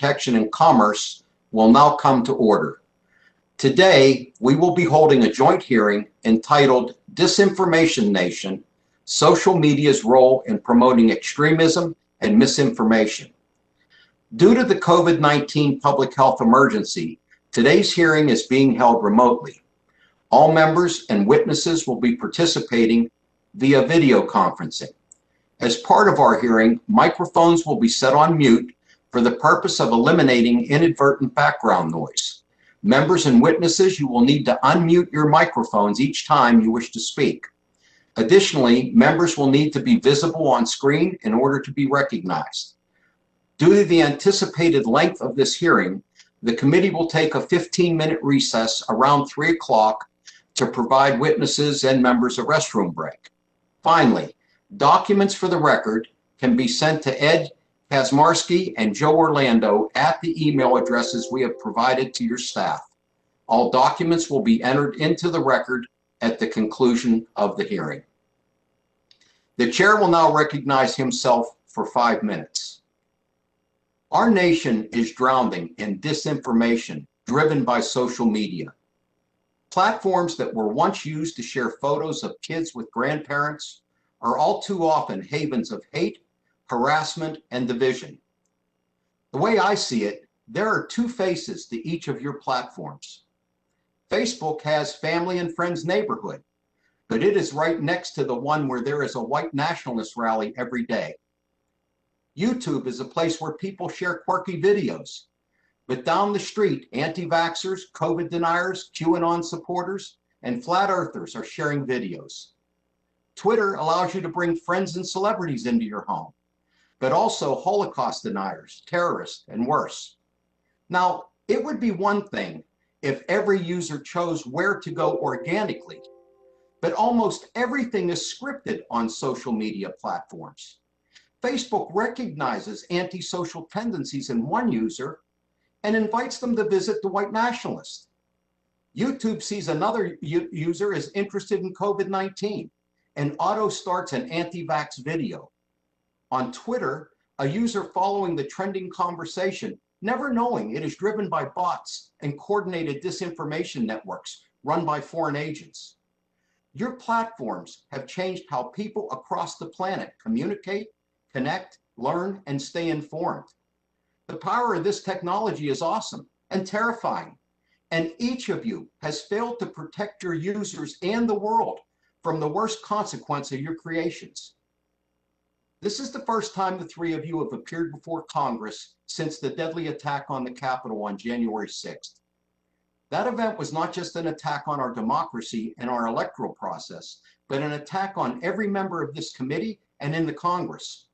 Protection and Commerce will now come to order. Today, we will be holding a joint hearing entitled Disinformation Nation, Social Media's Role in Promoting Extremism and Misinformation. Due to the COVID-19 public health emergency, today's hearing is being held remotely. All members and witnesses will be participating via video conferencing. As part of our hearing, microphones will be set on mute for the purpose of eliminating inadvertent background noise. Members and witnesses, you will need to unmute your microphones each time you wish to speak. Additionally, members will need to be visible on screen in order to be recognized. Due to the anticipated length of this hearing, the committee will take a 15-minute recess around 3 o'clock to provide witnesses and members a restroom break. Finally, documents for the record can be sent to Ed Kazmarski and Joe Orlando at the email addresses we have provided to your staff. All documents will be entered into the record at the conclusion of the hearing. The chair will now recognize himself for 5 minutes. Our nation is drowning in disinformation driven by social media. Platforms that were once used to share photos of kids with grandparents are all too often havens of hate, harassment, and division. The way I see it, there are two faces to each of your platforms. Facebook has Family and Friends Neighborhood, but it is right next to the one where there is a white nationalist rally every day. YouTube is a place where people share quirky videos, but down the street, anti-vaxxers, COVID deniers, QAnon supporters, and flat earthers are sharing videos. Twitter allows you to bring friends and celebrities into your home, but also Holocaust deniers, terrorists, and worse. Now, it would be one thing if every user chose where to go organically, but almost everything is scripted on social media platforms. Facebook recognizes antisocial tendencies in one user and invites them to visit the white nationalist. YouTube sees another user is interested in COVID-19 and auto starts an anti-vax video. On Twitter, a user following the trending conversation, never knowing it is driven by bots and coordinated disinformation networks run by foreign agents. Your platforms have changed how people across the planet communicate, connect, learn, and stay informed. The power of this technology is awesome and terrifying, and each of you has failed to protect your users and the world from the worst consequence of your creations. This is the first time the three of you have appeared before Congress since the deadly attack on the Capitol on January 6th. That event was not just an attack on our democracy and our electoral process, but an attack on every member of this committee and in the Congress.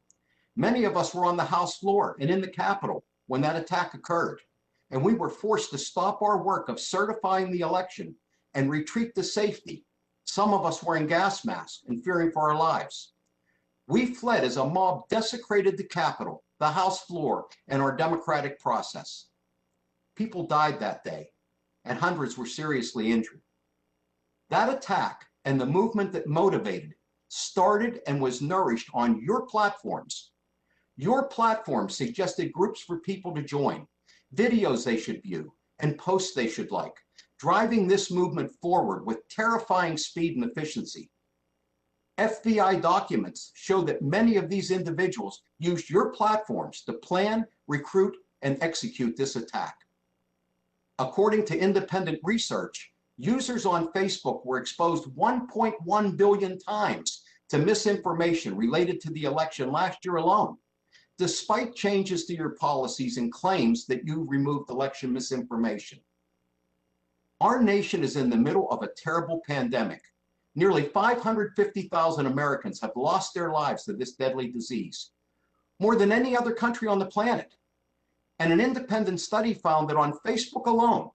Many of us were on the House floor and in the Capitol when that attack occurred, and we were forced to stop our work of certifying the election and retreat to safety, some of us wearing gas masks and fearing for our lives. We fled as a mob desecrated the Capitol, the House floor, and our democratic process. People died that day, and hundreds were seriously injured. That attack and the movement that motivated it started and was nourished on your platforms. Your platform suggested groups for people to join, videos they should view, and posts they should like, driving this movement forward with terrifying speed and efficiency. FBI documents show that many of these individuals used your platforms to plan, recruit, and execute this attack. According to independent research, users on Facebook were exposed 1.1 billion times to misinformation related to the election last year alone, despite changes to your policies and claims that you removed election misinformation. Our nation is in the middle of a terrible pandemic. Nearly 550,000 Americans have lost their lives to this deadly disease, more than any other country on the planet. And an independent study found that on Facebook alone,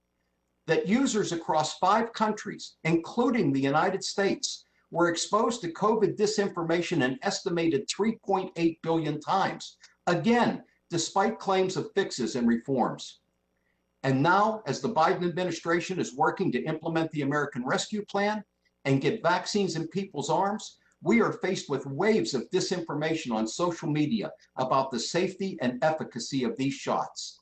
that users across 5 countries, including the United States, were exposed to COVID disinformation an estimated 3.8 billion times, again, despite claims of fixes and reforms. And now, as the Biden administration is working to implement the American Rescue Plan and get vaccines in people's arms, we are faced with waves of disinformation on social media about the safety and efficacy of these shots.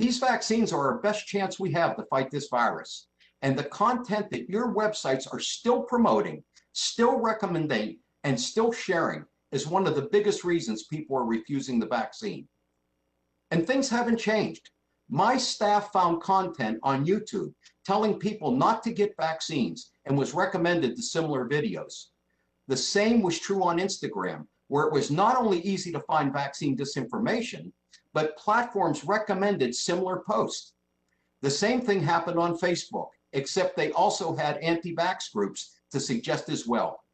These vaccines are our best chance we have to fight this virus. And the content that your websites are still promoting, still recommending, and still sharing is one of the biggest reasons people are refusing the vaccine. And things haven't changed. My staff found content on YouTube telling people not to get vaccines and was recommended to similar videos. The same was true on Instagram, where it was not only easy to find vaccine disinformation, but platforms recommended similar posts. The same thing happened on Facebook, except they also had anti-vax groups to suggest as well.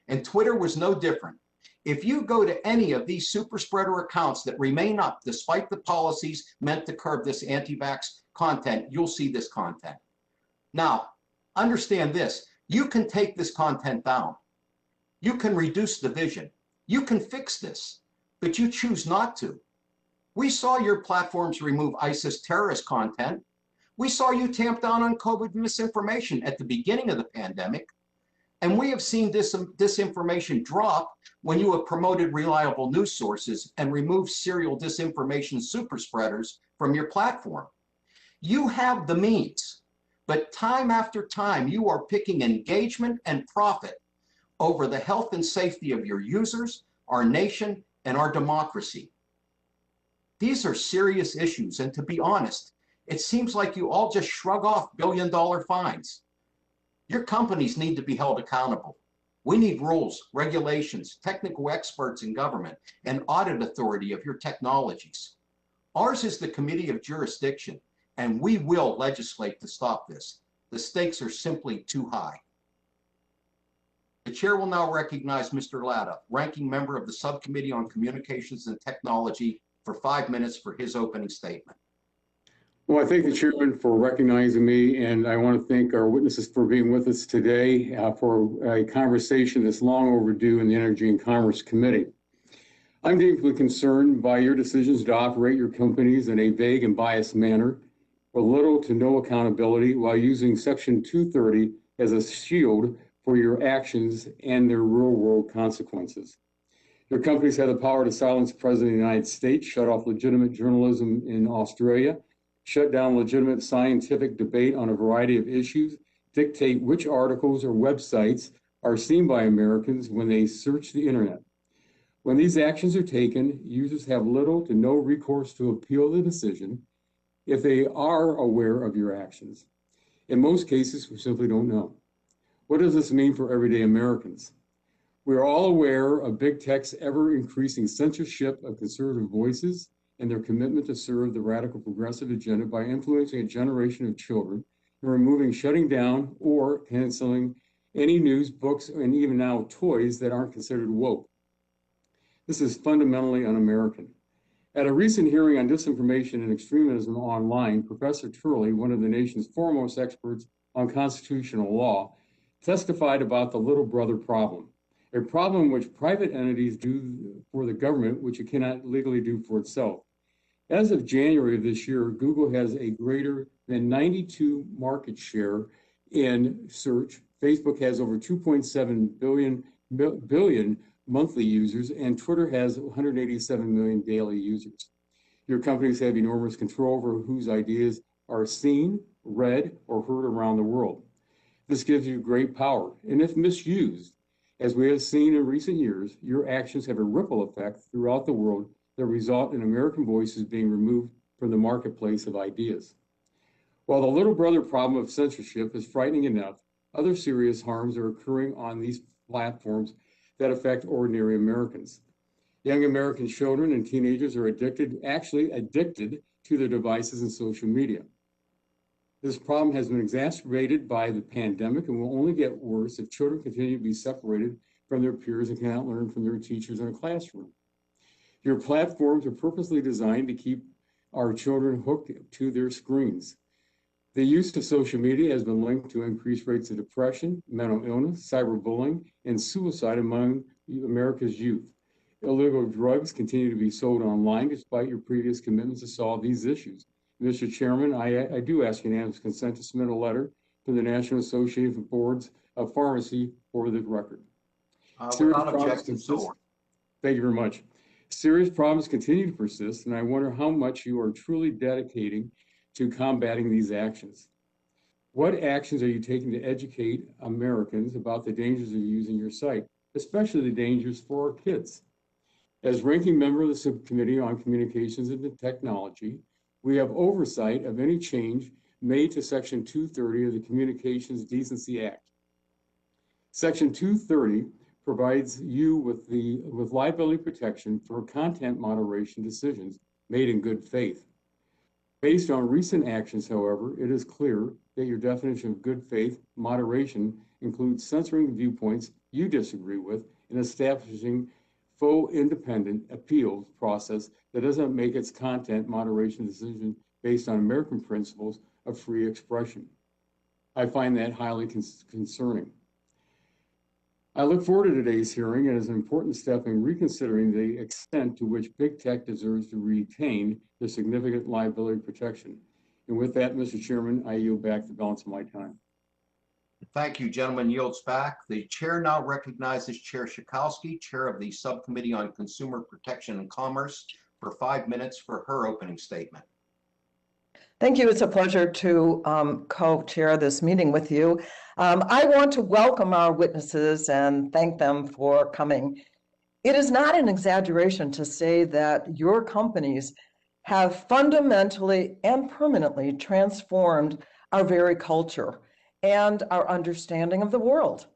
And Twitter was no different. If you go to any of these super spreader accounts that remain up despite the policies meant to curb this anti-vax content, you'll see this content. Now, understand this. You can take this content down. You can reduce the vision. You can fix this, but you choose not to. We saw your platforms remove ISIS terrorist content. We saw you tamp down on COVID misinformation at the beginning of the pandemic. And we have seen disinformation drop when you have promoted reliable news sources and removed serial disinformation super spreaders from your platform. You have the means, but time after time, you are picking engagement and profit over the health and safety of your users, our nation, and our democracy. These are serious issues, and to be honest, it seems like you all just shrug off billion-dollar fines. Your companies need to be held accountable. We need rules, regulations, technical experts in government, and audit authority of your technologies. Ours is the committee of jurisdiction, and we will legislate to stop this. The stakes are simply too high. The chair will now recognize Mr. Latta, ranking member of the Subcommittee on Communications and Technology, for 5 minutes for his opening statement. Well, I thank the chairman for recognizing me, and I want to thank our witnesses for being with us today for a conversation that's long overdue in the Energy and Commerce Committee. I'm deeply concerned by your decisions to operate your companies in a vague and biased manner, with little to no accountability, while using Section 230 as a shield for your actions and their real-world consequences. Your companies have the power to silence the President of the United States, shut off legitimate journalism in Australia, shut down legitimate scientific debate on a variety of issues, dictate which articles or websites are seen by Americans when they search the internet. When these actions are taken, users have little to no recourse to appeal the decision if they are aware of your actions. In most cases, we simply don't know. What does this mean for everyday Americans? We are all aware of big tech's ever-increasing censorship of conservative voices and their commitment to serve the radical progressive agenda by influencing a generation of children and removing, shutting down, or canceling any news, books, and even now toys that aren't considered woke. This is fundamentally un-American. At a recent hearing on disinformation and extremism online, Professor Turley, one of the nation's foremost experts on constitutional law, testified about the little brother problem, a problem which private entities do for the government, which it cannot legally do for itself. As of January of this year, Google has a greater than 92 market share in search. Facebook has over 2.7 billion monthly users, and Twitter has 187 million daily users. Your companies have enormous control over whose ideas are seen, read, or heard around the world. This gives you great power, and if misused, as we have seen in recent years, your actions have a ripple effect throughout the world that result in American voices being removed from the marketplace of ideas. While the little brother problem of censorship is frightening enough, other serious harms are occurring on these platforms that affect ordinary Americans. Young American children and teenagers are addicted to their devices and social media. This problem has been exacerbated by the pandemic and will only get worse if children continue to be separated from their peers and cannot learn from their teachers in a classroom. Your platforms are purposely designed to keep our children hooked to their screens. The use of social media has been linked to increased rates of depression, mental illness, cyberbullying, and suicide among America's youth. Illegal drugs continue to be sold online despite your previous commitments to solve these issues. Mr. Chairman, I do ask unanimous consent to submit a letter to the National Association of Boards of Pharmacy for the record. Without objection, Thank you very much. Serious problems continue to persist, and I wonder how much you are truly dedicating to combating these actions. What actions are you taking to educate Americans about the dangers of using your site, especially the dangers for our kids? As ranking member of the Subcommittee on Communications and Technology, we have oversight of any change made to Section 230 of the Communications Decency Act. Section 230 provides you with liability protection for content moderation decisions made in good faith. Based on recent actions, however, it is clear that your definition of good faith moderation includes censoring viewpoints you disagree with and establishing full independent appeals process that doesn't make its content moderation decision based on American principles of free expression. I find that highly concerning. I look forward to today's hearing as an important step in reconsidering the extent to which big tech deserves to retain the significant liability protection. And with that, Mr. Chairman, I yield back the balance of my time. Thank you, gentleman. Yields back. The chair now recognizes Chair Schakowsky, chair of the Subcommittee on Consumer Protection and Commerce, for 5 minutes for her opening statement. Thank you. It's a pleasure to co-chair this meeting with you. I want to welcome our witnesses and thank them for coming. It is not an exaggeration to say that your companies have fundamentally and permanently transformed our very culture and our understanding of the world.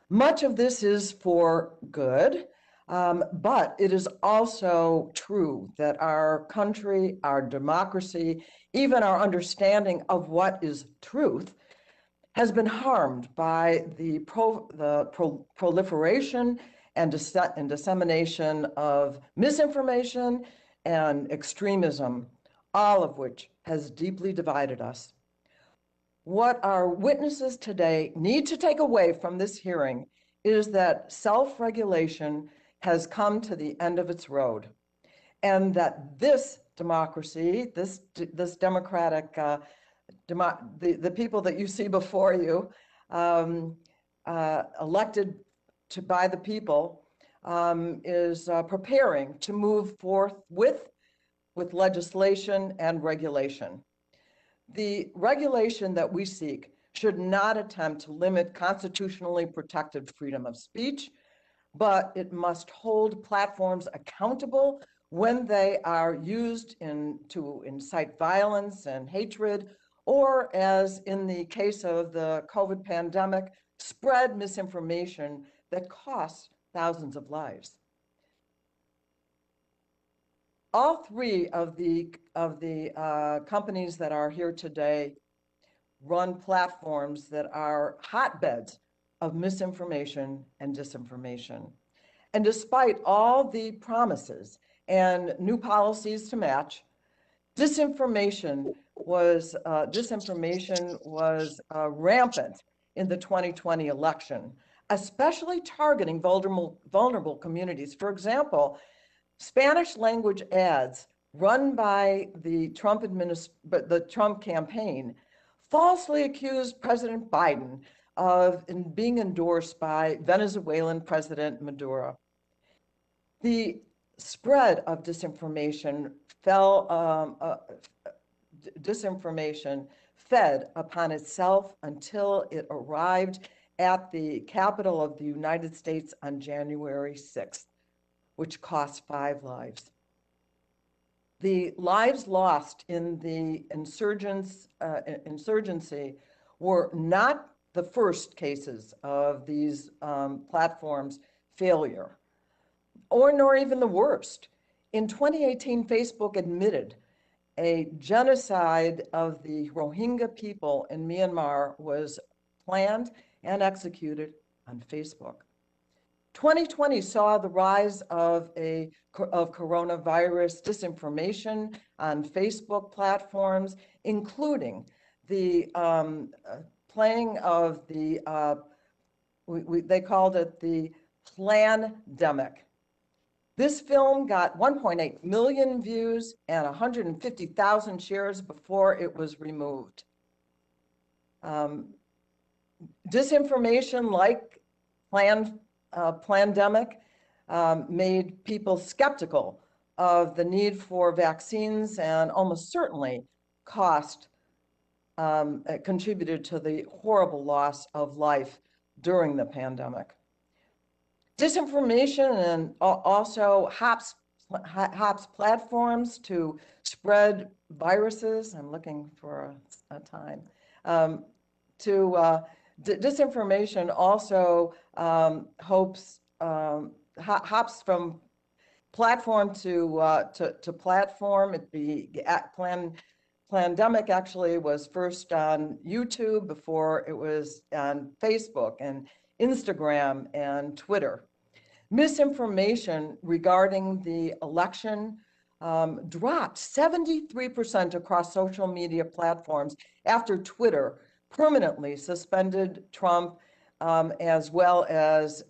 Much of this is for good, but it is also true that our country, our democracy, even our understanding of what is truth has been harmed by the proliferation and dissemination of misinformation and extremism, all of which has deeply divided us. What our witnesses today need to take away from this hearing is that self-regulation has come to the end of its road, and that this democracy, this democratic, the people that you see before you, elected by the people, is preparing to move forth with legislation and regulation. The regulation that we seek should not attempt to limit constitutionally protected freedom of speech, but it must hold platforms accountable when they are used to incite violence and hatred, or, as in the case of the COVID pandemic, spread misinformation that costs thousands of lives. All three of the companies that are here today run platforms that are hotbeds of misinformation and disinformation. And despite all the promises and new policies to match, disinformation was rampant in the 2020 election, especially targeting vulnerable communities. For example, Spanish language ads run by the Trump campaign falsely accused President Biden of being endorsed by Venezuelan President Maduro. The spread of disinformation fed upon itself until it arrived at the Capitol of the United States on January 6th, which cost 5 lives. The lives lost in the insurgency were not the first cases of these platforms' failure, nor even the worst. In 2018, Facebook admitted a genocide of the Rohingya people in Myanmar was planned and executed on Facebook. 2020 saw the rise of coronavirus disinformation on Facebook platforms, including the playing of the, they called it the Plandemic. This film got 1.8 million views and 150,000 shares before it was removed. Disinformation like Plandemic made people skeptical of the need for vaccines and almost certainly contributed to the horrible loss of life during the pandemic. Disinformation and also hops platforms to spread viruses. I'm looking for a time. Disinformation also hops from platform to platform. The pandemic actually was first on YouTube before it was on Facebook and Instagram and Twitter. Misinformation regarding the election dropped 73% across social media platforms after Twitter permanently suspended Trump, as well as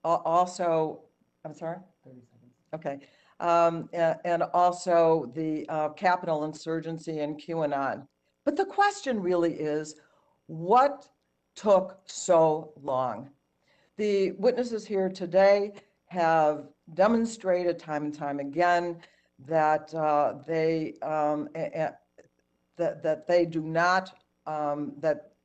also, I'm sorry? 30 seconds. Okay. And also the Capitol insurgency and QAnon. But the question really is, what took so long? The witnesses here today have demonstrated time and time again that that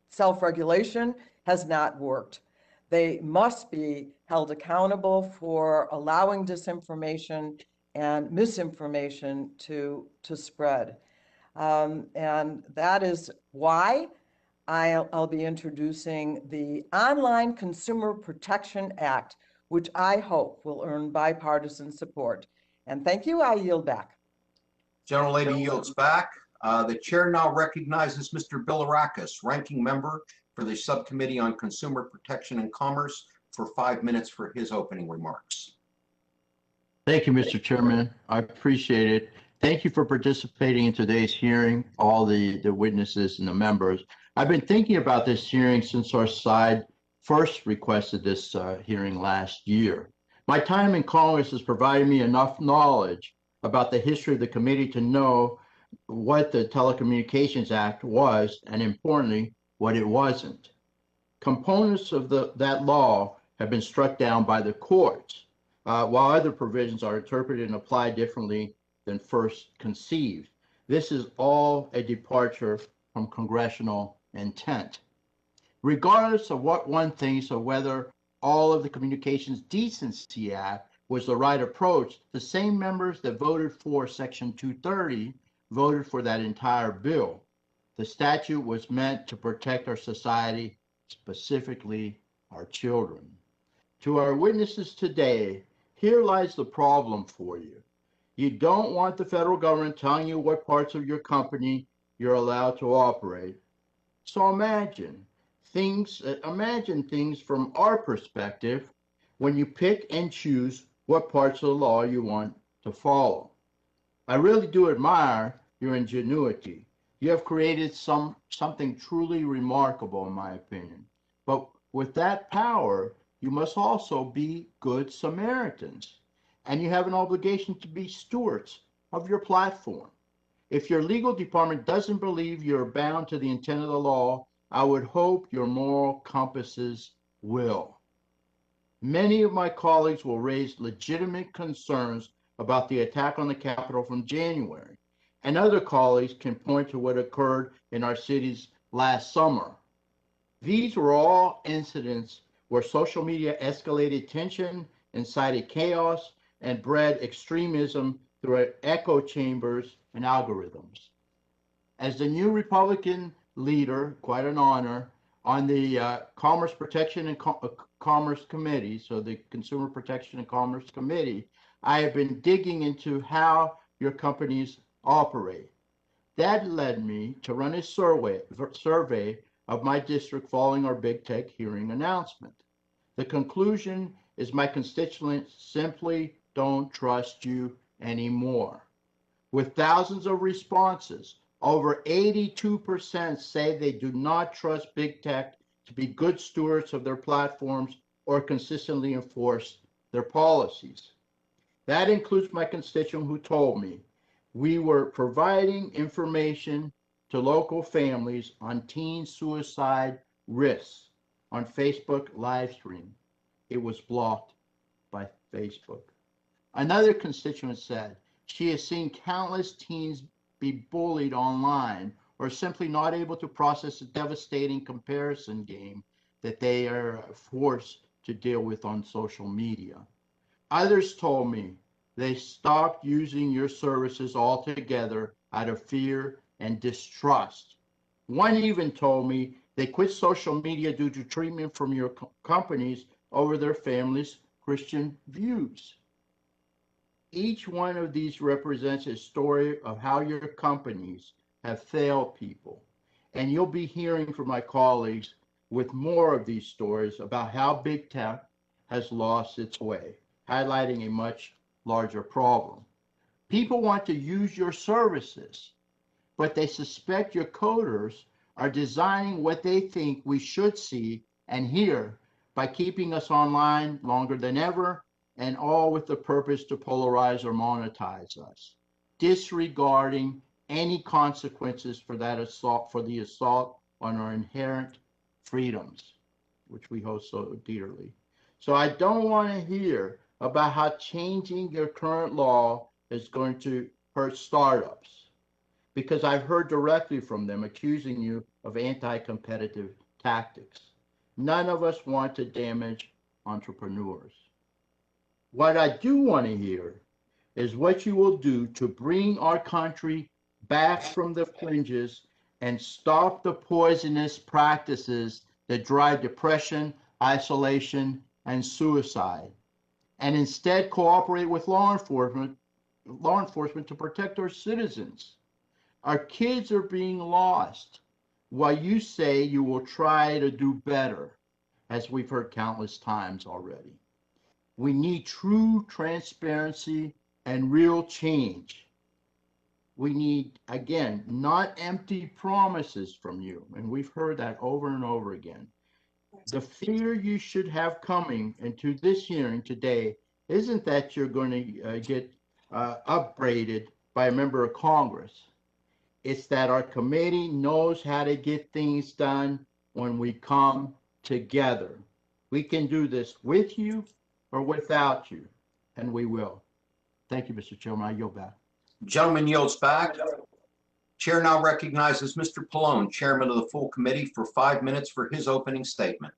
self-regulation has not worked. They must be held accountable for allowing disinformation and misinformation to spread. And that is why I'll be introducing the Online Consumer Protection Act, which I hope will earn bipartisan support. And thank you. I yield back. Gentlelady yields back. The chair now recognizes Mr. Bilirakis, ranking member for the Subcommittee on Consumer Protection and Commerce, for 5 minutes for his opening remarks. Thank you, Mr. Chairman. I appreciate it. Thank you for participating in today's hearing, all the witnesses and the members. I've been thinking about this hearing since our side first requested this hearing last year. My time in Congress has provided me enough knowledge about the history of the committee to know what the Telecommunications Act was, and importantly, what it wasn't. Components of that law have been struck down by the courts, while other provisions are interpreted and applied differently than first conceived. This is all a departure from congressional intent. Regardless of what one thinks or whether all of the Communications Decency Act was the right approach, the same members that voted for Section 230 voted for that entire bill. The statute was meant to protect our society, specifically our children. To our witnesses today, here lies the problem for you. You don't want the federal government telling you what parts of your company you're allowed to operate. So imagine things from our perspective when you pick and choose what parts of the law you want to follow. I really do admire your ingenuity. You have created something truly remarkable, in my opinion. But with that power, you must also be good Samaritans. And you have an obligation to be stewards of your platform. If your legal department doesn't believe you're bound to the intent of the law, I would hope your moral compasses will. Many of my colleagues will raise legitimate concerns about the attack on the Capitol from January, and other colleagues can point to what occurred in our cities last summer. These were all incidents where social media escalated tension, incited chaos, and bred extremism through echo chambers and algorithms. As the new Republican leader, quite an honor, on the Commerce Protection and Commerce Committee, so the Consumer Protection and Commerce Committee, I have been digging into how your companies operate. That led me to run a survey of my district following our big tech hearing announcement. The conclusion is my constituents simply don't trust you anymore. With thousands of responses, over 82% say they do not trust big tech to be good stewards of their platforms or consistently enforce their policies. That includes my constituent who told me we were providing information to local families on teen suicide risks, on Facebook live stream. It was blocked by Facebook. Another constituent said she has seen countless teens be bullied online or simply not able to process a devastating comparison game that they are forced to deal with on social media. Others told me they stopped using your services altogether out of fear and distrust. One even told me they quit social media due to treatment from your companies over their family's Christian views. Each one of these represents a story of how your companies have failed people. And you'll be hearing from my colleagues with more of these stories about how big tech has lost its way, highlighting a much larger problem. People want to use your services, but they suspect your coders are designing what they think we should see and hear by keeping us online longer than ever, and all with the purpose to polarize or monetize us, disregarding any consequences for that assault, for the assault on our inherent freedoms, which we hold so dearly. So I don't want to hear about how changing your current law is going to hurt startups, because I've heard directly from them accusing you of anti-competitive tactics. None of us want to damage entrepreneurs. What I do want to hear is what you will do to bring our country back from the fringes and stop the poisonous practices that drive depression, isolation, and suicide, and instead cooperate with law enforcement to protect our citizens. Our kids are being lost while you say you will try to do better, as we've heard countless times already. We need true transparency and real change. We need, again, not empty promises from you. And we've heard that over and over again. The fear you should have coming into this hearing today isn't that you're going to get upbraided by a member of Congress. It's that our committee knows how to get things done when we come together. We can do this with you or without you, and we will. Thank you, Mr. Chairman. I yield back. Gentleman yields back. Chair now recognizes Mr. Pallone, Chairman of the full committee, for 5 minutes for his opening statement.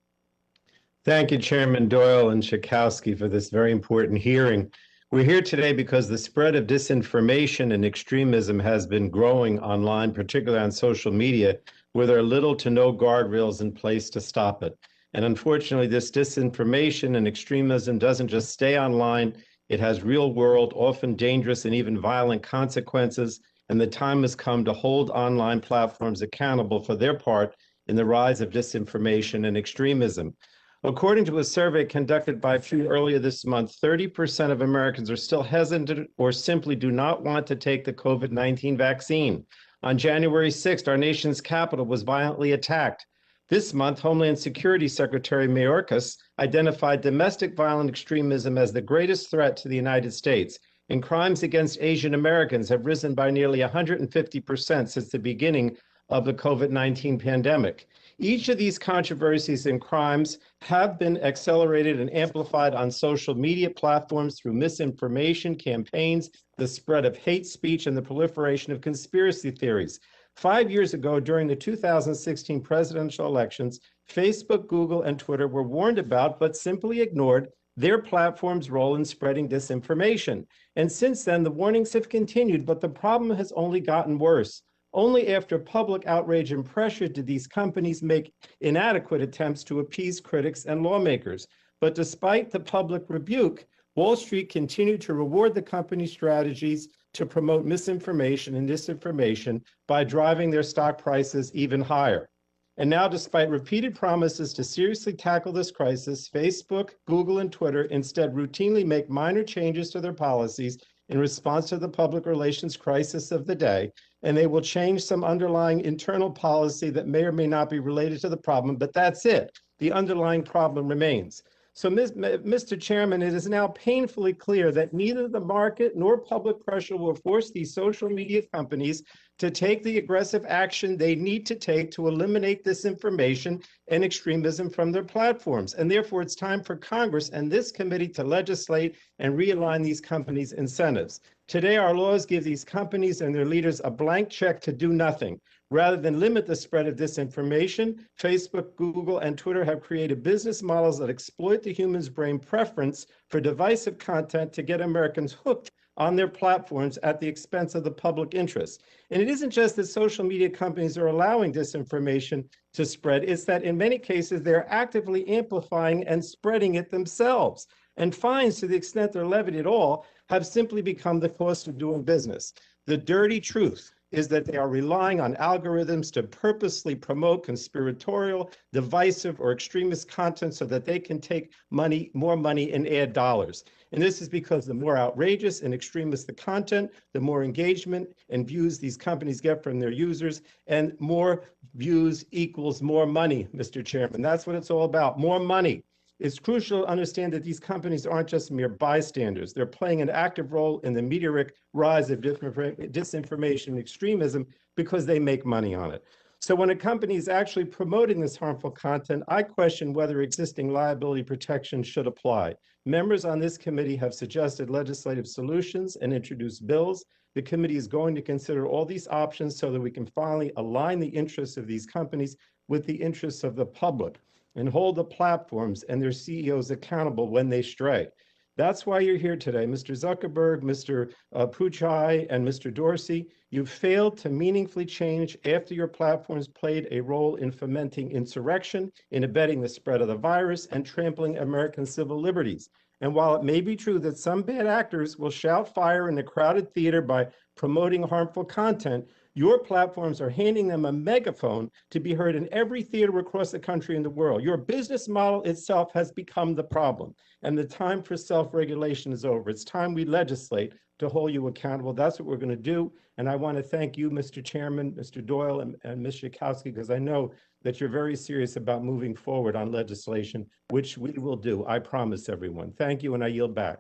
Thank you, Chairman Doyle and Schakowsky, for this very important hearing. We're here today because the spread of disinformation and extremism has been growing online, particularly on social media, where there are little to no guardrails in place to stop it. And unfortunately, this disinformation and extremism doesn't just stay online. It has real world, often dangerous and even violent consequences. And the time has come to hold online platforms accountable for their part in the rise of disinformation and extremism. According to a survey conducted by Pew earlier this month, 30% of Americans are still hesitant or simply do not want to take the COVID-19 vaccine. On January 6th, our nation's capital was violently attacked. This month, Homeland Security Secretary Mayorkas identified domestic violent extremism as the greatest threat to the United States, and crimes against Asian Americans have risen by nearly 150% since the beginning of the COVID-19 pandemic. Each of these controversies and crimes have been accelerated and amplified on social media platforms through misinformation campaigns, the spread of hate speech, and the proliferation of conspiracy theories. 5 years ago, during the 2016 presidential elections, Facebook, Google, and Twitter were warned about, but simply ignored, their platform's role in spreading disinformation. And since then, the warnings have continued, but the problem has only gotten worse. Only after public outrage and pressure did these companies make inadequate attempts to appease critics and lawmakers. But despite the public rebuke, Wall Street continued to reward the company's strategies to promote misinformation and disinformation by driving their stock prices even higher. And now, despite repeated promises to seriously tackle this crisis, Facebook, Google, and Twitter instead routinely make minor changes to their policies in response to the public relations crisis of the day, and they will change some underlying internal policy that may or may not be related to the problem, but that's it. The underlying problem remains. So, Mr. Chairman, it is now painfully clear that neither the market nor public pressure will force these social media companies to take the aggressive action they need to take to eliminate disinformation and extremism from their platforms. And therefore, it's time for Congress and this committee to legislate and realign these companies' incentives. Today, our laws give these companies and their leaders a blank check to do nothing. Rather than limit the spread of disinformation, Facebook, Google, and Twitter have created business models that exploit the human's brain preference for divisive content to get Americans hooked on their platforms at the expense of the public interest. And it isn't just that social media companies are allowing disinformation to spread, it's that in many cases they're actively amplifying and spreading it themselves. And fines, to the extent they're levied at all, have simply become the cost of doing business. The dirty truth is that they are relying on algorithms to purposely promote conspiratorial, divisive, or extremist content so that they can take more money and ad dollars. And this is because the more outrageous and extremist the content, the more engagement and views these companies get from their users, and more views equals more money, Mr. Chairman. That's what it's all about, more money. It's crucial to understand that these companies aren't just mere bystanders. They're playing an active role in the meteoric rise of disinformation and extremism because they make money on it. So when a company is actually promoting this harmful content, I question whether existing liability protection should apply. Members on this committee have suggested legislative solutions and introduced bills. The committee is going to consider all these options so that we can finally align the interests of these companies with the interests of the public and hold the platforms and their CEOs accountable when they stray. That's why you're here today, Mr. Zuckerberg, Mr. Pichai, and Mr. Dorsey. You failed to meaningfully change after your platforms played a role in fomenting insurrection, in abetting the spread of the virus, and trampling American civil liberties. And while it may be true that some bad actors will shout fire in a crowded theater by promoting harmful content, your platforms are handing them a megaphone to be heard in every theater across the country and the world. Your business model itself has become the problem, and the time for self-regulation is over. It's time we legislate to hold you accountable. That's what we're going to do. And I want to thank you, Mr. Chairman, Mr. Doyle, and Ms. Schakowsky, because I know that you're very serious about moving forward on legislation, which we will do. I promise everyone. Thank you, and I yield back.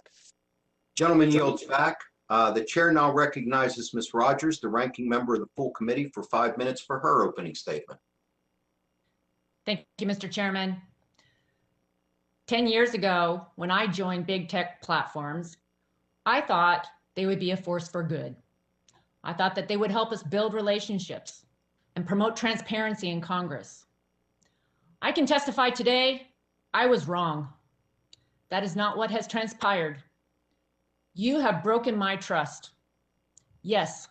Gentleman yields back. The chair now recognizes Ms. Rogers, the ranking member of the full committee, for 5 minutes for her opening statement. Thank you, Mr. Chairman. 10 years ago, when I joined big tech platforms, I thought they would be a force for good. I thought that they would help us build relationships and promote transparency in Congress. I can testify today, I was wrong. That is not what has transpired. You have broken my trust. Yes,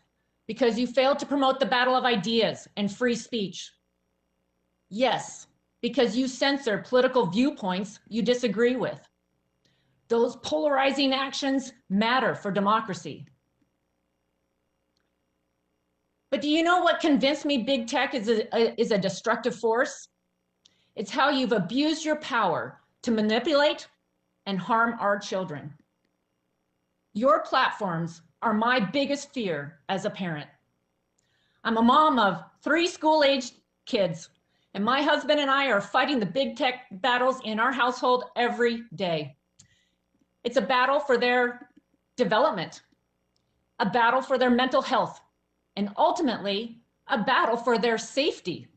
because you failed to promote the battle of ideas and free speech. Yes, because you censor political viewpoints you disagree with. Those polarizing actions matter for democracy. But do you know what convinced me big tech is a destructive force? It's how you've abused your power to manipulate and harm our children. Your platforms are my biggest fear as a parent. I'm a mom of 3 school-aged kids, and my husband and I are fighting the big tech battles in our household every day. It's a battle for their development, a battle for their mental health, and ultimately, a battle for their safety.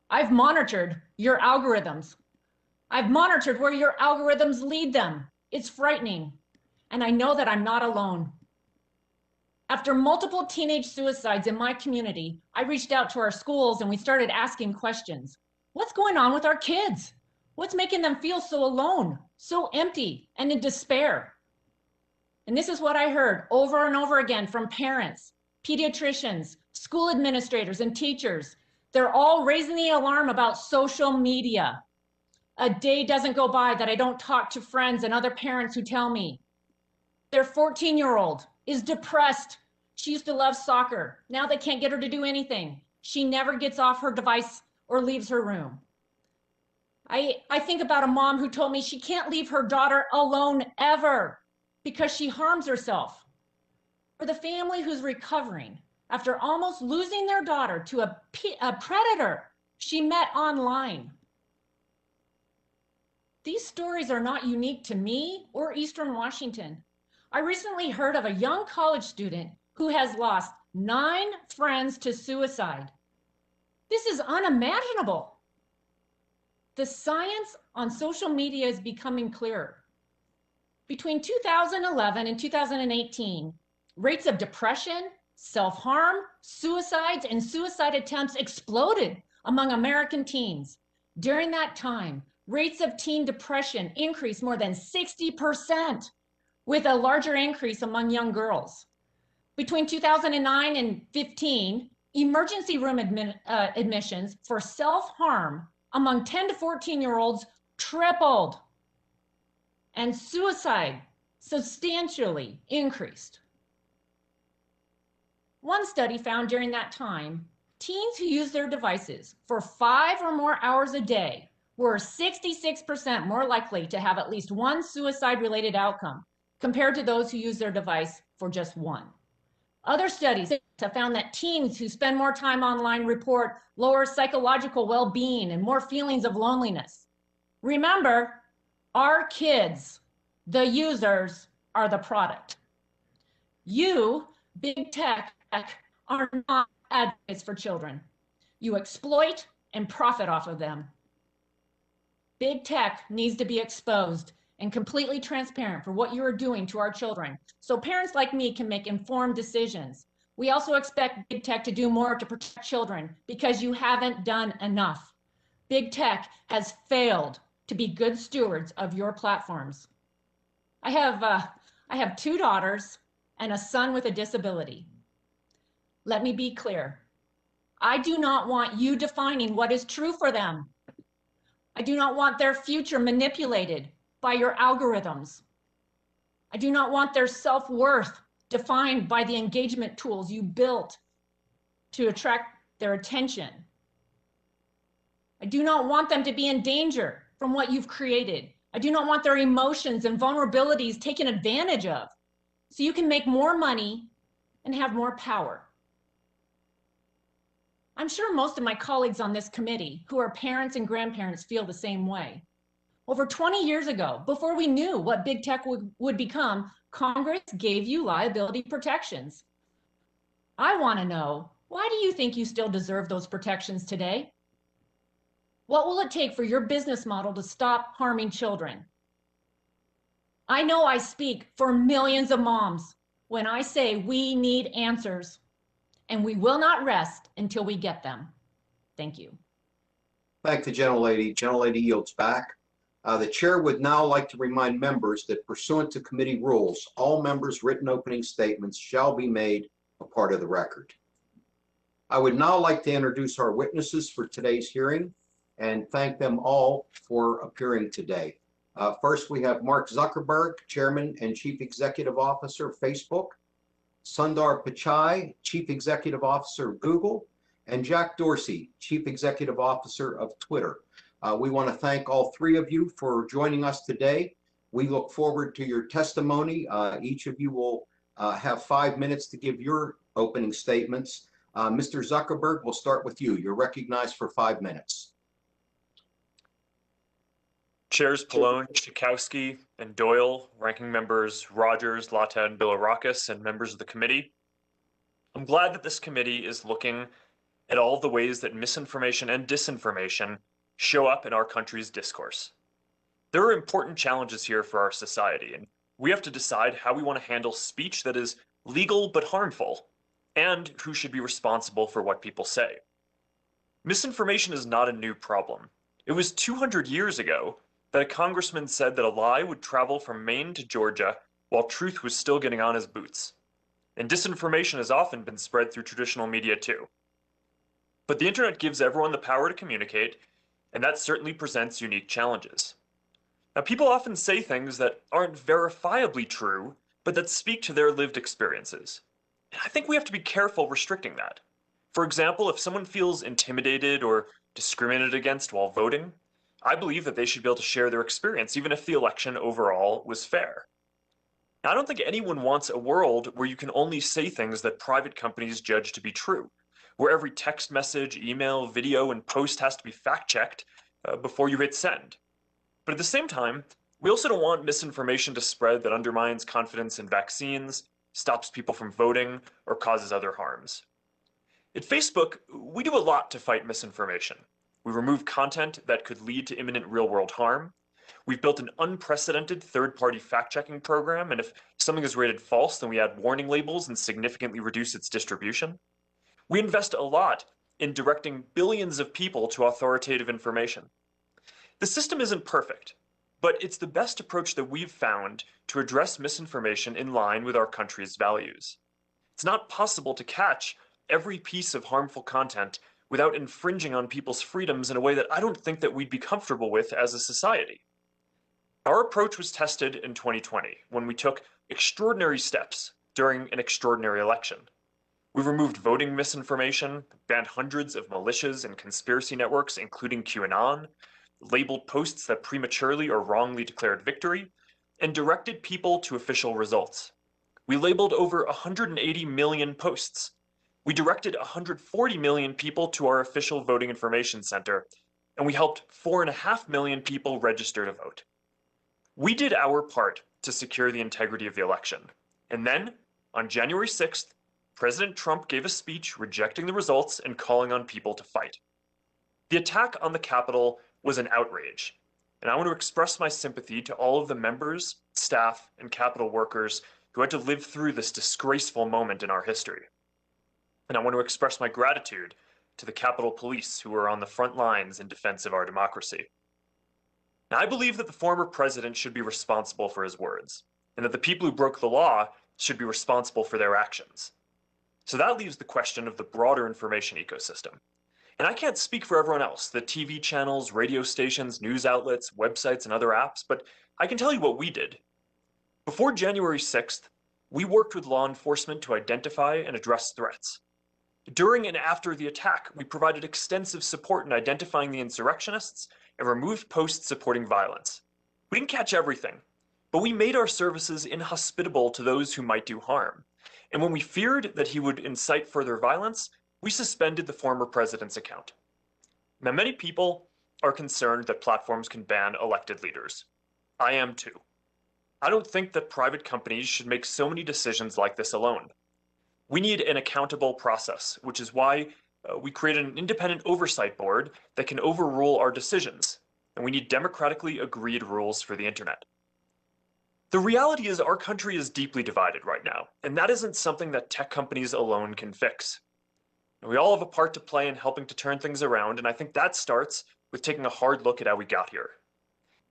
I've monitored your algorithms. I've monitored where your algorithms lead them. It's frightening. And I know that I'm not alone. After multiple teenage suicides in my community, I reached out to our schools and we started asking questions. What's going on with our kids? What's making them feel so alone, so empty, and in despair? And this is what I heard over and over again from parents, pediatricians, school administrators, and teachers. They're all raising the alarm about social media. A day doesn't go by that I don't talk to friends and other parents who tell me their 14-year-old is depressed. She used to love soccer. Now they can't get her to do anything. She never gets off her device or leaves her room. I think about a mom who told me she can't leave her daughter alone ever because she harms herself. For the family who's recovering after almost losing their daughter to a predator she met online. These stories are not unique to me or Eastern Washington. I recently heard of a young college student who has lost 9 friends to suicide. This is unimaginable. The science on social media is becoming clearer. Between 2011 and 2018, rates of depression, self-harm, suicides, and suicide attempts exploded among American teens. During that time, rates of teen depression increased more than 60%, with a larger increase among young girls. Between 2009 and 15, emergency room admissions for self-harm among 10 to 14-year-olds tripled, and suicide substantially increased. One study found during that time, teens who used their devices for 5 or more hours a day were 66% more likely to have at least one suicide-related outcome compared to those who use their device for just one. Other studies have found that teens who spend more time online report lower psychological well-being and more feelings of loneliness. Remember, our kids, the users, are the product. You, big tech, are not advocates for children. You exploit and profit off of them. Big tech needs to be exposed and completely transparent for what you are doing to our children, so parents like me can make informed decisions. We also expect big tech to do more to protect children because you haven't done enough. Big tech has failed to be good stewards of your platforms. I have 2 daughters and a son with a disability. Let me be clear. I do not want you defining what is true for them. I do not want their future manipulated by your algorithms. I do not want their self-worth defined by the engagement tools you built to attract their attention. I do not want them to be in danger from what you've created. I do not want their emotions and vulnerabilities taken advantage of so you can make more money and have more power. I'm sure most of my colleagues on this committee who are parents and grandparents feel the same way. Over 20 years ago, before we knew what big tech would become, Congress gave you liability protections. I want to know, why do you think you still deserve those protections today? What will it take for your business model to stop harming children? I know I speak for millions of moms when I say we need answers, and we will not rest until we get them. Thank you. Thank the gentlelady. Gentlelady yields back. The chair would now like to remind members that pursuant to committee rules, all members' written opening statements shall be made a part of the record. I would now like to introduce our witnesses for today's hearing and thank them all for appearing today. First, we have Mark Zuckerberg, Chairman and Chief Executive Officer of Facebook, Sundar Pichai, Chief Executive Officer of Google, and Jack Dorsey, Chief Executive Officer of Twitter. We want to thank all 3 of you for joining us today. We look forward to your testimony. Each of you will have 5 minutes to give your opening statements. Mr. Zuckerberg, we'll start with you. You're recognized for 5 minutes. Chairs Pallone, Tchaikovsky, and Doyle, ranking members Rogers, Latta, and Bilirakis, and members of the committee. I'm glad that this committee is looking at all the ways that misinformation and disinformation show up in our country's discourse. There are important challenges here for our society, and we have to decide how we want to handle speech that is legal but harmful, and who should be responsible for what people say. Misinformation is not a new problem. It was 200 years ago that a congressman said that a lie would travel from Maine to Georgia while truth was still getting on his boots. And disinformation has often been spread through traditional media too. But the internet gives everyone the power to communicate, and that certainly presents unique challenges. Now, people often say things that aren't verifiably true, but that speak to their lived experiences. And I think we have to be careful restricting that. For example, if someone feels intimidated or discriminated against while voting, I believe that they should be able to share their experience, even if the election overall was fair. Now, I don't think anyone wants a world where you can only say things that private companies judge to be true, where every text message, email, video, and post has to be fact-checked before you hit send. But at the same time, we also don't want misinformation to spread that undermines confidence in vaccines, stops people from voting, or causes other harms. At Facebook, we do a lot to fight misinformation. We remove content that could lead to imminent real-world harm. We've built an unprecedented third-party fact-checking program, and if something is rated false, then we add warning labels and significantly reduce its distribution. We invest a lot in directing billions of people to authoritative information. The system isn't perfect, but it's the best approach that we've found to address misinformation in line with our country's values. It's not possible to catch every piece of harmful content without infringing on people's freedoms in a way that I don't think that we'd be comfortable with as a society. Our approach was tested in 2020 when we took extraordinary steps during an extraordinary election. We removed voting misinformation, banned hundreds of militias and conspiracy networks, including QAnon, labeled posts that prematurely or wrongly declared victory, and directed people to official results. We labeled over 180 million posts. We directed 140 million people to our official voting information center, and we helped 4.5 million people register to vote. We did our part to secure the integrity of the election. And then, on January 6th, President Trump gave a speech rejecting the results and calling on people to fight. The attack on the Capitol was an outrage, and I want to express my sympathy to all of the members, staff, and Capitol workers who had to live through this disgraceful moment in our history. And I want to express my gratitude to the Capitol Police who were on the front lines in defense of our democracy. Now, I believe that the former president should be responsible for his words, and that the people who broke the law should be responsible for their actions. So that leaves the question of the broader information ecosystem. And I can't speak for everyone else, the TV channels, radio stations, news outlets, websites, and other apps, but I can tell you what we did. Before January 6th, we worked with law enforcement to identify and address threats. During and after the attack, we provided extensive support in identifying the insurrectionists and removed posts supporting violence. We didn't catch everything, but we made our services inhospitable to those who might do harm. And when we feared that he would incite further violence, we suspended the former president's account. Now, many people are concerned that platforms can ban elected leaders. I am too. I don't think that private companies should make so many decisions like this alone. We need an accountable process, which is why we created an independent oversight board that can overrule our decisions, and we need democratically agreed rules for the internet. The reality is our country is deeply divided right now, and that isn't something that tech companies alone can fix. And we all have a part to play in helping to turn things around, and I think that starts with taking a hard look at how we got here.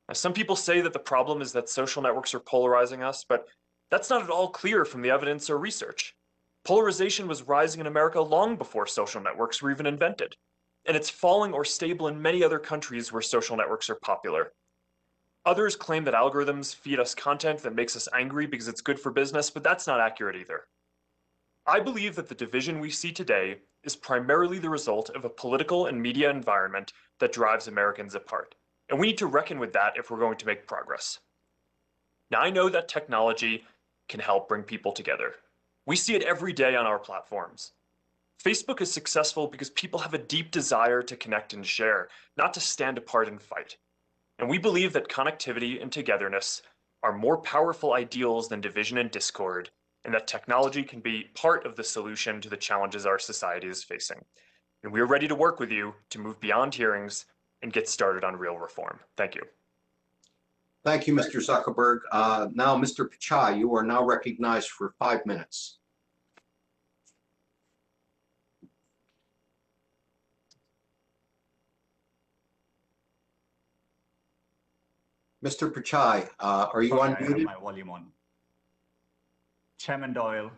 Now, some people say that the problem is that social networks are polarizing us, but that's not at all clear from the evidence or research. Polarization was rising in America long before social networks were even invented, and it's falling or stable in many other countries where social networks are popular. Others claim that algorithms feed us content that makes us angry because it's good for business, but that's not accurate either. I believe that the division we see today is primarily the result of a political and media environment that drives Americans apart, and we need to reckon with that if we're going to make progress. Now, I know that technology can help bring people together. We see it every day on our platforms. Facebook is successful because people have a deep desire to connect and share, not to stand apart and fight. And we believe that connectivity and togetherness are more powerful ideals than division and discord, and that technology can be part of the solution to the challenges our society is facing. And we are ready to work with you to move beyond hearings and get started on real reform. Thank you. Thank you, Mr. Zuckerberg. Now, Mr. Pichai, you are now recognized for 5 minutes. Mr. Pichai, are you Sorry, I have unmuted? my volume on. Chairman Doyle,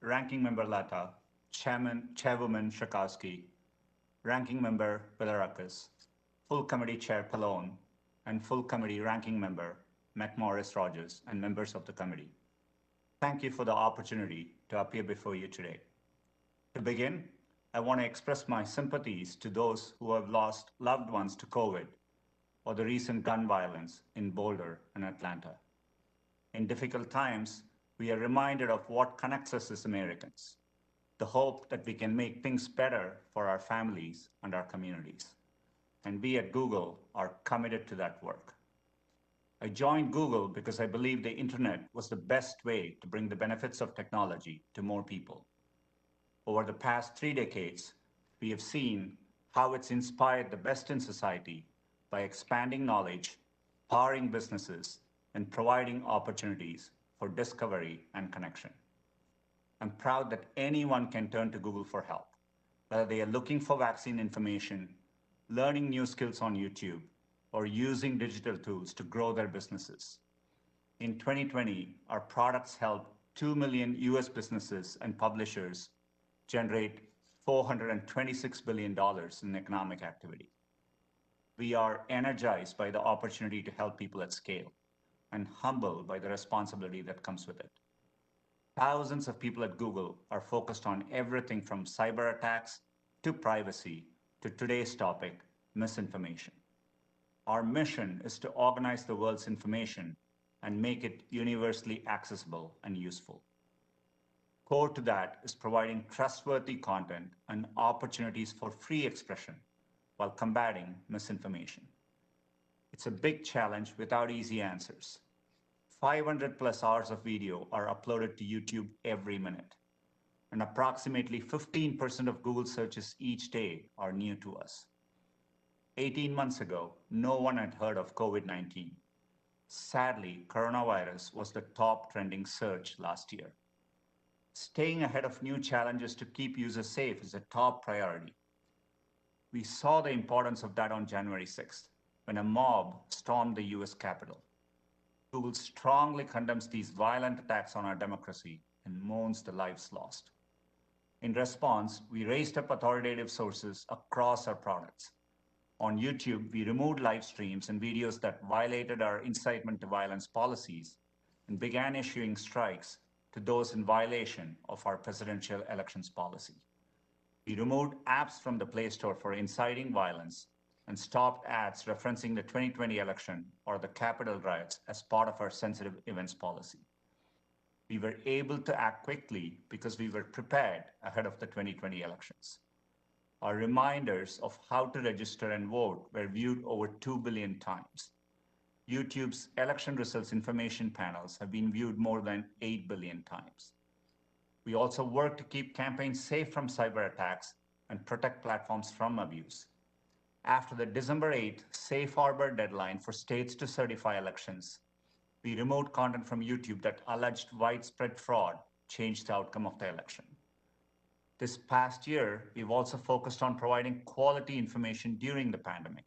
Ranking Member Latta, Chairwoman Shakowski, Ranking Member Bilirakis, Full Committee Chair Pallone, and Full Committee Ranking Member McMorris Rogers, and members of the committee. Thank you for the opportunity to appear before you today. To begin, I want to express my sympathies to those who have lost loved ones to COVID or the recent gun violence in Boulder and Atlanta. In difficult times, we are reminded of what connects us as Americans, the hope that we can make things better for our families and our communities. And we at Google are committed to that work. I joined Google because I believed the internet was the best way to bring the benefits of technology to more people. Over the past 3 decades, we have seen how it's inspired the best in society by expanding knowledge, powering businesses, and providing opportunities for discovery and connection. I'm proud that anyone can turn to Google for help, whether they are looking for vaccine information, learning new skills on YouTube, or using digital tools to grow their businesses. In 2020, our products helped 2 million US businesses and publishers generate $426 billion in economic activity. We are energized by the opportunity to help people at scale and humbled by the responsibility that comes with it. Thousands of people at Google are focused on everything from cyber attacks to privacy to today's topic, misinformation. Our mission is to organize the world's information and make it universally accessible and useful. Core to that is providing trustworthy content and opportunities for free expression while combating misinformation. It's a big challenge without easy answers. 500 plus hours of video are uploaded to YouTube every minute, and approximately 15% of Google searches each day are new to us. 18 months ago, no one had heard of COVID-19. Sadly, coronavirus was the top trending search last year. Staying ahead of new challenges to keep users safe is a top priority. We saw the importance of that on January 6th, when a mob stormed the US Capitol. Google strongly condemns these violent attacks on our democracy and mourns the lives lost. In response, we raised up authoritative sources across our products. On YouTube, we removed live streams and videos that violated our incitement to violence policies and began issuing strikes to those in violation of our presidential elections policy. We removed apps from the Play Store for inciting violence and stopped ads referencing the 2020 election or the Capitol riots as part of our sensitive events policy. We were able to act quickly because we were prepared ahead of the 2020 elections. Our reminders of how to register and vote were viewed over 2 billion times. YouTube's election results information panels have been viewed more than 8 billion times. We also work to keep campaigns safe from cyber attacks and protect platforms from abuse. After the December 8th safe harbor deadline for states to certify elections, we removed content from YouTube that alleged widespread fraud changed the outcome of the election. This past year, we've also focused on providing quality information during the pandemic.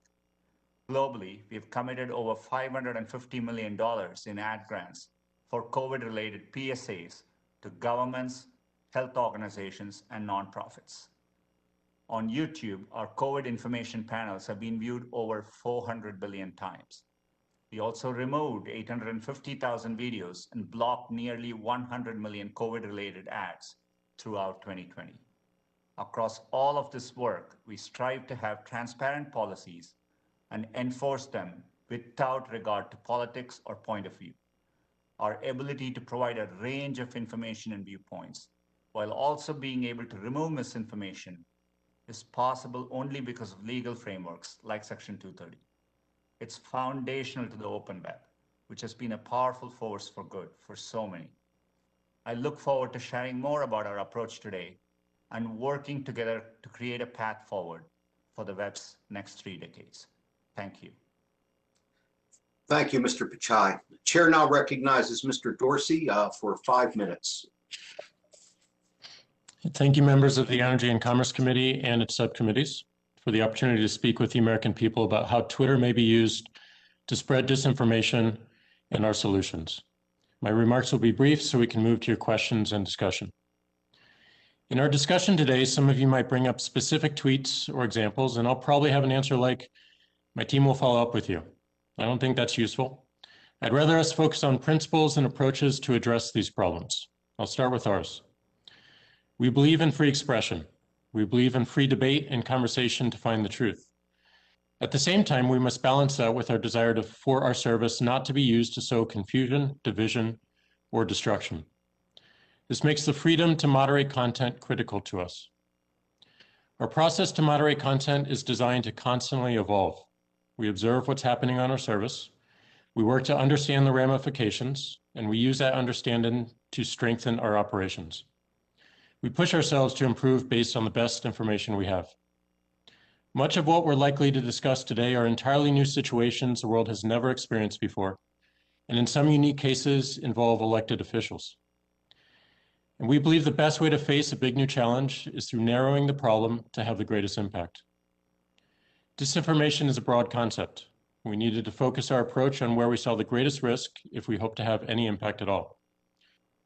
Globally, we've committed over $550 million in ad grants for COVID-related PSAs to governments, health organizations, and nonprofits. On YouTube, our COVID information panels have been viewed over 400 billion times. We also removed 850,000 videos and blocked nearly 100 million COVID-related ads throughout 2020. Across all of this work, we strive to have transparent policies and enforce them without regard to politics or point of view. Our ability to provide a range of information and viewpoints, while also being able to remove misinformation, is possible only because of legal frameworks like Section 230. It's foundational to the open web, which has been a powerful force for good for so many. I look forward to sharing more about our approach today and working together to create a path forward for the web's next 3 decades. Thank you. Thank you, Mr. Pichai. The chair now recognizes Mr. Dorsey for 5 minutes. Thank you, members of the Energy and Commerce Committee and its subcommittees, for the opportunity to speak with the American people about how Twitter may be used to spread disinformation and our solutions. My remarks will be brief so we can move to your questions and discussion. In our discussion today, some of you might bring up specific tweets or examples, and I'll probably have an answer like, my team will follow up with you. I don't think that's useful. I'd rather us focus on principles and approaches to address these problems. I'll start with ours. We believe in free expression. We believe in free debate and conversation to find the truth. At the same time, we must balance that with our desire for our service not to be used to sow confusion, division, or destruction. This makes the freedom to moderate content critical to us. Our process to moderate content is designed to constantly evolve. We observe what's happening on our service. We work to understand the ramifications, and we use that understanding to strengthen our operations. We push ourselves to improve based on the best information we have. Much of what we're likely to discuss today are entirely new situations the world has never experienced before, and in some unique cases involve elected officials. And we believe the best way to face a big new challenge is through narrowing the problem to have the greatest impact. Disinformation is a broad concept. We needed to focus our approach on where we saw the greatest risk if we hope to have any impact at all.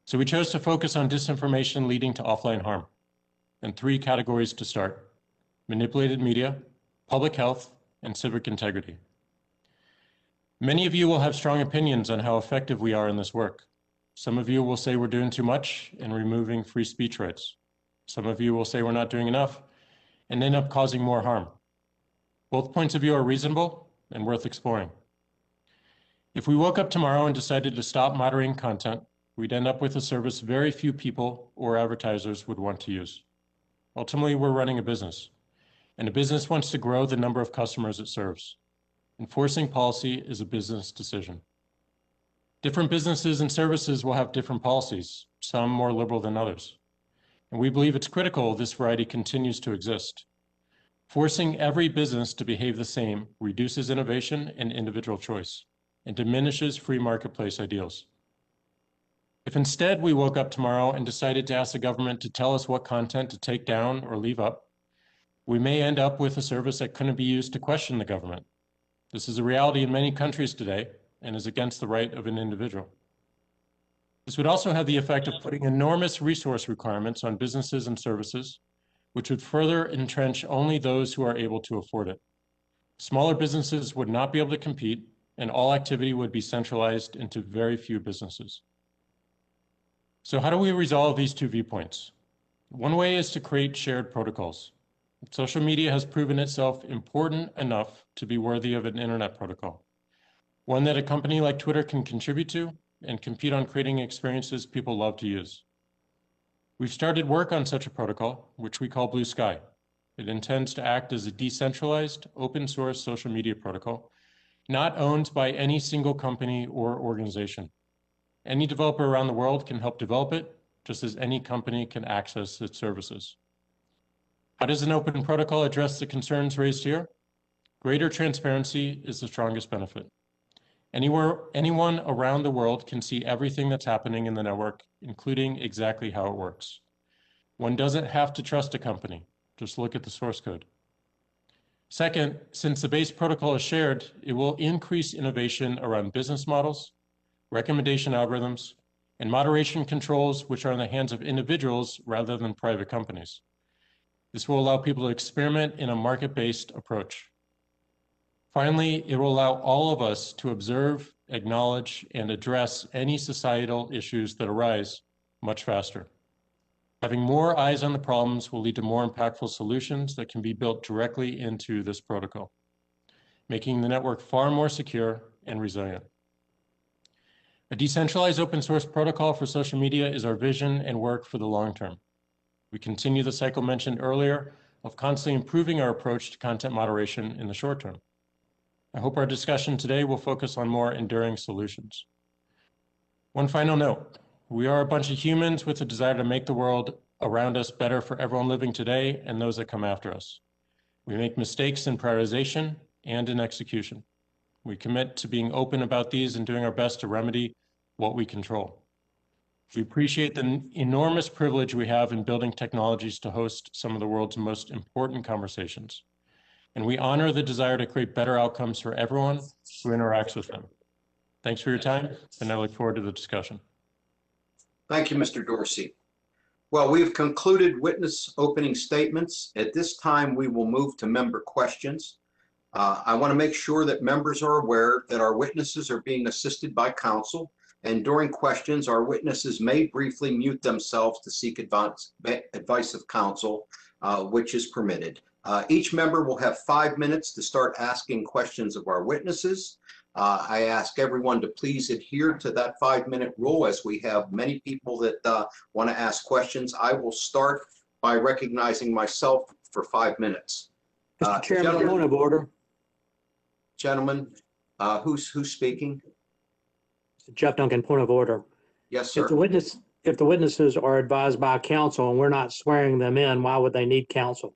So we chose to focus on disinformation leading to offline harm, and 3 categories to start: manipulated media, public health, and civic integrity. Many of you will have strong opinions on how effective we are in this work. Some of you will say we're doing too much and removing free speech rights. Some of you will say we're not doing enough and end up causing more harm. Both points of view are reasonable and worth exploring. If we woke up tomorrow and decided to stop moderating content, we'd end up with a service very few people or advertisers would want to use. Ultimately, we're running a business, and a business wants to grow the number of customers it serves. Enforcing policy is a business decision. Different businesses and services will have different policies, some more liberal than others. And we believe it's critical this variety continues to exist. Forcing every business to behave the same reduces innovation and individual choice, and diminishes free marketplace ideals. If instead we woke up tomorrow and decided to ask the government to tell us what content to take down or leave up, we may end up with a service that couldn't be used to question the government. This is a reality in many countries today and is against the right of an individual. This would also have the effect of putting enormous resource requirements on businesses and services, which would further entrench only those who are able to afford it. Smaller businesses would not be able to compete, and all activity would be centralized into very few businesses. So how do we resolve these 2 viewpoints? One way is to create shared protocols. Social media has proven itself important enough to be worthy of an internet protocol, one that a company like Twitter can contribute to and compete on creating experiences people love to use. We've started work on such a protocol, which we call Blue Sky. It intends to act as a decentralized, open source social media protocol, not owned by any single company or organization. Any developer around the world can help develop it, just as any company can access its services. How does an open protocol address the concerns raised here? Greater transparency is the strongest benefit. Anyone around the world can see everything that's happening in the network, including exactly how it works. One doesn't have to trust a company, just look at the source code. Second, since the base protocol is shared, it will increase innovation around business models, recommendation algorithms, and moderation controls, which are in the hands of individuals rather than private companies. This will allow people to experiment in a market-based approach. Finally, it will allow all of us to observe, acknowledge, and address any societal issues that arise much faster. Having more eyes on the problems will lead to more impactful solutions that can be built directly into this protocol, making the network far more secure and resilient. A decentralized open source protocol for social media is our vision and work for the long term. We continue the cycle mentioned earlier of constantly improving our approach to content moderation in the short term. I hope our discussion today will focus on more enduring solutions. One final note, we are a bunch of humans with a desire to make the world around us better for everyone living today and those that come after us. We make mistakes in prioritization and in execution. We commit to being open about these and doing our best to remedy what we control. We appreciate the enormous privilege we have in building technologies to host some of the world's most important conversations. And we honor the desire to create better outcomes for everyone who interacts with them. Thanks for your time, and I look forward to the discussion. Thank you, Mr. Dorsey. Well, we've concluded witness opening statements. At this time, we will move to member questions. I want to make sure that members are aware that our witnesses are being assisted by counsel, and during questions, our witnesses may briefly mute themselves to seek advice of counsel, which is permitted. Each member will have 5 minutes to start asking questions of our witnesses. I ask everyone to please adhere to that 5-minute rule, as we have many people that want to ask questions. I will start by recognizing myself for 5 minutes. Mr. Chairman, point of order. Gentlemen, who's speaking? Jeff Duncan, point of order. Yes, If sir. the witnesses are advised by counsel and we're not swearing them in, why would they need counsel?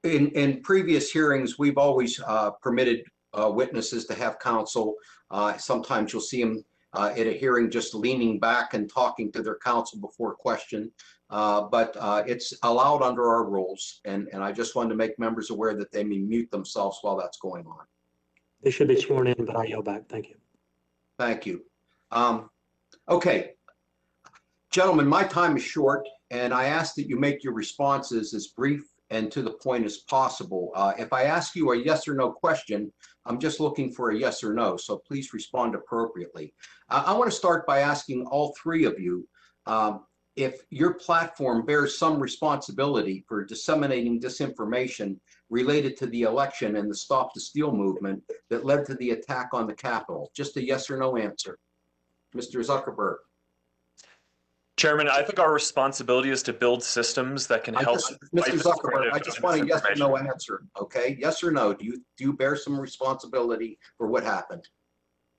In previous hearings, we've always permitted witnesses to have counsel. Sometimes you'll see them at a hearing just leaning back and talking to their counsel before question. But it's allowed under our rules. And I just wanted to make members aware that they may mute themselves while that's going on. They should be sworn in, but I yield back. Thank you. Thank you. Okay. Gentlemen, my time is short, and I ask that you make your responses as brief and to the point as possible. If I ask you a yes or no question, I'm just looking for a yes or no, so please respond appropriately. I want to start by asking all three of you if your platform bears some responsibility for disseminating disinformation related to the election and the Stop the Steal movement that led to the attack on the Capitol. Just a yes or no answer. Mr. Zuckerberg. Chairman, I think our responsibility is to build systems that can help. Mr. Zuckerberg, I just want a yes or no answer, okay? Yes or no, do you bear some responsibility for what happened?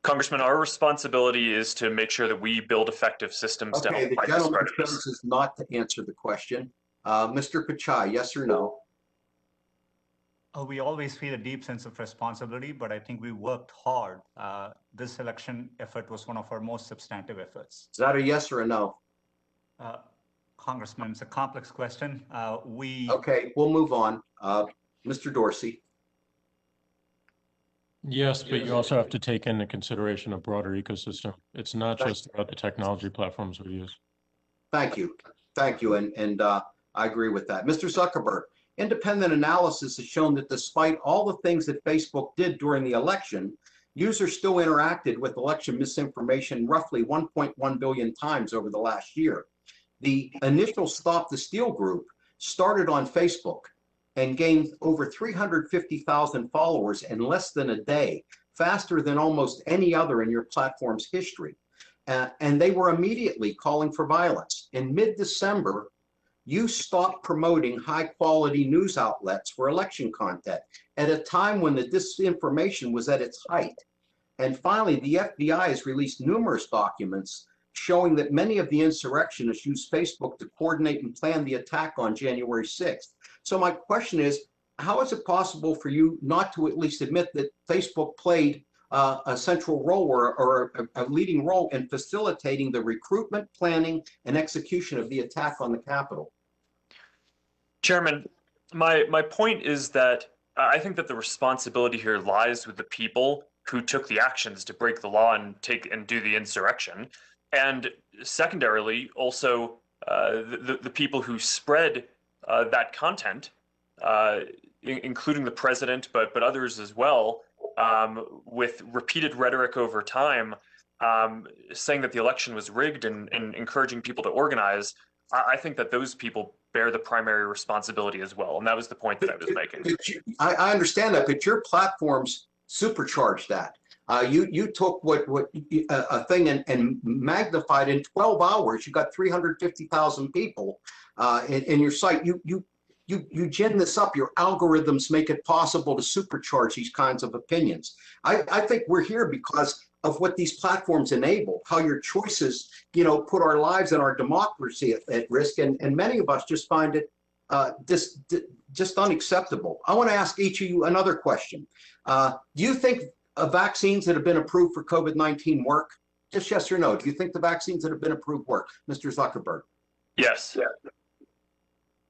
Congressman, our responsibility is to make sure that we build effective systems to Okay, help the fight the spread gentleman's of this. choice is not to answer the question. Mr. Pichai, yes or no? We always feel a deep sense of responsibility, but I think we worked hard. This election effort was one of our most substantive efforts. Is that a yes or a no? Congressman, it's a complex question. Okay, we'll move on. Mr. Dorsey. Yes, but you also have to take into consideration a broader ecosystem. It's not just about the technology platforms we use. Thank you. Thank you. And I agree with that. Mr. Zuckerberg, independent analysis has shown that despite all the things that Facebook did during the election, users still interacted with election misinformation roughly 1.1 billion times over the last year. The initial Stop the Steal group started on Facebook and gained over 350,000 followers in less than a day, faster than almost any other in your platform's history. And they were immediately calling for violence. In mid-December, you stopped promoting high-quality news outlets for election content at a time when the disinformation was at its height. And finally, the FBI has released numerous documents showing that many of the insurrectionists used Facebook to coordinate and plan the attack on January 6th. So my question is, how is it possible for you not to at least admit that Facebook played a central role or a leading role in facilitating the recruitment, planning, and execution of the attack on the Capitol? Chairman, my point is that I think that the responsibility here lies with the people who took the actions to break the law and do the insurrection. And secondarily, also the people who spread that content, including the president, but others as well, with repeated rhetoric over time, saying that the election was rigged and encouraging people to organize. I think that those people bear the primary responsibility as well. And that was the point that I was making. I understand that, but your platforms supercharged that. You took a thing and magnified in 12 hours. You got 350,000 people in your site. You gin this up. Your algorithms make it possible to supercharge these kinds of opinions. I think we're here because of what these platforms enable, how your choices, put our lives and our democracy at risk. And many of us just find it just unacceptable. I want to ask each of you another question. Do you think vaccines that have been approved for COVID-19 work? Just yes or no. Do you think the vaccines that have been approved work? Mr. Zuckerberg. Yes.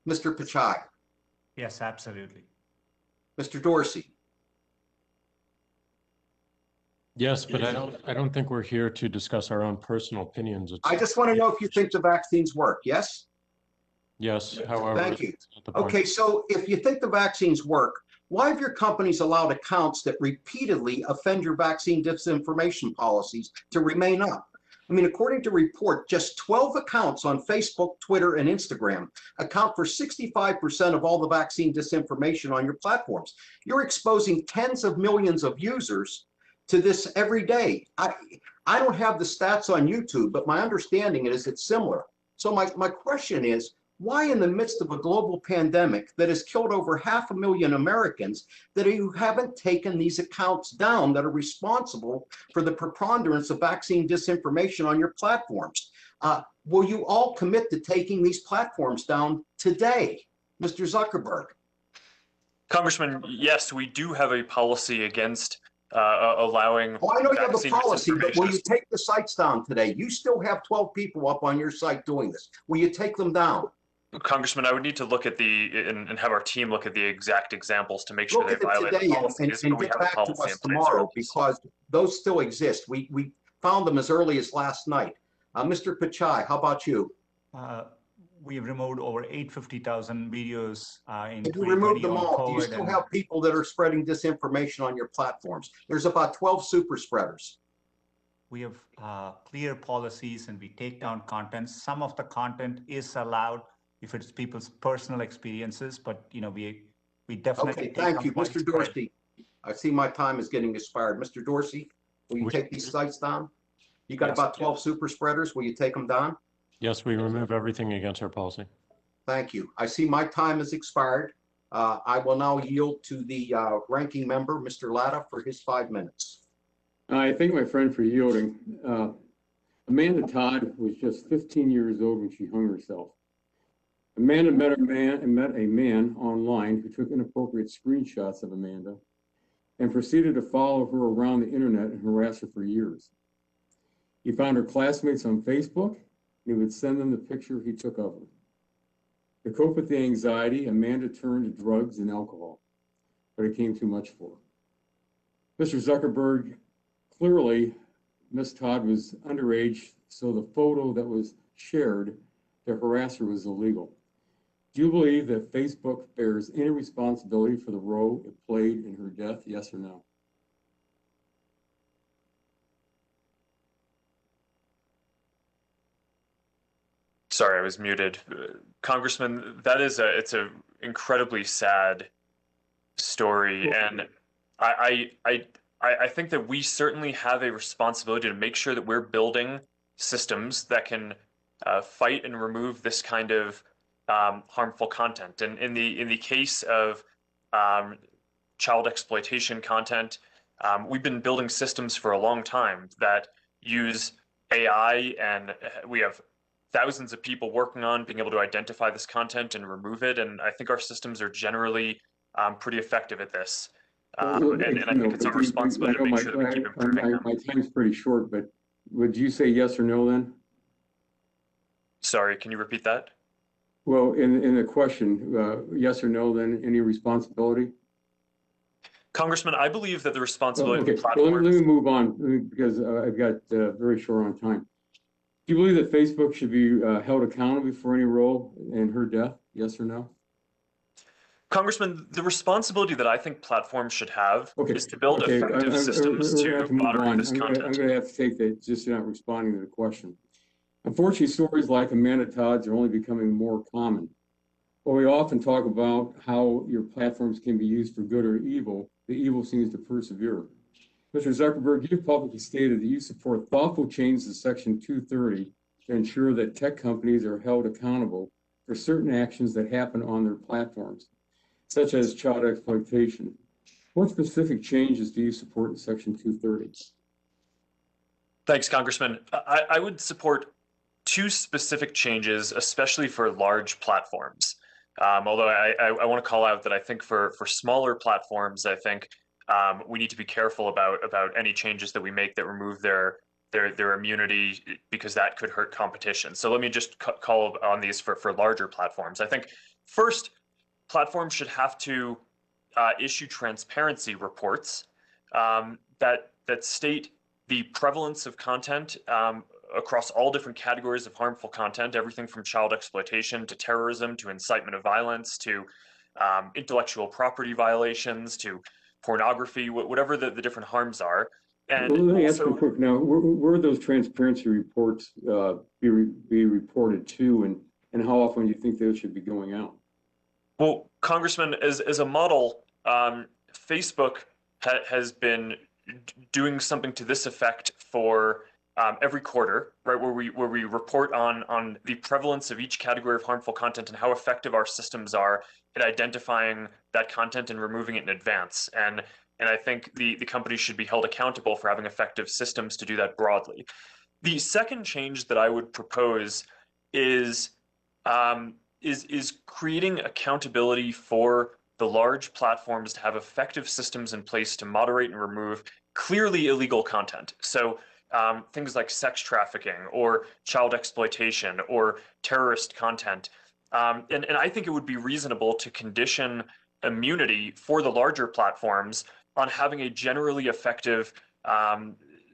Mr. Pichai. Yes, absolutely. Mr. Dorsey. Yes, but I don't think we're here to discuss our own personal opinions. I just want to know if you think the vaccines work. Yes? Yes, however. Thank you. Okay, so if you think the vaccines work, why have your companies allowed accounts that repeatedly offend your vaccine disinformation policies to remain up? I mean, according to report, just 12 accounts on Facebook, Twitter, and Instagram account for 65% of all the vaccine disinformation on your platforms. You're exposing tens of millions of users to this every day. I don't have the stats on YouTube, but my understanding is it's similar. So my question is, Why in the midst of a global pandemic that has killed over 500,000 Americans that you haven't taken these accounts down that are responsible for the preponderance of vaccine disinformation on your platforms? Will you all commit to taking these platforms down today, Mr. Zuckerberg? Congressman, yes, we do have a policy against allowing. Oh, I know you have a vaccine policy, but will disinformation. you take the sites down today? You still have 12 people up on your site doing this. Will you take them down? Congressman, I would need to look at and have our team look at the exact examples to make sure Look they at it violate the today policies, and but we get have a back to policy in us place tomorrow for this. because those still exist. We found them as early as last night. Mr. Pichai, how about you? We have removed over 850,000 videos in If you remove 2020 them on all, do you COVID. still And have people that are spreading disinformation on your platforms? There's about 12 super spreaders. we have clear policies and we take down content. Some of the content is allowed if it's people's personal experiences, but we definitely Okay, take thank down you. Mr. widespread. Dorsey, I see my time is getting expired. Mr. Dorsey, will you take these sites down? You got Yes. about 12 super spreaders. Will you take them down? Yes, we remove everything against our policy. Thank you. I see my time has expired. I will now yield to the ranking member, Mr. Latta, for his 5 minutes. I thank my friend for yielding. Amanda Todd was just 15 years old when she hung herself. Amanda met a man online who took inappropriate screenshots of Amanda and proceeded to follow her around the internet and harass her for years. He found her classmates on Facebook, and he would send them the picture he took of her. To cope with the anxiety, Amanda turned to drugs and alcohol, but it became too much for her. Mr. Zuckerberg, clearly, Ms. Todd was underage, so the photo that was shared to harass her was illegal. Do you believe that Facebook bears any responsibility for the role it played in her death, yes or no? Sorry, I was muted. Congressman, it's a incredibly sad story, and I think that we certainly have a responsibility to make sure that we're building systems that can fight and remove this kind of harmful content. And in the case of child exploitation content, we've been building systems for a long time that use AI, and we have thousands of people working on being able to identify this content and remove it. And I think our systems are generally pretty effective at this. And I think it's our responsibility to make sure that we keep improving them. My time's pretty short, but would you say yes or no then? Sorry, can you repeat that? Well, in the question, yes or no, then any responsibility? Congressman, I believe that the responsibility Okay, of the well, platforms. let me move on because I've got very short on time. Do you believe that Facebook should be held accountable for any role in her death? Yes or no? Congressman, the responsibility that I think platforms should have is to build effective systems to moderate this content. I'm going to have to take that, just not responding to the question. Unfortunately, stories like Amanda Todd's are only becoming more common. While we often talk about how your platforms can be used for good or evil, the evil seems to persevere. Mr. Zuckerberg, you've publicly stated that you support thoughtful changes to Section 230 to ensure that tech companies are held accountable for certain actions that happen on their platforms, such as child exploitation. What specific changes do you support in Section 230? Thanks, Congressman. I would support 2 specific changes, especially for large platforms. Although I want to call out that I think for smaller platforms, I think we need to be careful about any changes that we make that remove their immunity, because that could hurt competition. So let me just call on these for larger platforms. I think first, platforms should have to issue transparency reports that state the prevalence of content across all different categories of harmful content, everything from child exploitation to terrorism to incitement of violence to intellectual property violations to pornography, whatever the different harms are. And well, let me ask also, you quick now, where those transparency reports be reported to, and how often do you think those should be going out? well, Congressman, as a model, Facebook has been doing something to this effect for every quarter, right, where we report on the prevalence of each category of harmful content and how effective our systems are at identifying that content and removing it in advance. And I think the company should be held accountable for having effective systems to do that broadly. The second change that I would propose is creating accountability for the large platforms to have effective systems in place to moderate and remove clearly illegal content. So things like sex trafficking or child exploitation or terrorist content. And I think it would be reasonable to condition immunity for the larger platforms on having a generally effective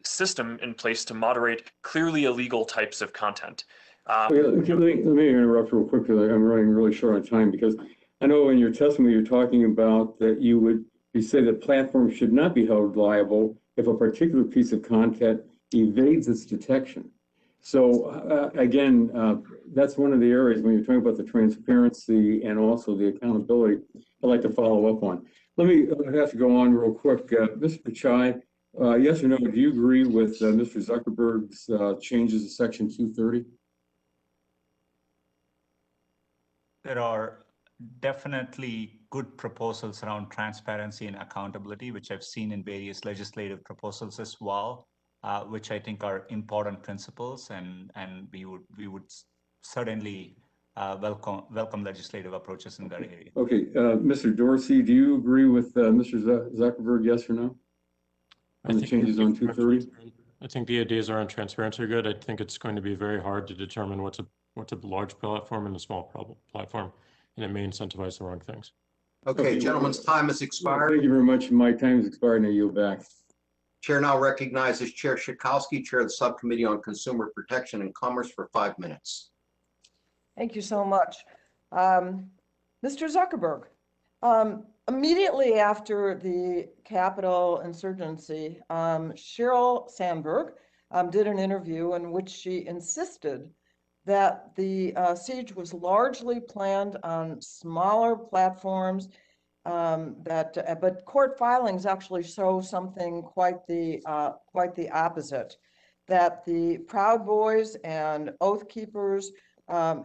system in place to moderate clearly illegal types of content. Let me interrupt real quick because I'm running really short on time, because I know in your testimony you're talking about that you say that platforms should not be held liable if a particular piece of content evades its detection. So again, that's one of the areas when you're talking about the transparency and also the accountability I'd like to follow up on. I have to go on real quick. Mr. Pichai, yes or no, do you agree with Mr. Zuckerberg's changes to Section 230? There are definitely good proposals around transparency and accountability, which I've seen in various legislative proposals as well, which I think are important principles, and we would certainly welcome legislative approaches in that area. Okay, Mr. Dorsey, do you agree with Mr. Zuckerberg, yes or no, on the changes on 230? I think the ideas around transparency are good. I think it's going to be very hard to determine what's a large platform and a small platform, and it may incentivize the wrong things. Okay, gentlemen's time has expired. Thank you very much. My time has expired, and I yield back. Chair now recognizes Chair Schakowsky, Chair of the Subcommittee on Consumer Protection and Commerce, for 5 minutes. Thank you so much. Mr. Zuckerberg, immediately after the Capitol insurgency, Sheryl Sandberg did an interview in which she insisted that the siege was largely planned on smaller platforms, but court filings actually show something quite the opposite, that the Proud Boys and Oath Keepers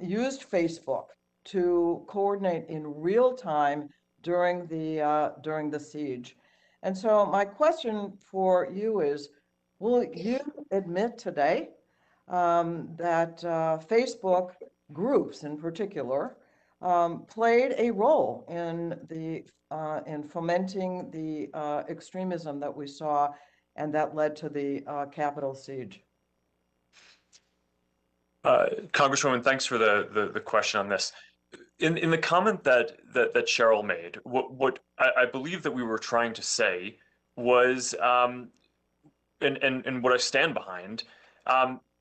used Facebook to coordinate in real time during the siege. And so my question for you is, will you admit today that Facebook groups in particular played a role in fomenting the extremism that we saw and that led to the Capitol siege? Congresswoman, thanks for the question on this. In the comment that Sheryl made, what I believe that we were trying to say was, and what I stand behind,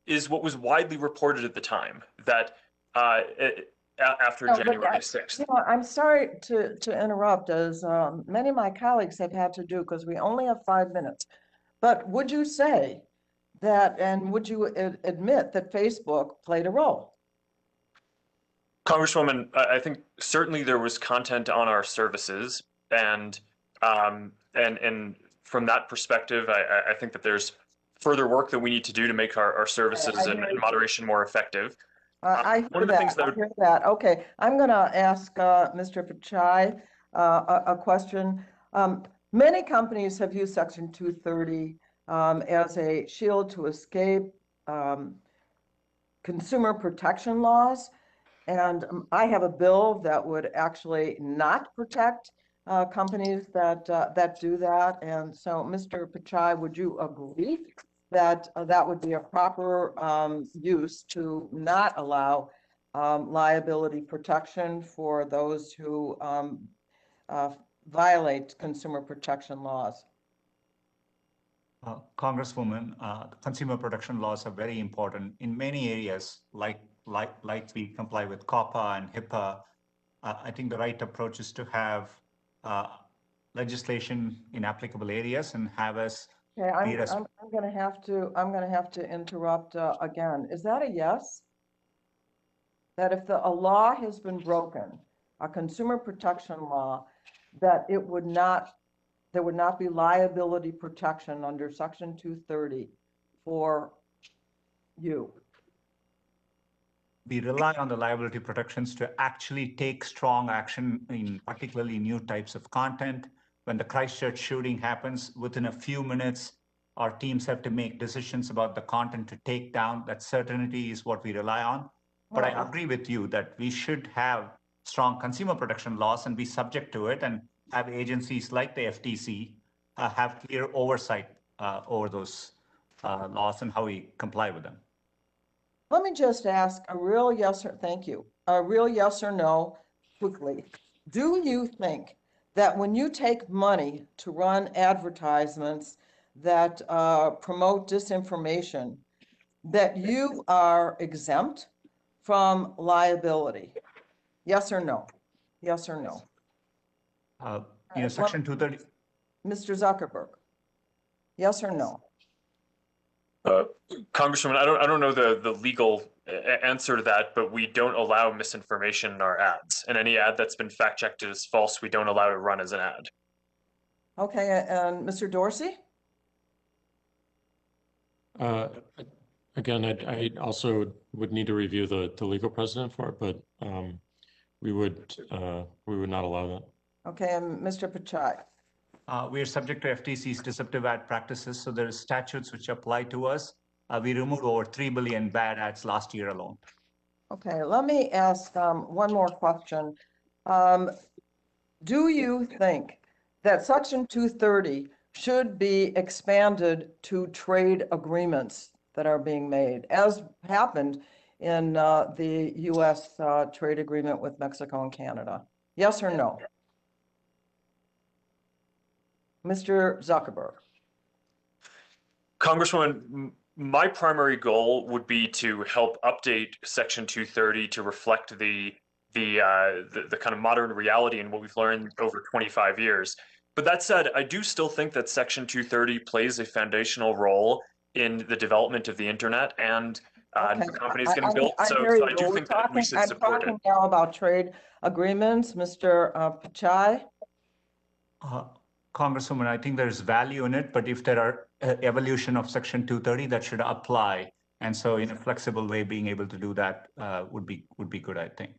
is what was widely reported at the time, that after January 6th. I'm sorry to interrupt, as many of my colleagues have had to do, because we only have 5 minutes. But would you say that, and would you admit that Facebook played a role? Congresswoman, I think certainly there was content on our services, and from that perspective, I think that there's further work that we need to do to make our services and moderation more effective. I hear that. Okay, I'm going to ask Mr. Pichai a question. Many companies have used Section 230 as a shield to escape consumer protection laws. And I have a bill that would actually not protect companies that do that. And so, Mr. Pichai, would you agree that that would be a proper use to not allow liability protection for those who violate consumer protection laws? Congresswoman, consumer protection laws are very important in many areas, like we comply with COPPA and HIPAA. I think the right approach is to have legislation in applicable areas and have us. Okay, I'm going to have to interrupt again. Is that a yes? That if a law has been broken, a consumer protection law, that there would not be liability protection under Section 230 for you? We rely on the liability protections to actually take strong action in particularly new types of content. When the Christchurch shooting happens, within a few minutes, our teams have to make decisions about the content to take down. That certainty is what we rely on. But I agree with you that we should have strong consumer protection laws and be subject to it, and have agencies like the FTC have clear oversight over those laws and how we comply with them. Let me just ask a real yes or, thank you, a real yes or no quickly. Do you think that when you take money to run advertisements that promote disinformation, that you are exempt from liability? Yes or no? Yes or no? Section 230. Mr. Zuckerberg, yes or no? Congresswoman, I don't know the legal answer to that, but we don't allow misinformation in our ads. And any ad that's been fact checked as false, we don't allow to run as an ad. Okay, and Mr. Dorsey? Again, I also would need to review the legal precedent for it, but we would not allow that. Okay, and Mr. Pichai? We are subject to FTC's deceptive ad practices, so there are statutes which apply to us. We removed over 3 billion bad ads last year alone. Okay, let me ask one more question. Do you think that Section 230 should be expanded to trade agreements that are being made, as happened in the U.S. trade agreement with Mexico and Canada? Yes or no? Mr. Zuckerberg? Congresswoman, my primary goal would be to help update Section 230 to reflect the kind of modern reality and what we've learned over 25 years. But that said, I do still think that Section 230 plays a foundational role in the development of the internet and new companies getting built. So I do think that we should support it. I'm talking now about trade agreements. Mr. Pichai? Congresswoman, I think there's value in it, but if there are evolution of Section 230, that should apply. And so in a flexible way, being able to do that would be good, I think.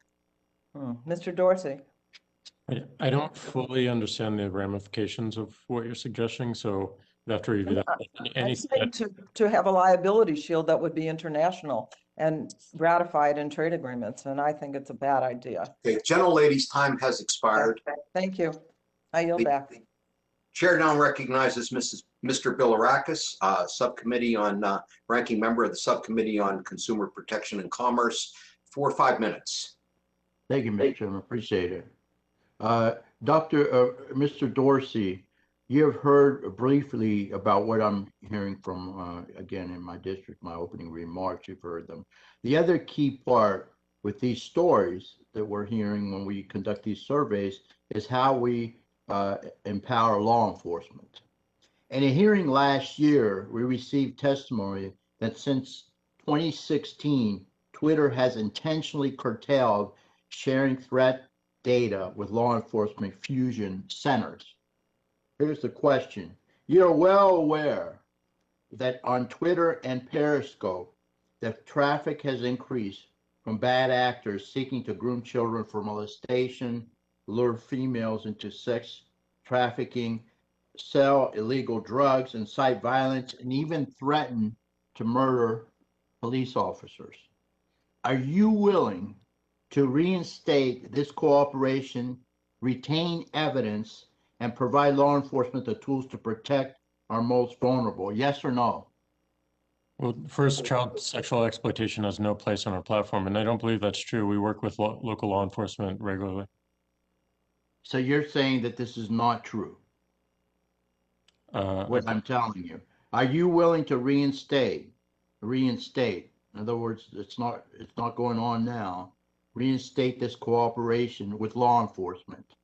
Mr. Dorsey? I don't fully understand the ramifications of what you're suggesting, so we'd have to review that. I'm saying to have a liability shield that would be international and ratified in trade agreements, and I think it's a bad idea. Okay, gentlelady's time has expired. Thank you. I yield back. Chair now recognizes Mr. Bilirakis, subcommittee on ranking member of the Subcommittee on Consumer Protection and Commerce, for 5 minutes. Thank you, Mr. Chairman. Appreciate it. Mr. Dorsey, you have heard briefly about what I'm hearing from, again, in my district, my opening remarks, you've heard them. The other key part with these stories that we're hearing when we conduct these surveys is how we empower law enforcement. In a hearing last year, we received testimony that since 2016, Twitter has intentionally curtailed sharing threat data with law enforcement fusion centers. Here's the question. You're well aware that on Twitter and Periscope, that traffic has increased from bad actors seeking to groom children for molestation, lure females into sex trafficking, sell illegal drugs, incite violence, and even threaten to murder police officers. Are you willing to reinstate this cooperation, retain evidence, and provide law enforcement the tools to protect our most vulnerable? Yes or no? Well, first, child sexual exploitation has no place on our platform, and I don't believe that's true. We work with local law enforcement regularly. So you're saying that this is not true? What I'm telling you. Are you willing to reinstate? In other words, it's not going on now. Reinstate this cooperation with law enforcement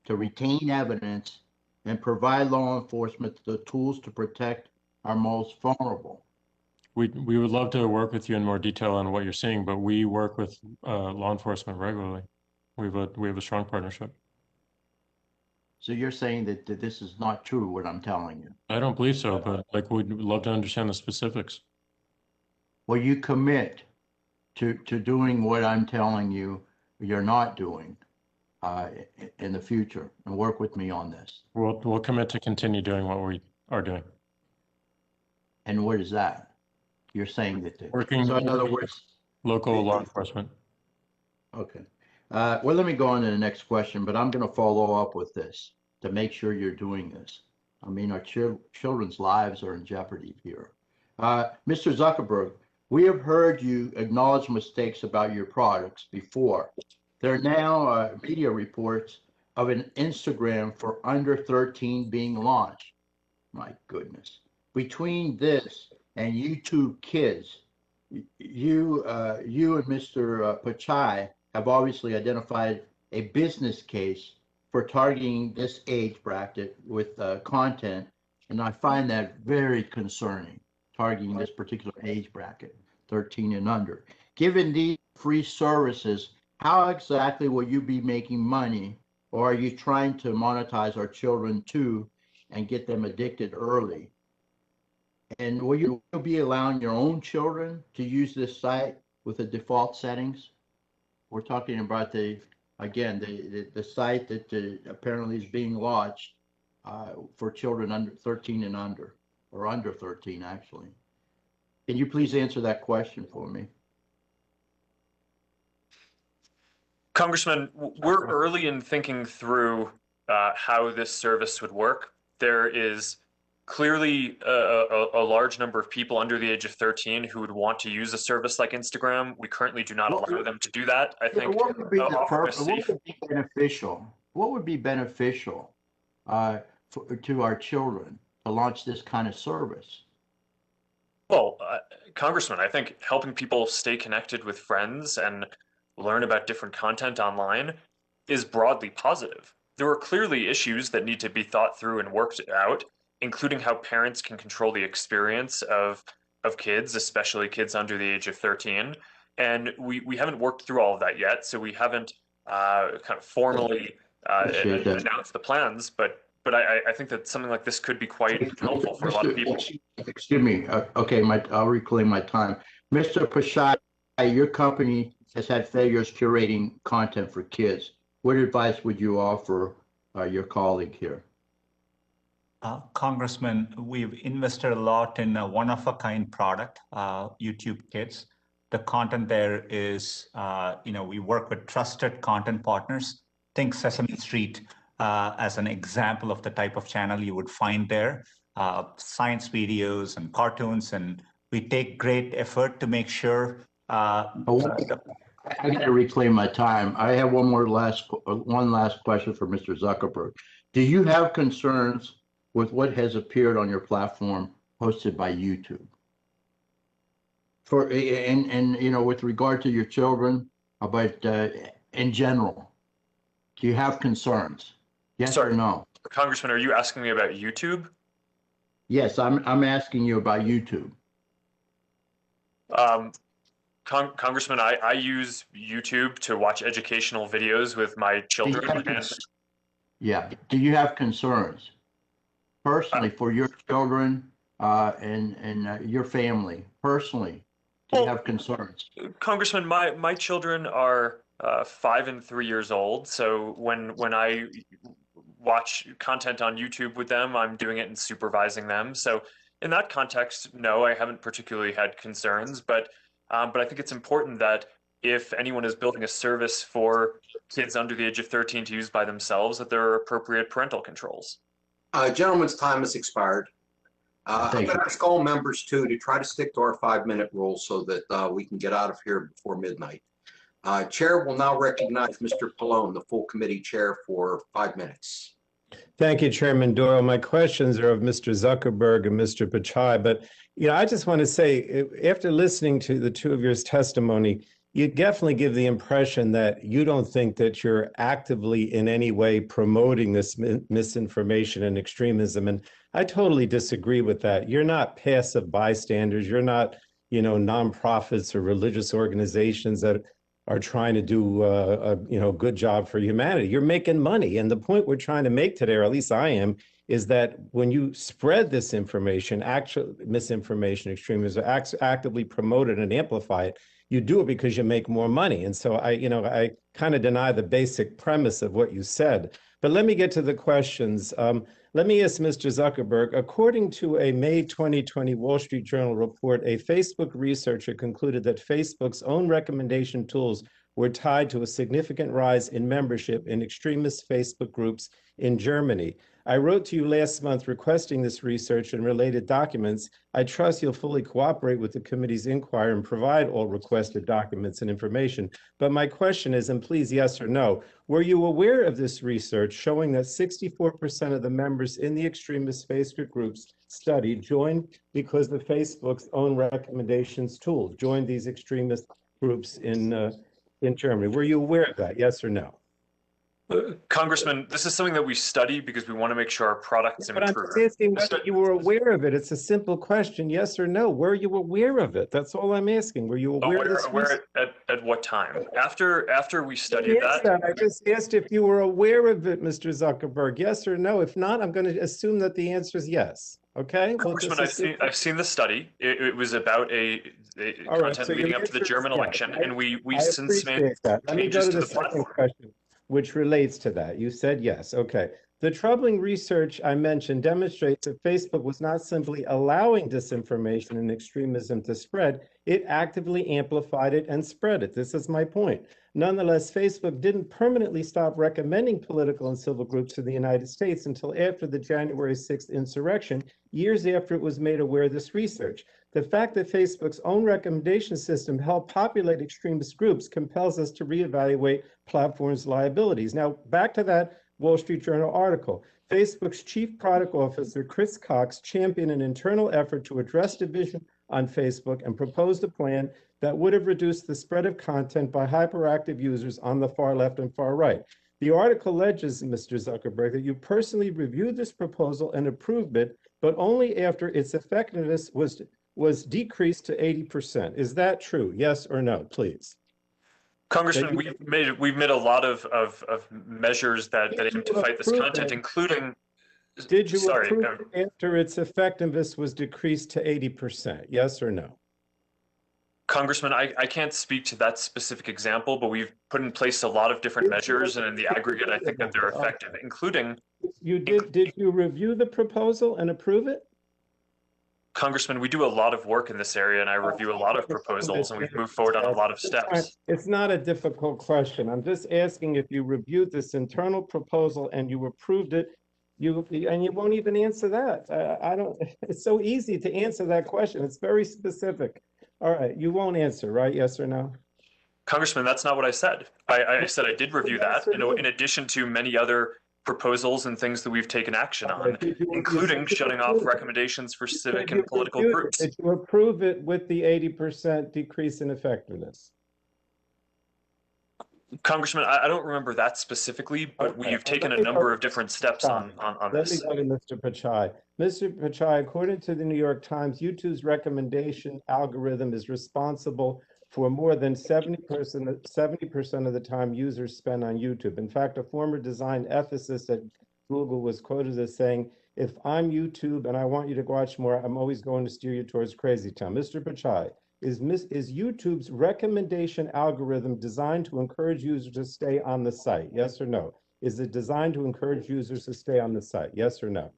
to retain evidence and provide law enforcement the tools to protect our most vulnerable. We would love to work with you in more detail on what you're seeing, but we work with law enforcement regularly. We have a strong partnership. So you're saying that this is not true, what I'm telling you? I don't believe so, but we'd love to understand the specifics. will you commit to doing what I'm telling you you're not doing in the future, and work with me on this? We'll commit to continue doing what we are doing. And what is that? You're saying that. Working. So in other words, local law enforcement. okay. Well, let me go on to the next question, but I'm going to follow up with this to make sure you're doing this. I mean, our children's lives are in jeopardy here. Mr. Zuckerberg, we have heard you acknowledge mistakes about your products before. There are now media reports of an Instagram for under 13 being launched. My goodness. Between this and YouTube Kids, you and Mr. Pichai have obviously identified a business case for targeting this age bracket with content, and I find that very concerning, targeting this particular age bracket, 13 and under. Given these free services, how exactly will you be making money, or are you trying to monetize our children too and get them addicted early? And will you be allowing your own children to use this site with the default settings? We're talking about the site that apparently is being launched for children under 13 and under, or under 13 actually. Can you please answer that question for me? Congressman, we're early in thinking through how this service would work. There is clearly a large number of people under the age of 13 who would want to use a service like Instagram. We currently do not allow them to do that. I think what would be the purpose? What would be beneficial? What would be beneficial to our children to launch this kind of service? Well, Congressman, I think helping people stay connected with friends and learn about different content online is broadly positive. There are clearly issues that need to be thought through and worked out, including how parents can control the experience of kids, especially kids under the age of 13. And we haven't worked through all of that yet, so we haven't kind of formally announced the plans, but I think that something like this could be quite helpful for a lot of people. Excuse me. Okay, I'll reclaim my time. Mr. Pichai, your company has had failures curating content for kids. What advice would you offer your colleague here? Congressman, we've invested a lot in a one-of-a-kind product, YouTube Kids. The content there is, we work with trusted content partners. Think Sesame Street as an example of the type of channel you would find there. Science videos and cartoons, and we take great effort to make sure. I got to reclaim my time. I have one last question for Mr. Zuckerberg. Do you have concerns with what has appeared on your platform hosted by YouTube? With regard to your children, but in general, do you have concerns? Yes or no? Congressman, are you asking me about YouTube? Yes, I'm asking you about YouTube. Congressman, I use YouTube to watch educational videos with my children. Do you have concerns personally for your children and your family personally? Do you have concerns? Congressman, my children are 5 and 3 years old. So when I watch content on YouTube with them, I'm doing it and supervising them. So in that context, no, I haven't particularly had concerns, but I think it's important that if anyone is building a service for kids under the age of 13 to use by themselves, that there are appropriate parental controls. Gentlemen's time has expired. I'm going to ask all members too to try to stick to our 5-minute rule so that we can get out of here before midnight. Chair will now recognize Mr. Pallone, the full committee chair, for 5 minutes. Thank you, Chairman Doyle. My questions are of Mr. Zuckerberg and Mr. Pichai, but I just want to say, after listening to the two of yours testimony, you definitely give the impression that you don't think that you're actively in any way promoting this misinformation and extremism. And I totally disagree with that. You're not passive bystanders. You're not, nonprofits or religious organizations that are trying to do a good job for humanity. You're making money. And the point we're trying to make today, or at least I am, is that when you spread this information, actual misinformation, extremism, actively promote it and amplify it, you do it because you make more money. And so I kind of deny the basic premise of what you said. But let me get to the questions. Let me ask Mr. Zuckerberg, according to a May 2020 Wall Street Journal report, a Facebook researcher concluded that Facebook's own recommendation tools were tied to a significant rise in membership in extremist Facebook groups in Germany. I wrote to you last month requesting this research and related documents. I trust you'll fully cooperate with the committee's inquiry and provide all requested documents and information. But my question is, and please yes or no, were you aware of this research showing that 64% of the members in the extremist Facebook groups studied joined because of Facebook's own recommendations tools, joined these extremist groups in Germany? Were you aware of that, yes or no? Congressman, this is something that we study because we want to make sure our products But I'm improve. just asking whether you were aware of it. It's a simple question, yes or no. Were you aware of it? That's all I'm asking. Were you aware of this? Aware at what time? After we studied that? I just asked if you were aware of it, Mr. Zuckerberg, yes or no. If not, I'm going to assume that the answer is yes. Okay? Congressman, I've seen the study. It was about a content leading up to the German election, and we since made changes to the platform. Question, which relates to that. You said yes. Okay. The troubling research I mentioned demonstrates that Facebook was not simply allowing disinformation and extremism to spread, it actively amplified it and spread it. This is my point. Nonetheless, Facebook didn't permanently stop recommending political and civil groups to the United States until after the January 6th insurrection, years after it was made aware of this research. The fact that Facebook's own recommendation system helped populate extremist groups compels us to reevaluate platforms' liabilities. Now, back to that Wall Street Journal article. Facebook's chief product officer, Chris Cox, championed an internal effort to address division on Facebook and proposed a plan that would have reduced the spread of content by hyperactive users on the far left and far right. The article alleges, Mr. Zuckerberg, that you personally reviewed this proposal and approved it, but only after its effectiveness was decreased to 80%. Is that true? Yes or no, please? Congressman, we've made a lot of measures that aim to fight this content, including. Did you approve it after its effectiveness was decreased to 80%? Yes or no? Congressman, I can't speak to that specific example, but we've put in place a lot of different measures, and in the aggregate, I think that they're effective, including. Did you review the proposal and approve it? Congressman, we do a lot of work in this area, and I review a lot of proposals, and we've moved forward on a lot of steps. It's not a difficult question. I'm just asking if you reviewed this internal proposal and you approved it. And you won't even answer that. I don't. It's so easy to answer that question. It's very specific. All right, you won't answer, right? Yes or no? Congressman, that's not what I said. I said I did review that, in addition to many other proposals and things that we've taken action on, including shutting off recommendations for civic and political groups. Did you approve it with the 80% decrease in effectiveness? Congressman, I don't remember that specifically, but we've taken a number of different steps on this. Let me go to Mr. Pichai. Mr. Pichai, according to the New York Times, YouTube's recommendation algorithm is responsible for more than 70% of the time users spend on YouTube. In fact, a former design ethicist at Google was quoted as saying, "If I'm YouTube and I want you to watch more, I'm always going to steer you towards Crazy Town." Mr. Pichai, is YouTube's recommendation algorithm designed to encourage users to stay on the site? Yes or no? Is it designed to encourage users to stay on the site? Yes or no?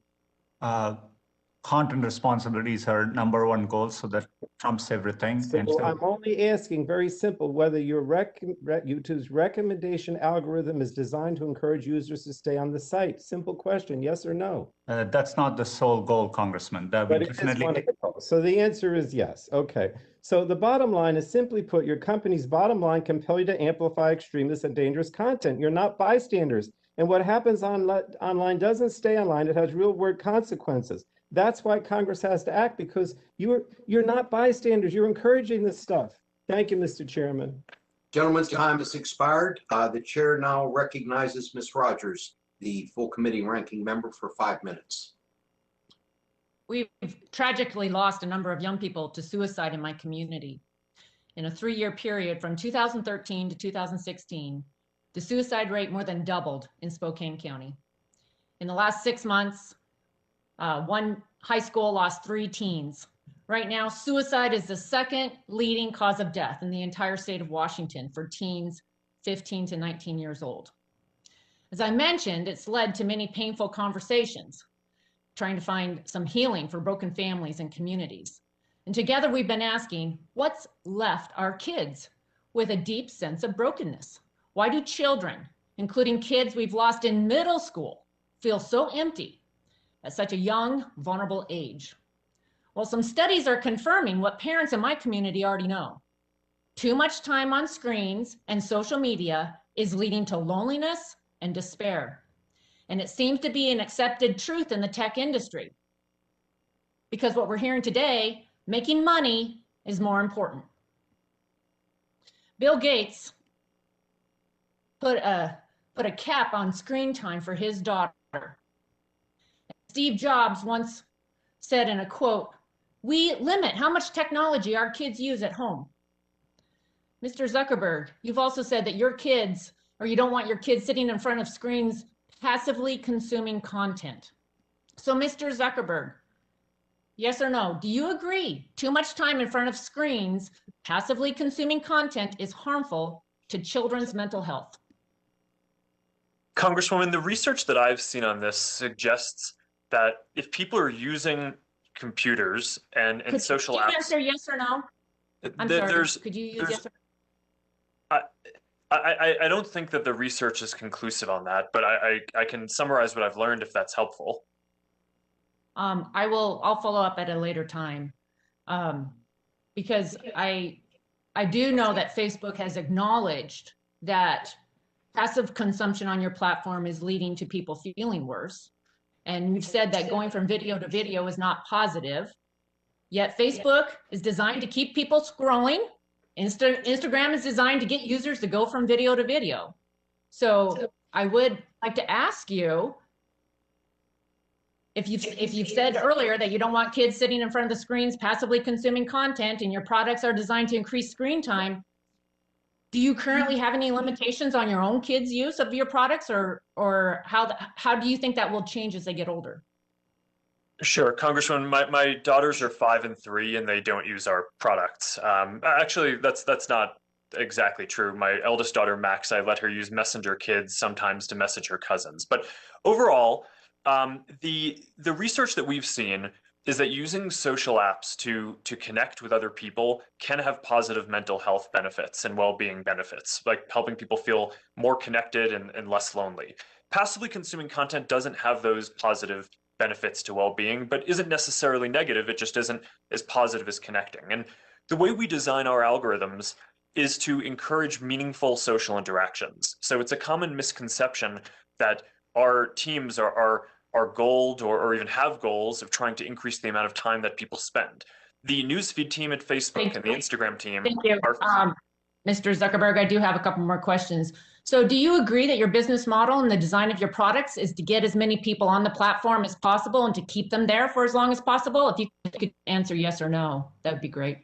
Content responsibilities are number one goal, so that trumps everything. So I'm only asking, very simple, whether your YouTube's recommendation algorithm is designed to encourage users to stay on the site. Simple question, yes or no? That's not the sole goal, Congressman. That would definitely. So the answer is yes. Okay. So the bottom line is, simply put, your company's bottom line compel you to amplify extremist and dangerous content. You're not bystanders. And what happens online doesn't stay online. It has real-world consequences. That's why Congress has to act, because you're not bystanders. You're encouraging this stuff. Thank you, Mr. Chairman. Gentleman's time has expired. The chair now recognizes Ms. Rogers, the full committee ranking member, for 5 minutes. We've tragically lost a number of young people to suicide in my community. in a 3-year period from 2013 to 2016, the suicide rate more than doubled in Spokane County. In the last 6 months, one high school lost 3 teens. Right now, suicide is the second leading cause of death in the entire state of Washington for teens 15 to 19 years old. As I mentioned, it's led to many painful conversations, trying to find some healing for broken families and communities. And together we've been asking, what's left our kids with a deep sense of brokenness? Why do children, including kids we've lost in middle school, feel so empty at such a young, vulnerable age? Well, some studies are confirming what parents in my community already know. Too much time on screens and social media is leading to loneliness and despair. And it seems to be an accepted truth in the tech industry. Because what we're hearing today, making money is more important. Bill Gates put a cap on screen time for his daughter. Steve Jobs once said in a quote, "We limit how much technology our kids use at home." Mr. Zuckerberg, you've also said that your kids, or you don't want your kids sitting in front of screens passively consuming content. So Mr. Zuckerberg, yes or no, do you agree too much time in front of screens passively consuming content is harmful to children's mental health? Congresswoman, the research that I've seen on this suggests that if people are using computers and social apps. Could you answer yes or no? I'm sorry, could you use yes or no? I don't think that the research is conclusive on that, but I can summarize what I've learned if that's helpful. I'll follow up at a later time. Because I do know that Facebook has acknowledged that passive consumption on your platform is leading to people feeling worse. And you've said that going from video to video is not positive. Yet Facebook is designed to keep people scrolling. Instagram is designed to get users to go from video to video. So I would like to ask you, if you've said earlier that you don't want kids sitting in front of the screens passively consuming content and your products are designed to increase screen time, do you currently have any limitations on your own kids' use of your products, or how do you think that will change as they get older? Sure, Congressman. My daughters are 5 and 3, and they don't use our products. Actually, that's not exactly true. My eldest daughter, Max, I let her use Messenger Kids sometimes to message her cousins. But overall, the research that we've seen is that using social apps to connect with other people can have positive mental health benefits and well-being benefits, like helping people feel more connected and less lonely. Passively consuming content doesn't have those positive benefits to well-being, but isn't necessarily negative. It just isn't as positive as connecting. And the way we design our algorithms is to encourage meaningful social interactions. So it's a common misconception that our teams are goaled or even have goals of trying to increase the amount of time that people spend. The newsfeed team at Facebook and the Instagram team. Thank you. Mr. Zuckerberg, I do have a couple more questions. So do you agree that your business model and the design of your products is to get as many people on the platform as possible and to keep them there for as long as possible? If you could answer yes or no, that would be great.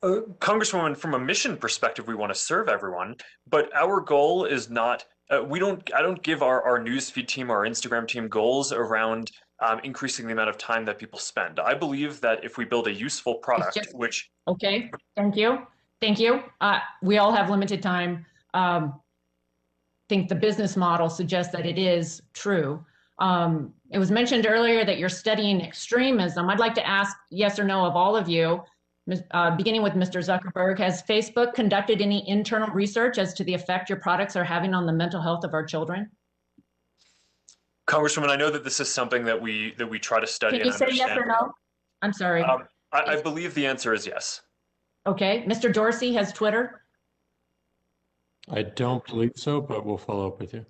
Congresswoman, from a mission perspective, we want to serve everyone, but our goal is not, I don't give our newsfeed team, our Instagram team goals around increasing the amount of time that people spend. I believe that if we build a useful product, Okay, thank you. Thank you. We all have limited time. I think the business model suggests that it is true. It was mentioned earlier that you're studying extremism. I'd like to ask yes or no of all of you, beginning with Mr. Zuckerberg. Has Facebook conducted any internal research as to the effect your products are having on the mental health of our children? Congresswoman, I know that this is something that we try to study. Can you say yes or no? I'm sorry. I believe the answer is yes. Okay. Mr. Dorsey has Twitter? I don't believe so, but we'll follow up with you.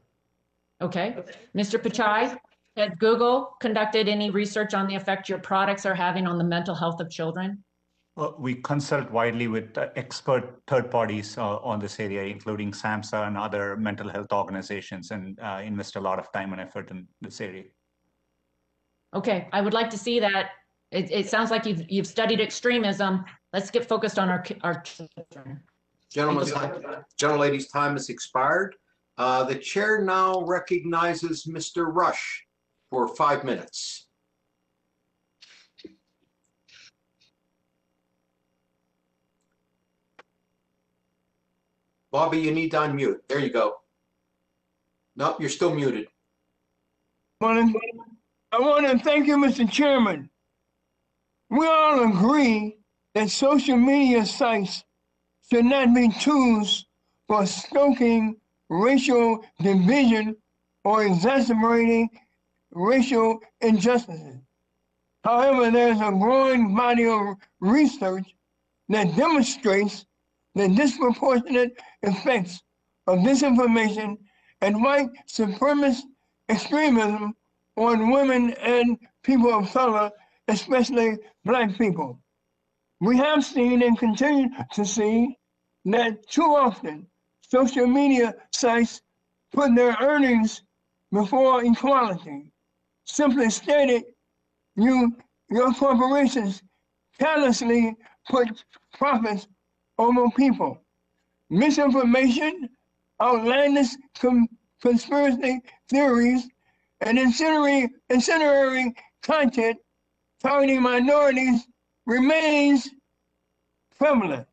Okay. Mr. Pichai, has Google conducted any research on the effect your products are having on the mental health of children? Well, we consult widely with expert third parties on this area, including SAMHSA and other mental health organizations, and invest a lot of time and effort in this area. Okay. I would like to see that It sounds like you've studied extremism. Let's get focused on our children. Gentlelady's time has expired. The chair now recognizes Mr. Rush for 5 minutes. Bobby, you need to unmute. There you go. Nope, you're still muted. I want to thank you, Mr. Chairman. We all agree that social media sites should not be tools for stoking racial division or exacerbating racial injustices. However, there's a growing body of research that demonstrates the disproportionate effects of disinformation and white supremacist extremism on women and people of color, especially Black people. We have seen and continue to see that too often social media sites put their earnings before equality. Simply stated, your corporations carelessly put profits over people. Misinformation, outlandish conspiracy theories, and incendiary content targeting minorities remains prevalent.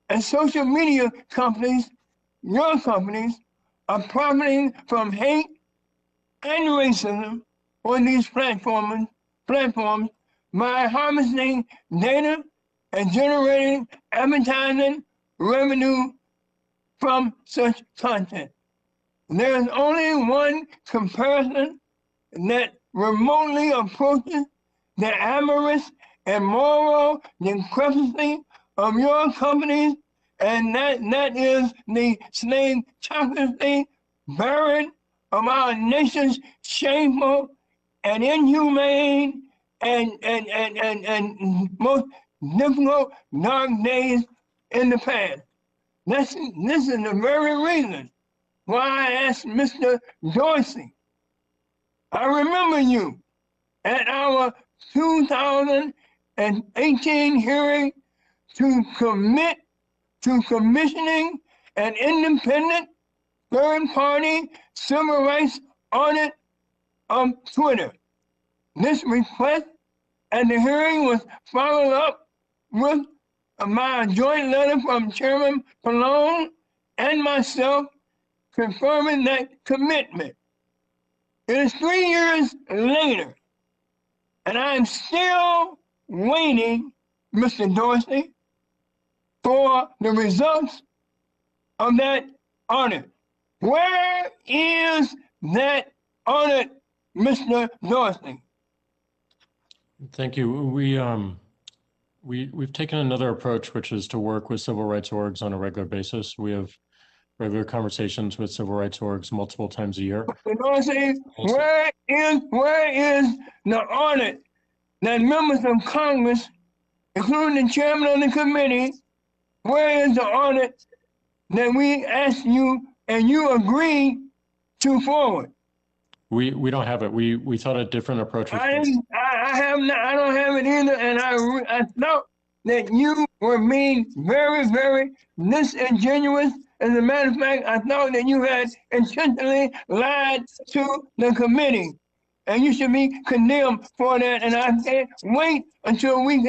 And social media companies, your companies, are profiting from hate and racism on these platforms by harvesting data and generating advertising revenue from such content. There is only one comparison that remotely approaches the avarice and moral discrepancy of your companies, and that is the slave trafficking burden of our nation's shameful and inhumane and most difficult dark days in the past. This is the very reason why I asked Mr. Dorsey. I remember you at our 2018 hearing to commit to commissioning an independent third-party civil rights audit of Twitter. This request at the hearing was followed up with my joint letter from Chairman Pallone and myself confirming that commitment. It is 3 years later, and I'm still waiting, Mr. Dorsey, for the results of that audit. Where is that audit, Mr. Dorsey? Thank you. We've taken another approach, which is to work with civil rights orgs on a regular basis. We have regular conversations with civil rights orgs multiple times a year. Mr. Dorsey, where is the audit that members of Congress, including the chairman of the committee, where is the audit that we asked you and you agreed to forward? We don't have it. We thought a different approach was I don't have it either, and I thought that you were being very, very disingenuous. As a matter of fact, I thought that you had intentionally lied to the committee, and you should be condemned for that. And I can't wait until we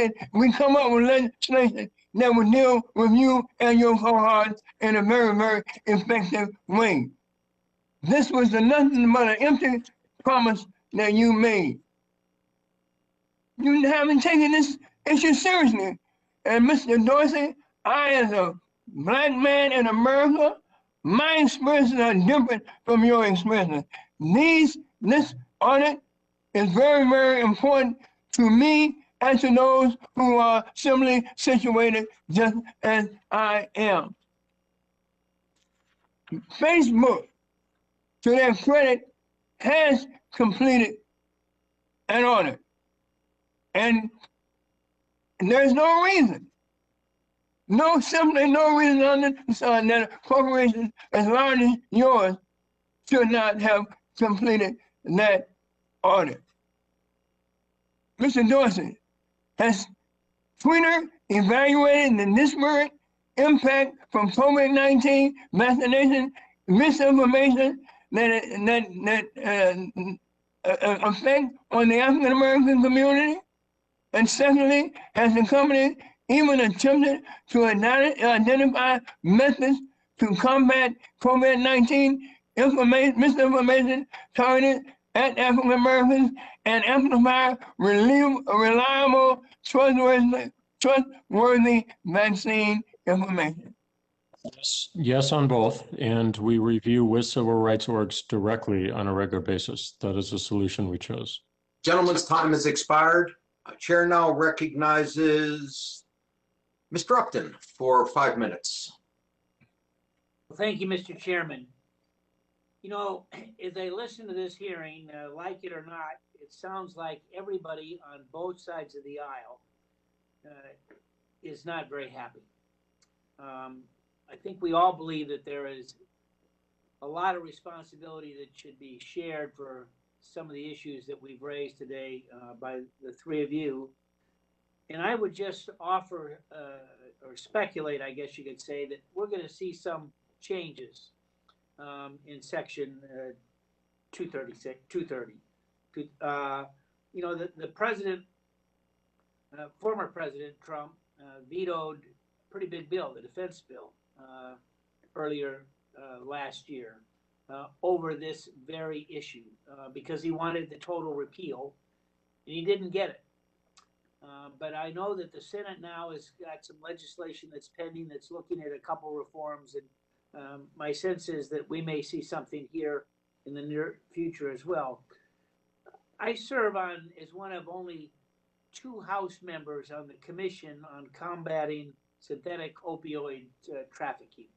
come up with legislation that will deal with you and your cohorts in a very, very effective way. This was nothing but an empty promise that you made. You haven't taken this issue seriously. And Mr. Dorsey, I, as a Black man in America, my experiences are different from your experiences. This audit is very, very important to me and to those who are similarly situated just as I am. Facebook, to their credit, has completed an audit. And there's no reason, simply no reason under the sun that a corporation as large as yours should not have completed that audit. Mr. Dorsey, Has Twitter evaluated the disparate impact from COVID-19 vaccination misinformation that effect on the African American community? And secondly, has the company even attempted to identify methods to combat COVID-19 misinformation targeted at African Americans and amplify reliable, trustworthy vaccine information? Yes on both, and we review with civil rights orgs directly on a regular basis. That is the solution we chose. Gentlemen's time has expired. Chair now recognizes Mr. Upton for 5 minutes. Thank you, Mr. Chairman. You know, as I listen to this hearing, like it or not, it sounds like everybody on both sides of the aisle is not very happy. I think we all believe that there is a lot of responsibility that should be shared for some of the issues that we've raised today by the three of you. And I would just offer or speculate, I guess you could say, that we're going to see some changes in section 230. You know, the president, former President Trump, vetoed a pretty big bill, the defense bill, earlier last year over this very issue because he wanted the total repeal, and he didn't get it. But I know that the Senate now has got some legislation that's pending that's looking at a couple reforms, and my sense is that we may see something here in the near future as well. I serve on as one of only 2 House members on the Commission on Combating Synthetic Opioid Trafficking.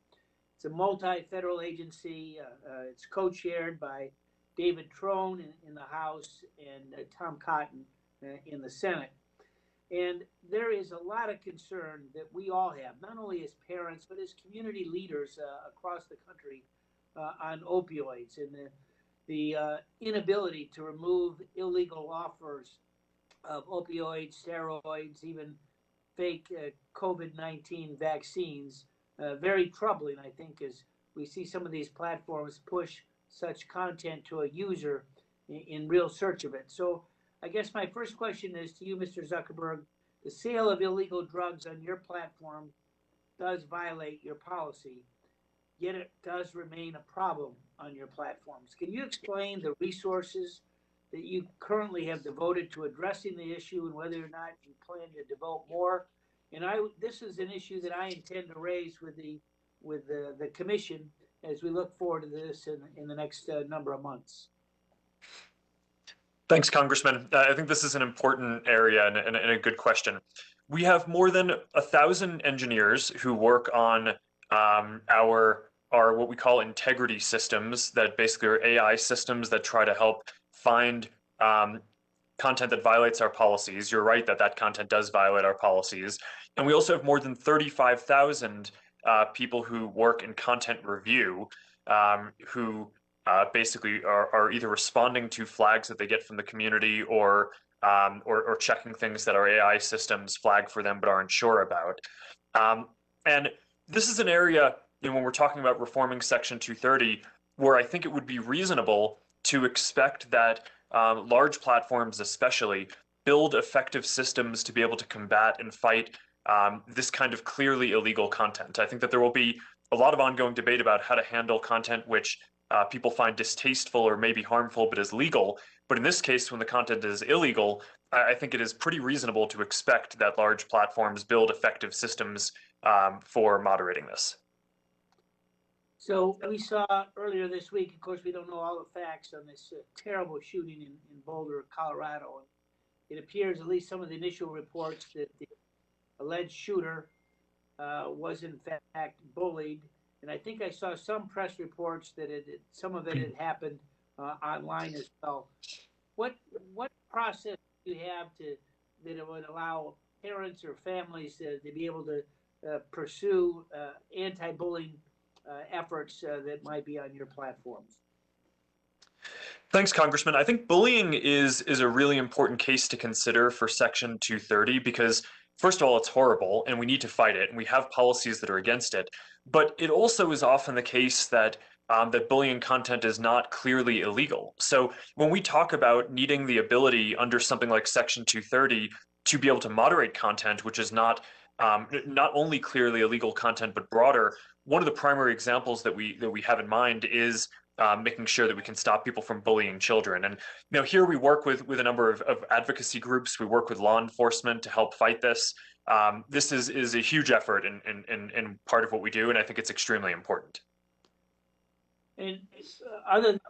It's a multi-federal agency. It's co-chaired by David Trone in the House and Tom Cotton in the Senate. And there is a lot of concern that we all have, not only as parents, but as community leaders across the country on opioids and the inability to remove illegal offers of opioids, steroids, even fake COVID-19 vaccines. Very troubling, I think, as we see some of these platforms push such content to a user in real search of it. So I guess my first question is to you, Mr. Zuckerberg. The sale of illegal drugs on your platform does violate your policy, yet it does remain a problem on your platforms. Can you explain the resources that you currently have devoted to addressing the issue and whether or not you plan to devote more? And this is an issue that I intend to raise with the commission as we look forward to this in the next number of months. Thanks, Congressman. I think this is an important area and a good question. We have more than 1,000 engineers who work on our what we call integrity systems, that basically are AI systems that try to help find content that violates our policies. You're right that content does violate our policies. And we also have more than 35,000 people who work in content review who basically are either responding to flags that they get from the community or checking things that our AI systems flag for them but aren't sure about. And this is an area, when we're talking about reforming Section 230, where I think it would be reasonable to expect that large platforms especially build effective systems to be able to combat and fight this kind of clearly illegal content. I think that there will be a lot of ongoing debate about how to handle content which people find distasteful or maybe harmful but is legal. But in this case, when the content is illegal, I think it is pretty reasonable to expect that large platforms build effective systems for moderating this. So we saw earlier this week, of course, we don't know all the facts on this terrible shooting in Boulder, Colorado. It appears, at least some of the initial reports, that the alleged shooter was in fact bullied. And I think I saw some press reports that some of it had happened online as well. What process do you have that it would allow parents or families to be able to pursue anti-bullying efforts that might be on your platforms? Thanks, Congressman. I think bullying is a really important case to consider for Section 230 because, first of all, it's horrible and we need to fight it, and we have policies that are against it. But it also is often the case that that bullying content is not clearly illegal. So when we talk about needing the ability under something like Section 230 to be able to moderate content, which is not only clearly illegal content but broader, one of the primary examples that we have in mind is making sure that we can stop people from bullying children. And here we work with a number of advocacy groups. We work with law enforcement to help fight this. This is a huge effort and part of what we do, and I think it's extremely important. And other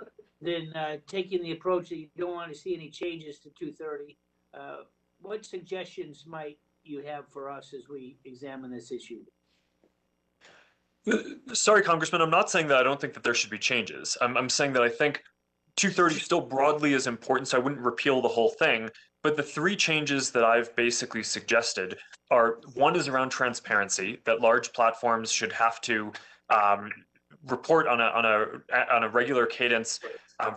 than taking the approach that you don't want to see any changes to 230, what suggestions might you have for us as we examine this issue? Sorry, Congressman, I'm not saying that I don't think that there should be changes. I'm saying that I think 230 still broadly is important, so I wouldn't repeal the whole thing. But the three changes that I've basically suggested are, one is around transparency, that large platforms should have to report on a regular cadence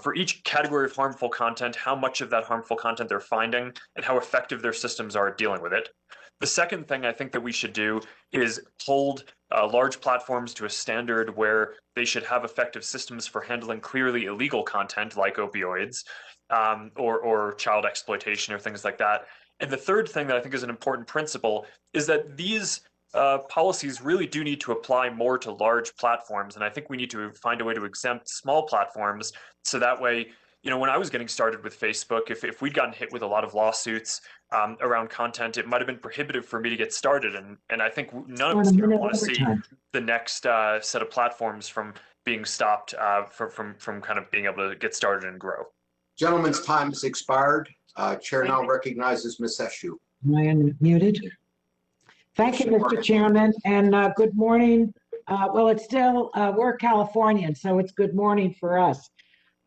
for each category of harmful content, how much of that harmful content they're finding, and how effective their systems are at dealing with it. The second thing I think that we should do is hold large platforms to a standard where they should have effective systems for handling clearly illegal content like opioids or child exploitation or things like that. And the third thing that I think is an important principle is that these policies really do need to apply more to large platforms. And I think we need to find a way to exempt small platforms so that way, when I was getting started with Facebook, if we'd gotten hit with a lot of lawsuits around content, it might have been prohibitive for me to get started. And I think none of us here want to see the next set of platforms from being stopped from kind of being able to get started and grow. Gentleman's time has expired. Chair now recognizes Ms. Eshu. Am I unmuted? Thank you, Mr. Chairman, and good morning. Well, it's still, we're Californian, so it's good morning for us.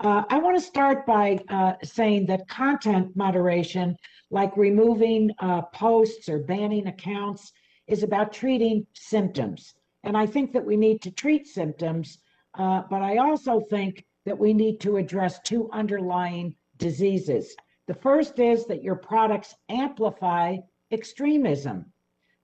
I want to start by saying that content moderation, like removing posts or banning accounts, is about treating symptoms. And I think that we need to treat symptoms, but I also think that we need to address two underlying diseases. The first is that your products amplify extremism.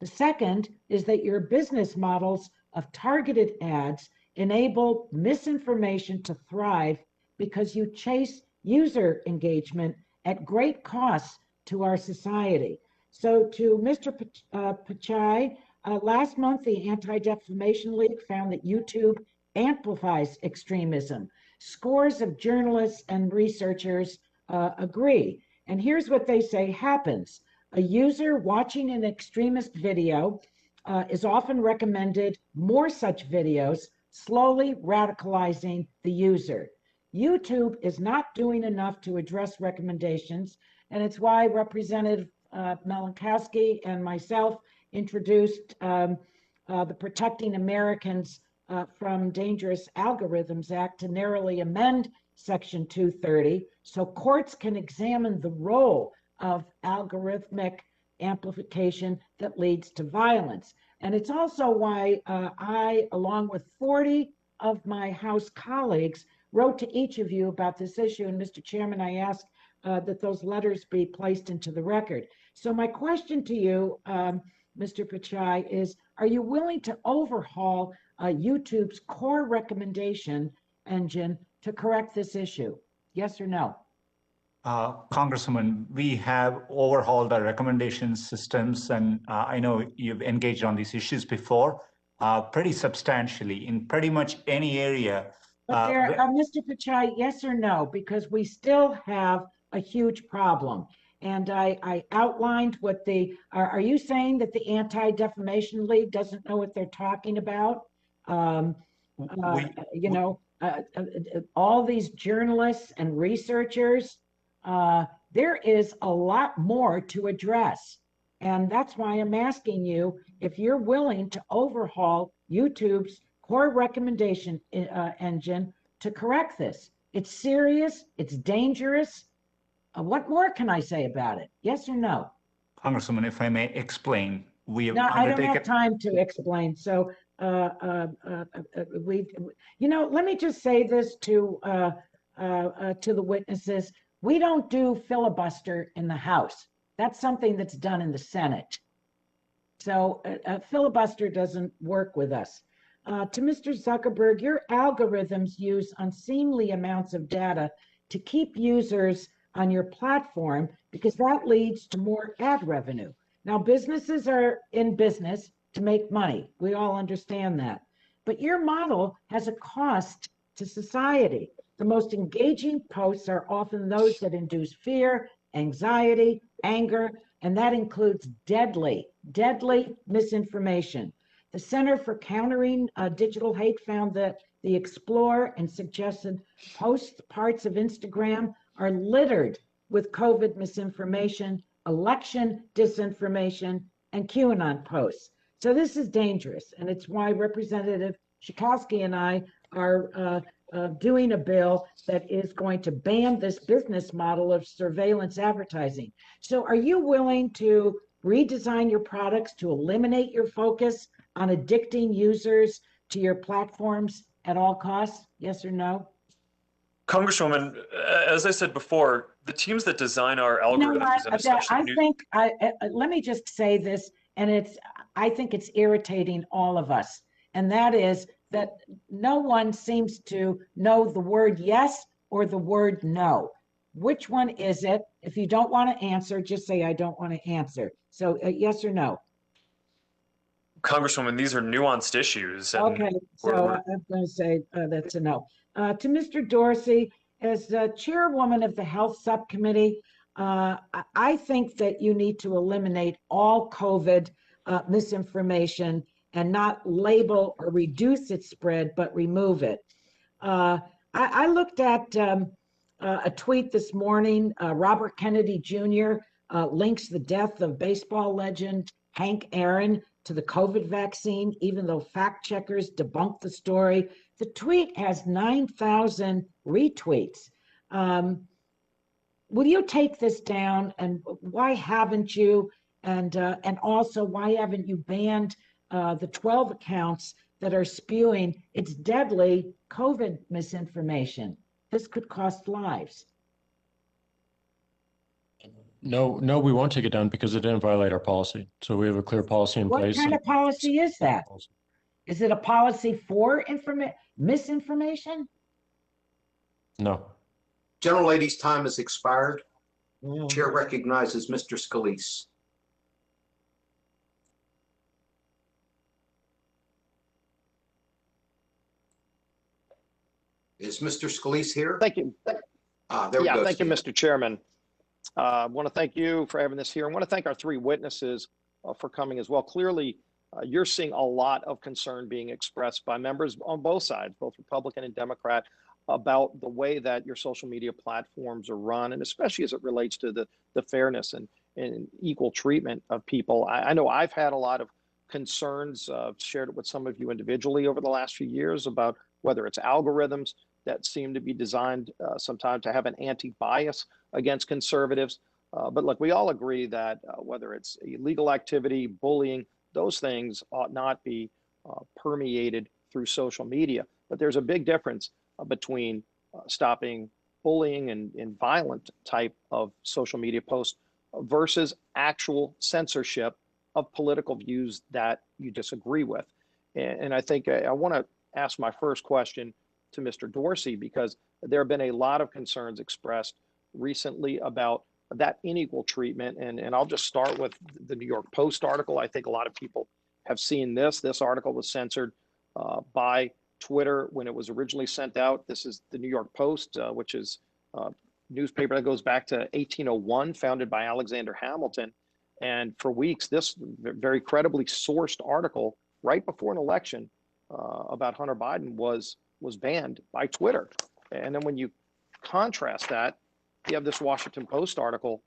The second is that your business models of targeted ads enable misinformation to thrive because you chase user engagement at great costs to our society. So to Mr. Pichai, last month, the Anti-Defamation League found that YouTube amplifies extremism. Scores of journalists and researchers agree. And here's what they say happens. A user watching an extremist video is often recommended more such videos, slowly radicalizing the user. YouTube is not doing enough to address recommendations, and it's why Representative Melankowski and myself introduced the Protecting Americans from Dangerous Algorithms Act to narrowly amend Section 230 so courts can examine the role of algorithmic amplification that leads to violence. And it's also why I, along with 40 of my House colleagues, wrote to each of you about this issue. And Mr. Chairman, I ask that those letters be placed into the record. So my question to you, Mr. Pichai, is, are you willing to overhaul YouTube's core recommendation engine to correct this issue? Yes or no? Congresswoman, we have overhauled our recommendation systems, and I know you've engaged on these issues before, pretty substantially in pretty much any area. But Mr. Pichai, yes or no? Because we still have a huge problem. And I outlined what the, are you saying that the Anti-Defamation League doesn't know what they're talking about? All these journalists and researchers, there is a lot more to address. And that's why I'm asking you if you're willing to overhaul YouTube's core recommendation engine to correct this. It's serious, it's dangerous. What more can I say about it? Yes or no? Congresswoman, if I may explain, we have I don't have time to explain. So, let me just say this to to the witnesses, we don't do filibuster in the House. That's something that's done in the Senate. So filibuster doesn't work with us. To Mr. Zuckerberg, your algorithms use unseemly amounts of data to keep users on your platform because that leads to more ad revenue. Now, businesses are in business to make money. We all understand that. But your model has a cost to society. The most engaging posts are often those that induce fear, anxiety, anger, and that includes deadly misinformation. The Center for Countering Digital Hate found that the Explore and suggested parts of Instagram are littered with COVID misinformation, election disinformation, and QAnon posts. So this is dangerous, and it's why Representative Schakowsky and I are doing a bill that is going to ban this business model of surveillance advertising. So are you willing to redesign your products to eliminate your focus on addicting users to your platforms at all costs? Yes or no? Congresswoman, as I said before, the teams that design our algorithms and especially let me just say this, and I think it's irritating all of us, and that is that no one seems to know the word yes or the word no. Which one is it? If you don't want to answer, just say I don't want to answer. So yes or no? Congresswoman, these are nuanced issues. And okay, so I'm going to say that's a no. To Mr. Dorsey, as chairwoman of the Health Subcommittee, I think that you need to eliminate all COVID misinformation and not label or reduce its spread, but remove it. I looked at a tweet this morning. Robert Kennedy Jr. Links the death of baseball legend Hank Aaron to the COVID vaccine, even though fact checkers debunked the story. The tweet has 9,000 retweets. Will you take this down, and why haven't you? And also, why haven't you banned the 12 accounts that are spewing its deadly COVID misinformation? This could cost lives. No, we won't take it down because it didn't violate our policy. So we have a clear policy in place. What kind of policy is that? Is it a policy for misinformation? No. Gentlelady's time has expired. Chair recognizes Mr. Scalise. Is Mr. Scalise here? Thank you. There we go. Thank you, Mr. Chairman. I want to thank you for having this here. I want to thank our three witnesses for coming as well. Clearly, you're seeing a lot of concern being expressed by members on both sides, both Republican and Democrat, about the way that your social media platforms are run, and especially as it relates to the fairness and equal treatment of people. I know I've had a lot of concerns, shared it with some of you individually over the last few years about whether it's algorithms that seem to be designed sometimes to have an anti-bias against conservatives. But look, we all agree that whether it's illegal activity, bullying, those things ought not be permeated through social media. But there's a big difference between stopping bullying and violent type of social media posts versus actual censorship of political views that you disagree with. And I think I want to ask my first question to Mr. Dorsey, because there have been a lot of concerns expressed recently about that unequal treatment. And I'll just start with the New York Post article. I think a lot of people have seen this. This article was censored by Twitter when it was originally sent out. This is the New York Post, which is a newspaper that goes back to 1801, founded by Alexander Hamilton. And for weeks, this very credibly sourced article right before an election about Hunter Biden was banned by Twitter. And then when you contrast that, you have this Washington Post article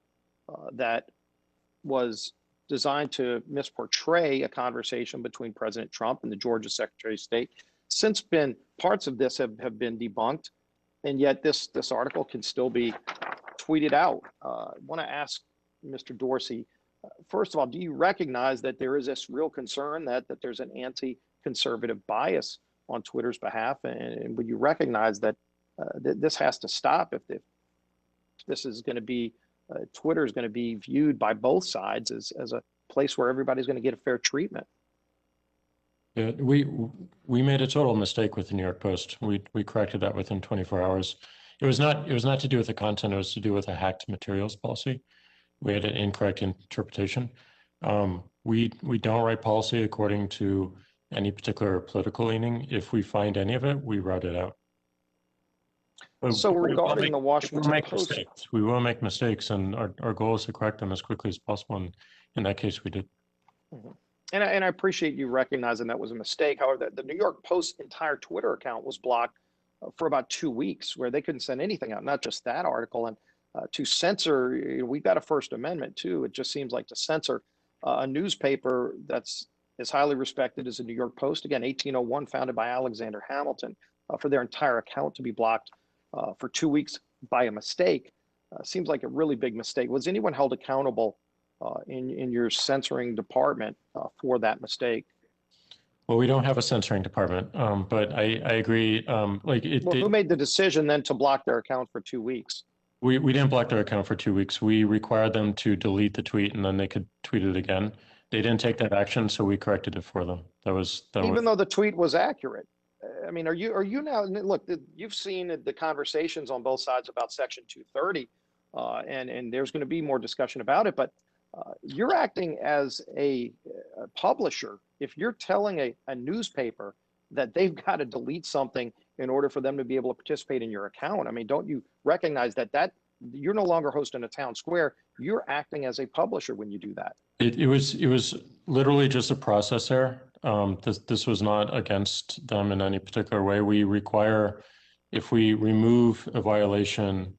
that was designed to misportray a conversation between President Trump and the Georgia Secretary of State. Since parts of this have been debunked, and yet this article can still be tweeted out. I want to ask Mr. Dorsey, first of all, do you recognize that there is this real concern that there's an anti-conservative bias on Twitter's behalf? And would you recognize that this has to stop. If this is going to be, Twitter is going to be viewed by both sides as a place where everybody's going to get a fair treatment. Yeah, we made a total mistake with the New York Post. We corrected that within 24 hours. It was not to do with the content. It was to do with a hacked materials policy. We had an incorrect interpretation. We don't write policy according to any particular political leaning. If we find any of it, we route it out. So regarding the Washington Post, mistakes. We will make mistakes, and our goal is to correct them as quickly as possible. And in that case, we did. Mm-hmm. And I appreciate you recognizing that was a mistake. However, the New York Post's entire Twitter account was blocked for about 2 weeks, where they couldn't send anything out, not just that article. And to censor, we've got a First Amendment too. It just seems like to censor a newspaper that's as highly respected as the New York Post, again, 1801, founded by Alexander Hamilton, for their entire account to be blocked for 2 weeks by a mistake, seems like a really big mistake. Was anyone held accountable in your censoring department for that mistake? Well, we don't have a censoring department, but I agree. Who made the decision then to block their account for 2 weeks? We didn't block their account for 2 weeks. We required them to delete the tweet, and then they could tweet it again. They didn't take that action, so we corrected it for them. Even though the tweet was accurate. I mean, are you now, look, you've seen the conversations on both sides about Section 230, and there's going to be more discussion about it, but you're acting as a publisher. If you're telling a newspaper that they've got to delete something in order for them to be able to participate in your account, I mean, don't you recognize that you're no longer hosting a town square, you're acting as a publisher when you do that? It was literally just a process error. This was not against them in any particular way. We require, if we remove a violation,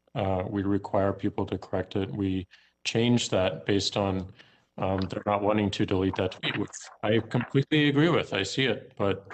we require people to correct it. We change that based on they're not wanting to delete that tweet, which I completely agree with. I see it, but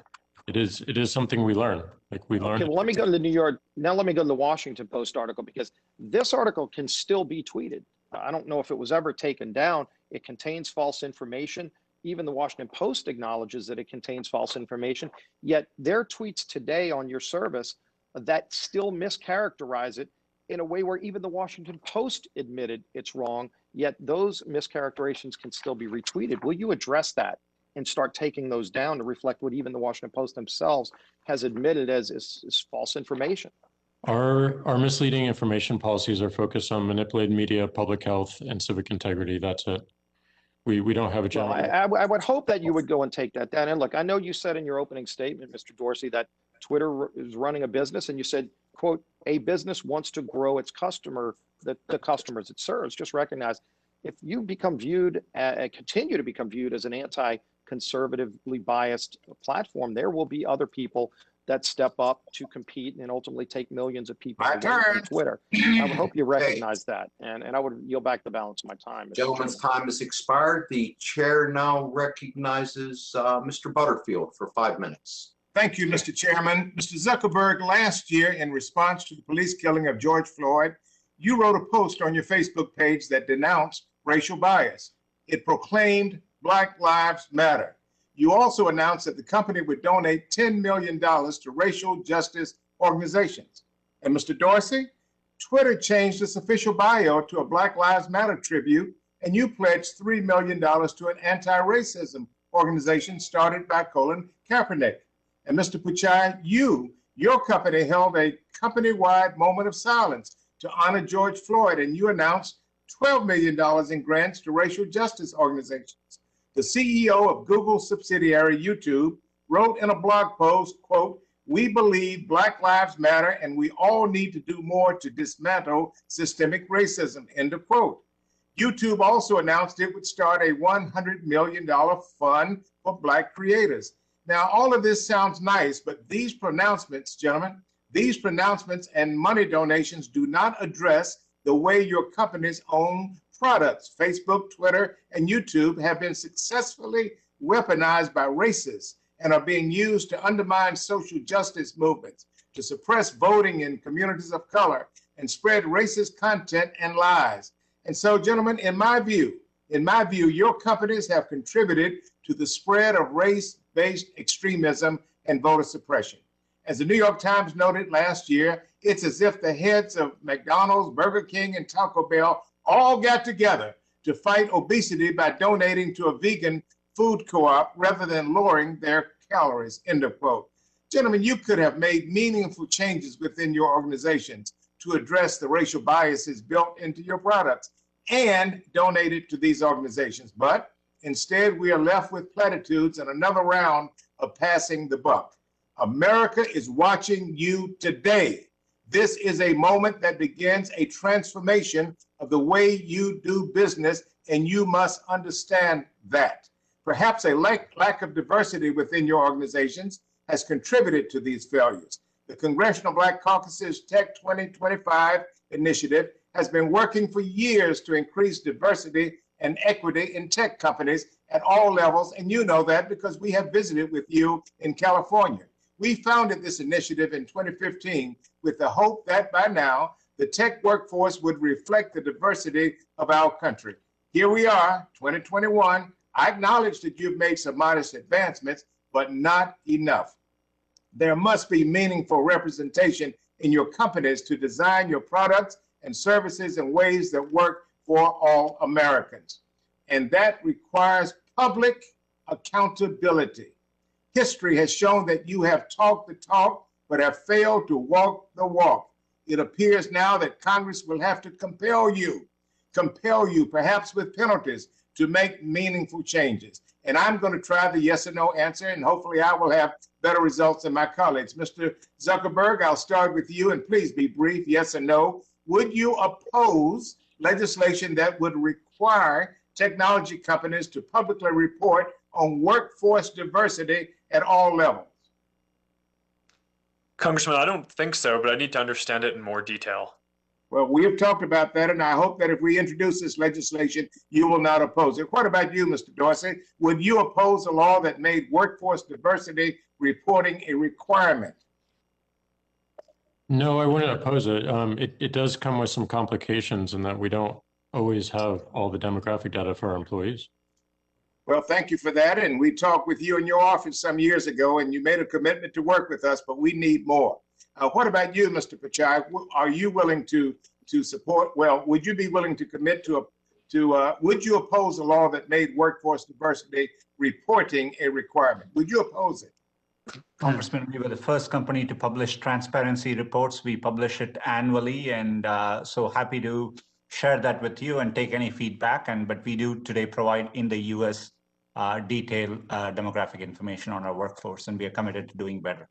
it is something we learn. Like we learn. Okay, well, let me go to the New York. Now let me go to the Washington Post article, because this article can still be tweeted. I don't know if it was ever taken down. It contains false information. Even the Washington Post acknowledges that it contains false information. Yet their tweets today on your service that still mischaracterize it in a way where even the Washington Post admitted it's wrong, yet those mischaracterizations can still be retweeted. Will you address that and start taking those down to reflect what even the Washington Post themselves has admitted as false information? Our misleading information policies are focused on manipulated media, public health, and civic integrity. That's it. We don't have a general. Well, I would hope that you would go and take that down. And look, I know you said in your opening statement, Mr. Dorsey, that Twitter is running a business, and you said, quote, a business wants to grow its customer, the customers it serves. Just recognize, if you become viewed, continue to become viewed as an anti-conservatively biased platform, there will be other people that step up to compete and ultimately take millions of people away from Twitter. I would hope you recognize that, and I would yield back the balance of my time. Gentleman's time has expired. The chair now recognizes Mr. Butterfield for 5 minutes. Thank you, Mr. Chairman. Mr. Zuckerberg, last year, in response to the police killing of George Floyd, you wrote a post on your Facebook page that denounced racial bias. It proclaimed Black Lives Matter. You also announced that the company would donate $10 million to racial justice organizations. And Mr. Dorsey, Twitter changed its official bio to a Black Lives Matter tribute, and you pledged $3 million to an anti-racism organization started by Colin Kaepernick. And Mr. Pichai, your company held a company-wide moment of silence to honor George Floyd, and you announced $12 million in grants to racial justice organizations. The CEO of Google subsidiary YouTube wrote in a blog post, quote, "We believe Black Lives Matter and we all need to do more to dismantle systemic racism," end of quote. YouTube also announced it would start a $100 million fund for Black creators. Now, all of this sounds nice, but these pronouncements, gentlemen, these pronouncements and money donations do not address the way your company's own products, Facebook, Twitter, and YouTube, have been successfully weaponized by racists and are being used to undermine social justice movements, to suppress voting in communities of color, and spread racist content and lies. And so, gentlemen, in my view, your companies have contributed to the spread of race-based extremism and voter suppression. As the New York Times noted last year, it's as if the heads of McDonald's, Burger King, and Taco Bell all got together to fight obesity by donating to a vegan food co-op rather than lowering their calories, end of quote. Gentlemen, you could have made meaningful changes within your organizations to address the racial biases built into your products and donated to these organizations. But instead, we are left with platitudes and another round of passing the buck. America is watching you today. This is a moment that begins a transformation of the way you do business, and you must understand that. Perhaps a lack of diversity within your organizations has contributed to these failures. The Congressional Black Caucus's Tech 2025 initiative has been working for years to increase diversity and equity in tech companies at all levels, and you know that because we have visited with you in California. We founded this initiative in 2015 with the hope that by now the tech workforce would reflect the diversity of our country. Here we are, 2021. I acknowledge that you've made some modest advancements, but not enough. There must be meaningful representation in your companies to design your products and services in ways that work for all Americans. And that requires public accountability. History has shown that you have talked the talk, but have failed to walk the walk. It appears now that Congress will have to compel you, perhaps with penalties, to make meaningful changes. And I'm going to try the yes or no answer, and hopefully I will have better results than my colleagues. Mr. Zuckerberg, I'll start with you, and please be brief, yes or no. Would you oppose legislation that would require technology companies to publicly report on workforce diversity at all levels? Congressman, I don't think so, but I need to understand it in more detail. Well, we have talked about that, and I hope that if we introduce this legislation, you will not oppose it. What about you, Mr. Dorsey? Would you oppose a law that made workforce diversity reporting a requirement? No, I wouldn't oppose it. It does come with some complications in that we don't always have all the demographic data for our employees. Well, thank you for that. And we talked with you in your office some years ago, and you made a commitment to work with us, but we need more. What about you, Mr. Pichai? Are you willing to support, well, would you be willing to commit would you oppose a law that made workforce diversity reporting a requirement? Would you oppose it? Congressman, we were the first company to publish transparency reports. We publish it annually, and so happy to share that with you and take any feedback. But we do today provide in the U.S. Detailed demographic information on our workforce, and we are committed to doing better.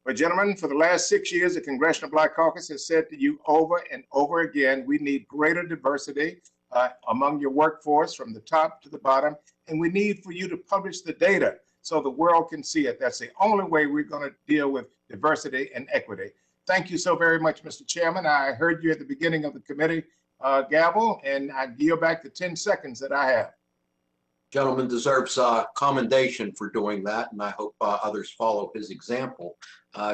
Well, gentlemen, for the last 6 years, the Congressional Black Caucus has said to you over and over again, we need greater diversity among your workforce from the top to the bottom, and we need for you to publish the data so the world can see it. That's the only way we're going to deal with diversity and equity. Thank you so very much, Mr. Chairman. I heard you at the beginning of the committee gavel, and I yield back the 10 seconds that I have. Gentleman deserves commendation for doing that, and I hope others follow his example.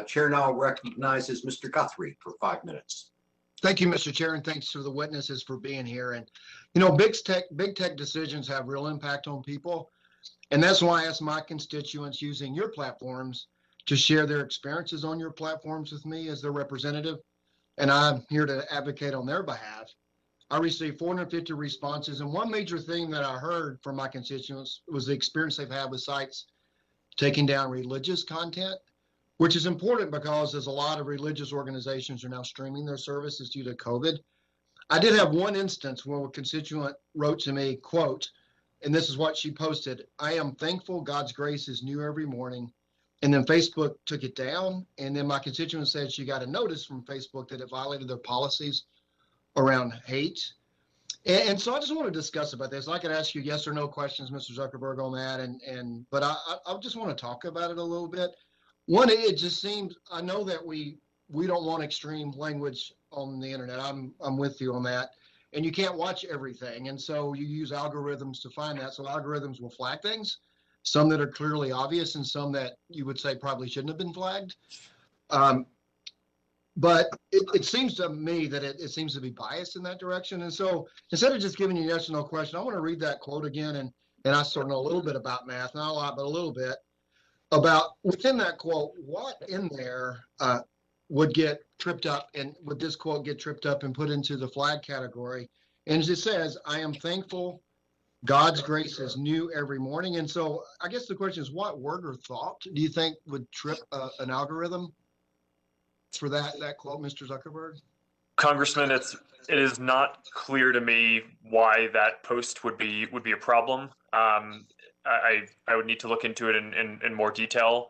Chair now recognizes Mr. Guthrie for 5 minutes. Thank you, Mr. Chair, and thanks to the witnesses for being here. And, you know, big tech decisions have real impact on people. And that's why I ask my constituents using your platforms to share their experiences on your platforms with me as their representative. And I'm here to advocate on their behalf. I received 450 responses, and one major thing that I heard from my constituents was the experience they've had with sites taking down religious content, which is important because there's a lot of religious organizations are now streaming their services due to COVID. I did have one instance where a constituent wrote to me, quote, and this is what she posted, "I am thankful God's grace is new every morning." And then Facebook took it down. And then my constituent said she got a notice from Facebook that it violated their policies around hate. And so I just want to discuss about this. I could ask you yes or no questions, Mr. Zuckerberg, on that. But I just want to talk about it a little bit. One, it just seems, I know that we don't want extreme language on the internet. I'm with you on that. And you can't watch everything. And so you use algorithms to find that. So algorithms will flag things, some that are clearly obvious and some that you would say probably shouldn't have been flagged. But it seems to me that it seems to be biased in that direction. And so instead of just giving you a yes or no question, I want to read that quote again. And I sort of know a little bit about math, not a lot, but a little bit. about within that quote, what in there would get tripped up, and would this quote get tripped up and put into the flag category? And as it says, I am thankful God's grace is new every morning. And so I guess the question is, what word or thought do you think would trip an algorithm for that quote, Mr. Zuckerberg? Congressman, it is not clear to me why that post would be a problem. I would need to look into it in more detail.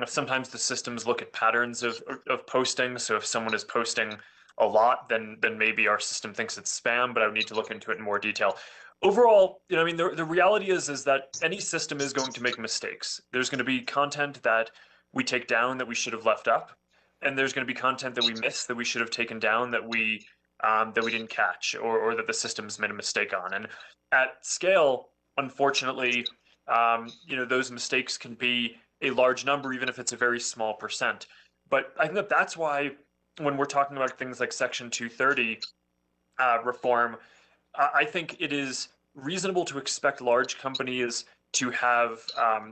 Sometimes the systems look at patterns of posting. So if someone is posting a lot, then maybe our system thinks it's spam, but I would need to look into it in more detail. Overall, I mean, the reality is that any system is going to make mistakes. There's going to be content that we take down that we should have left up, and there's going to be content that we miss that we should have taken down that we didn't catch, or that the system's made a mistake on. And at scale, unfortunately, those mistakes can be a large number, even if it's a very small percent. But I think that's why when we're talking about things like Section 230 reform, I think it is reasonable to expect large companies to have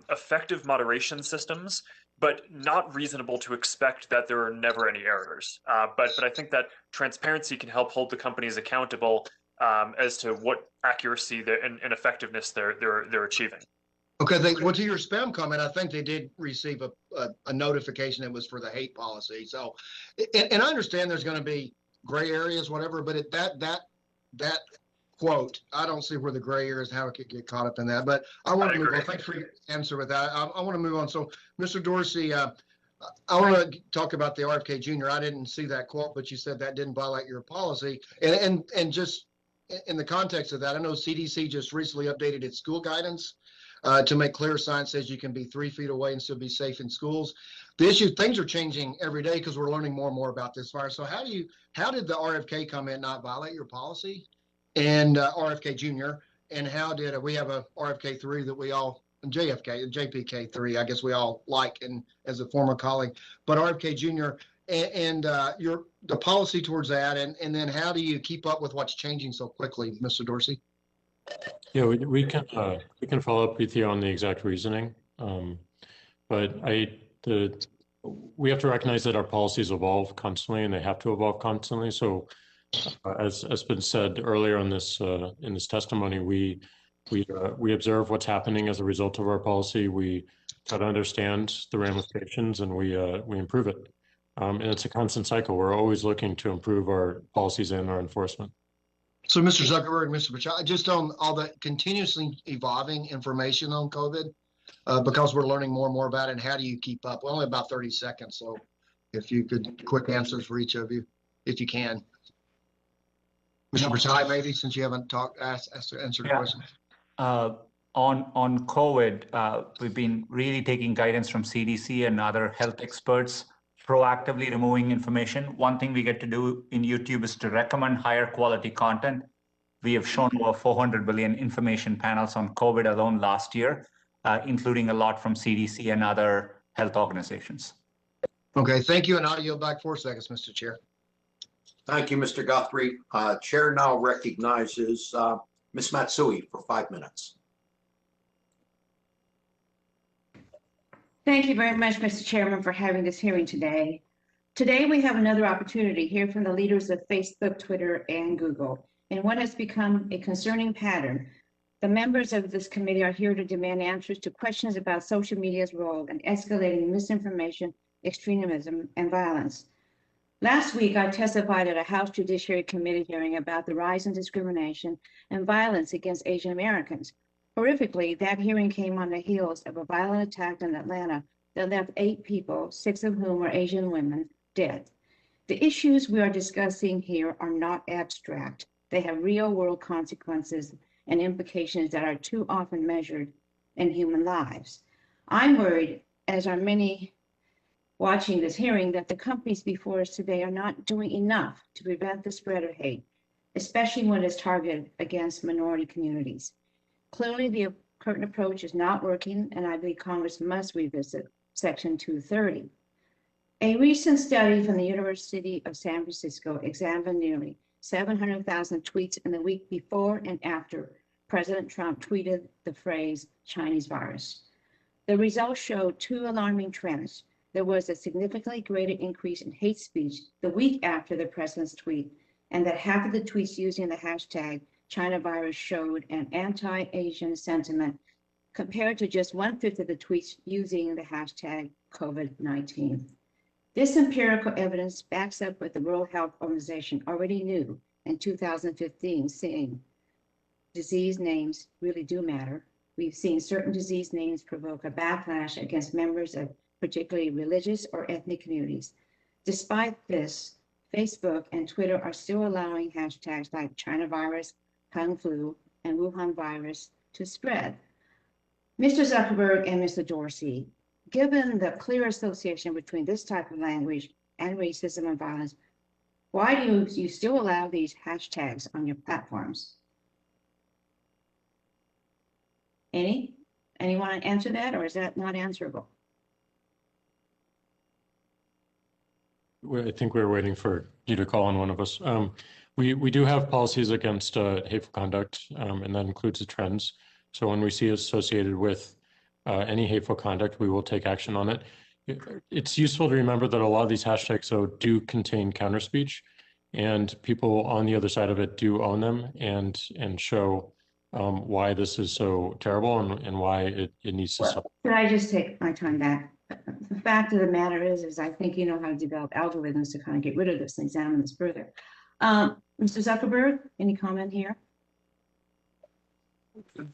effective moderation systems, but not reasonable to expect that there are never any errors. But I think that transparency can help hold the companies accountable as to what accuracy and effectiveness they're achieving. Okay, well, to your spam comment, I think they did receive a notification that was for the hate policy. So, and I understand there's going to be gray areas, whatever, but that quote, I don't see where the gray areas, how it could get caught up in that. But I want to move on. Thanks for your answer with that. I want to move on. So, Mr. Dorsey, I want to talk about the RFK Jr. I didn't see that quote, but you said that didn't violate your policy. And just in the context of that, I know CDC just recently updated its school guidance to make clear science says you can be 3 feet away and still be safe in schools. The issue, things are changing every day because we're learning more and more about this virus. So how did the RFK comment not violate your policy? And RFK Jr. and how did we have a RFK 3 that we all, JPK 3, I guess we all like, and as a former colleague, but RFK Jr. and the policy towards that, and then how do you keep up with what's changing so quickly, Mr. Dorsey? Yeah, we can follow up with you on the exact reasoning, but we have to recognize that our policies evolve constantly, and they have to evolve constantly. So, as has been said earlier in this testimony, we observe what's happening as a result of our policy. We try to understand the ramifications, and we improve it. And it's a constant cycle. We're always looking to improve our policies and our enforcement. So, Mr. Zuckerberg, Mr. Pichai, just on all the continuously evolving information on COVID, because we're learning more and more about it, and how do you keep up? Well, only about 30 seconds, so if you could, quick answers for each of you, if you can. Mr. Pichai, maybe, since you haven't answered the question. On COVID, we've been really taking guidance from CDC and other health experts, proactively removing information. One thing we get to do in YouTube is to recommend higher quality content. We have shown over 400 billion information panels on COVID alone last year, including a lot from CDC and other health organizations. Okay, thank you. And I'll yield back 4 seconds, Mr. Chair. Thank you, Mr. Guthrie. Chair now recognizes Ms. Matsui for 5 minutes. Thank you very much, Mr. Chairman, for having this hearing today. Today, we have another opportunity to hear from the leaders of Facebook, Twitter, and Google. In what has become a concerning pattern, the members of this committee are here to demand answers to questions about social media's role in escalating misinformation, extremism, and violence. Last week, I testified at a House Judiciary Committee hearing about the rise in discrimination and violence against Asian Americans. Horrifically, that hearing came on the heels of a violent attack in Atlanta that left 8 people, 6 of whom were Asian women, dead. The issues we are discussing here are not abstract. They have real-world consequences and implications that are too often measured in human lives. I'm worried, as are many watching this hearing, that the companies before us today are not doing enough to prevent the spread of hate, especially when it's targeted against minority communities. Clearly, the current approach is not working, and I believe Congress must revisit Section 230. A recent study from the University of San Francisco examined nearly 700,000 tweets in the week before and after President Trump tweeted the phrase Chinese virus. The results showed two alarming trends. There was a significantly greater increase in hate speech the week after the president's tweet, and that half of the tweets using the hashtag China virus showed an anti-Asian sentiment compared to just 1/5 of the tweets using the hashtag COVID-19. This empirical evidence backs up what the World Health Organization already knew in 2015, saying disease names really do matter. We've seen certain disease names provoke a backlash against members of particularly religious or ethnic communities. Despite this, Facebook and Twitter are still allowing hashtags like China virus, Kung flu, and Wuhan virus to spread. Mr. Zuckerberg and Mr. Dorsey, given the clear association between this type of language and racism and violence, why do you still allow these hashtags on your platforms? Anyone want to answer that, or is that not answerable? I think we were waiting for you to call on one of us. We do have policies against hateful conduct, and that includes the trends. So when we see it associated with any hateful conduct, we will take action on it. It's useful to remember that a lot of these hashtags, though, do contain counter speech, and people on the other side of it do own them and show why this is so terrible and why it needs to stop. Could I just take my time back? The fact of the matter is I think you know how to develop algorithms to kind of get rid of this and examine this further. Mr. Zuckerberg, any comment here?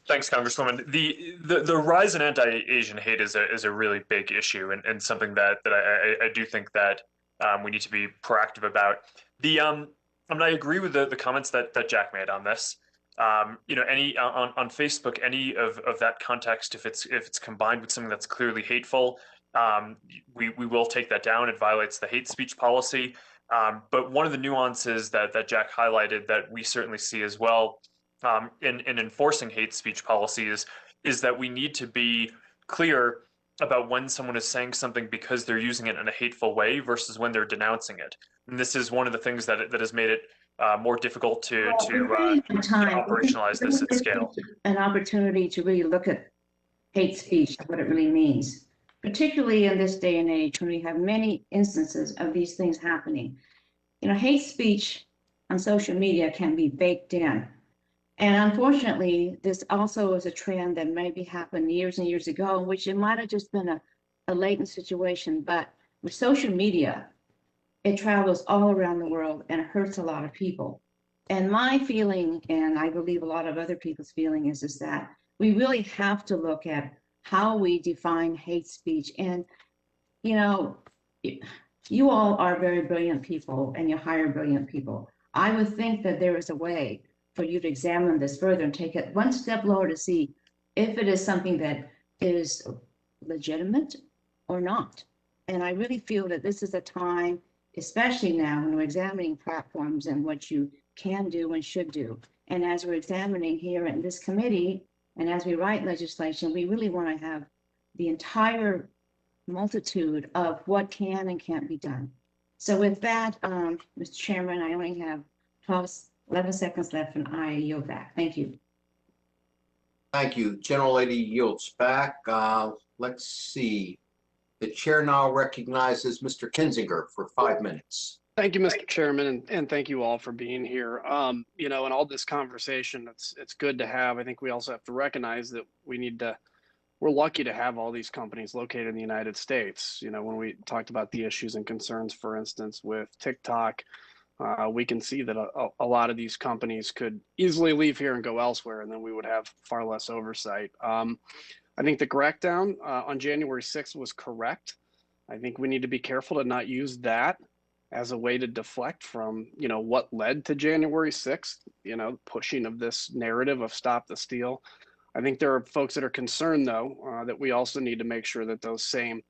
Thanks, Congresswoman. The rise in anti-Asian hate is a really big issue and something that I do think that we need to be proactive about. I agree with the comments that Jack made on this. You know, on Facebook, any of that context, if it's combined with something that's clearly hateful, we will take that down. It violates the hate speech policy. But one of the nuances that Jack highlighted that we certainly see as well in enforcing hate speech policies is that we need to be clear about when someone is saying something because they're using it in a hateful way versus when they're denouncing it. And this is one of the things that has made it more difficult to operationalize this at scale. An opportunity to really look at hate speech, what it really means, particularly in this day and age when we have many instances of these things happening. You know, hate speech on social media can be baked in. And unfortunately, this also is a trend that maybe happened years and years ago, in which it might have just been a latent situation. But with social media, it travels all around the world and it hurts a lot of people. And my feeling, and I believe a lot of other people's feeling, is that we really have to look at how we define hate speech. And, you know, you all are very brilliant people and you hire brilliant people. I would think that there is a way for you to examine this further and take it one step lower to see if it is something that is legitimate or not. And I really feel that this is a time, especially now when we're examining platforms and what you can do and should do. And as we're examining here in this committee, and as we write legislation, we really want to have the entire multitude of what can and can't be done. So with that, Mr. Chairman, I only have 11 seconds left and I yield back. Thank you. Thank you. Gentlelady yields back. Let's see. The chair now recognizes Mr. Kinzinger for 5 minutes. Thank you, Mr. Chairman, and thank you all for being here. You know, in all this conversation, it's good to have. I think we also have to recognize that we're lucky to have all these companies located in the United States. You know, when we talked about the issues and concerns, for instance, with TikTok, we can see that a lot of these companies could easily leave here and go elsewhere, and then we would have far less oversight. I think the crackdown on January 6th was correct. I think we need to be careful to not use that as a way to deflect from, you know, what led to January 6th, you know, pushing of this narrative of stop the steal. I think there are folks that are concerned, though, that we also need to make sure that those same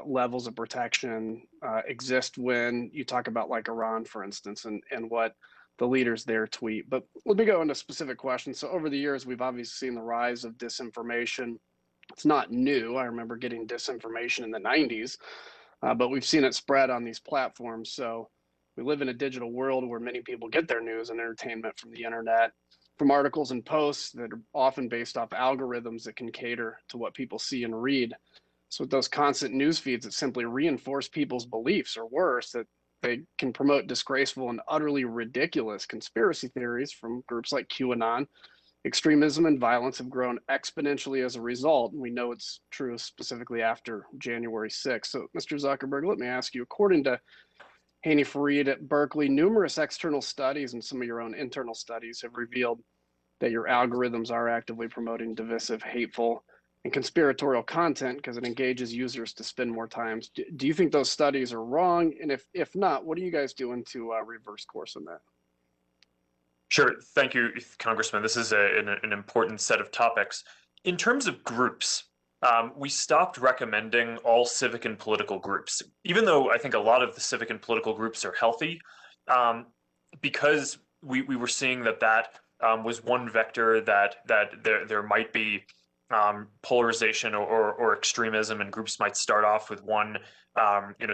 levels of protection exist when you talk about like Iran, for instance, and what the leaders there tweet. But let me go into specific questions. So over the years, we've obviously seen the rise of disinformation. It's not new. I remember getting disinformation in the 90s, but we've seen it spread on these platforms. So we live in a digital world where many people get their news and entertainment from the internet. from articles and posts that are often based off algorithms that can cater to what people see and read. So with those constant news feeds that simply reinforce people's beliefs, or worse, that they can promote disgraceful and utterly ridiculous conspiracy theories from groups like QAnon. Extremism and violence have grown exponentially as a result, and we know it's true specifically after January 6th. So, Mr. Zuckerberg, let me ask you, according to Haney Fareed at Berkeley, numerous external studies and some of your own internal studies have revealed that your algorithms are actively promoting divisive, hateful, and conspiratorial content because it engages users to spend more time. Do you think those studies are wrong? And if not, what are you guys doing to reverse course on that? Sure. Thank you, Congressman. This is an important set of topics. In terms of groups, we stopped recommending all civic and political groups, even though I think a lot of the civic and political groups are healthy, because we were seeing that was one vector that there might be polarization or extremism, and groups might start off with one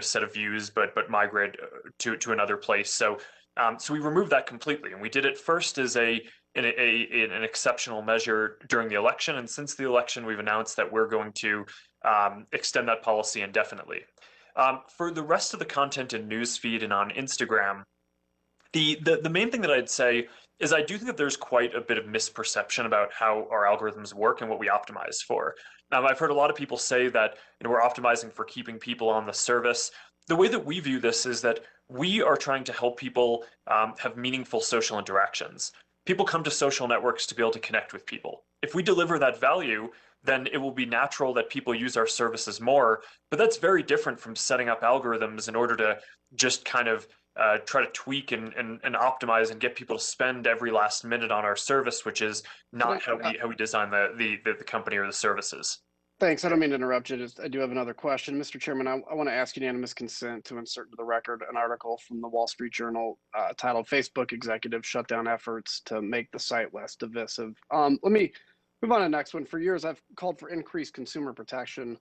set of views, but migrate to another place. So we removed that completely, and we did it first as an exceptional measure during the election, and since the election, we've announced that we're going to extend that policy indefinitely. For the rest of the content in newsfeed and on Instagram, the main thing that I'd say is I do think that there's quite a bit of misperception about how our algorithms work and what we optimize for. I've heard a lot of people say that we're optimizing for keeping people on the service. The way that we view this is that we are trying to help people have meaningful social interactions. People come to social networks to be able to connect with people. If we deliver that value, then it will be natural that people use our services more. But that's very different from setting up algorithms in order to just kind of try to tweak and optimize and get people to spend every last minute on our service, which is not how we design the company or the services. Thanks. I don't mean to interrupt you. I do have another question. Mr. Chairman, I want to ask unanimous consent to insert into the record an article from the Wall Street Journal titled "Facebook Executives Shut Down Efforts to Make the Site Less Divisive." Let me move on to the next one. For years, I've called for increased consumer protection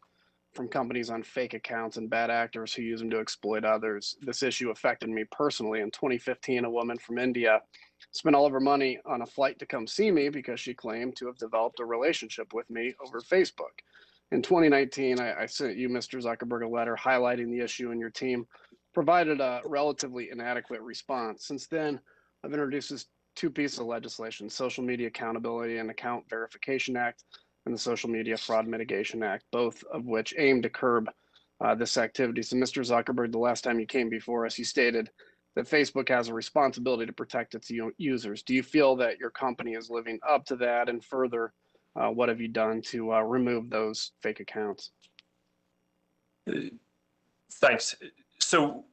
from companies on fake accounts and bad actors who use them to exploit others. This issue affected me personally. In 2015, a woman from India spent all of her money on a flight to come see me because she claimed to have developed a relationship with me over Facebook. In 2019, I sent you, Mr. Zuckerberg, a letter highlighting the issue, and your team provided a relatively inadequate response. Since then, I've introduced this two pieces of legislation: Social Media Accountability and Account Verification Act and the Social Media Fraud Mitigation Act, both of which aim to curb this activity. So, Mr. Zuckerberg, the last time you came before us, you stated that Facebook has a responsibility to protect its users. Do you feel that your company is living up to that? And further, what have you done to remove those fake accounts? Thanks. So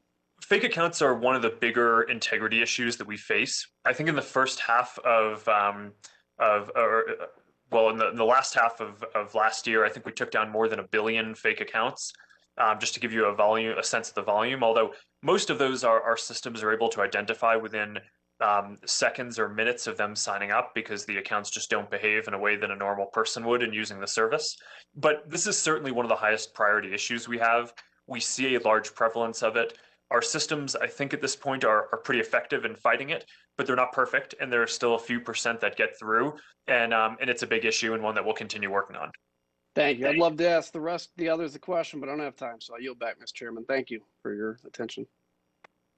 fake accounts are one of the bigger integrity issues that we face. I think in the first half in the last half of last year, I think we took down more than 1 billion fake accounts, just to give you a sense of the volume, although most of those our systems are able to identify within seconds or minutes of them signing up, because the accounts just don't behave in a way that a normal person would in using the service. But this is certainly one of the highest priority issues we have. We see a large prevalence of it. Our systems, I think at this point, are pretty effective in fighting it, but they're not perfect, and there are still a few percent that get through, and it's a big issue and one that we'll continue working on. Thank you. I'd love to ask the others the question, but I don't have time, so I yield back, Mr. Chairman. Thank you for your attention.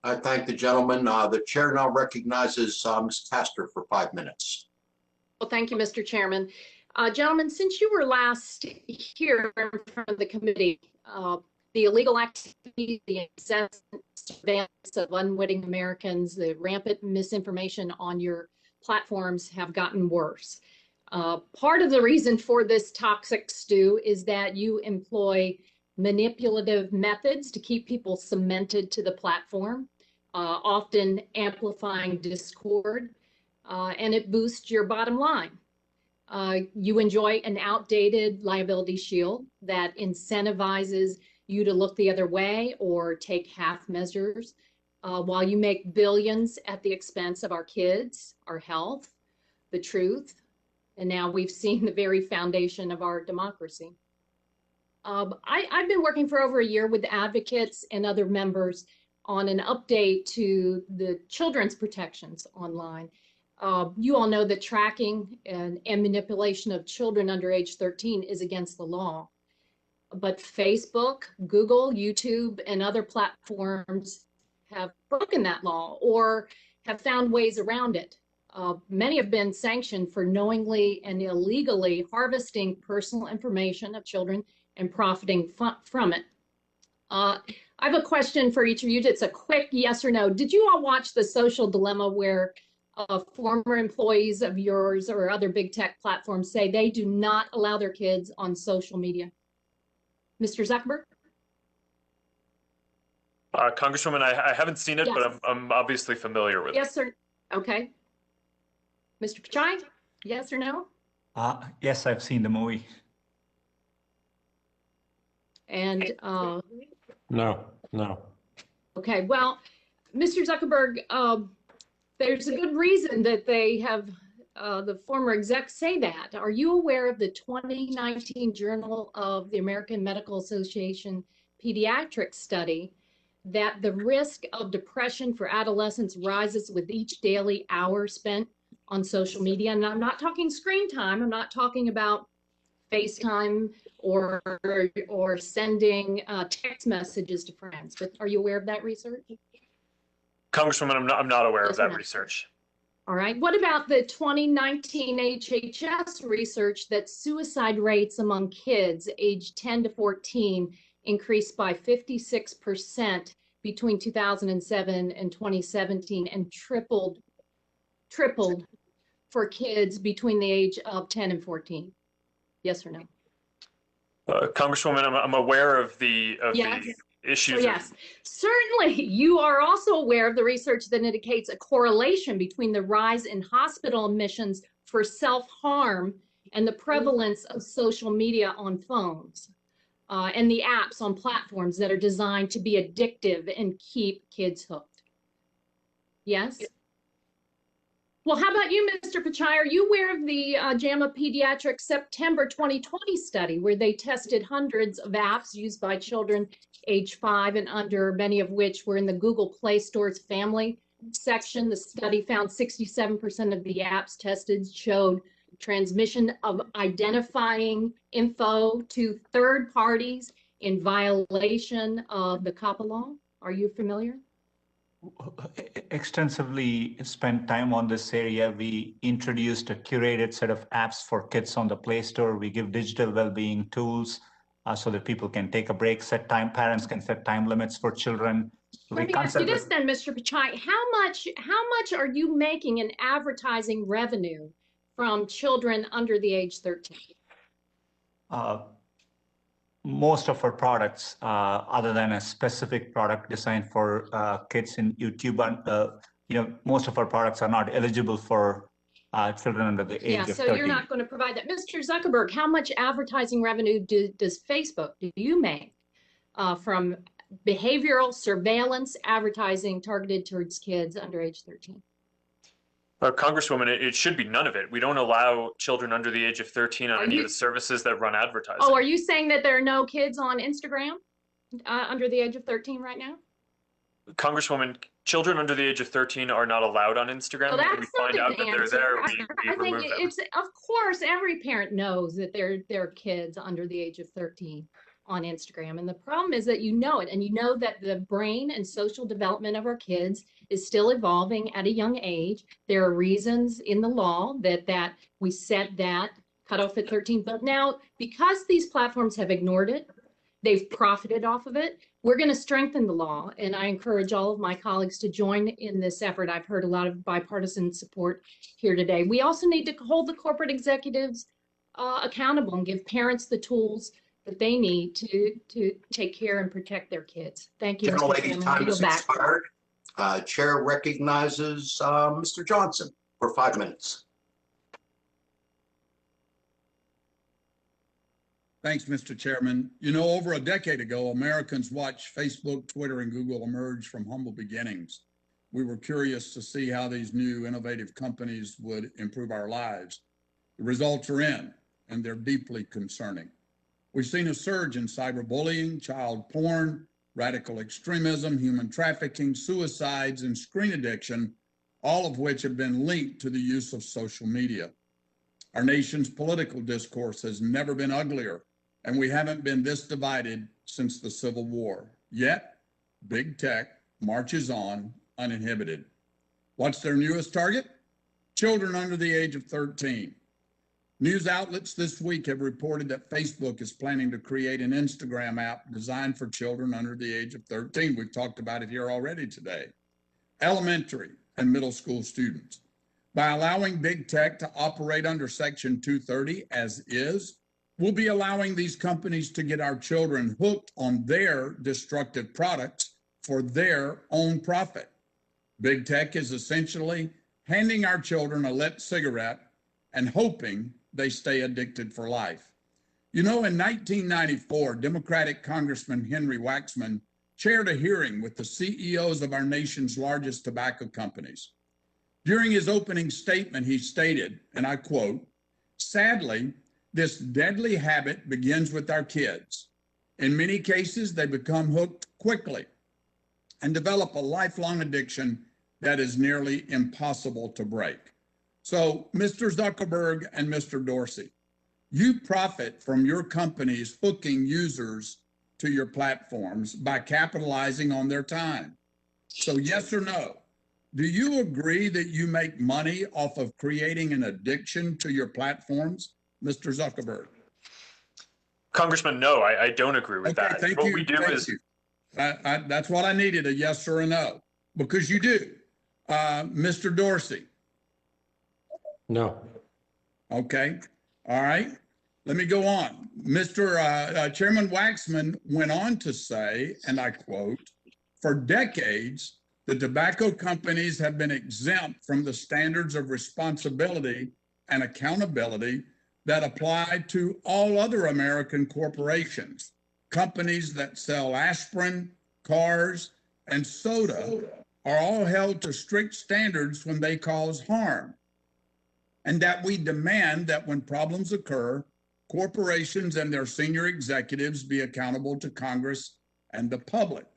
I thank the gentleman. The chair now recognizes Ms. Castor for 5 minutes. Well, thank you, Mr. Chairman. Gentlemen, since you were last here in front of the committee, the illegal activity, the incessant surveillance of unwitting Americans, the rampant misinformation on your platforms have gotten worse. Part of the reason for this toxic stew is that you employ manipulative methods to keep people cemented to the platform, often amplifying discord, and it boosts your bottom line. You enjoy an outdated liability shield that incentivizes you to look the other way or take half measures, while you make billions at the expense of our kids, our health, the truth, and now we've seen the very foundation of our democracy. I've been working for over a year with advocates and other members on an update to the children's protections online. You all know that tracking and manipulation of children under age 13 is against the law. But Facebook, Google, YouTube, and other platforms have broken that law or have found ways around it. Many have been sanctioned for knowingly and illegally harvesting personal information of children and profiting from it. I have a question for each of you. It's a quick yes or no. Did you all watch The Social Dilemma, where former employees of yours or other big tech platforms say they do not allow their kids on social media? Mr. Zuckerberg? Congresswoman, I haven't seen it, Yes. but I'm obviously familiar with it. Yes, sir. Okay. Mr. Pichai, yes or no? Yes, I've seen the movie. And No. okay, well, Mr. Zuckerberg, there's a good reason that they have the former execs say that. Are you aware of the 2019 Journal of the American Medical Association Pediatrics study that the risk of depression for adolescents rises with each daily hour spent on social media? And I'm not talking screen time. I'm not talking about FaceTime or sending text messages to friends. But are you aware of that research? Congresswoman, I'm not aware of that research. All right. What about the 2019 HHS research that suicide rates among kids aged 10 to 14 increased by 56% between 2007 and 2017 and tripled for kids between the age of 10 and 14? Yes or no? Congresswoman, I'm aware of the Yes. issues. So yes, certainly you are also aware of the research that indicates a correlation between the rise in hospital admissions for self-harm and the prevalence of social media on phones and the apps on platforms that are designed to be addictive and keep kids hooked. Yes? Well, how about you, Mr. Pichai? Are you aware of the JAMA Pediatrics September 2020 study where they tested hundreds of apps used by children age 5 and under, many of which were in the Google Play Store's family section? The study found 67% of the apps tested showed transmission of identifying info to third parties in violation of the COPPA law. Are you familiar? Extensively spent time on this area. We introduced a curated set of apps for kids on the Play Store. We give digital well-being tools so that people can take a break, parents can set time limits for children. Let me ask you this then, Mr. Pichai. How much are you making in advertising revenue from children under the age 13? Most of our products, other than a specific product designed for kids in YouTube, most of our products are not eligible for children under the age of 13. So you're not going to provide that. Mr. Zuckerberg, how much advertising revenue does Facebook, do you make from behavioral surveillance advertising targeted towards kids under age 13? Congresswoman, it should be none of it. We don't allow children under the age of 13 on any of the services that run advertising. Oh, are you saying that there are no kids on Instagram under the age of 13 right now? Congresswoman, children under the age of 13 are not allowed on Instagram. Well, When we find out that they're there, we remove them. It's, of course, every parent knows that there are kids under the age of 13 on Instagram. And the problem is that you know it, and you know that the brain and social development of our kids is still evolving at a young age. There are reasons in the law that we set that cutoff at 13. But now, because these platforms have ignored it, they've profited off of it, we're going to strengthen the law. And I encourage all of my colleagues to join in this effort. I've heard a lot of bipartisan support here today. We also need to hold the corporate executives accountable and give parents the tools that they need to take care and protect their kids. Thank you, Mr. Chairman. Time has expired. Chair recognizes Mr. Johnson for 5 minutes. Thanks, Mr. Chairman. You know, over a decade ago, Americans watched Facebook, Twitter, and Google emerge from humble beginnings. We were curious to see how these new innovative companies would improve our lives. The results are in, and they're deeply concerning. We've seen a surge in cyberbullying, child porn, radical extremism, human trafficking, suicides, and screen addiction, all of which have been linked to the use of social media. Our nation's political discourse has never been uglier, and we haven't been this divided since the Civil War. Yet, big tech marches on uninhibited. What's their newest target? Children under the age of 13. News outlets this week have reported that Facebook is planning to create an Instagram app designed for children under the age of 13. We've talked about it here already today. Elementary and middle school students. By allowing big tech to operate under Section 230 as is, we'll be allowing these companies to get our children hooked on their destructive products for their own profit. Big tech is essentially handing our children a lit cigarette and hoping they stay addicted for life. You know, in 1994, Democratic Congressman Henry Waxman chaired a hearing with the CEOs of our nation's largest tobacco companies. During his opening statement, he stated, and I quote, "Sadly, this deadly habit begins with our kids. In many cases, they become hooked quickly and develop a lifelong addiction that is nearly impossible to break." So, Mr. Zuckerberg and Mr. Dorsey, you profit from your companies hooking users to your platforms by capitalizing on their time. So, yes or no? Do you agree that you make money off of creating an addiction to your platforms, Mr. Zuckerberg? Congressman, no, I don't agree with that. Thank What you. we do Thank is you. That's what I needed, a yes or a no, because you do. Mr. Dorsey? No. Okay. All right. Let me go on. Mr. Chairman Waxman went on to say, and I quote, "For decades, the tobacco companies have been exempt from the standards of responsibility and accountability that apply to all other American corporations. Companies that sell aspirin, cars, and soda are all held to strict standards when they cause harm, and that we demand that when problems occur, corporations and their senior executives be accountable to Congress and the public.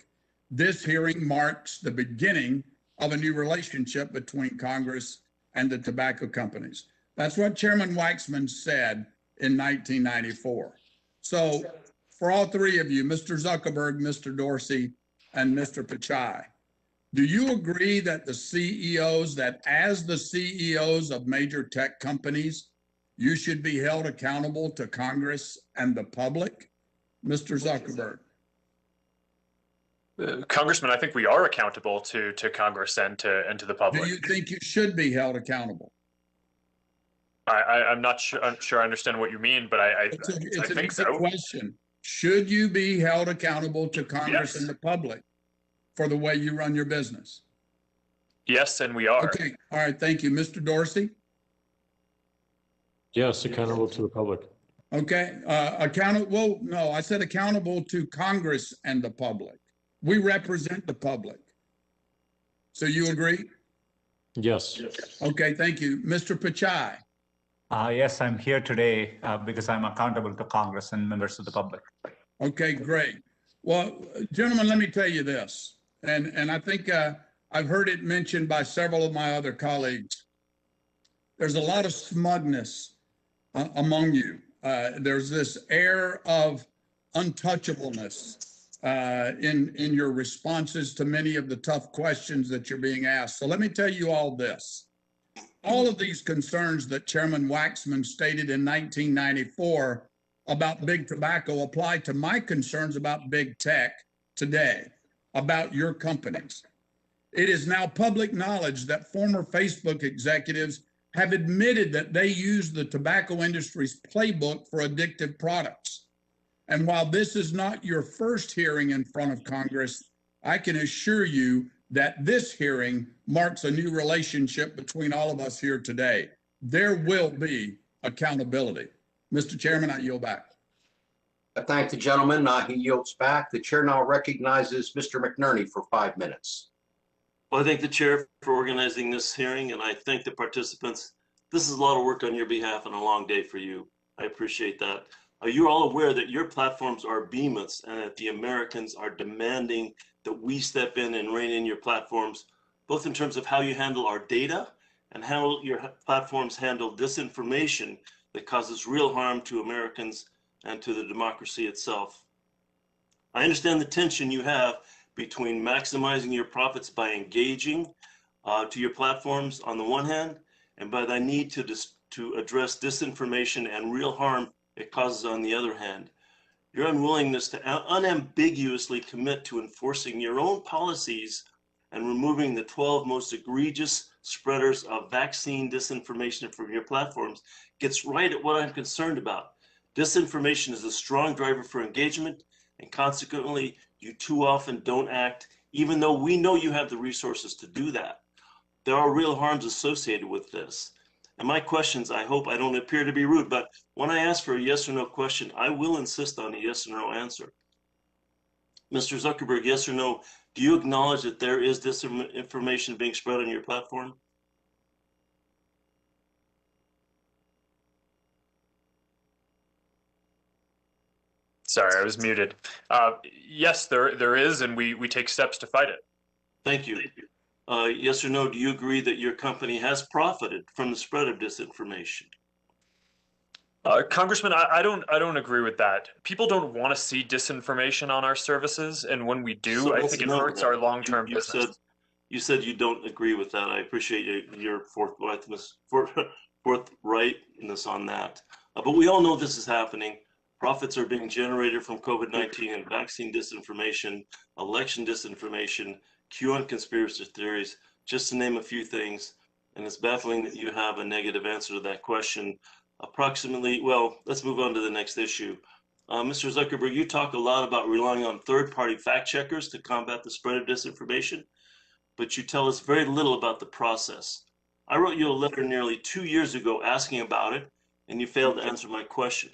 This hearing marks the beginning of a new relationship between Congress and the tobacco companies." That's what Chairman Waxman said in 1994. So for all three of you, Mr. Zuckerberg, Mr. Dorsey, and Mr. Pichai, do you agree that the CEOs, that as the CEOs of major tech companies, you should be held accountable to Congress and the public? Mr. Zuckerberg. Congressman, I think we are accountable to Congress and to the public. Do you think you should be held accountable? I'm not sure. I'm sure I understand what you mean, but I think so. Question: should you be held accountable to Congress and the public for the way you run your business? Yes, and we are. Okay. All right. Thank you, Mr. Dorsey. Yes, accountable to the public. Okay. Accountable. Well, no, I said accountable to Congress and the public. We represent the public. So you agree? Yes. Okay. Thank you, Mr. Pichai. Yes, I'm here today because I'm accountable to Congress and members of the public. Okay, great. Well, gentlemen, let me tell you this, and I think I've heard it mentioned by several of my other colleagues. There's a lot of smugness among you. There's this air of untouchableness in your responses to many of the tough questions that you're being asked. So let me tell you all this. All of these concerns that Chairman Waxman stated in 1994 about big tobacco apply to my concerns about big tech today, about your companies. It is now public knowledge that former Facebook executives have admitted that they use the tobacco industry's playbook for addictive products. And while this is not your first hearing in front of Congress, I can assure you that this hearing marks a new relationship between all of us here today. There will be accountability. Mr. Chairman, I yield back. I thank the gentleman. He yields back. The chair now recognizes Mr. McNerney for 5 minutes. Well, I thank the chair for organizing this hearing, and I thank the participants. This is a lot of work on your behalf and a long day for you. I appreciate that. You're all aware that your platforms are behemoths and that the Americans are demanding that we step in and rein in your platforms both in terms of how you handle our data and how your platforms handle disinformation that causes real harm to Americans and to the democracy itself. I understand the tension you have between maximizing your profits by engaging to your platforms on the one hand, and by the need to address disinformation and real harm it causes on the other hand. Your unwillingness to unambiguously commit to enforcing your own policies and removing the 12 most egregious spreaders of vaccine disinformation from your platforms gets right at what I'm concerned about. Disinformation is a strong driver for engagement, and consequently, you too often don't act, even though we know you have the resources to do that. There are real harms associated with this. And my questions, I hope I don't appear to be rude, but when I ask for a yes or no question, I will insist on a yes or no answer. Mr. Zuckerberg, yes or no, do you acknowledge that there is disinformation being spread on your platform? Sorry, I was muted. Yes, there is, and we take steps to fight it. Thank you. Yes or no, do you agree that your company has profited from the spread of disinformation? Congressman, I don't agree with that. People don't want to see disinformation on our services, and when we do, So I that's think it no, hurts our long-term you business. You said you don't agree with that. I appreciate your forthrightness on that. But we all know this is happening. Profits are being generated from COVID-19 and vaccine disinformation, election disinformation, QAnon conspiracy theories, just to name a few things. And it's baffling that you have a negative answer to that question. Approximately, well, let's move on to the next issue. Mr. Zuckerberg, you talk a lot about relying on third-party fact checkers to combat the spread of disinformation, but you tell us very little about the process. I wrote you a letter nearly 2 years ago asking about it, and you failed to answer my question.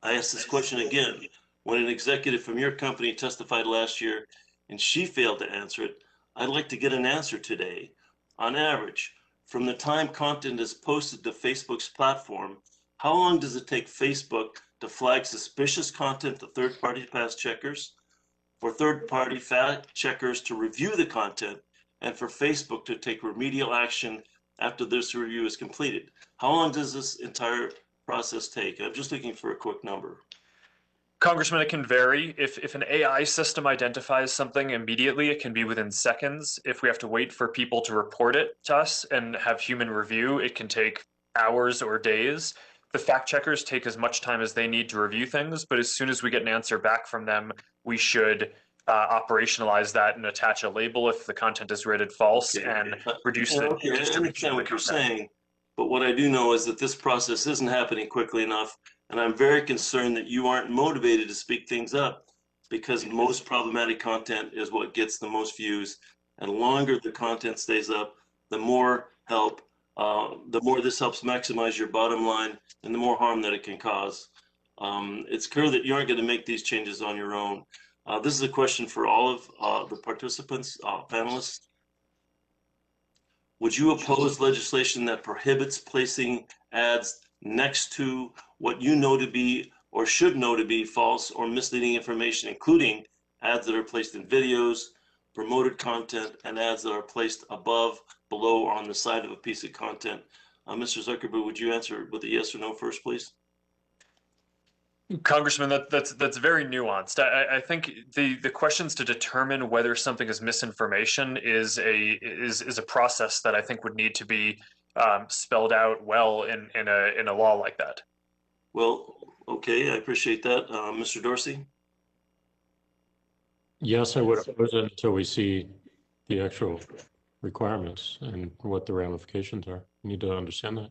I asked this question again when an executive from your company testified last year, and she failed to answer it. I'd like to get an answer today. On average, from the time content is posted to Facebook's platform, how long does it take Facebook to flag suspicious content to third-party fact checkers, for third-party fact checkers to review the content, and for Facebook to take remedial action after this review is completed? How long does this entire process take? I'm just looking for a quick number. Congressman, it can vary. If an AI system identifies something immediately, it can be within seconds. If we have to wait for people to report it to us and have human review, it can take hours or days. The fact checkers take as much time as they need to review things, but as soon as we get an answer back from them, we should operationalize that and attach a label if the content is rated false and reduce the distribution. I understand what you're saying, but what I do know is that this process isn't happening quickly enough, and I'm very concerned that you aren't motivated to speak things up, because most problematic content is what gets the most views, and the longer the content stays up, the more this helps maximize your bottom line and the more harm that it can cause. It's clear that you aren't going to make these changes on your own. This is a question for all of the participants, panelists. Would you oppose legislation that prohibits placing ads next to what you know to be or should know to be false or misleading information, including ads that are placed in videos, promoted content, and ads that are placed above, below, or on the side of a piece of content? Mr. Zuckerberg, would you answer with a yes or no first, please? Congressman, that's very nuanced. I think the questions to determine whether something is misinformation is a process that I think would need to be spelled out well in a law like that. Well, okay, I appreciate that. Mr. Dorsey? Yes, I would oppose it until we see the actual requirements and what the ramifications are. We need to understand that.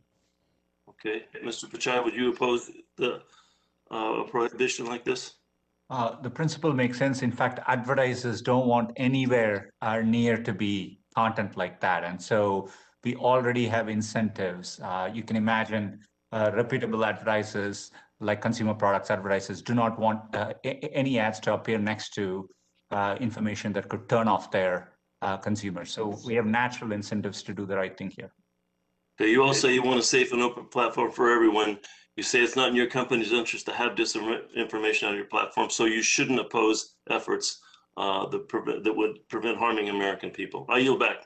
Okay, Mr. Pichai, would you oppose the prohibition like this? The principle makes sense. In fact, advertisers don't want anywhere near to be content like that. And so we already have incentives. You can imagine reputable advertisers like consumer products advertisers do not want any ads to appear next to information that could turn off their consumers. So we have natural incentives to do the right thing here. Okay, you all say you want a safe and open platform for everyone. You say it's not in your company's interest to have disinformation on your platform, so you shouldn't oppose efforts that would prevent harming American people. I yield back.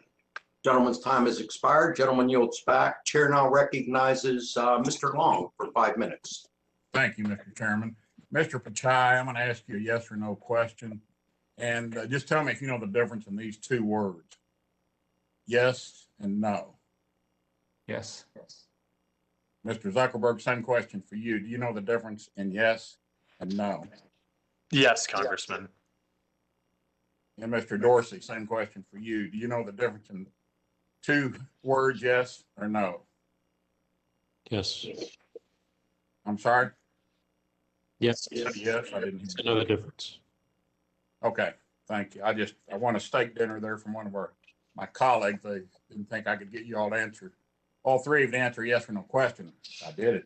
Gentleman's time has expired. Gentleman yields back. Chair now recognizes Mr. Long for 5 minutes. Thank you, Mr. Chairman. Mr. Pichai, I'm going to ask you a yes or no question. And just tell me if you know the difference in these two words. Yes and no. Yes. Mr. Zuckerberg, same question for you. Do you know the difference in yes and no? Yes, Congressman. And Mr. Dorsey, same question for you. Do you know the difference in two words, yes or no? Yes. I'm sorry? Yes. Yes, I didn't hear. I know the difference. Okay, thank you. I won a steak dinner there from one of my colleagues. They didn't think I could get you all to answer, all three of you to answer yes or no question. I did it.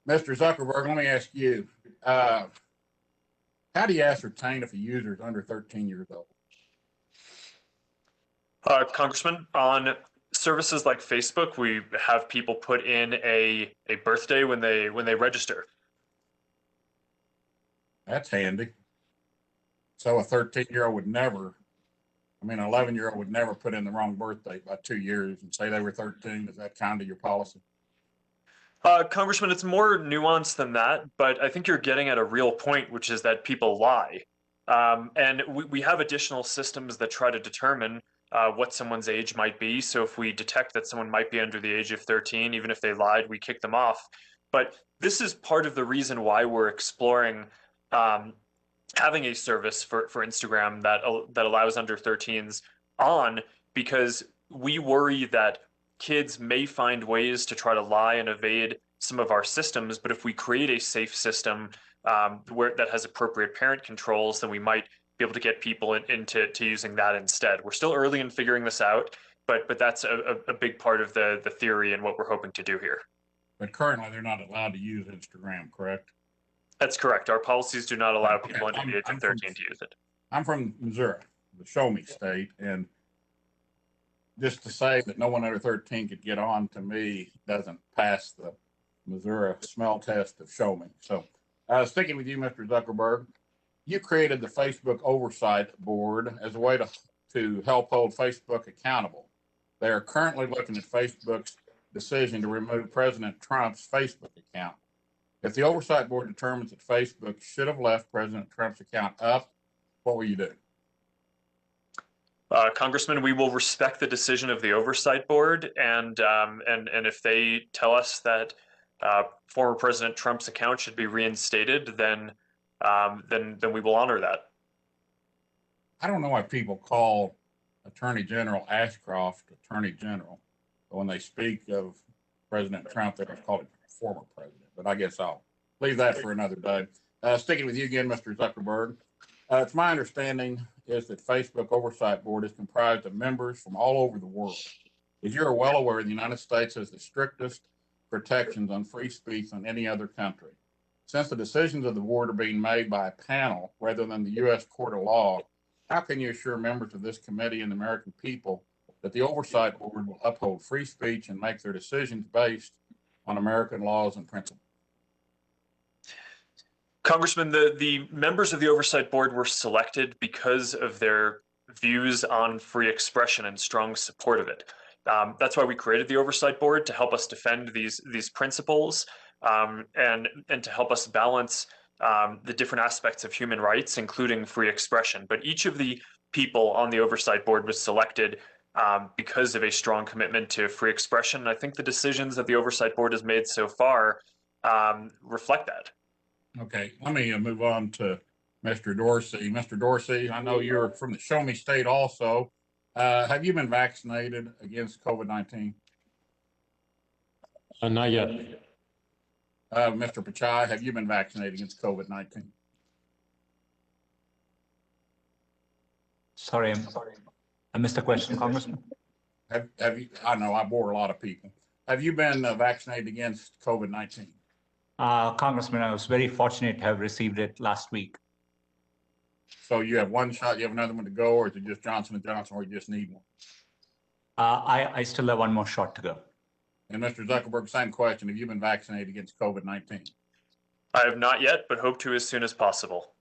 Mr. Zuckerberg, let me ask you, how do you ascertain if a user is under 13 years old? Congressman, on services like Facebook, we have people put in a birthday when they register. That's handy. So a 13-year-old would never, an 11-year-old would never put in the wrong birth date by 2 years and say they were 13. Is that kind of your policy? Congressman, it's more nuanced than that, but I think you're getting at a real point, which is that people lie. And we have additional systems that try to determine what someone's age might be. So if we detect that someone might be under the age of 13, even if they lied, we kick them off. But this is part of the reason why we're exploring having a service for Instagram that allows under 13s on, because we worry that kids may find ways to try to lie and evade some of our systems. But if we create a safe system that has appropriate parent controls, then we might be able to get people into using that instead. We're still early in figuring this out, but that's a big part of the theory and what we're hoping to do here. But currently, they're not allowed to use Instagram, correct? That's correct. Our policies do not allow people under the age of 13 to use it. I'm from Missouri, the show me state, and just to say that no one under 13 could get on, to me, doesn't pass the Missouri smell test of show me. So sticking with you, Mr. Zuckerberg, you created the Facebook Oversight Board as a way to help hold Facebook accountable. They are currently looking at Facebook's decision to remove President Trump's Facebook account. If the Oversight Board determines that Facebook should have left President Trump's account up, what will you do? Congressman, we will respect the decision of the Oversight Board, and if they tell us that former President Trump's account should be reinstated, then we will honor that. I don't know why people call Attorney General Ashcroft Attorney General, but when they speak of President Trump, they just call him former president. But I guess I'll leave that for another day. Sticking with you again, Mr. Zuckerberg, it's my understanding is that Facebook Oversight Board is comprised of members from all over the world. As you're well aware, the United States has the strictest protections on free speech than any other country. Since the decisions of the board are being made by a panel rather than the U.S. Court of Law, how can you assure members of this committee and the American people that the Oversight Board will uphold free speech and make their decisions based on American laws and principles? Congressman, the members of the Oversight Board were selected because of their views on free expression and strong support of it. That's why we created the Oversight Board, to help us defend these principles and to help us balance the different aspects of human rights, including free expression. But each of the people on the Oversight Board was selected because of a strong commitment to free expression. And I think the decisions that the Oversight Board has made so far reflect that. Okay, let me move on to Mr. Dorsey. Mr. Dorsey, I know you're from the Show Me State also. Have you been vaccinated against COVID-19? Not yet. Mr. Pichai, have you been vaccinated against COVID-19? Sorry, I missed the question, Congressman. Have you? I know I bore a lot of people. Have you been vaccinated against COVID-19? Congressman, I was very fortunate to have received it last week. So you have one shot, you have another one to go, or is it just Johnson & Johnson, or you just need one? I still have one more shot to go. And Mr. Zuckerberg, same question. Have you been vaccinated against COVID-19? I have not yet, but hope to as soon as possible.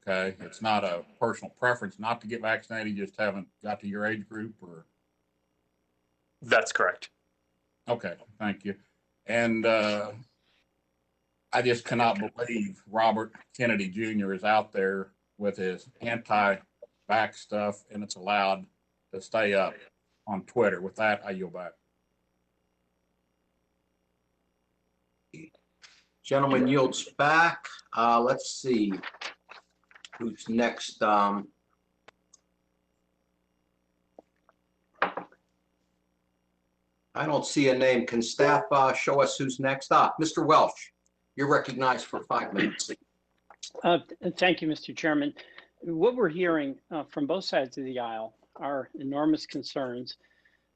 Okay, it's not a personal preference not to get vaccinated, you just haven't got to your age group, or? That's correct. Okay, thank you. And I just cannot believe Robert Kennedy Jr. is out there with his anti-vax stuff, and it's allowed to stay up on Twitter. With that, I yield back. Gentleman yields back. Let's see who's next. I don't see a name. Can staff show us who's next? Mr. Welsh, you're recognized for 5 minutes. Thank you, Mr. Chairman. What we're hearing from both sides of the aisle are enormous concerns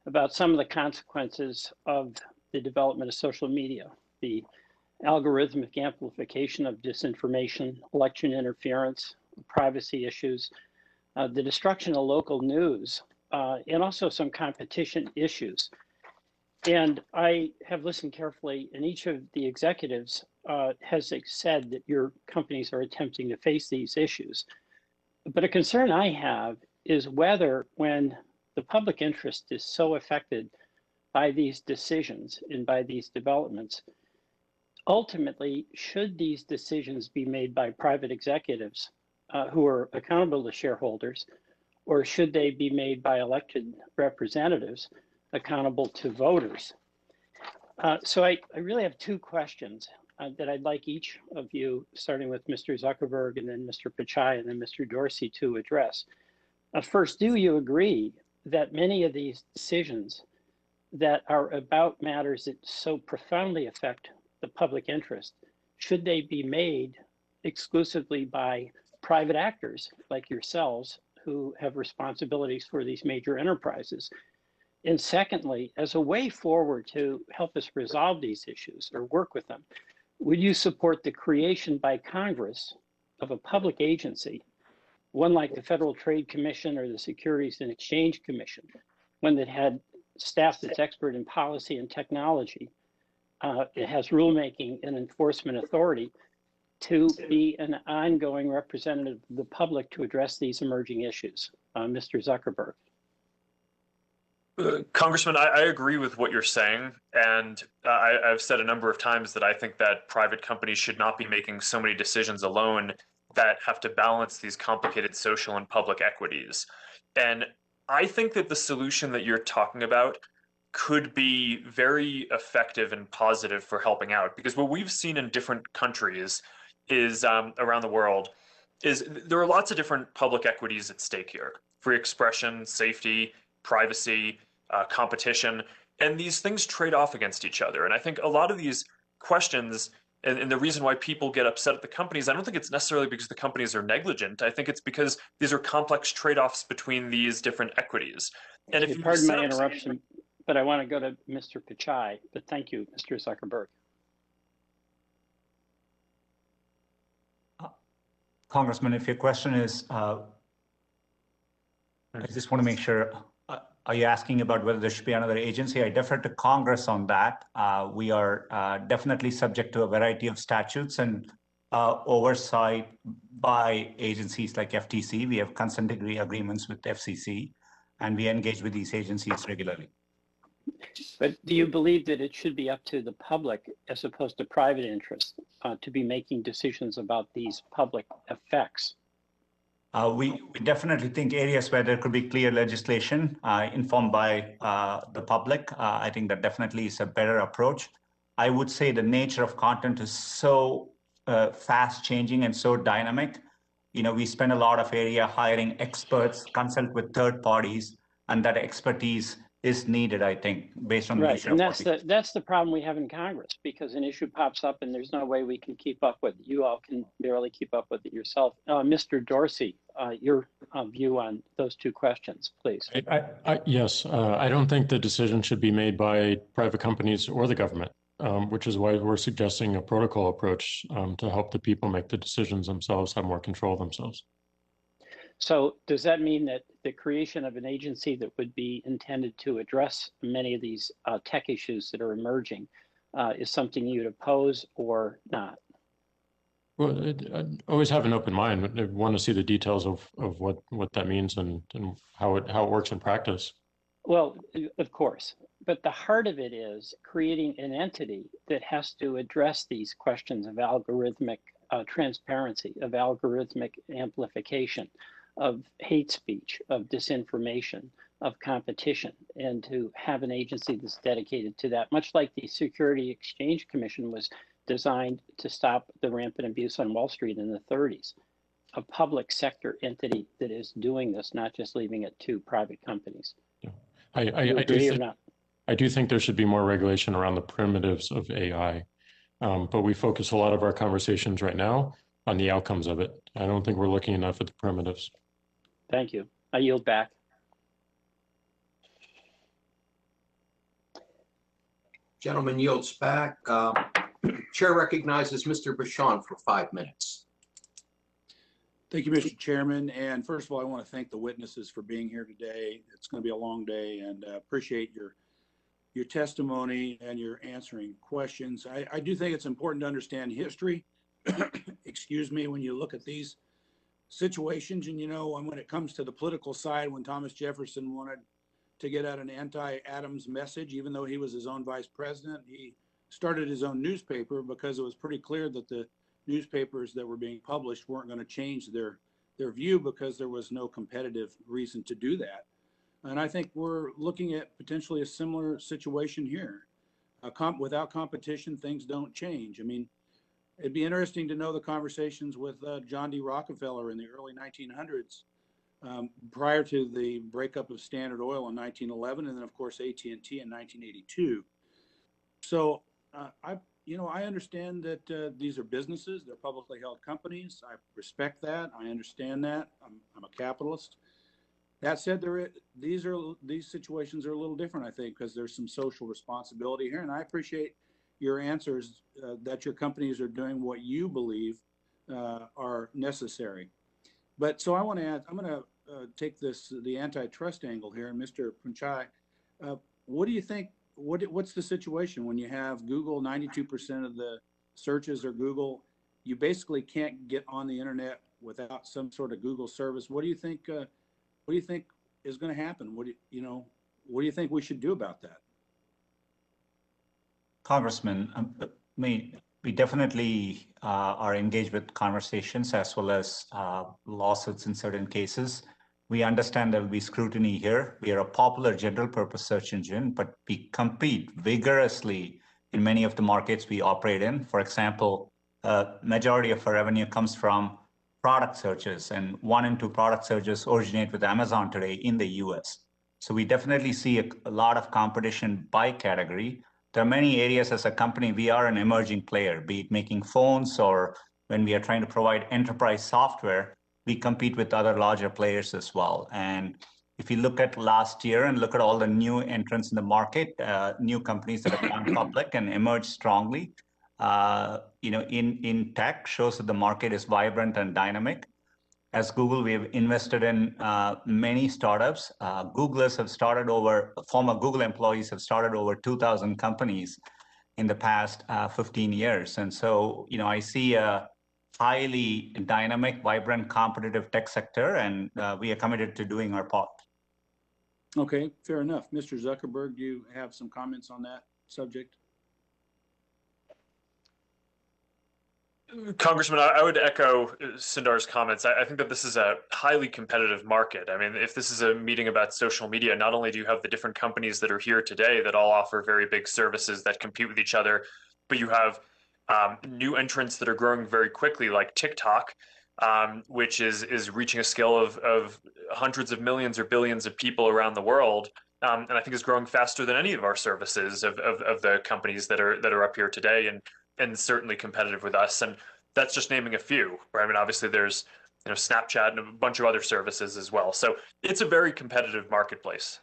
about some of the consequences of the development of social media, the algorithmic amplification of disinformation, election interference, privacy issues, the destruction of local news, and also some competition issues. And I have listened carefully, and each of the executives has said that your companies are attempting to face these issues. But a concern I have is whether, when the public interest is so affected by these decisions and by these developments, ultimately, should these decisions be made by private executives who are accountable to shareholders, or should they be made by elected representatives accountable to voters? So I really have two questions that I'd like each of you, starting with Mr. Zuckerberg and then Mr. Pichai and then Mr. Dorsey, to address. First, do you agree that many of these decisions that are about matters that so profoundly affect the public interest, should they be made exclusively by private actors like yourselves who have responsibilities for these major enterprises? And secondly, as a way forward to help us resolve these issues or work with them, would you support the creation by Congress of a public agency, one like the Federal Trade Commission or the Securities and Exchange Commission, one that had staff that's expert in policy and technology, it has rulemaking and enforcement authority, to be an ongoing representative of the public to address these emerging issues? Mr. Zuckerberg. Congressman, I agree with what you're saying, and I've said a number of times that I think that private companies should not be making so many decisions alone that have to balance these complicated social and public equities. And I think that the solution that you're talking about could be very effective and positive for helping out, because what we've seen in different countries is around the world is there are lots of different public equities at stake here: free expression, safety, privacy, competition, and these things trade off against each other. And I think a lot of these questions and the reason why people get upset at the companies, I don't think it's necessarily because the companies are negligent. I think it's because these are complex trade-offs between these different equities. And if you pardon my interruption, but I want to go to Mr. Pichai, but thank you, Mr. Zuckerberg. Congressman, if your question is, I just want to make sure, are you asking about whether there should be another agency? I defer to Congress on that. We are definitely subject to a variety of statutes and oversight by agencies like FTC. We have consent decree agreements with FCC, and we engage with these agencies regularly. But do you believe that it should be up to the public as opposed to private interests to be making decisions about these public effects? We definitely think areas where there could be clear legislation informed by the public, I think that definitely is a better approach. I would say the nature of content is so fast changing and so dynamic. You know, we spend a lot of area hiring experts, consult with third parties, and that expertise is needed, I think, based on the nature and of that's the problem we have in Congress, because an issue pops up and there's no way we can keep up with it. You all can barely keep up with it yourself. Mr. Dorsey, your view on those two questions, please. Yes, I don't think the decision should be made by private companies or the government, which is why we're suggesting a protocol approach to help the people make the decisions themselves, have more control themselves. So does that mean that the creation of an agency that would be intended to address many of these tech issues that are emerging is something you'd oppose or not? Well, I always have an open mind. I want to see the details of what that means and how it works in practice. Well, of course, but the heart of it is creating an entity that has to address these questions of algorithmic transparency, of algorithmic amplification, of hate speech, of disinformation, of competition, and to have an agency that's dedicated to that, much like the Security Exchange Commission was designed to stop the rampant abuse on Wall Street in the 30s. A public sector entity that is doing this, not just leaving it to private companies. I do think there should be more regulation around the primitives of AI, but we focus a lot of our conversations right now on the outcomes of it. I don't think we're looking enough at the primitives. Thank you. I yield back. Gentleman yields back. Chair recognizes Mr. Bashan for 5 minutes. Thank you, Mr. Chairman. And first of all, I want to thank the witnesses for being here today. It's going to be a long day, and appreciate your testimony and your answering questions. I do think it's important to understand history, excuse me, when you look at these situations. And, you know, when it comes to the political side, when Thomas Jefferson wanted to get out an anti-Adams message, even though he was his own vice president, he started his own newspaper because it was pretty clear that the newspapers that were being published weren't going to change their view because there was no competitive reason to do that. And I think we're looking at potentially a similar situation here. Without competition, things don't change. I mean, it'd be interesting to know the conversations with John D. Rockefeller in the early 1900s, prior to the breakup of Standard Oil in 1911, and then of course AT&T in 1982. So I understand that these are businesses, they're publicly held companies. I respect that. I understand that. I'm a capitalist. That said, these situations are a little different, I think, because there's some social responsibility here. And I appreciate your answers that your companies are doing what you believe are necessary. But so I want to add, I'm going to take the antitrust angle here. And Mr. Pichai, what do you think? What's the situation when you have Google? 92% of the searches are Google. You basically can't get on the internet without some sort of Google service. What do you think? What do you think is going to happen? What do you think we should do about that? Congressman, we definitely are engaged with conversations as well as lawsuits in certain cases. We understand there will be scrutiny here. We are a popular general purpose search engine, but we compete vigorously in many of the markets we operate in. For example, majority of our revenue comes from product searches, and 1 in 2 product searches originate with Amazon today in the US. So we definitely see a lot of competition by category. There are many areas as a company, we are an emerging player, be it making phones or when we are trying to provide enterprise software, we compete with other larger players as well. And if you look at last year and look at all the new entrants in the market, new companies that have gone public and emerged strongly, in tech shows that the market is vibrant and dynamic. As Google, we have invested in many startups. Googlers have started former Google employees have started over 2,000 companies in the past 15 years. And so, I see a highly dynamic, vibrant, competitive tech sector, and we are committed to doing our part. Okay, fair enough. Mr. Zuckerberg, do you have some comments on that subject? Congressman, I would echo Sundar's comments. I think that this is a highly competitive market. I mean, if this is a meeting about social media, not only do you have the different companies that are here today that all offer very big services that compete with each other, but you have new entrants that are growing very quickly, like TikTok, which is reaching a scale of hundreds of millions or billions of people around the world, and I think is growing faster than any of our services of the companies that are up here today, and certainly competitive with us. And that's just naming a few, right? I mean, obviously there's Snapchat and a bunch of other services as well. So it's a very competitive marketplace.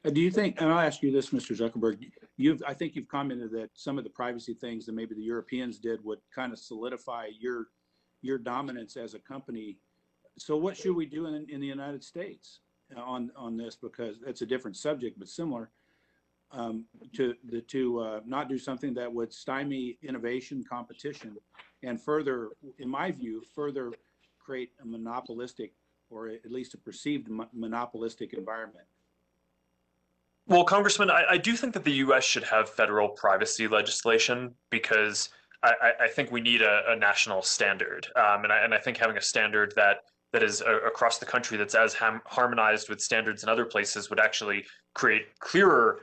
Do you think, and I'll ask you this, Mr. Zuckerberg, I think you've commented that some of the privacy things that maybe the Europeans did would kind of solidify your dominance as a company. So what should we do in the United States on this? Because it's a different subject, but similar. to not do something that would stymie innovation, competition, and further, in my view, further create a monopolistic, or at least a perceived monopolistic environment. Well, Congressman, I do think that the U.S. should have federal privacy legislation because I think we need a national standard, and I think having a standard that is across the country that's as harmonized with standards in other places would actually create clearer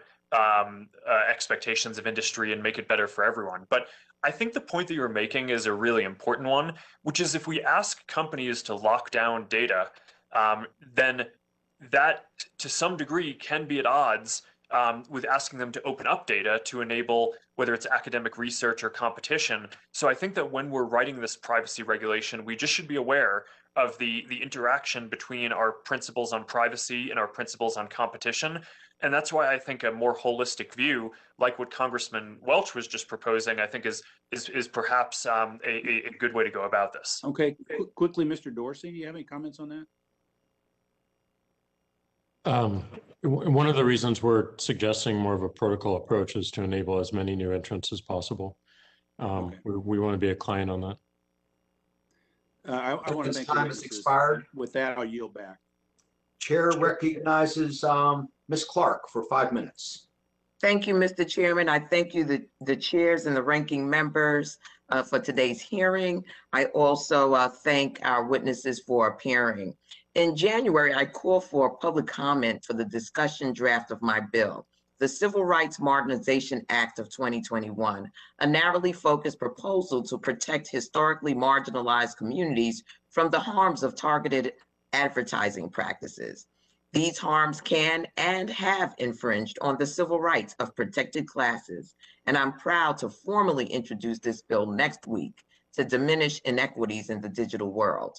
expectations of industry and make it better for everyone. But I think the point that you're making is a really important one, which is if we ask companies to lock down data, then that to some degree can be at odds with asking them to open up data to enable whether it's academic research or competition. So I think that when we're writing this privacy regulation, we just should be aware of the interaction between our principles on privacy and our principles on competition. And that's why I think a more holistic view, like what Congressman Welch was just proposing, I think is perhaps a good way to go about this. Okay, quickly, Mr. Dorsey, do you have any comments on that? One of the reasons we're suggesting more of a protocol approach is to enable as many new entrants as possible. Okay. We want to be a client on that. I want to thank time has expired. With that, I'll yield back. Chair recognizes Ms. Clark for 5 minutes. Thank you, Mr. Chairman. I thank you, the chairs and the ranking members for today's hearing. I also thank our witnesses for appearing. In January, I called for a public comment for the discussion draft of my bill, the Civil Rights Modernization Act of 2021, a narrowly focused proposal to protect historically marginalized communities from the harms of targeted advertising practices. These harms can and have infringed on the civil rights of protected classes, and I'm proud to formally introduce this bill next week to diminish inequities in the digital world.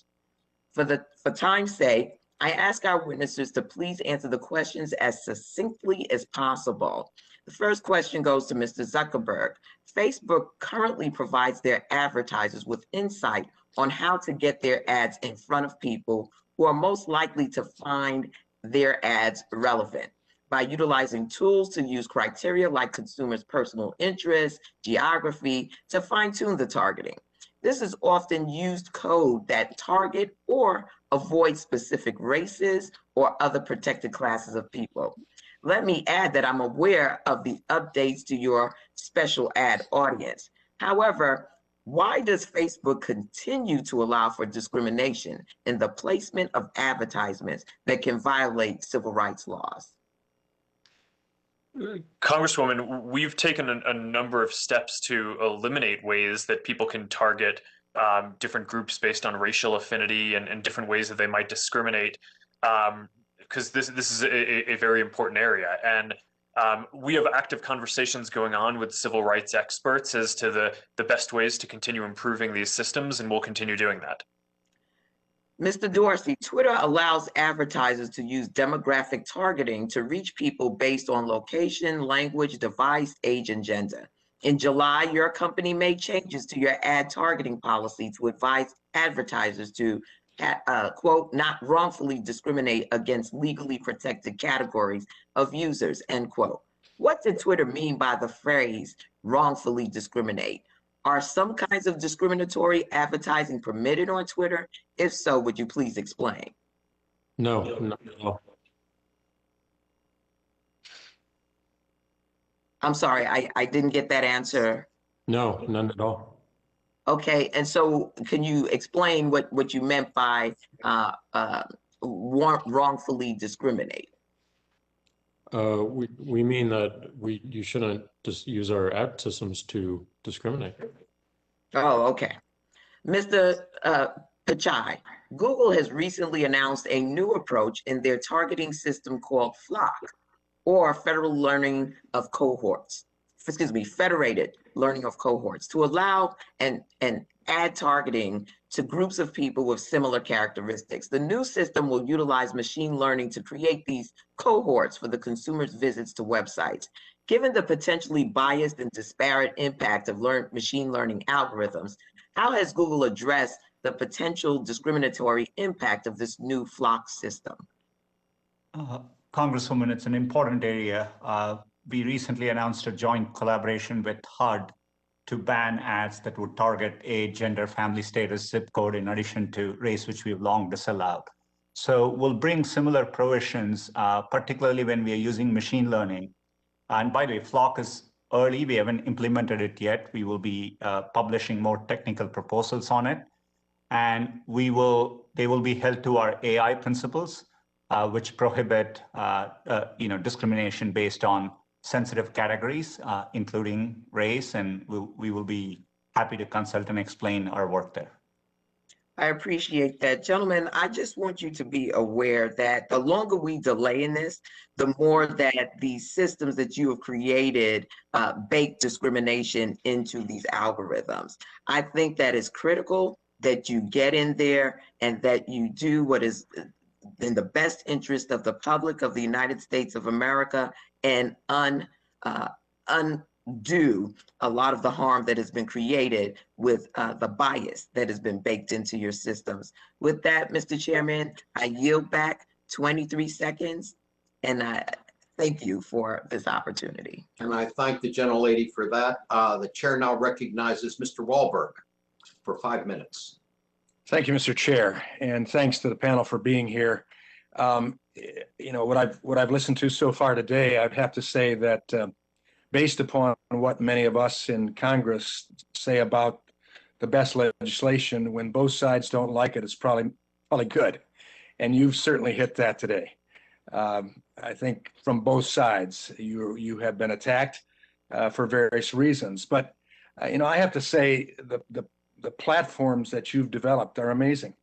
For time's sake, I ask our witnesses to please answer the questions as succinctly as possible. The first question goes to Mr. Zuckerberg. Facebook currently provides their advertisers with insight on how to get their ads in front of people who are most likely to find their ads relevant by utilizing tools to use criteria like consumers' personal interests, geography, to fine-tune the targeting. This is often used code that target or avoid specific races or other protected classes of people. Let me add that I'm aware of the updates to your special ad audience. However, why does Facebook continue to allow for discrimination in the placement of advertisements that can violate civil rights laws? Congresswoman, we've taken a number of steps to eliminate ways that people can target different groups based on racial affinity and different ways that they might discriminate, because this is a very important area. And we have active conversations going on with civil rights experts as to the best ways to continue improving these systems, and we'll continue doing that. Mr. Dorsey, Twitter allows advertisers to use demographic targeting to reach people based on location, language, device, age, and gender. In July, your company made changes to your ad targeting policy to advise advertisers to, quote, not wrongfully discriminate against legally protected categories of users, end quote. What did Twitter mean by the phrase wrongfully discriminate? Are some kinds of discriminatory advertising permitted on Twitter? If so, would you please explain? No, not at all. I'm sorry, I didn't get that answer. No, none at all. Okay, and so can you explain what you meant by wrongfully discriminate? We mean that you shouldn't just use our ad systems to discriminate. Oh, okay. Mr. Pichai, Google has recently announced a new approach in their targeting system called FLoC, or Federal Learning of Cohorts. Excuse me, Federated Learning of Cohorts, to allow an ad targeting to groups of people with similar characteristics. The new system will utilize machine learning to create these cohorts for the consumer's visits to websites. Given the potentially biased and disparate impact of machine learning algorithms, how has Google addressed the potential discriminatory impact of this new FLoC system? Congresswoman, it's an important area. we recently announced a joint collaboration with HUD to ban ads that would target age, gender, family status, zip code, in addition to race, which we've long disallowed. So we'll bring similar provisions, particularly when we are using machine learning. And by the way, Flock is early. We haven't implemented it yet. We will be publishing more technical proposals on it. And they will be held to our AI principles, which prohibit discrimination based on sensitive categories, including race. And we will be happy to consult and explain our work there. I appreciate that. Gentlemen, I just want you to be aware that the longer we delay in this, the more that these systems that you have created bake discrimination into these algorithms. I think that is critical that you get in there and that you do what is in the best interest of the public of the United States of America and undo a lot of the harm that has been created with the bias that has been baked into your systems. With that, Mr. Chairman, I yield back 23 seconds, and I thank you for this opportunity. And I thank the gentlelady for that. The chair now recognizes Mr. Wahlberg for 5 minutes. Thank you, Mr. Chair, and thanks to the panel for being here. What I've listened to so far today, I'd have to say that based upon what many of us in Congress say about the best legislation, when both sides don't like it, it's probably good. And you've certainly hit that today. I think from both sides, you have been attacked for various reasons. But I have to say the platforms that you've developed are amazing,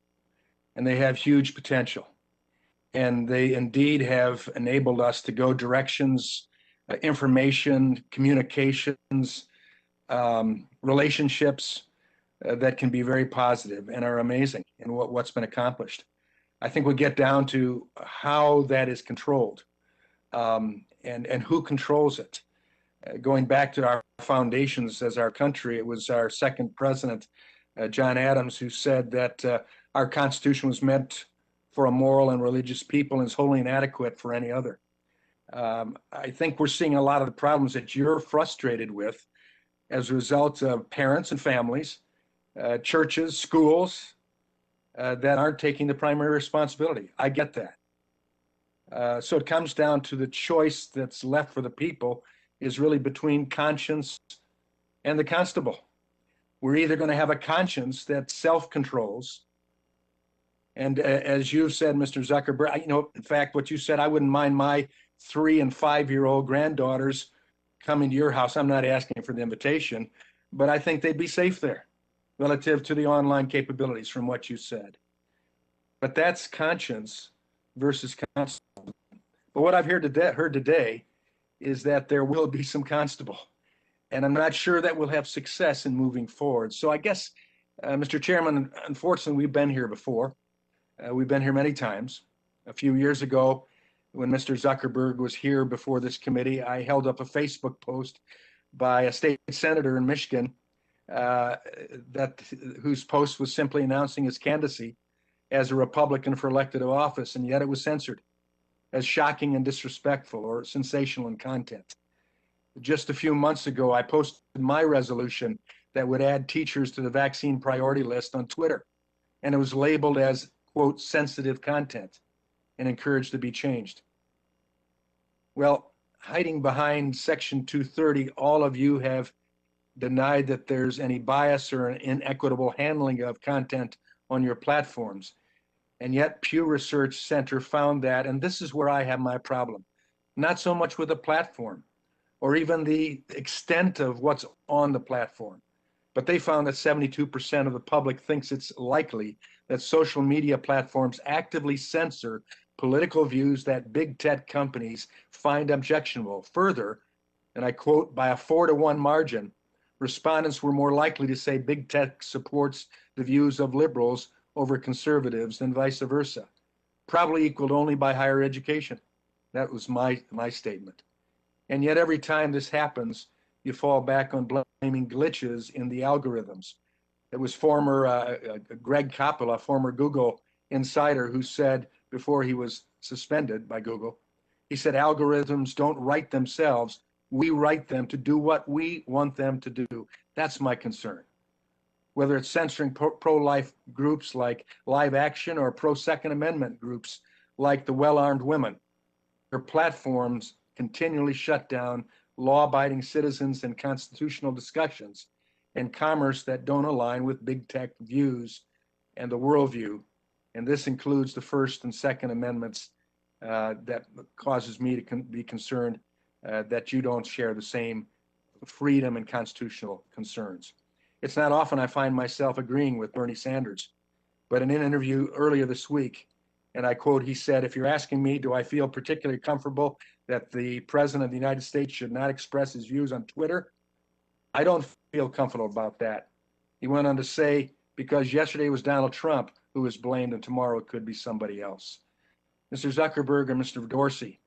and they have huge potential. And they indeed have enabled us to go directions, information, communications, relationships that can be very positive and are amazing in what's been accomplished. I think we'll get down to how that is controlled and who controls it. Going back to our foundations as our country, it was our second president, John Adams, who said that our Constitution was meant for a moral and religious people and is wholly inadequate for any other. I think we're seeing a lot of the problems that you're frustrated with as a result of parents and families, churches, schools that aren't taking the primary responsibility. I get that. So it comes down to the choice that's left for the people is really between conscience and the constable. We're either going to have a conscience that self-controls, and as you've said, Mr. Zuckerberg, in fact, what you said, I wouldn't mind my 3- and 5-year-old granddaughters coming to your house. I'm not asking for the invitation, but I think they'd be safe there relative to the online capabilities from what you said. But that's conscience versus constable. But what I've heard today is that there will be some constable, and I'm not sure that we'll have success in moving forward. So I guess, Mr. Chairman, unfortunately, we've been here before. We've been here many times. A few years ago, when Mr. Zuckerberg was here before this committee, I held up a Facebook post by a state senator in Michigan whose post was simply announcing his candidacy as a Republican for elected office, and yet it was censored as shocking and disrespectful or sensational in content. Just a few months ago, I posted my resolution that would add teachers to the vaccine priority list on Twitter, and it was labeled as, quote, sensitive content and encouraged to be changed. Well, hiding behind Section 230, all of you have denied that there's any bias or an inequitable handling of content on your platforms. And yet Pew Research Center found that, and this is where I have my problem, not so much with the platform or even the extent of what's on the platform, but they found that 72% of the public thinks it's likely that social media platforms actively censor political views that big tech companies find objectionable. Further, and I quote, by a 4-to-1 margin, respondents were more likely to say big tech supports the views of liberals over conservatives than vice versa, probably equaled only by higher education. That was my statement. And yet every time this happens, you fall back on blaming glitches in the algorithms. It was former Greg Coppola, former Google insider, who said before he was suspended by Google, he said algorithms don't write themselves, we write them to do what we want them to do. That's my concern. Whether it's censoring pro-life groups like Live Action or pro-Second Amendment groups like the Well-Armed Women, their platforms continually shut down law-abiding citizens and constitutional discussions and commerce that don't align with big tech views and the worldview. And this includes the First and Second Amendments that causes me to be concerned that you don't share the same freedom and constitutional concerns. It's not often I find myself agreeing with Bernie Sanders, but in an interview earlier this week, and I quote, he said, "If you're asking me, do I feel particularly comfortable that the President of the United States should not express his views on Twitter? I don't feel comfortable about that." He went on to say, because yesterday was Donald Trump who was blamed and tomorrow it could be somebody else. Mr. Zuckerberg and Mr. Dorsey,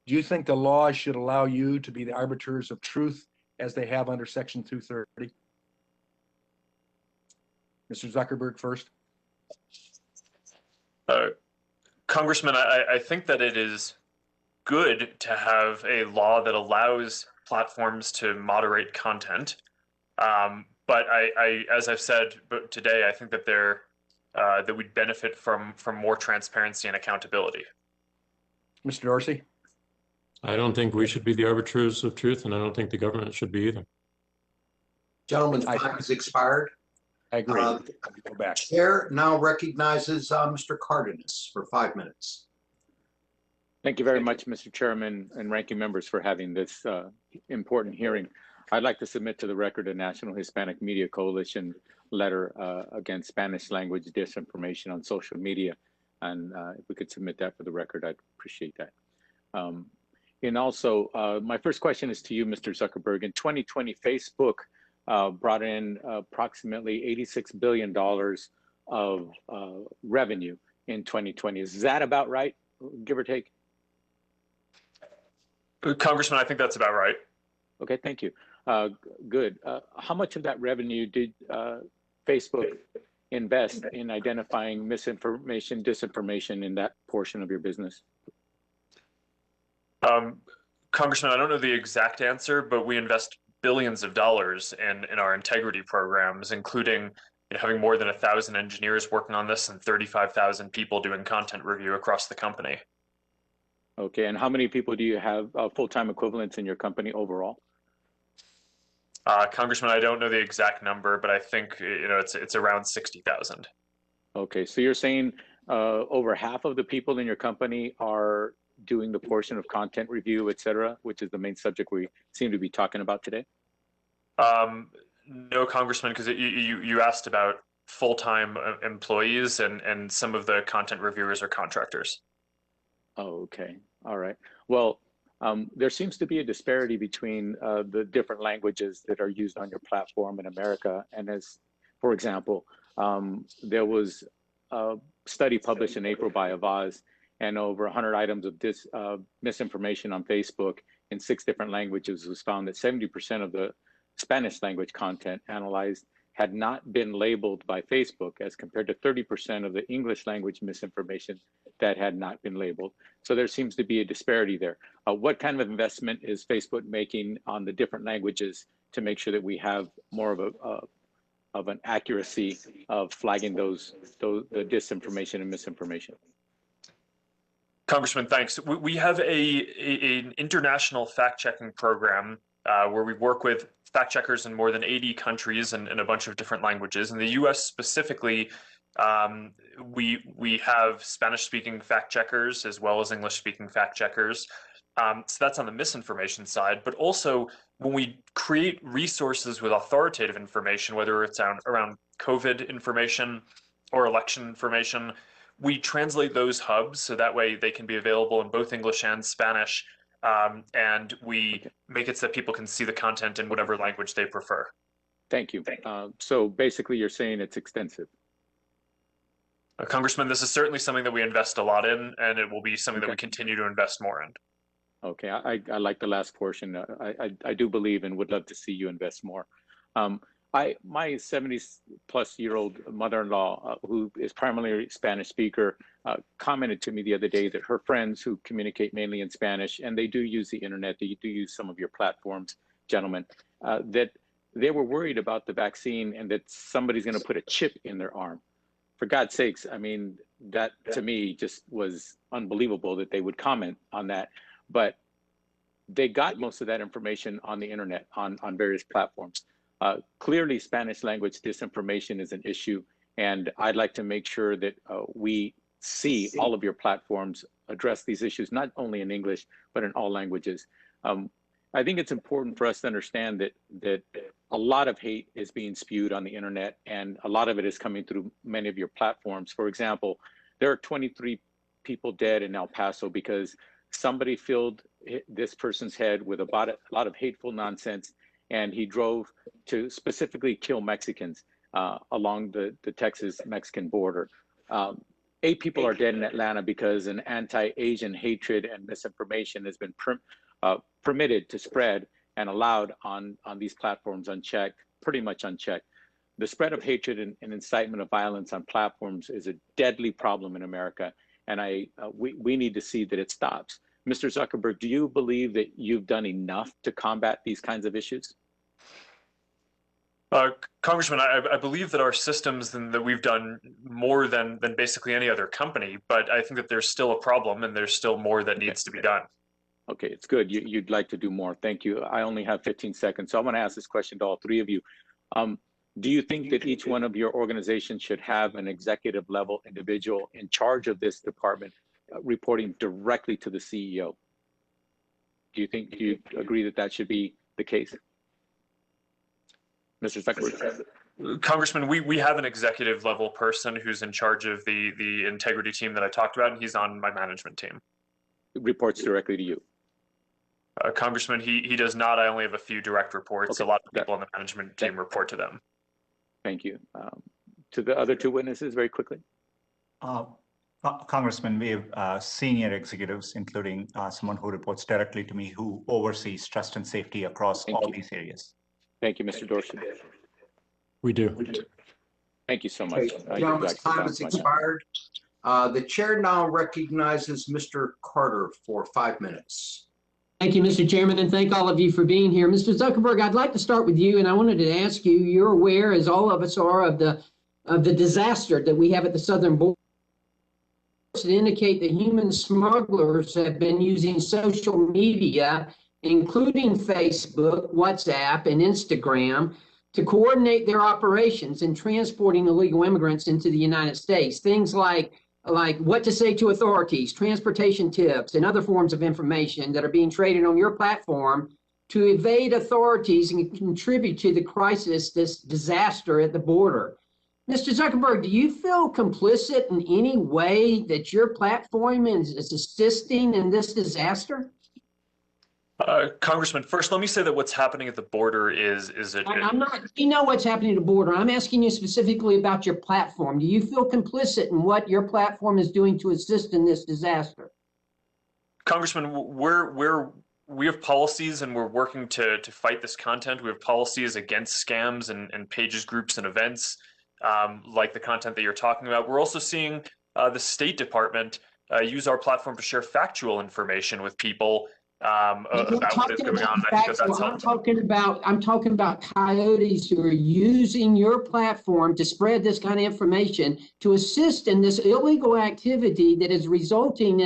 do you think the law should allow you to be the arbiters of truth as they have under Section 230? Mr. Zuckerberg first. Congressman, I think that it is good to have a law that allows platforms to moderate content. But as I've said today, I think that that we'd benefit from more transparency and accountability. Mr. Dorsey? I don't think we should be the arbiters of truth, and I don't think the government should be either. Gentleman's time has expired. I agree. Go back. Chair now recognizes Mr. Cardenas for 5 minutes. Thank you very much, Mr. Chairman and ranking members, for having this important hearing. I'd like to submit to the record a National Hispanic Media Coalition letter against Spanish language disinformation on social media. And if we could submit that for the record, I'd appreciate that. And also, my first question is to you, Mr. Zuckerberg. In 2020, Facebook brought in approximately $86 billion of revenue in 2020. Is that about right, give or take? Congressman, I think that's about right. Okay, thank you. Good. How much of that revenue did Facebook invest in identifying misinformation, disinformation in that portion of your business? Congressman, I don't know the exact answer, but we invest billions of dollars in our integrity programs, including having more than 1,000 engineers working on this and 35,000 people doing content review across the company. Okay, and how many people do you have full-time equivalents in your company overall? Congressman, I don't know the exact number, but I think it's around 60,000. Okay, so you're saying over half of the people in your company are doing the portion of content review, et cetera, which is the main subject we seem to be talking about today? No, Congressman, because you asked about full-time employees, and some of the content reviewers are contractors. Oh, okay. All right. Well, there seems to be a disparity between the different languages that are used on your platform in America. And as, for example, there was a study published in April by Avaz, and over 100 items of misinformation on Facebook in 6 different languages was found that 70% of the Spanish language content analyzed had not been labeled by Facebook, as compared to 30% of the English language misinformation that had not been labeled. So there seems to be a disparity there. What kind of investment is Facebook making on the different languages to make sure that we have more of an accuracy of flagging the disinformation and misinformation? Congressman, thanks. We have an international fact-checking program where we work with fact checkers in more than 80 countries and in a bunch of different languages. In the US specifically, we have Spanish-speaking fact checkers as well as English-speaking fact checkers. So that's on the misinformation side. But also, when we create resources with authoritative information, whether it's around COVID information or election information, we translate those hubs so that way they can be available in both English and Spanish. And we make it so that people can see the content in whatever language they prefer. Thank you. So basically you're saying it's extensive. Congressman, this is certainly something that we invest a lot in, and it will be something that we continue to invest more in. Okay, I like the last portion. I do believe and would love to see you invest more. My 70-plus-year-old mother-in-law, who is primarily a Spanish speaker, commented to me the other day that her friends who communicate mainly in Spanish, and they do use the internet, they do use some of your platforms, gentlemen, that they were worried about the vaccine and that somebody's going to put a chip in their arm. For God's sakes, I mean, that to me just was unbelievable that they would comment on that. But they got most of that information on the internet, on various platforms. Clearly, Spanish language disinformation is an issue, and I'd like to make sure that we see all of your platforms address these issues, not only in English, but in all languages. I think it's important for us to understand that a lot of hate is being spewed on the internet, and a lot of it is coming through many of your platforms. For example, there are 23 people dead in El Paso because somebody filled this person's head with a lot of hateful nonsense, and he drove to specifically kill Mexicans along the Texas-Mexican border. 8 people are dead in Atlanta because an anti-Asian hatred and misinformation has been permitted to spread and allowed on these platforms unchecked, pretty much unchecked. The spread of hatred and incitement of violence on platforms is a deadly problem in America, and we need to see that it stops. Mr. Zuckerberg, do you believe that you've done enough to combat these kinds of issues? Congressman, I believe that our systems and that we've done more than basically any other company, but I think that there's still a problem and there's still more that needs to be done. Okay, it's good. You'd like to do more. Thank you. I only have 15 seconds, so I'm going to ask this question to all 3 of you. Do you think that each one of your organizations should have an executive level individual in charge of this department reporting directly to the CEO? Do you agree that should be the case? Mr. Zuckerberg. Congressman, we have an executive level person who's in charge of the integrity team that I talked about, and he's on my management team. Reports directly to you? Congressman, he does not. I only have a few direct reports. Okay. A lot of people on the management team report to them. Thank you. To the other 2 witnesses, very quickly. Congressman, we have senior executives, including someone who reports directly to me, who oversees trust and safety across all these areas. Thank you, Mr. Dorsey. We do. Thank you so much. Gentlemen's time has expired. The chair now recognizes Mr. Carter for 5 minutes. Thank you, Mr. Chairman, and thank all of you for being here. Mr. Zuckerberg, I'd like to start with you, and I wanted to ask you, you're aware, as all of us are, of the disaster that we have at the southern border. To indicate that human smugglers have been using social media, including Facebook, WhatsApp, and Instagram, to coordinate their operations in transporting illegal immigrants into the United States. Things like what to say to authorities, transportation tips, and other forms of information that are being traded on your platform to evade authorities and contribute to the crisis, this disaster at the border. Mr. Zuckerberg, do you feel complicit in any way that your platform is assisting in this disaster? Congressman, first, let me say that what's happening at the border I'm not, you know what's happening at the border. I'm asking you specifically about your platform. Do you feel complicit in what your platform is doing to assist in this disaster? Congressman, we have policies and we're working to fight this content. We have policies against scams and pages, groups, and events like the content that you're talking about. We're also seeing the State Department use our platform to share factual information with people about what is going on. I think that's I'm talking about coyotes who are using your platform to spread this kind of information to assist in this illegal activity that is resulting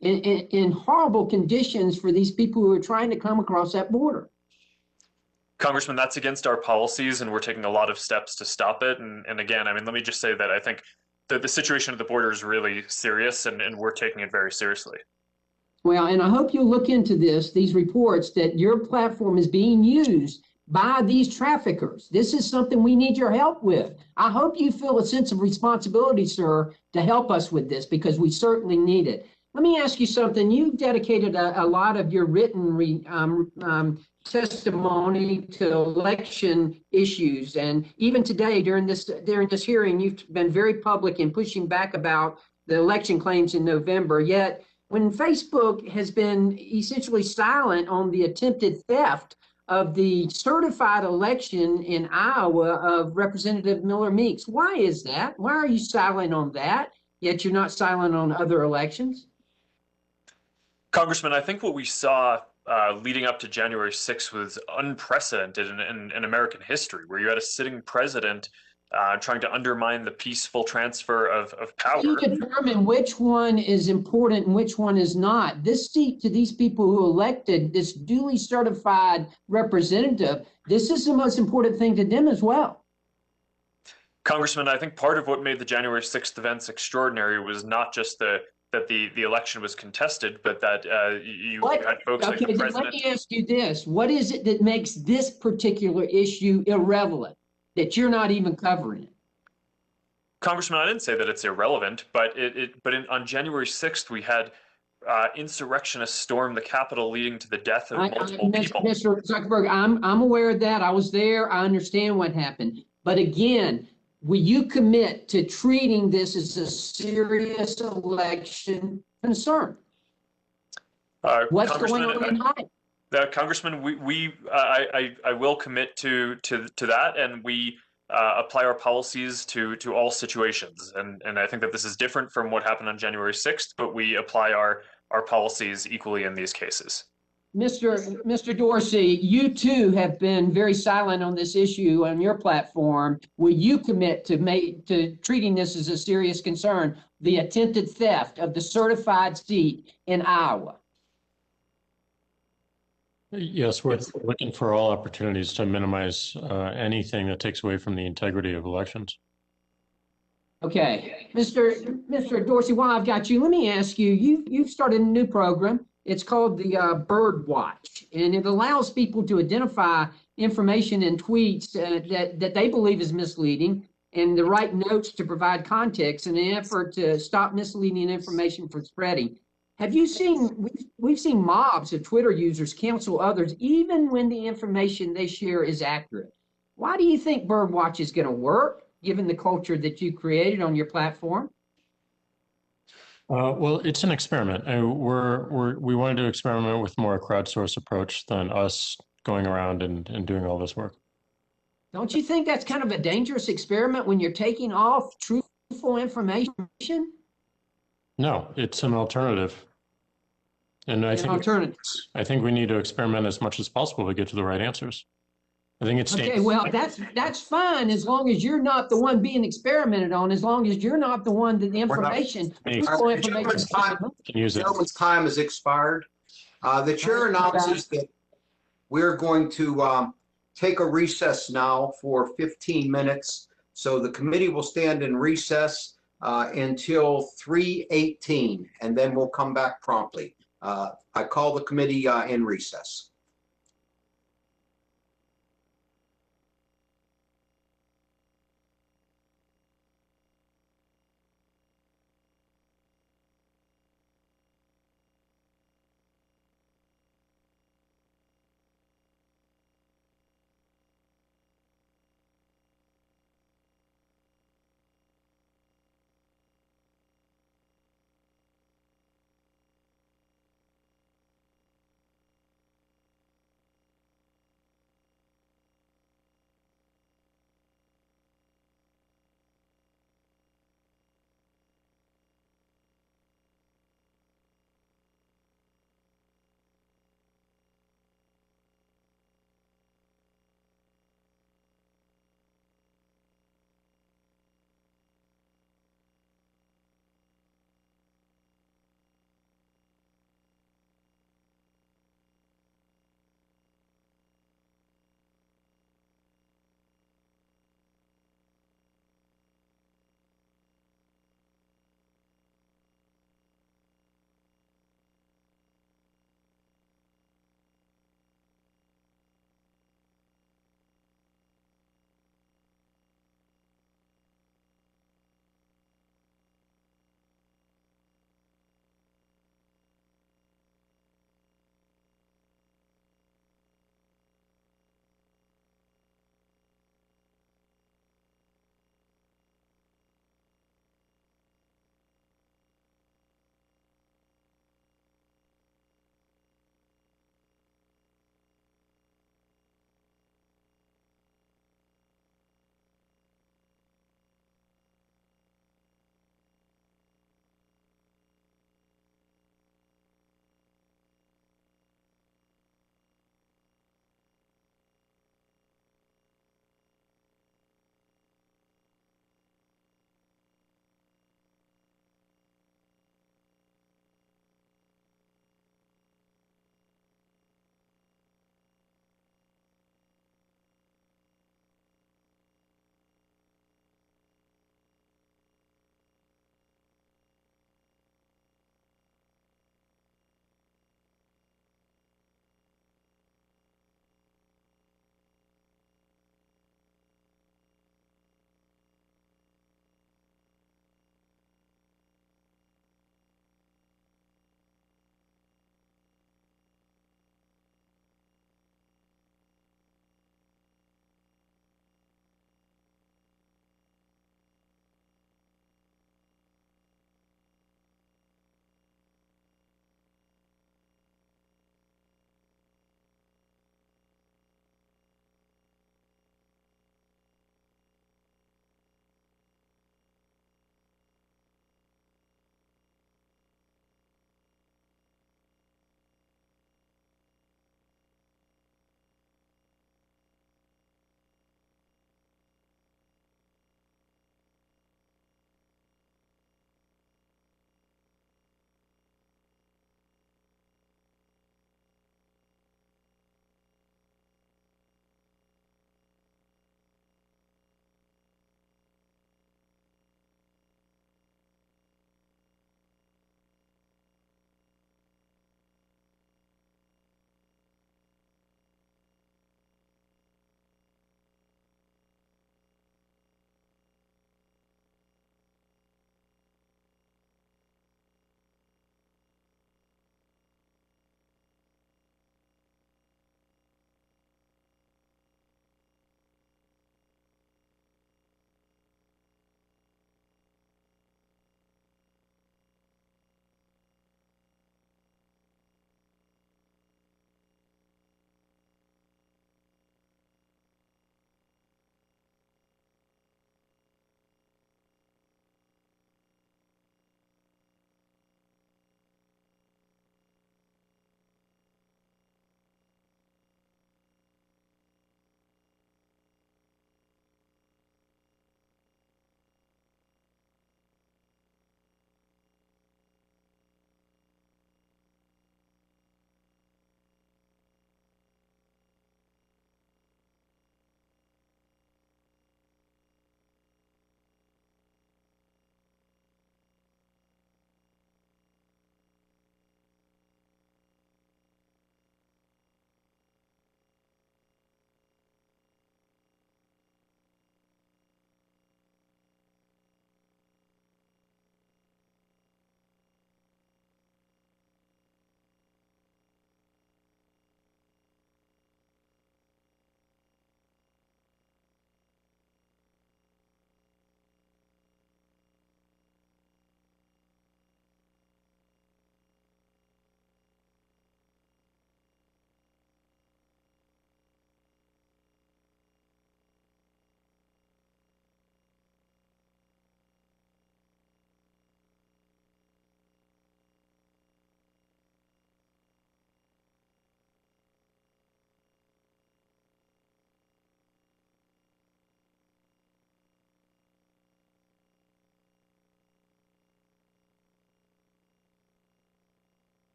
in horrible conditions for these people who are trying to come across that border. Congressman, that's against our policies, and we're taking a lot of steps to stop it. And again, I mean, let me just say that I think that the situation at the border is really serious, and we're taking it very seriously. Well, and I hope you'll look into these reports that your platform is being used by these traffickers. This is something we need your help with. I hope you feel a sense of responsibility, sir, to help us with this, because we certainly need it. Let me ask you something. You've dedicated a lot of your written testimony to election issues, and even today during this hearing, you've been very public in pushing back about the election claims in November. Yet, when Facebook has been essentially silent on the attempted theft of the certified election in Iowa of Representative Miller Meeks. Why is that? Why are you silent on that, yet you're not silent on other elections? Congressman, I think what we saw leading up to January 6th was unprecedented in American history, where you had a sitting president trying to undermine the peaceful transfer of power. You determine which one is important and which one is not. This seat to these people who elected this duly certified representative, this is the most important thing to them as well. Congressman, I think part of what made the January 6th events extraordinary was not just that the election was contested, but that you had folks like the president. Let me ask you this. What is it that makes this particular issue irrelevant, that you're not even covering it? Congressman, I didn't say that it's irrelevant, but on January 6th, we had insurrectionists storm the Capitol, leading to the death of multiple people. Mr. Zuckerberg, I'm aware of that. I was there. I understand what happened. But again, will you commit to treating this as a serious election concern? What's going on in Iowa? Congressman, I will commit to that, and we apply our policies to all situations. And I think that this is different from what happened on January 6th, but we apply our policies equally in these cases. Mr. Dorsey, you too have been very silent on this issue on your platform. Will you commit to treating this as a serious concern, the attempted theft of the certified seat in Iowa? Yes, we're looking for all opportunities to minimize anything that takes away from the integrity of elections. Okay, Mr. Dorsey, while I've got you, let me ask you, you've started a new program. It's called the Bird Watch, and it allows people to identify information in tweets that they believe is misleading and the right notes to provide context in an effort to stop misleading information from spreading. Have you seen, we've seen mobs of Twitter users cancel others even when the information they share is accurate. Why do you think Birdwatch is going to work, given the culture that you created on your platform? Well, it's an experiment. We wanted to experiment with more a crowdsource approach than us going around and doing all this work. Don't you think that's kind of a dangerous experiment when you're taking off truthful information? No, it's an alternative. And I think we need to experiment as much as possible to get to the right answers. I think it's okay. Well, that's fine as long as you're not the one being experimented on. As long as you're not the one that the information, truthful information. Gentleman's time has expired. The chair announces that we're going to take a recess now for 15 minutes. So the committee will stand in recess until 3:18, and then we'll come back promptly. I call the committee in recess.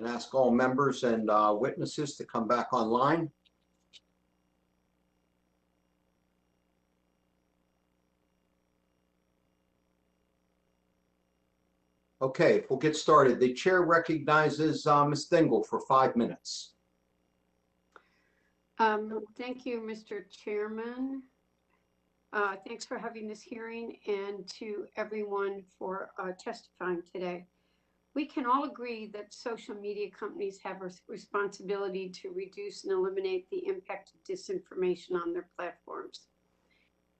and ask all members and witnesses to come back online. Okay, we'll get started. The chair recognizes Ms. Dingle for 5 minutes. Thank you, Mr. Chairman. Thanks for having this hearing, and to everyone for testifying today. We can all agree that social media companies have a responsibility to reduce and eliminate the impact of disinformation on their platforms.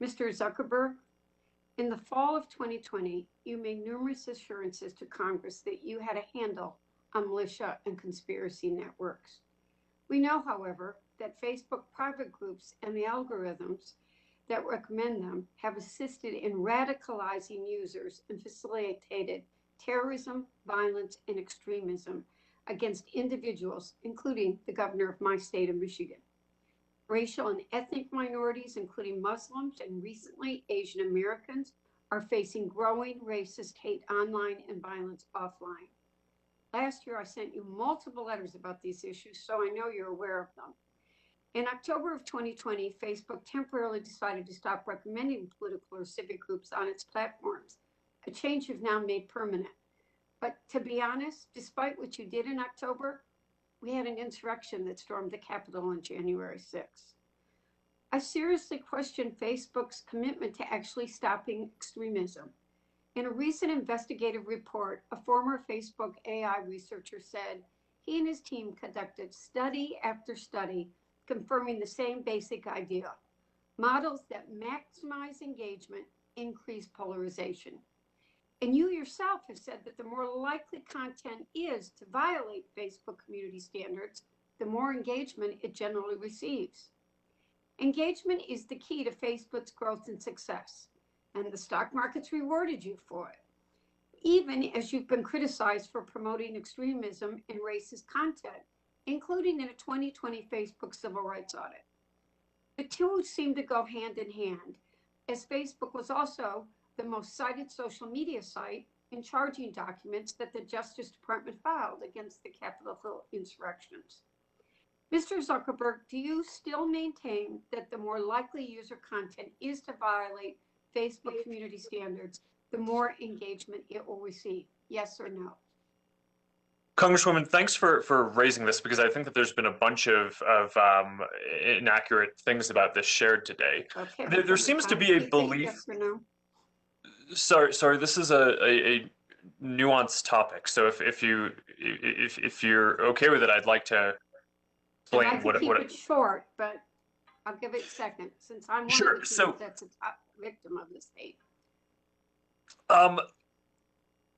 Mr. Zuckerberg, in the fall of 2020, you made numerous assurances to Congress that you had a handle on militia and conspiracy networks. We know, however, that Facebook private groups and the algorithms that recommend them have assisted in radicalizing users and facilitated terrorism, violence, and extremism against individuals, including the governor of my state of Michigan. Racial and ethnic minorities, including Muslims and recently Asian Americans, are facing growing racist hate online and violence offline. Last year, I sent you multiple letters about these issues, so I know you're aware of them. In October of 2020, Facebook temporarily decided to stop recommending political or civic groups on its platforms, a change you've now made permanent. But to be honest, despite what you did in October, we had an insurrection that stormed the Capitol on January 6th. I seriously question Facebook's commitment to actually stopping extremism. In a recent investigative report, a former Facebook AI researcher said he and his team conducted study after study confirming the same basic idea: models that maximize engagement increase polarization. And you yourself have said that the more likely content is to violate Facebook community standards, the more engagement it generally receives. Engagement is the key to Facebook's growth and success, and the stock market's rewarded you for it, even as you've been criticized for promoting extremism and racist content, including in a 2020 Facebook civil rights audit. The two seem to go hand in hand, as Facebook was also the most cited social media site in charging documents that the Justice Department filed against the Capitol Hill insurrections. Mr. Zuckerberg, do you still maintain that the more likely user content is to violate Facebook community standards, the more engagement it will receive? Yes or no? Congresswoman, thanks for raising this, because I think that there's been a bunch of inaccurate things about this shared today. Okay, There seems to be a belief. Yes or no? Sorry, this is a nuanced topic. So if you're okay with it, I'd like to explain I'd like to keep it short, but I'll give it a second, since I'm one of the people that's a top victim of this hate.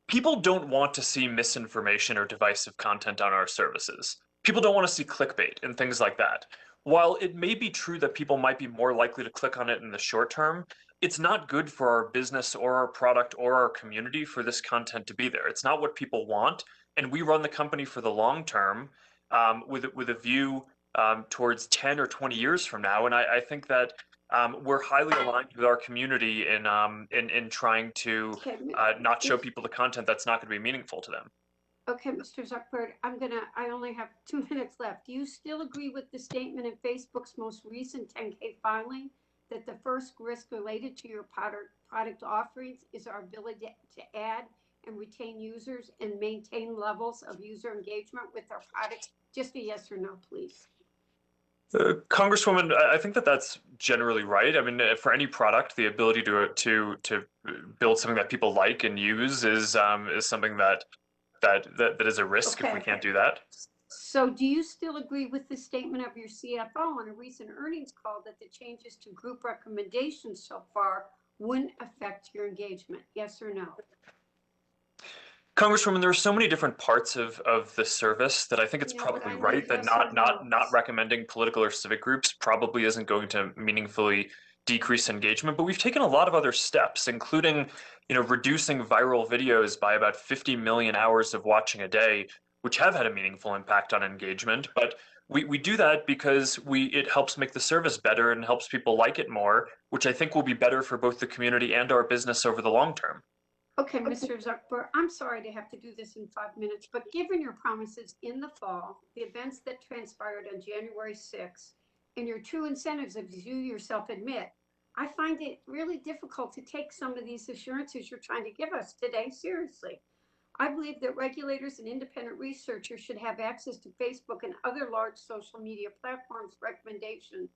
People don't want to see misinformation or divisive content on our services. People don't want to see clickbait and things like that. While it may be true that people might be more likely to click on it in the short term, it's not good for our business or our product or our community for this content to be there. It's not what people want, and we run the company for the long term with a view towards 10 or 20 years from now. And I think that we're highly aligned with our community in trying to not show people the content that's not going to be meaningful to them. Okay, Mr. Zuckerberg, I only have 2 minutes left. Do you still agree with the statement in Facebook's most recent 10K filing that the first risk related to your product offerings is our ability to add and retain users and maintain levels of user engagement with our products? Just a yes or no, please. Congresswoman, I think that that's generally right. I mean, for any product, the ability to build something that people like and use is something that is a risk if we can't do that. So do you still agree with the statement of your CFO on a recent earnings call that the changes to group recommendations so far wouldn't affect your engagement? Yes or no? Congresswoman, there are so many different parts of the service that I think it's probably right that not recommending political or civic groups probably isn't going to meaningfully decrease engagement. But we've taken a lot of other steps, including, reducing viral videos by about 50 million hours of watching a day, which have had a meaningful impact on engagement. But we do that because it helps make the service better and helps people like it more, which I think will be better for both the community and our business over the long term. Okay, Mr. Zuckerberg, I'm sorry to have to do this in 5 minutes, but given your promises in the fall, the events that transpired on January 6th, and your true incentives, as you yourself admit, I find it really difficult to take some of these assurances you're trying to give us today seriously. I believe that regulators and independent researchers should have access to Facebook and other large social media platforms' recommendation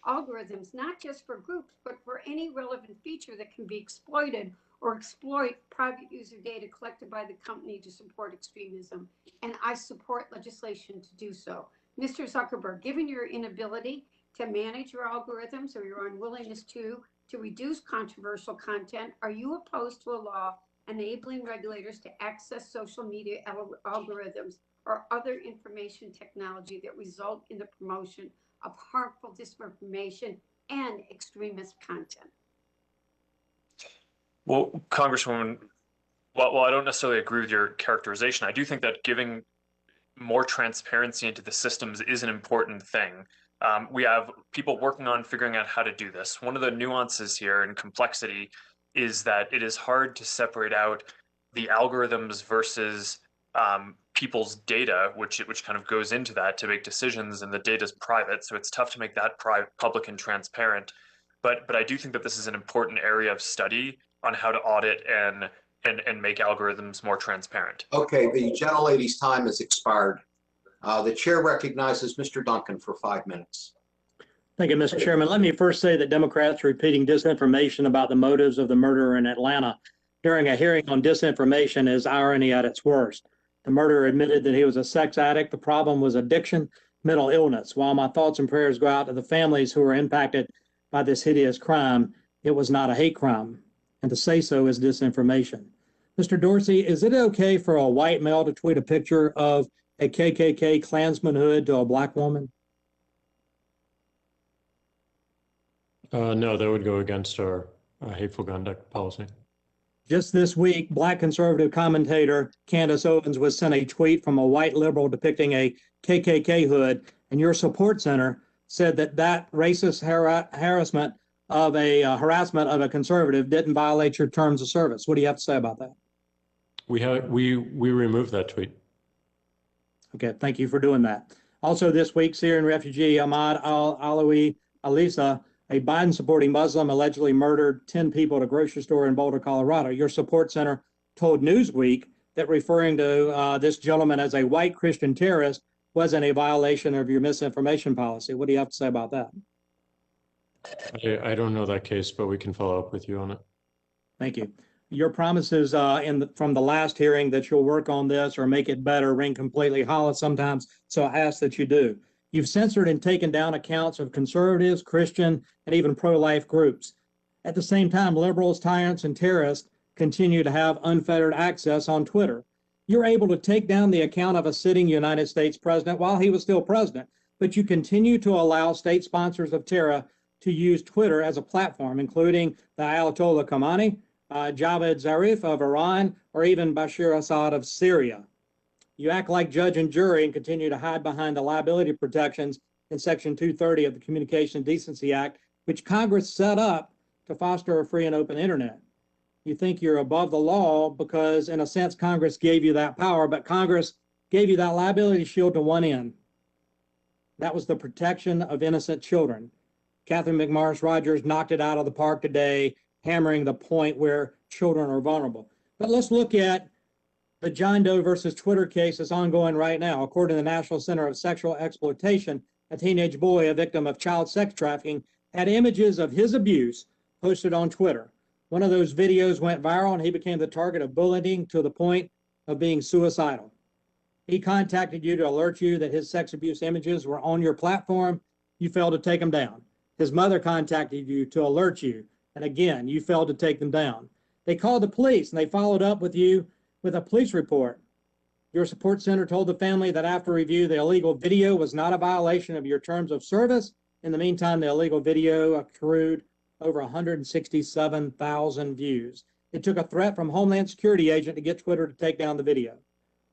algorithms, not just for groups, but for any relevant feature that can be exploited or exploit private user data collected by the company to support extremism. And I support legislation to do so. Mr. Zuckerberg, given your inability to manage your algorithms or your unwillingness to reduce controversial content, are you opposed to a law enabling regulators to access social media algorithms or other information technology that result in the promotion of harmful disinformation and extremist content? Well, Congresswoman, while I don't necessarily agree with your characterization, I do think that giving more transparency into the systems is an important thing. We have people working on figuring out how to do this. One of the nuances here and complexity is that it is hard to separate out the algorithms versus people's data, which kind of goes into that to make decisions, and the data is private, so it's tough to make that public and transparent. But I do think that this is an important area of study on how to audit and make algorithms more transparent. Okay, the gentlelady's time has expired. The chair recognizes Mr. Duncan for 5 minutes. Thank you, Mr. Chairman. Let me first say that Democrats are repeating disinformation about the motives of the murderer in Atlanta during a hearing on disinformation is irony at its worst. The murderer admitted that he was a sex addict. The problem was addiction, mental illness. While my thoughts and prayers go out to the families who were impacted by this hideous crime, it was not a hate crime. And to say so is disinformation. Mr. Dorsey, is it okay for a white male to tweet a picture of a KKK Klansman hood to a black woman? No, that would go against our hateful conduct policy. Just this week, black conservative commentator Candace Owens was sent a tweet from a white liberal depicting a KKK hood, and your support center said that that racist harassment of a conservative didn't violate your terms of service. What do you have to say about that? We removed that tweet. Okay, thank you for doing that. Also this week, Syrian refugee Ahmad al-Alawi Alisa, a Biden-supporting Muslim, allegedly murdered 10 people at a grocery store in Boulder, Colorado. Your support center told Newsweek that referring to this gentleman as a white Christian terrorist wasn't a violation of your misinformation policy. What do you have to say about that? I don't know that case, but we can follow up with you on it. Thank you. Your promises from the last hearing that you'll work on this or make it better ring completely hollow sometimes, so I ask that you do. You've censored and taken down accounts of conservatives, Christian, and even pro-life groups. At the same time, liberals, tyrants, and terrorists continue to have unfettered access on Twitter. You're able to take down the account of a sitting United States president while he was still president, but you continue to allow state sponsors of terror to use Twitter as a platform, including the Ayatollah Khamenei, Javad Zarif of Iran, or even Bashar Assad of Syria. You act like judge and jury and continue to hide behind the liability protections in Section 230 of the Communications Decency Act, which Congress set up to foster a free and open internet. You think you're above the law because, in a sense, Congress gave you that power, but Congress gave you that liability shield to one end. That was the protection of innocent children. Catherine McMarsh Rogers knocked it out of the park today, hammering the point where children are vulnerable. But let's look at the John Doe versus Twitter case that's ongoing right now. According to the National Center of Sexual Exploitation, a teenage boy, a victim of child sex trafficking, had images of his abuse posted on Twitter. One of those videos went viral and he became the target of bullying to the point of being suicidal. He contacted you to alert you that his sex abuse images were on your platform. You failed to take them down. His mother contacted you to alert you, and again, you failed to take them down. They called the police and they followed up with you with a police report. Your support center told the family that after review, the illegal video was not a violation of your terms of service. In the meantime, the illegal video accrued over 167,000 views. It took a threat from Homeland Security agent to get Twitter to take down the video.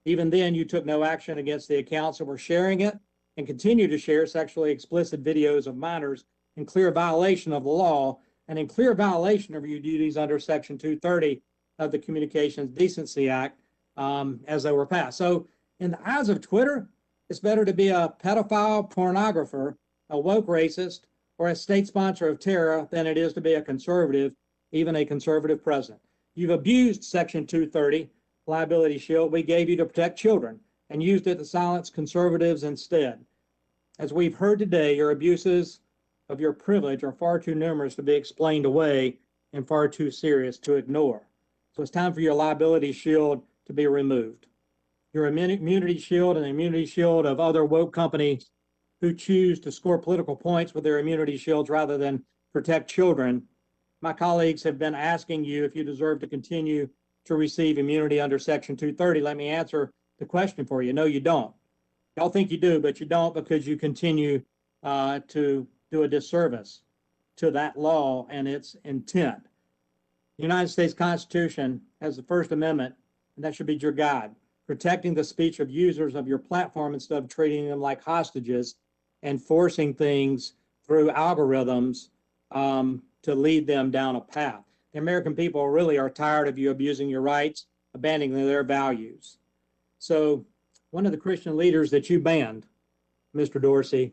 Even then, you took no action against the accounts that were sharing it and continue to share sexually explicit videos of minors in clear violation of the law and in clear violation of your duties under Section 230 of the Communications Decency Act as they were passed. So in the eyes of Twitter, it's better to be a pedophile pornographer, a woke racist, or a state sponsor of terror than it is to be a conservative, even a conservative president. You've abused Section 230 liability shield we gave you to protect children and used it to silence conservatives instead. As we've heard today, your abuses of your privilege are far too numerous to be explained away and far too serious to ignore. So it's time for your liability shield to be removed. Your immunity shield and the immunity shield of other woke companies who choose to score political points with their immunity shields rather than protect children. My colleagues have been asking you if you deserve to continue to receive immunity under Section 230. Let me answer the question for you. No, you don't. Y'all think you do, but you don't, because you continue to do a disservice to that law and its intent. The United States Constitution has the First Amendment, and that should be your guide, protecting the speech of users of your platform instead of treating them like hostages and forcing things through algorithms to lead them down a path. The American people really are tired of you abusing your rights, abandoning their values. So one of the Christian leaders that you banned, Mr. Dorsey,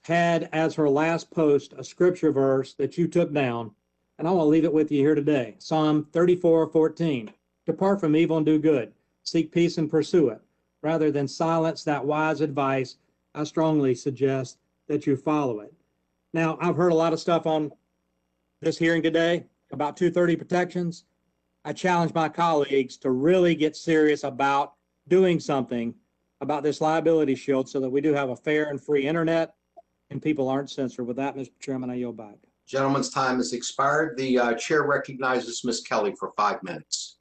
had as her last post a scripture verse that you took down, and I want to leave it with you here today. Psalm 34:14. Depart from evil and do good. Seek peace and pursue it. Rather than silence that wise advice, I strongly suggest that you follow it. Now, I've heard a lot of stuff on this hearing today about 230 protections. I challenge my colleagues to really get serious about doing something about this liability shield so that we do have a fair and free internet and people aren't censored. With that, Mr. Chairman, I yield back. Gentleman's time has expired. The chair recognizes Ms. Kelly for 5 minutes.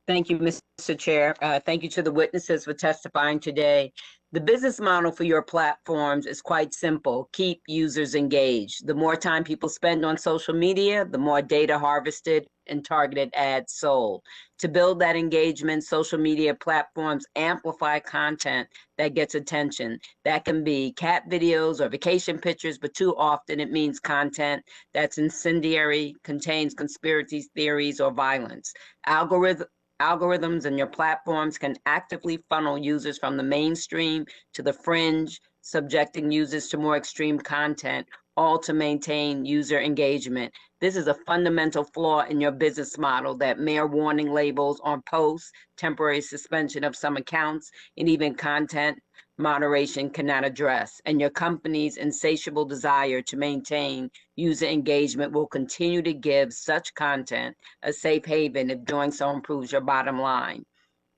Thank you, Mr. Chair. Thank you to the witnesses for testifying today. The business model for your platforms is quite simple. Keep users engaged. The more time people spend on social media, the more data harvested and targeted ads sold. To build that engagement, social media platforms amplify content that gets attention. That can be cat videos or vacation pictures, but too often it means content that's incendiary, contains conspiracy theories or violence. Algorithms and your platforms can actively funnel users from the mainstream to the fringe, subjecting users to more extreme content, all to maintain user engagement. This is a fundamental flaw in your business model that mere warning labels on posts, temporary suspension of some accounts, and even content moderation cannot address. And your company's insatiable desire to maintain user engagement will continue to give such content a safe haven if doing so improves your bottom line.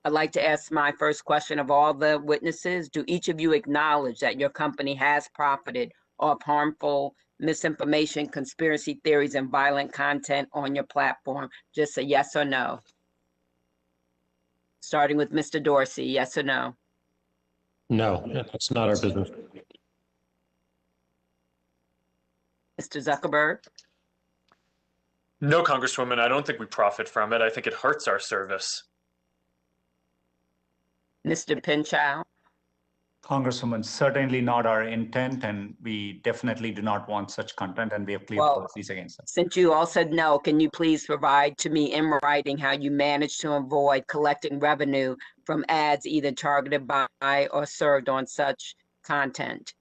I'd like to ask my first question of all the witnesses. Do each of you acknowledge that your company has profited off harmful misinformation, conspiracy theories, and violent content on your platform? Just a yes or no. Starting with Mr. Dorsey, yes or no? No, that's not our business. Mr. Zuckerberg? No, Congresswoman, I don't think we profit from it. I think it hurts our service. Mr. Pichai? Congresswoman, certainly not our intent, and we definitely do not want such content, and we have clear policies against that. Since you all said no, can you please provide to me in writing how you managed to avoid collecting revenue from ads either targeted by or served on such content?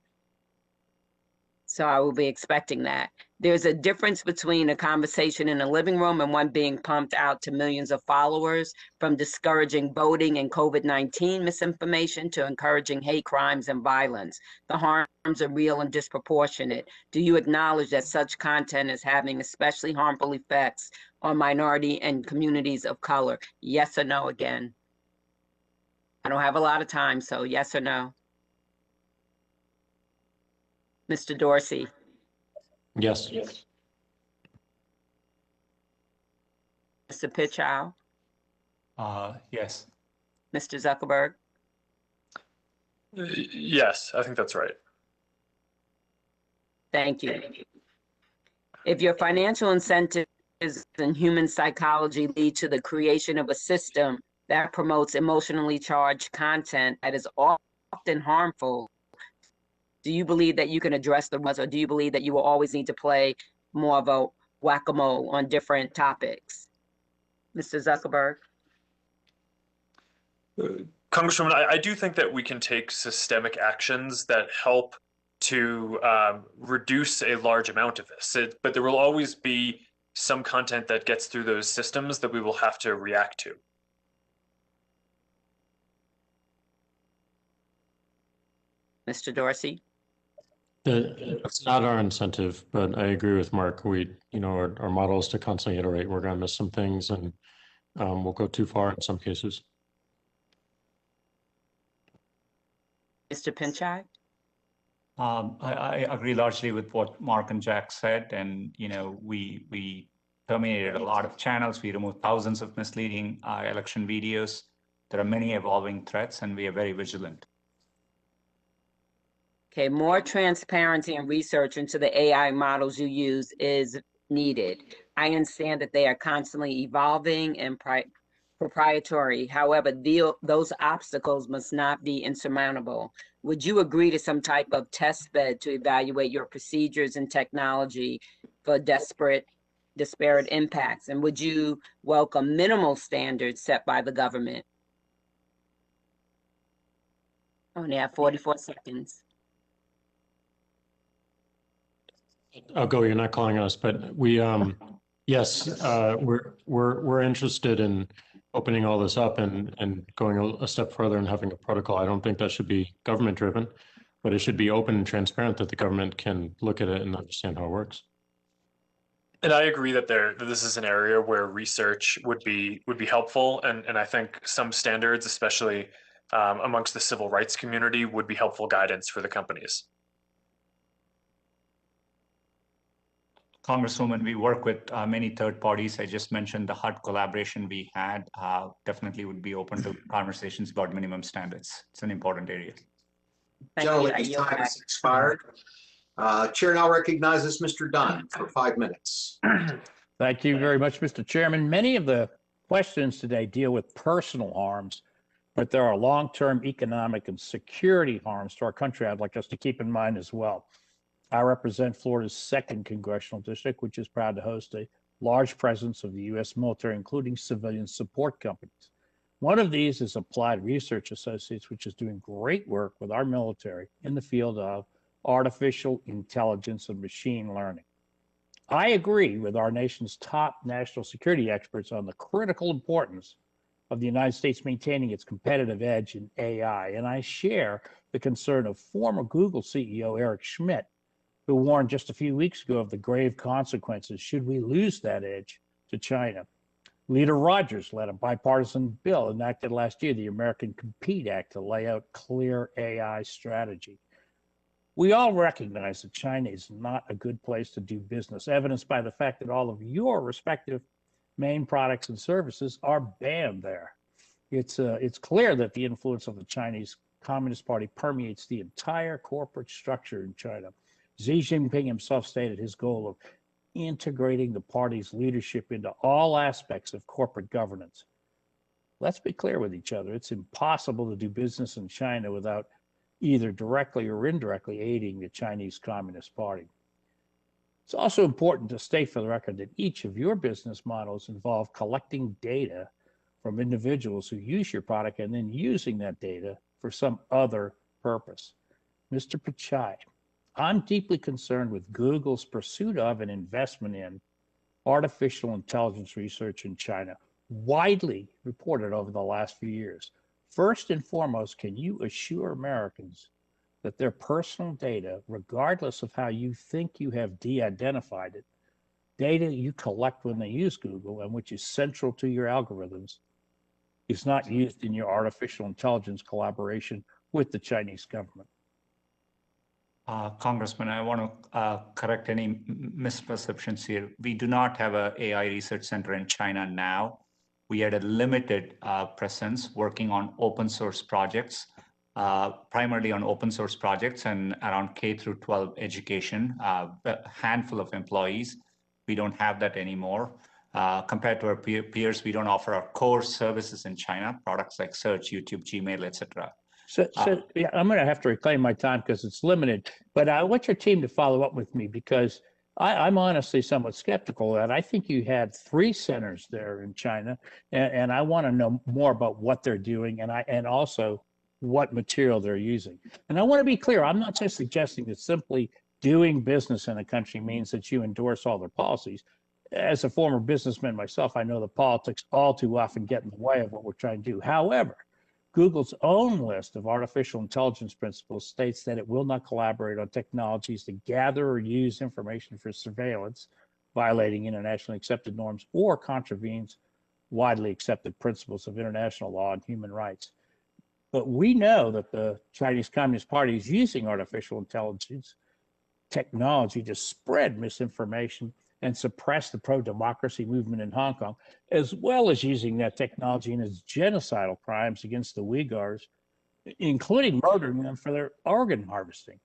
So I will be expecting that. There's a difference between a conversation in a living room and one being pumped out to millions of followers, from discouraging voting and COVID-19 misinformation to encouraging hate crimes and violence. The harms are real and disproportionate. Do you acknowledge that such content is having especially harmful effects on minority and communities of color? Yes or no again? I don't have a lot of time, so yes or no. Mr. Dorsey? Yes. Mr. Pichai? Yes. Mr. Zuckerberg? Yes, I think that's right. Thank you. If your financial incentives and human psychology lead to the creation of a system that promotes emotionally charged content that is often harmful, do you believe that you can address the ones, or do you believe that you will always need to play more of a whack-a-mole on different topics? Mr. Zuckerberg. Congresswoman, I do think that we can take systemic actions that help to reduce a large amount of this. But there will always be some content that gets through those systems that we will have to react to. Mr. Dorsey. It's not our incentive, but I agree with Mark. Our model is to constantly iterate. We're going to miss some things, and we'll go too far in some cases. Mr. Pichai. I agree largely with what Mark and Jack said, and we terminated a lot of channels. We removed thousands of misleading election videos. There are many evolving threats, and we are very vigilant. Okay, more transparency and research into the AI models you use is needed. I understand that they are constantly evolving and proprietary. However, those obstacles must not be insurmountable. Would you agree to some type of test bed to evaluate your procedures and technology for disparate impacts? And would you welcome minimal standards set by the government? Only have 44 seconds. I'll go. You're not calling us, but we, yes, we're interested in opening all this up and going a step further and having a protocol. I don't think that should be government driven, but it should be open and transparent that the government can look at it and understand how it works. And I agree that this is an area where research would be helpful, and I think some standards, especially amongst the civil rights community, would be helpful guidance for the companies. Congresswoman, we work with many third parties. I just mentioned the HUD collaboration we had. Definitely would be open to conversations about minimum standards. It's an important area. Gentleman's time has expired. Chair now recognizes Mr. Dunn for 5 minutes. Thank you very much, Mr. Chairman. Many of the questions today deal with personal harms, but there are long-term economic and security harms to our country I'd like us to keep in mind as well. I represent Florida's 2nd Congressional District, which is proud to host a large presence of the U.S. military, including civilian support companies. One of these is Applied Research Associates, which is doing great work with our military in the field of artificial intelligence and machine learning. I agree with our nation's top national security experts on the critical importance of the United States maintaining its competitive edge in AI, and I share the concern of former Google CEO Eric Schmidt, who warned just a few weeks ago of the grave consequences should we lose that edge to China. Leader Rogers led a bipartisan bill enacted last year, the American Compete Act, to lay out clear AI strategy. We all recognize that China is not a good place to do business, evidenced by the fact that all of your respective main products and services are banned there. It's clear that the influence of the Chinese Communist Party permeates the entire corporate structure in China. Xi Jinping himself stated his goal of integrating the party's leadership into all aspects of corporate governance. Let's be clear with each other. It's impossible to do business in China without either directly or indirectly aiding the Chinese Communist Party. It's also important to state for the record that each of your business models involve collecting data from individuals who use your product and then using that data for some other purpose. Mr. Pichai, I'm deeply concerned with Google's pursuit of and investment in artificial intelligence research in China, widely reported over the last few years. First and foremost, can you assure Americans that their personal data, regardless of how you think you have de-identified it, data you collect when they use Google and which is central to your algorithms, is not used in your artificial intelligence collaboration with the Chinese government? Congressman, I want to correct any misperceptions here. We do not have an AI research center in China now. We had a limited presence working on open source projects, primarily on open source projects and around K through 12 education, a handful of employees. We don't have that anymore. Compared to our peers, we don't offer our core services in China, products like search, YouTube, Gmail, etc. So yeah, I'm going to have to reclaim my time because it's limited. But I want your team to follow up with me because I'm honestly somewhat skeptical of that. I think you had 3 centers there in China, and I want to know more about what they're doing and also what material they're using. And I want to be clear, I'm not just suggesting that simply doing business in a country means that you endorse all their policies. As a former businessman myself, I know that politics all too often get in the way of what we're trying to do. However, Google's own list of artificial intelligence principles states that it will not collaborate on technologies to gather or use information for surveillance, violating internationally accepted norms, or contravenes widely accepted principles of international law and human rights. But we know that the Chinese Communist Party is using artificial intelligence technology to spread misinformation and suppress the pro-democracy movement in Hong Kong, as well as using that technology in its genocidal crimes against the Uyghurs, including murdering them for their organ harvesting.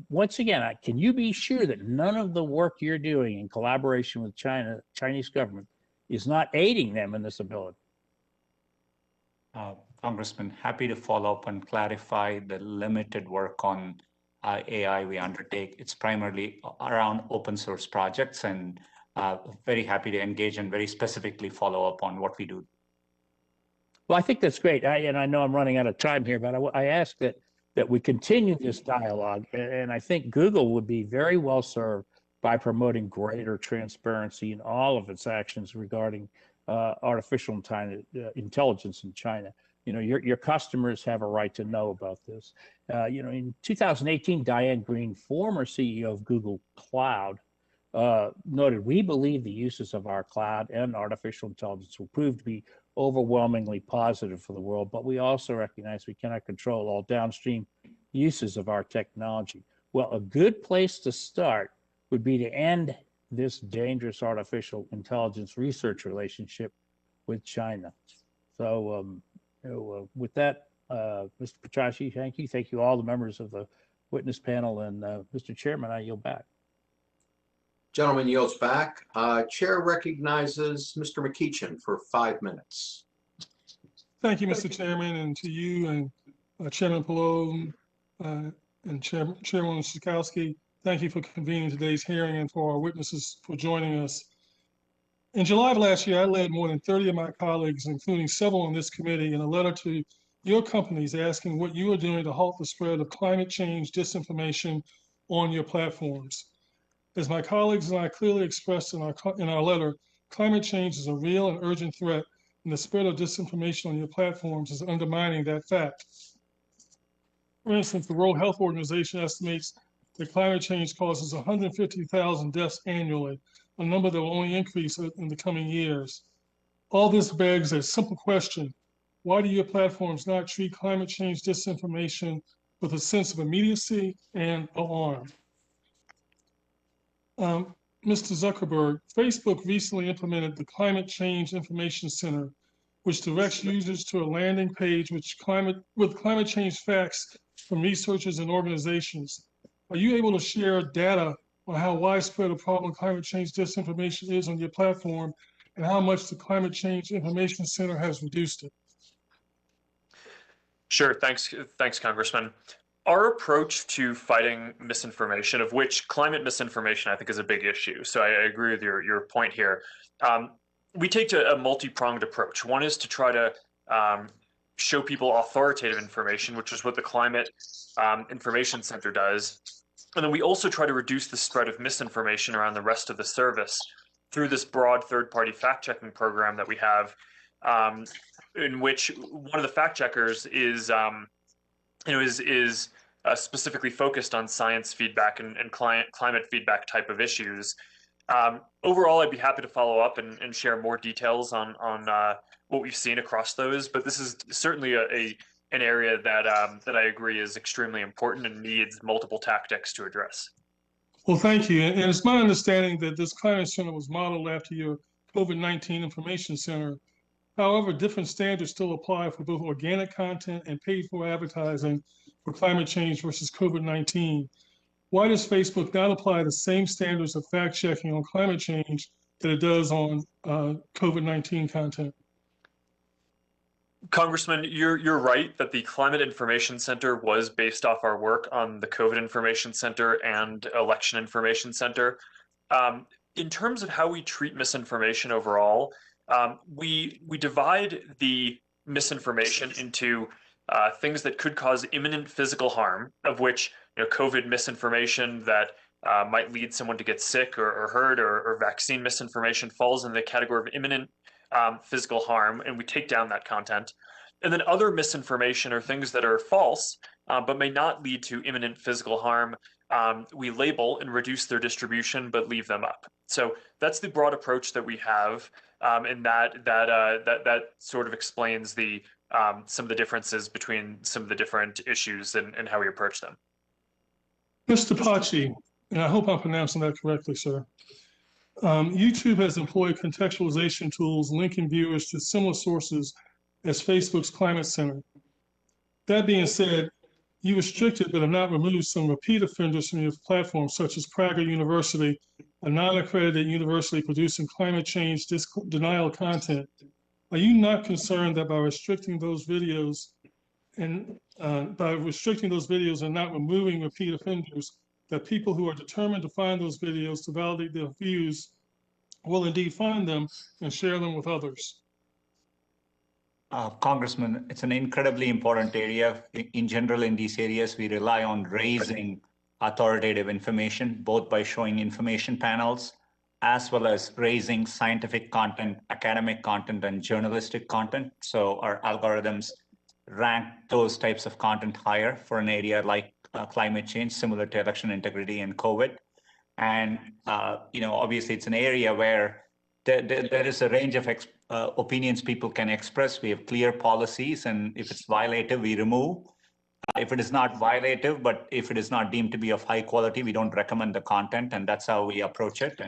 Once again, can you be sure that none of the work you're doing in collaboration with Chinese government is not aiding them in this ability? Congressman, happy to follow up and clarify the limited work on AI we undertake. It's primarily around open source projects, and very happy to engage and very specifically follow up on what we do. Well, I think that's great. And I know I'm running out of time here, but I ask that we continue this dialogue. And I think Google would be very well served by promoting greater transparency in all of its actions regarding artificial intelligence in China. Your customers have a right to know about this. In 2018, Diane Greene, former CEO of Google Cloud, noted, "We believe the uses of our cloud and artificial intelligence will prove to be overwhelmingly positive for the world, but we also recognize we cannot control all downstream uses of our technology." Well, a good place to start would be to end this dangerous artificial intelligence research relationship with China. So with that, Mr. Pichai, thank you. Thank you all the members of the witness panel, and Mr. Chairman, I yield back. Gentleman yields back. Chair recognizes Mr. McEachin for 5 minutes. Thank you, Mr. Chairman, and to you and Chairman Pallone and Chairman Schakowsky. Thank you for convening today's hearing and for our witnesses for joining us. In July of last year, I led more than 30 of my colleagues, including several on this committee, in a letter to your companies asking what you are doing to halt the spread of climate change disinformation on your platforms. As my colleagues and I clearly expressed in our letter, climate change is a real and urgent threat, and the spread of disinformation on your platforms is undermining that fact. For instance, the World Health Organization estimates that climate change causes 150,000 deaths annually, a number that will only increase in the coming years. All this begs a simple question: why do your platforms not treat climate change disinformation with a sense of immediacy and alarm? Mr. Zuckerberg, Facebook recently implemented the Climate Change Information Center, which directs users to a landing page with climate change facts from researchers and organizations. Are you able to share data on how widespread a problem climate change disinformation is on your platform, and how much the Climate Change Information Center has reduced it? Sure, thanks, Congressman. Our approach to fighting misinformation, of which climate misinformation I think is a big issue, so I agree with your point here. We take a multi-pronged approach. One is to try to show people authoritative information, which is what the Climate Information Center does. And then we also try to reduce the spread of misinformation around the rest of the service through this broad third-party fact-checking program that we have, in which one of the fact-checkers is specifically focused on science feedback and climate feedback type of issues. Overall, I'd be happy to follow up and share more details on what we've seen across those, but this is certainly an area that I agree is extremely important and needs multiple tactics to address. Well, thank you. And it's my understanding that this climate center was modeled after your COVID-19 Information Center. However, different standards still apply for both organic content and paid-for advertising for climate change versus COVID-19. Why does Facebook not apply the same standards of fact-checking on climate change that it does on COVID-19 content? Congressman, you're right that the Climate Information Center was based off our work on the COVID Information Center and Election Information Center. In terms of how we treat misinformation overall, we divide the misinformation into things that could cause imminent physical harm, of which COVID misinformation that might lead someone to get sick or hurt, or vaccine misinformation falls in the category of imminent physical harm, and we take down that content. And then other misinformation are things that are false, but may not lead to imminent physical harm. We label and reduce their distribution, but leave them up. So that's the broad approach that we have, and that sort of explains the some of the differences between some of the different issues and how we approach them. Mr. Pichai, and I hope I'm pronouncing that correctly, sir. YouTube has employed contextualization tools linking viewers to similar sources as Facebook's Climate Center. That being said, you restricted but have not removed some repeat offenders from your platform, such as Prager University, a non-accredited university producing climate change denial content. Are you not concerned that by restricting those videos and not removing repeat offenders, that people who are determined to find those videos to validate their views will indeed find them and share them with others? Congressman, it's an incredibly important area. In general, in these areas, we rely on raising authoritative information, both by showing information panels, as well as raising scientific content, academic content, and journalistic content. So our algorithms rank those types of content higher for an area like climate change, similar to election integrity and COVID. And, obviously it's an area where there is a range of opinions people can express. We have clear policies, and if it's violative, we remove. If it is not violative, but if it is not deemed to be of high quality, we don't recommend the content, and that's how we approach it.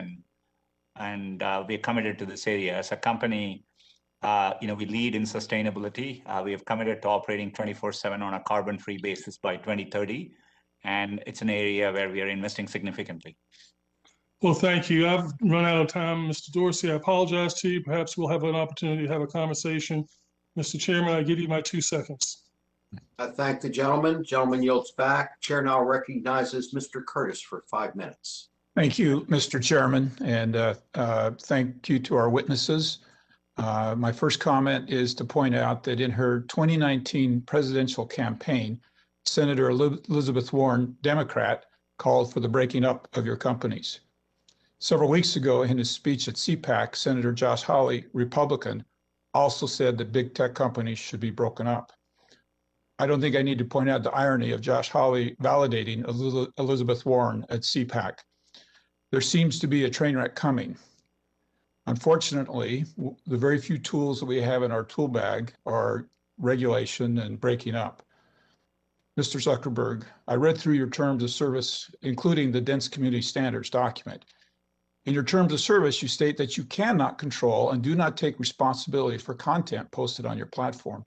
And we're committed to this area. As a company, we lead in sustainability. We have committed to operating 24/7 on a carbon-free basis by 2030. And it's an area where we are investing significantly. Well, thank you. I've run out of time, Mr. Dorsey. I apologize to you. Perhaps we'll have an opportunity to have a conversation. Mr. Chairman, I give you my 2 seconds. I thank the gentleman. Gentleman yields back. Chair now recognizes Mr. Curtis for 5 minutes. Thank you, Mr. Chairman, and thank you to our witnesses. My first comment is to point out that in her 2019 presidential campaign, Senator Elizabeth Warren, Democrat, called for the breaking up of your companies. Several weeks ago in his speech at CPAC, Senator Josh Hawley, Republican, also said that big tech companies should be broken up. I don't think I need to point out the irony of Josh Hawley validating Elizabeth Warren at CPAC. There seems to be a train wreck coming. Unfortunately, the very few tools that we have in our tool bag are regulation and breaking up. Mr. Zuckerberg, I read through your terms of service, including the dense community standards document. In your terms of service, you state that you cannot control and do not take responsibility for content posted on your platform.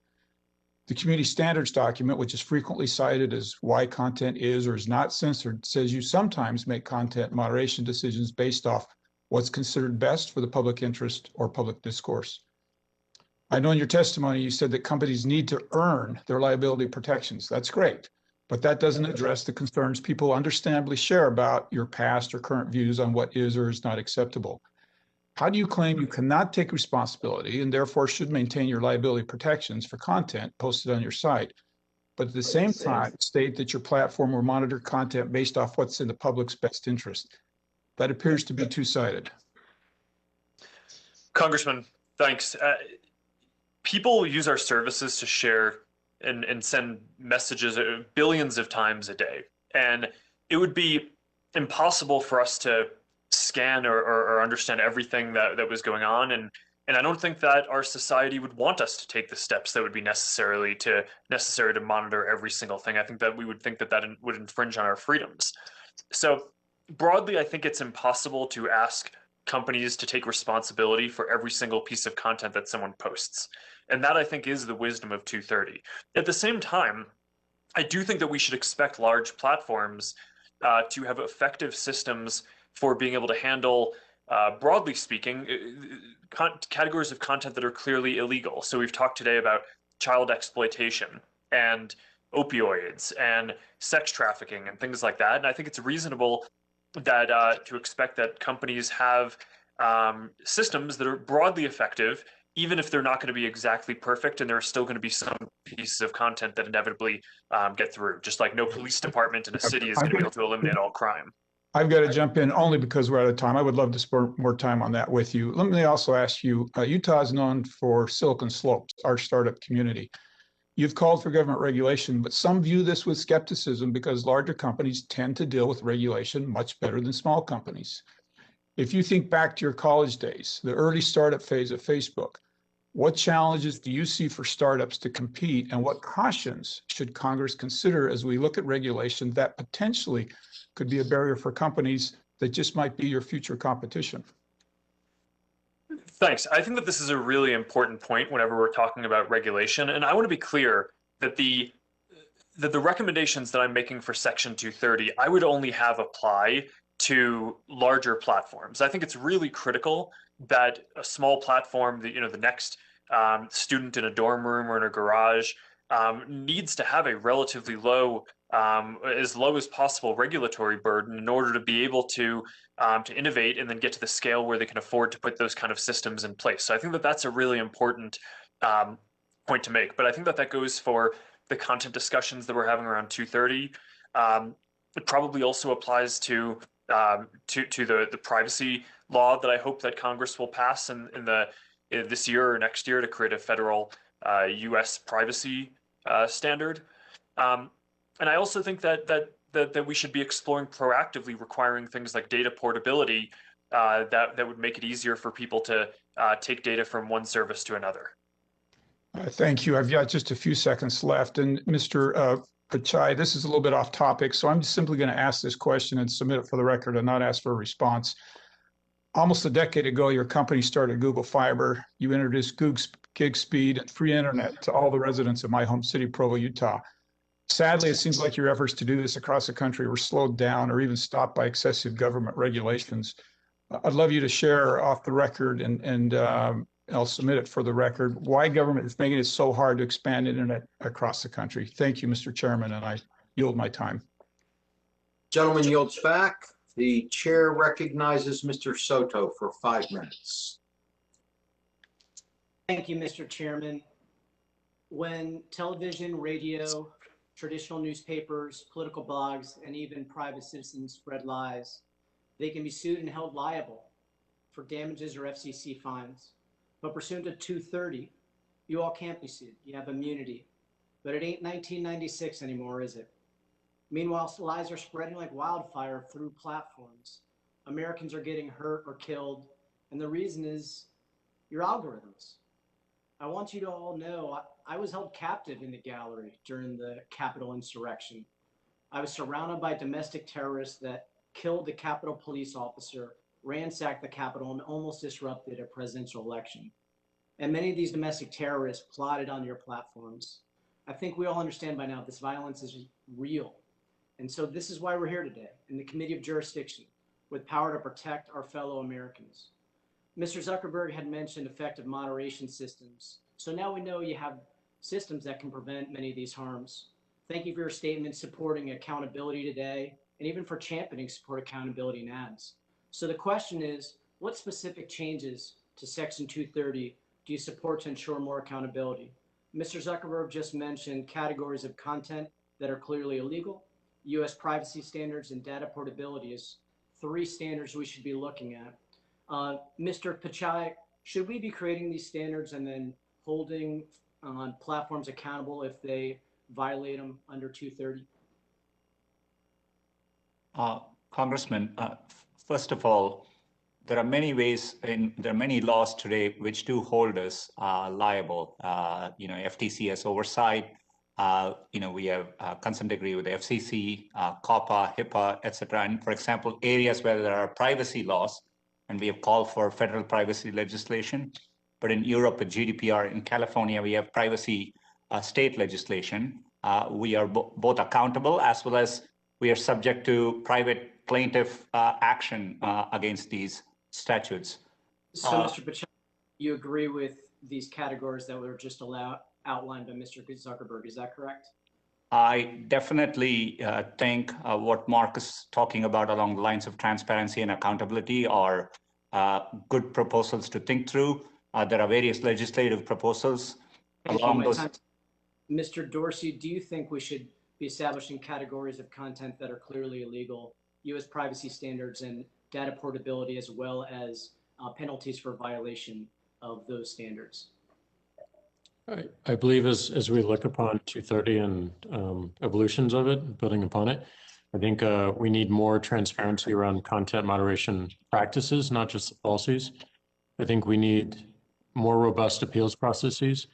The community standards document, which is frequently cited as why content is or is not censored, says you sometimes make content moderation decisions based off what's considered best for the public interest or public discourse. I know in your testimony you said that companies need to earn their liability protections. That's great, but that doesn't address the concerns people understandably share about your past or current views on what is or is not acceptable. How do you claim you cannot take responsibility and therefore should maintain your liability protections for content posted on your site, but at the same time state that your platform will monitor content based off what's in the public's best interest? That appears to be two-sided. Congressman, thanks. People use our services to share and send messages billions of times a day. And it would be impossible for us to scan or understand everything that was going on. And I don't think that our society would want us to take the steps that would be necessary to monitor every single thing. I think that we would think that would infringe on our freedoms. So broadly, I think it's impossible to ask companies to take responsibility for every single piece of content that someone posts. And that, I think, is the wisdom of 230. At the same time, I do think that we should expect large platforms to have effective systems for being able to handle, broadly speaking, categories of content that are clearly illegal. So we've talked today about child exploitation and opioids and sex trafficking and things like that. And I think it's reasonable that to expect that companies have systems that are broadly effective, even if they're not going to be exactly perfect, and there are still going to be some pieces of content that inevitably get through, just like no police department in a city is going to be able to eliminate all crime. I've got to jump in only because we're out of time. I would love to spend more time on that with you. Let me also ask you, Utah is known for Silicon Slopes, our startup community. You've called for government regulation, but some view this with skepticism because larger companies tend to deal with regulation much better than small companies. If you think back to your college days, the early startup phase of Facebook, what challenges do you see for startups to compete, and what cautions should Congress consider as we look at regulation that potentially could be a barrier for companies that just might be your future competition? Thanks. I think that this is a really important point whenever we're talking about regulation. And I want to be clear that the recommendations that I'm making for Section 230, I would only have apply to larger platforms. I think it's really critical that a small platform, the next student in a dorm room or in a garage, needs to have a relatively low, as low as possible regulatory burden in order to be able to innovate and then get to the scale where they can afford to put those kind of systems in place. So I think that that's a really important point to make. But I think that that goes for the content discussions that we're having around 230. It probably also applies to the privacy law that I hope that Congress will pass in this year or next year to create a federal U.S. privacy standard. And I also think that we should be exploring proactively requiring things like data portability that would make it easier for people to take data from one service to another. Thank you. I've got just a few seconds left. And Mr. Pichai, this is a little bit off topic, so I'm simply going to ask this question and submit it for the record and not ask for a response. Almost a decade ago, your company started Google Fiber. You introduced gig speed and free internet to all the residents of my home city, Provo, Utah. Sadly, it seems like your efforts to do this across the country were slowed down or even stopped by excessive government regulations. I'd love you to share off the record, and I'll submit it for the record, why government is making it so hard to expand internet across the country. Thank you, Mr. Chairman, and I yield my time. Gentleman yields back. The chair recognizes Mr. Soto for 5 minutes. Thank you, Mr. Chairman. When television, radio, traditional newspapers, political blogs, and even private citizens spread lies, they can be sued and held liable for damages or FCC fines. But pursuant to 230, you all can't be sued. You have immunity. But it ain't 1996 anymore, is it? Meanwhile, lies are spreading like wildfire through platforms. Americans are getting hurt or killed, and the reason is your algorithms. I want you to all know I was held captive in the gallery during the Capitol insurrection. I was surrounded by domestic terrorists that killed the Capitol police officer, ransacked the Capitol, and almost disrupted a presidential election. And many of these domestic terrorists plotted on your platforms. I think we all understand by now this violence is real. And so this is why we're here today in the Committee of Jurisdiction with power to protect our fellow Americans. Mr. Zuckerberg had mentioned effective moderation systems. So now we know you have systems that can prevent many of these harms. Thank you for your statement supporting accountability today, and even for championing support accountability in ads. So the question is, what specific changes to Section 230 do you support to ensure more accountability? Mr. Zuckerberg just mentioned categories of content that are clearly illegal, U.S. privacy standards, and data portability is 3 standards we should be looking at. Mr. Pichai, should we be creating these standards and then holding platforms accountable if they violate them under 230? Congressman, first of all, there are many ways, there are many laws today which do hold us liable. FTC has oversight. We have consent decree with the FCC, COPPA, HIPAA, etc. And for example, areas where there are privacy laws, and we have called for federal privacy legislation. But in Europe, with GDPR, in California, we have privacy state legislation. We are both accountable as well as we are subject to private plaintiff action against these statutes. So, Mr. Pichai, you agree with these categories that were just outlined by Mr. Zuckerberg. Is that correct? I definitely think what Mark is talking about along the lines of transparency and accountability are good proposals to think through. There are various legislative proposals along those. Mr. Dorsey, do you think we should be establishing categories of content that are clearly illegal, U.S. privacy standards and data portability, as well as penalties for violation of those standards? I believe as we look upon 230 and evolutions of it, building upon it, I think we need more transparency around content moderation practices, not just the policies. I think we need more robust appeals processes.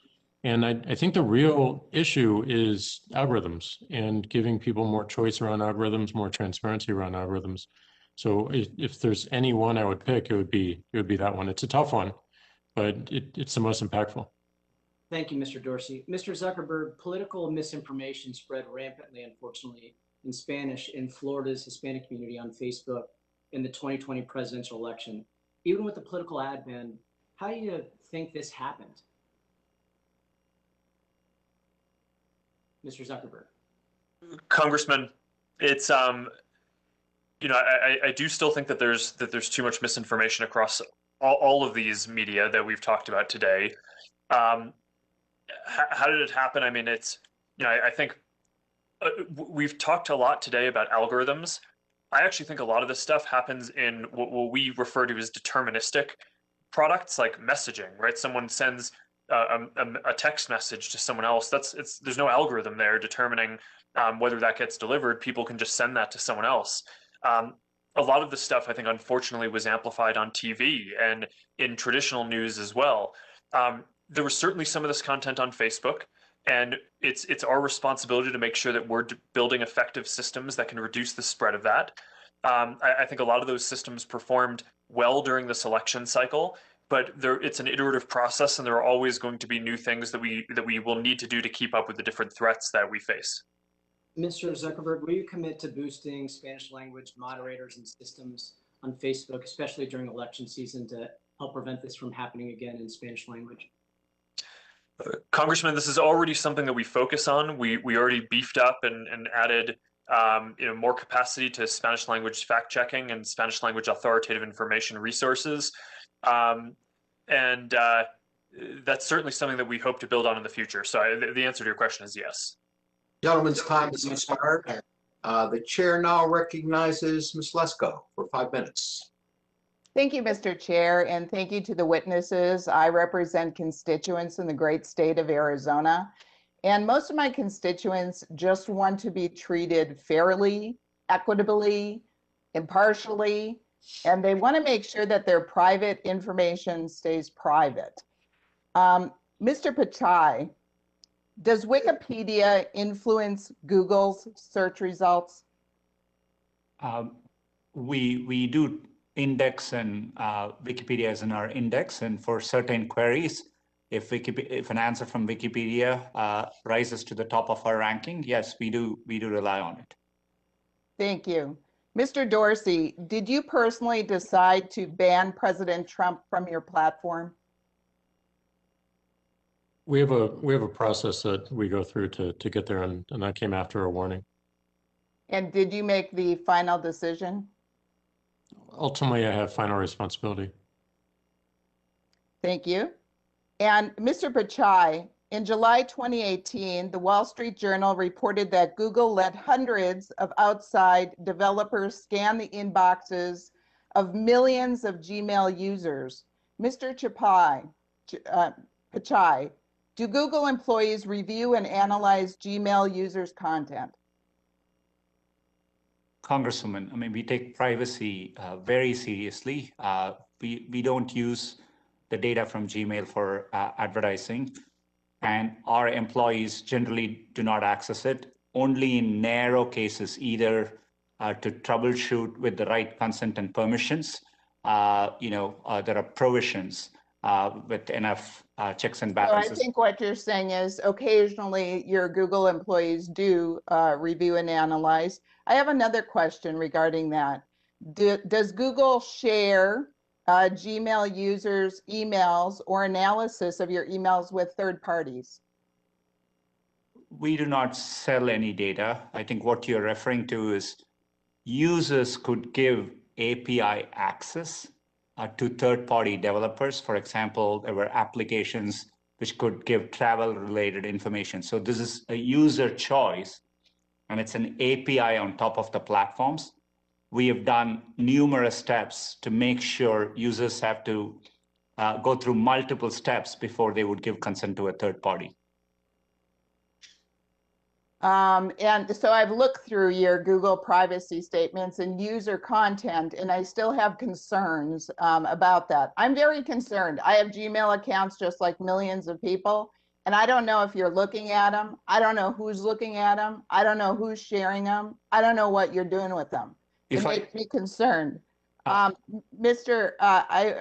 And I think the real issue is algorithms and giving people more choice around algorithms, more transparency around algorithms. So if there's any one I would pick, it would be that one. It's a tough one, but it's the most impactful. Thank you, Mr. Dorsey. Mr. Zuckerberg, political misinformation spread rampantly, unfortunately, in Spanish in Florida's Hispanic community on Facebook in the 2020 presidential election. Even with the political ad ban, how do you think this happened? Mr. Zuckerberg. Congressman, it's you know, I do still think that there's too much misinformation across all of these media that we've talked about today. How did it happen? I mean, it's, you know, I think we've talked a lot today about algorithms. I actually think a lot of this stuff happens in what we refer to as deterministic products, like messaging, right? Someone sends a text message to someone else. There's no algorithm there determining whether that gets delivered. People can just send that to someone else. A lot of this stuff, I think, unfortunately, was amplified on TV and in traditional news as well. There was certainly some of this content on Facebook, and it's our responsibility to make sure that we're building effective systems that can reduce the spread of that. I think a lot of those systems performed well during this election cycle, but it's an iterative process, and there are always going to be new things that we will need to do to keep up with the different threats that we face. Mr. Zuckerberg, will you commit to boosting Spanish language moderators and systems on Facebook, especially during election season, to help prevent this from happening again in Spanish language? Congressman, this is already something that we focus on. We already beefed up and added more capacity to Spanish language fact checking and Spanish language authoritative information resources. And that's certainly something that we hope to build on in the future. So the answer to your question is yes. Gentlemen's time has expired. The chair now recognizes Ms. Lesko for 5 minutes. Thank you, Mr. Chair, and thank you to the witnesses. I represent constituents in the great state of Arizona, and most of my constituents just want to be treated fairly, equitably, impartially, and they want to make sure that their private information stays private. Mr. Pichai, does Wikipedia influence Google's search results? We do index, and Wikipedia is in our index, and for certain queries, if an answer from Wikipedia rises to the top of our ranking, yes, we do rely on it. Thank you. Mr. Dorsey, did you personally decide to ban President Trump from your platform? We have a process that we go through to get there, and that came after a warning. And did you make the final decision? Ultimately, I have final responsibility. Thank you. And Mr. Pichai, in July 2018, the Wall Street Journal reported that Google let hundreds of outside developers scan the inboxes of millions of Gmail users. Mr. Pichai, do Google employees review and analyze Gmail users' content? Congresswoman, I mean, we take privacy very seriously. We don't use the data from Gmail for advertising, and our employees generally do not access it, only in narrow cases, either to troubleshoot with the right consent and permissions. There are provisions with enough checks and balances. So I think what you're saying is occasionally your Google employees do review and analyze. I have another question regarding that. Does Google share Gmail users' emails or analysis of your emails with third parties? we do not sell any data. I think what you're referring to is users could give API access to third-party developers. For example, there were applications which could give travel-related information. So this is a user choice, and it's an API on top of the platforms. We have done numerous steps to make sure users have to go through multiple steps before they would give consent to a third party. And so I've looked through your Google privacy statements and user content, and I still have concerns about that. I'm very concerned. I have Gmail accounts just like millions of people, and I don't know if you're looking at them. I don't know who's looking at them. I don't know who's sharing them. I don't know what you're doing with them. It makes me concerned. I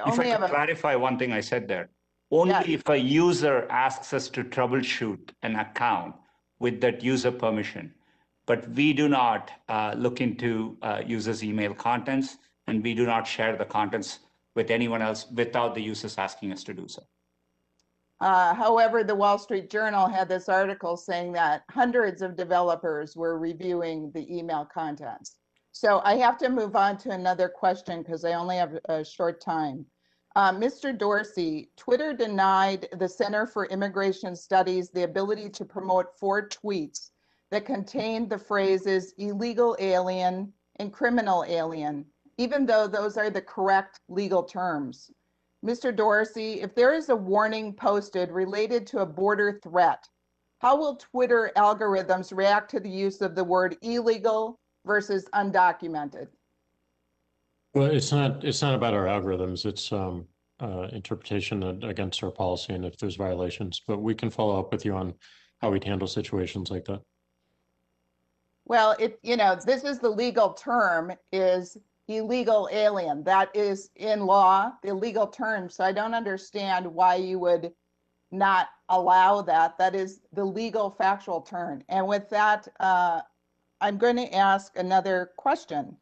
only have a clarify one thing I said there. Only if a user asks us to troubleshoot an account with that user permission. But we do not look into users' email contents, and we do not share the contents with anyone else without the users asking us to do so. However, the Wall Street Journal had this article saying that hundreds of developers were reviewing the email contents. So I have to move on to another question because I only have a short time. Mr. Dorsey, Twitter denied the Center for Immigration Studies the ability to promote 4 tweets that contained the phrases illegal alien and criminal alien, even though those are the correct legal terms. Mr. Dorsey, if there is a warning posted related to a border threat, how will Twitter algorithms react to the use of the word illegal versus undocumented? Well, it's not about our algorithms. It's interpretation against our policy and if there's violations. But we can follow up with you on how we'd handle situations like that. Well, this is the legal term is illegal alien. That is in law, the legal term. So I don't understand why you would not allow that. That is the legal factual term. And with that, I'm going to ask another question.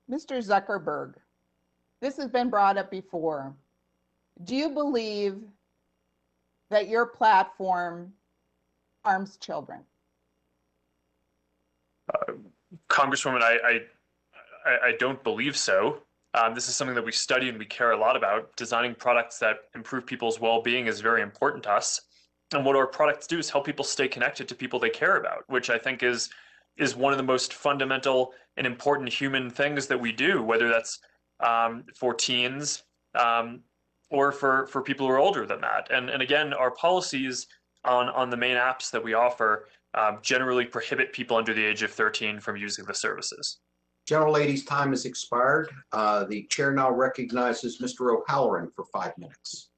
Mr. Zuckerberg, this has been brought up before. Do you believe that your platform harms children? Congresswoman, I don't believe so. This is something that we study and we care a lot about. Designing products that improve people's well-being is very important to us. And what our products do is help people stay connected to people they care about, which I think is one of the most fundamental and important human things that we do, whether that's for teens or for people who are older than that. And again, our policies on the main apps that we offer generally prohibit people under the age of 13 from using the services. Gentlelady's time has expired. The chair now recognizes Mr. O'Halloran for 5 minutes.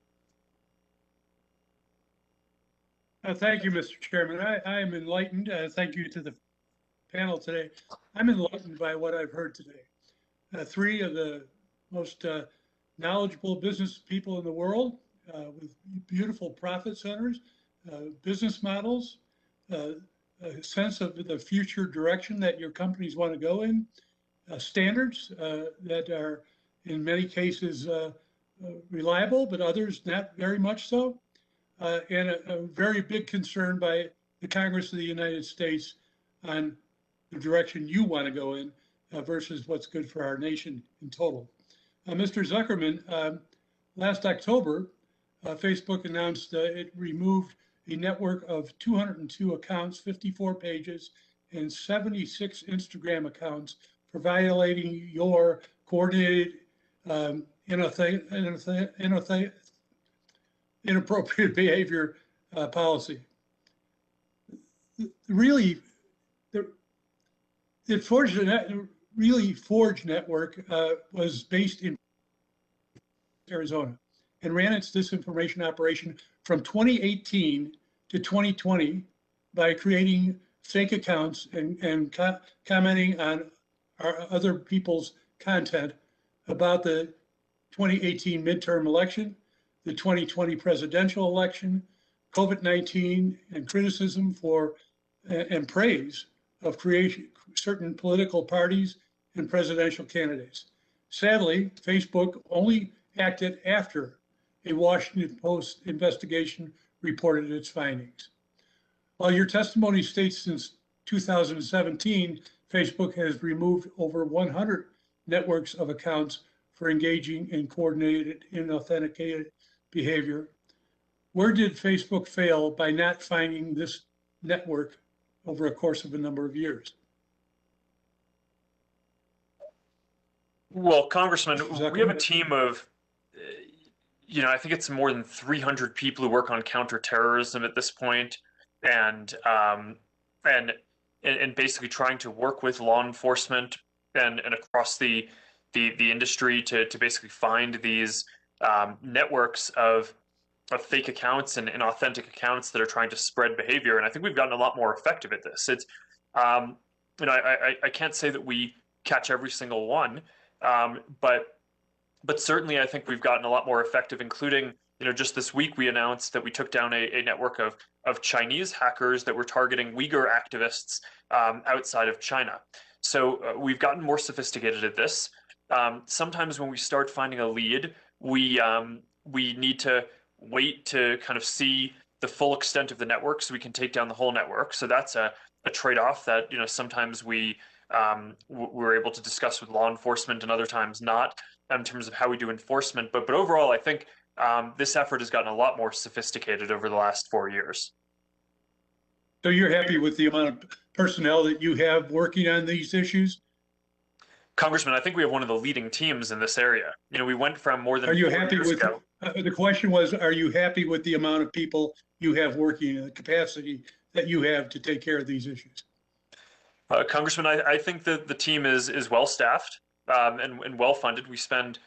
Thank you, Mr. Chairman. I am enlightened. Thank you to the panel today. I'm enlightened by what I've heard today. 3 of the most knowledgeable business people in the world with beautiful profit centers, business models, a sense of the future direction that your companies want to go in, standards that are in many cases reliable, but others not very much so, and a very big concern by the Congress of the United States on the direction you want to go in versus what's good for our nation in total. Mr. Zuckerman, last October, Facebook announced it removed a network of 202 accounts, 54 pages, and 76 Instagram accounts for violating your coordinated inappropriate behavior policy. Really, the Forge network was based in Arizona and ran its disinformation operation from 2018 to 2020 by creating fake accounts and commenting on other people's content about the 2018 midterm election, the 2020 presidential election, COVID-19, and criticism for and praise of certain political parties and presidential candidates. Sadly, Facebook only acted after a Washington Post investigation reported its findings. While your testimony states since 2017, Facebook has removed over 100 networks of accounts for engaging in coordinated, unauthenticated behavior, where did Facebook fail by not finding this network over a course of a number of years? Well, Congressman, we have a team of, I think it's more than 300 people who work on counterterrorism at this point, and basically trying to work with law enforcement and across the industry to basically find these networks of fake accounts and authentic accounts that are trying to spread behavior. And I think we've gotten a lot more effective at this. It's, I can't say that we catch every single one, but certainly I think we've gotten a lot more effective, including, just this week we announced that we took down a network of Chinese hackers that were targeting Uyghur activists outside of China. So we've gotten more sophisticated at this. Sometimes when we start finding a lead, we need to wait to kind of see the full extent of the network so we can take down the whole network. So that's a trade-off that, sometimes we're able to discuss with law enforcement and other times not, in terms of how we do enforcement. But overall, I think this effort has gotten a lot more sophisticated over the last 4 years. So you're happy with the amount of personnel that you have working on these issues? Congressman, I think we have one of the leading teams in this area. We went from more than. Are you 4 happy years with, ago. The question was, are you happy with the amount of people you have working and the capacity that you have to take care of these issues? Congressman, I think that the team is well staffed and well funded. We spend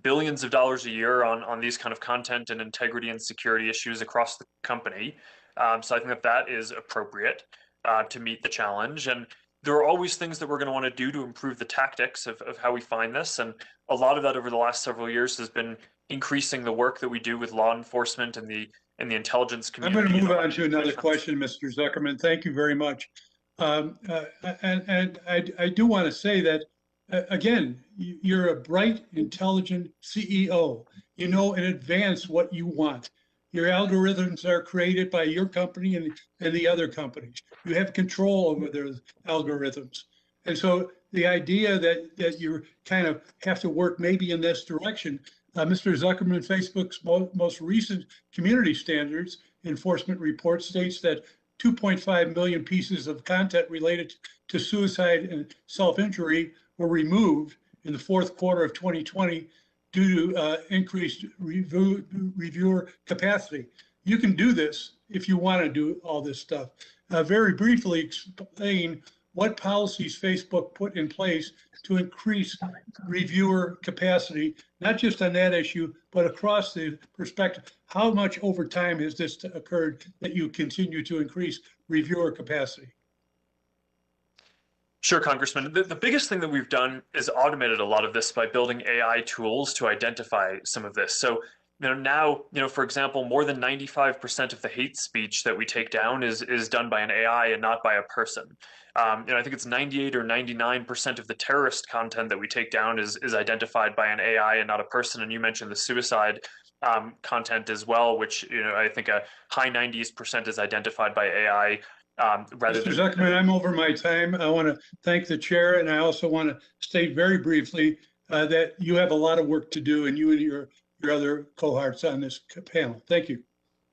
billions of dollars a year on these kind of content and integrity and security issues across the company. So I think that is appropriate to meet the challenge. And there are always things that we're going to want to do to improve the tactics of how we find this. And a lot of that over the last several years has been increasing the work that we do with law enforcement and the intelligence community. I'm going to move on to another question, Mr. Zuckerman. Thank you very much. And I do want to say that, again, you're a bright, intelligent CEO. You know in advance what you want. Your algorithms are created by your company and the other companies. You have control over those algorithms. And so the idea that you kind of have to work maybe in this direction, Mr. Zuckerman, Facebook's most recent community standards enforcement report states that 2.5 million pieces of content related to suicide and self-injury were removed in the fourth quarter of 2020 due to increased reviewer capacity. You can do this if you want to do all this stuff. Very briefly explain what policies Facebook put in place to increase reviewer capacity, not just on that issue, but across the perspective. How much over time has this occurred that you continue to increase reviewer capacity? Sure, Congressman. The biggest thing that we've done is automated a lot of this by building AI tools to identify some of this. So, now, for example, more than 95% of the hate speech that we take down is done by an AI and not by a person. I think it's 98 or 99% of the terrorist content that we take down is identified by an AI and not a person. And you mentioned the suicide content as well, which, I think a high 90% is identified by AI. Mr. Zuckerman, I'm over my time. I want to thank the chair, and I also want to state very briefly that you have a lot of work to do, and you and your other cohorts on this panel. Thank you.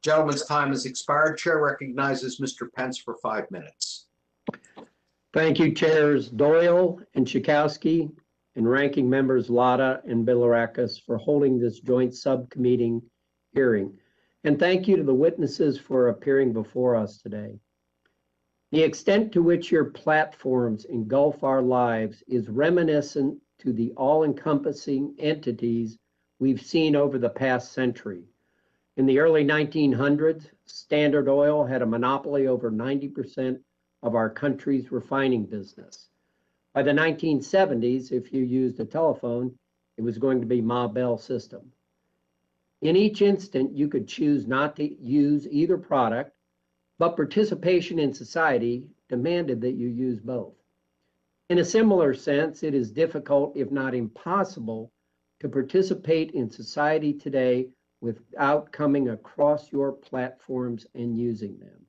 Gentleman's time has expired. Chair recognizes Mr. Pence for 5 minutes. Thank you, Chairs Doyle and Chakowski and Ranking Members Latta and Bilirakis for holding this joint subcommittee hearing. And thank you to the witnesses for appearing before us today. The extent to which your platforms engulf our lives is reminiscent to the all-encompassing entities we've seen over the past century. In the early 1900s, Standard Oil had a monopoly over 90% of our country's refining business. By the 1970s, if you used a telephone, it was going to be Ma Bell System. In each instant, you could choose not to use either product, but participation in society demanded that you use both. In a similar sense, it is difficult, if not impossible, to participate in society today without coming across your platforms and using them.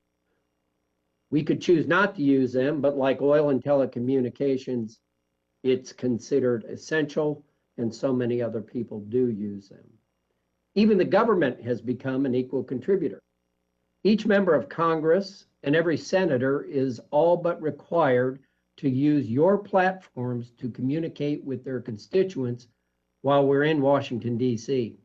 We could choose not to use them, but like oil and telecommunications, it's considered essential, and so many other people do use them. Even the government has become an equal contributor. Each member of Congress and every senator is all but required to use your platforms to communicate with their constituents while we're in Washington, D.C.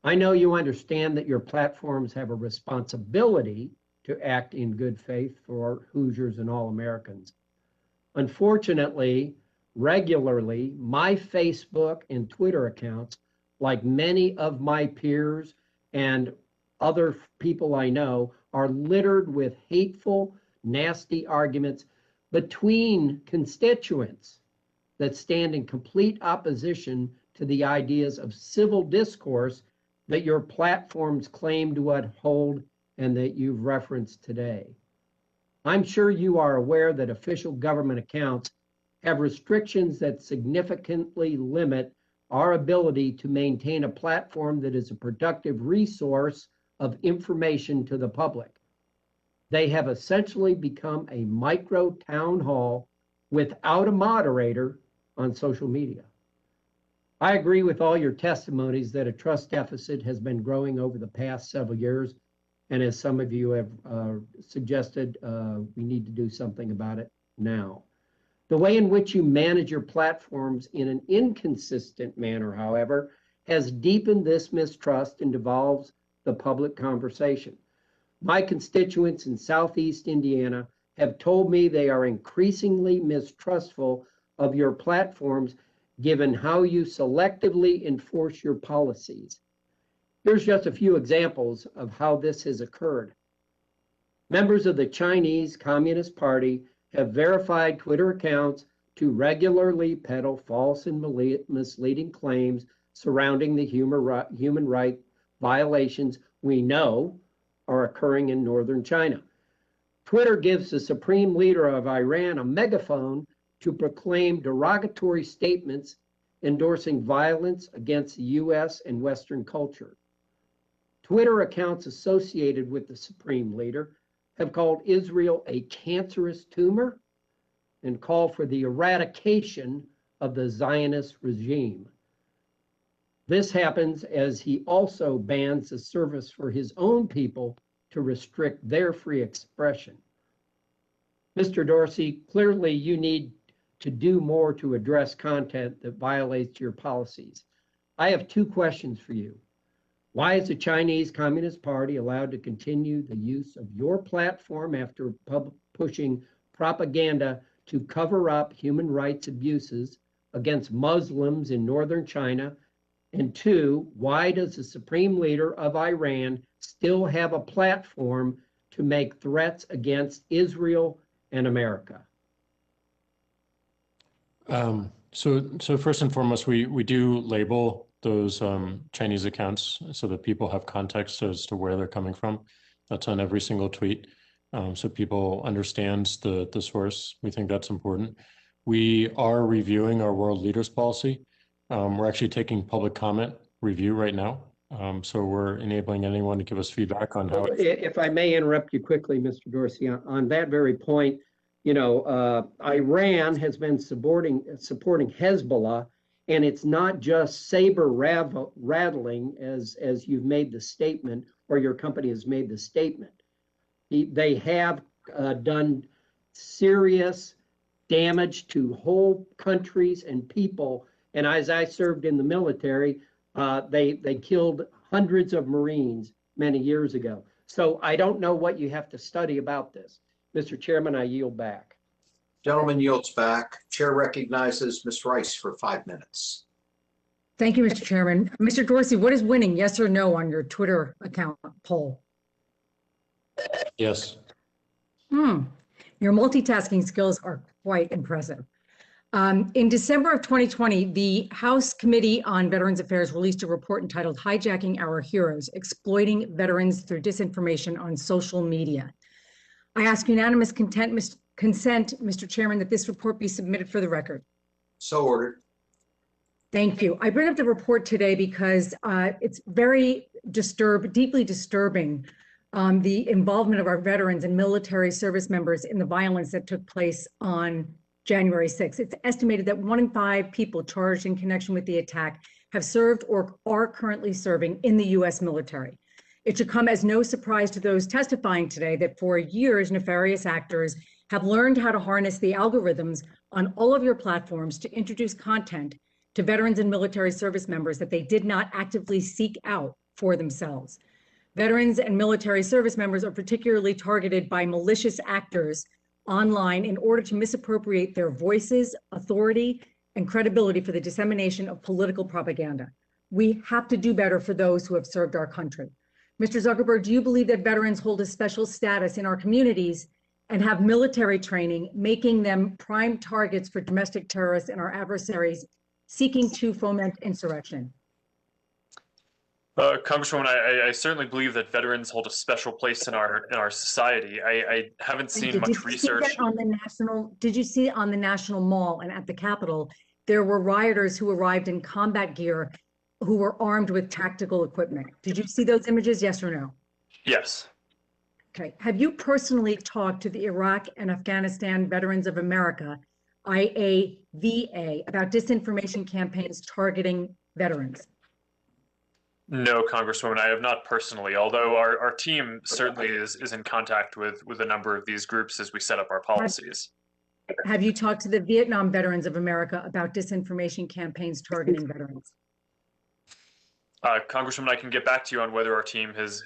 I know you understand that your platforms have a responsibility to act in good faith for Hoosiers and all Americans. Unfortunately, regularly, my Facebook and Twitter accounts, like many of my peers and other people I know, are littered with hateful, nasty arguments between constituents that stand in complete opposition to the ideas of civil discourse that your platforms claim to uphold and that you've referenced today. I'm sure you are aware that official government accounts have restrictions that significantly limit our ability to maintain a platform that is a productive resource of information to the public. They have essentially become a micro town hall without a moderator on social media. I agree with all your testimonies that a trust deficit has been growing over the past several years. And as some of you have suggested, we need to do something about it now. The way in which you manage your platforms in an inconsistent manner, however, has deepened this mistrust and devolves the public conversation. My constituents in Southeast Indiana have told me they are increasingly mistrustful of your platforms given how you selectively enforce your policies. Here's just a few examples of how this has occurred. Members of the Chinese Communist Party have verified Twitter accounts to regularly peddle false and misleading claims surrounding the human rights violations we know are occurring in northern China. Twitter gives the supreme leader of Iran a megaphone to proclaim derogatory statements endorsing violence against the US and Western culture. Twitter accounts associated with the supreme leader have called Israel a cancerous tumor and call for the eradication of the Zionist regime. This happens as he also bans the service for his own people to restrict their free expression. Mr. Dorsey, clearly you need to do more to address content that violates your policies. I have two questions for you. Why is the Chinese Communist Party allowed to continue the use of your platform after pushing propaganda to cover up human rights abuses against Muslims in northern China? And two, why does the supreme leader of Iran still have a platform to make threats against Israel and America? So first and foremost, we do label those Chinese accounts so that people have context as to where they're coming from. That's on every single tweet, so people understand the source. We think that's important. We are reviewing our world leaders policy. We're actually taking public comment review right now. So we're enabling anyone to give us feedback on how. If I may interrupt you quickly, Mr. Dorsey, on that very point, you know, Iran has been supporting Hezbollah, and it's not just saber rattling as you've made the statement, or your company has made the statement. They have done serious damage to whole countries and people. And as I served in the military, they killed hundreds of Marines many years ago. So I don't know what you have to study about this. Mr. Chairman, I yield back. Gentleman yields back. Chair recognizes Ms. Rice for 5 minutes. Thank you, Mr. Chairman. Mr. Dorsey, what is winning, yes or no, on your Twitter account poll? Yes. Your multitasking skills are quite impressive. In December of 2020, the House Committee on Veterans Affairs released a report entitled Hijacking Our Heroes, Exploiting Veterans Through Disinformation on Social Media. I ask unanimous consent, Mr. Chairman, that this report be submitted for the record. So ordered. Thank you. I bring up the report today because it's very deeply disturbing, the involvement of our veterans and military service members in the violence that took place on January 6th. It's estimated that 1 in 5 people charged in connection with the attack have served or are currently serving in the U.S. military. It should come as no surprise to those testifying today that for years, nefarious actors have learned how to harness the algorithms on all of your platforms to introduce content to veterans and military service members that they did not actively seek out for themselves. Veterans and military service members are particularly targeted by malicious actors online in order to misappropriate their voices, authority, and credibility for the dissemination of political propaganda. We have to do better for those who have served our country. Mr. Zuckerberg, do you believe that veterans hold a special status in our communities and have military training, making them prime targets for domestic terrorists and our adversaries seeking to foment insurrection? Congresswoman, I certainly believe that veterans hold a special place in our society. I haven't seen much research. Did you see on the National Mall and at the Capitol, there were rioters who arrived in combat gear who were armed with tactical equipment? Did you see those images, yes or no? Yes. Okay. Have you personally talked to the Iraq and Afghanistan Veterans of America, IAVA, about disinformation campaigns targeting veterans? No, Congresswoman, I have not personally, although our team certainly is in contact with a number of these groups as we set up our policies. Have you talked to the Vietnam Veterans of America about disinformation campaigns targeting veterans? Congresswoman, I can get back to you on whether our team has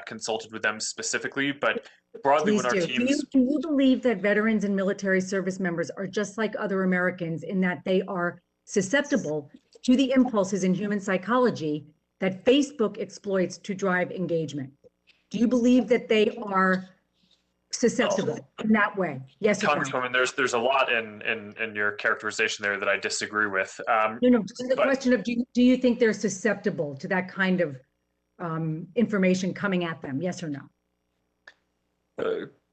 consulted with them specifically, but broadly when our teams... Do you believe that veterans and military service members are just like other Americans in that they are susceptible to the impulses in human psychology that Facebook exploits to drive engagement? Do you believe that they are susceptible in that way? Yes or no? Congresswoman, there's a lot in your characterization there that I disagree with. No, just the question of do you think they're susceptible to that kind of information coming at them? Yes or no?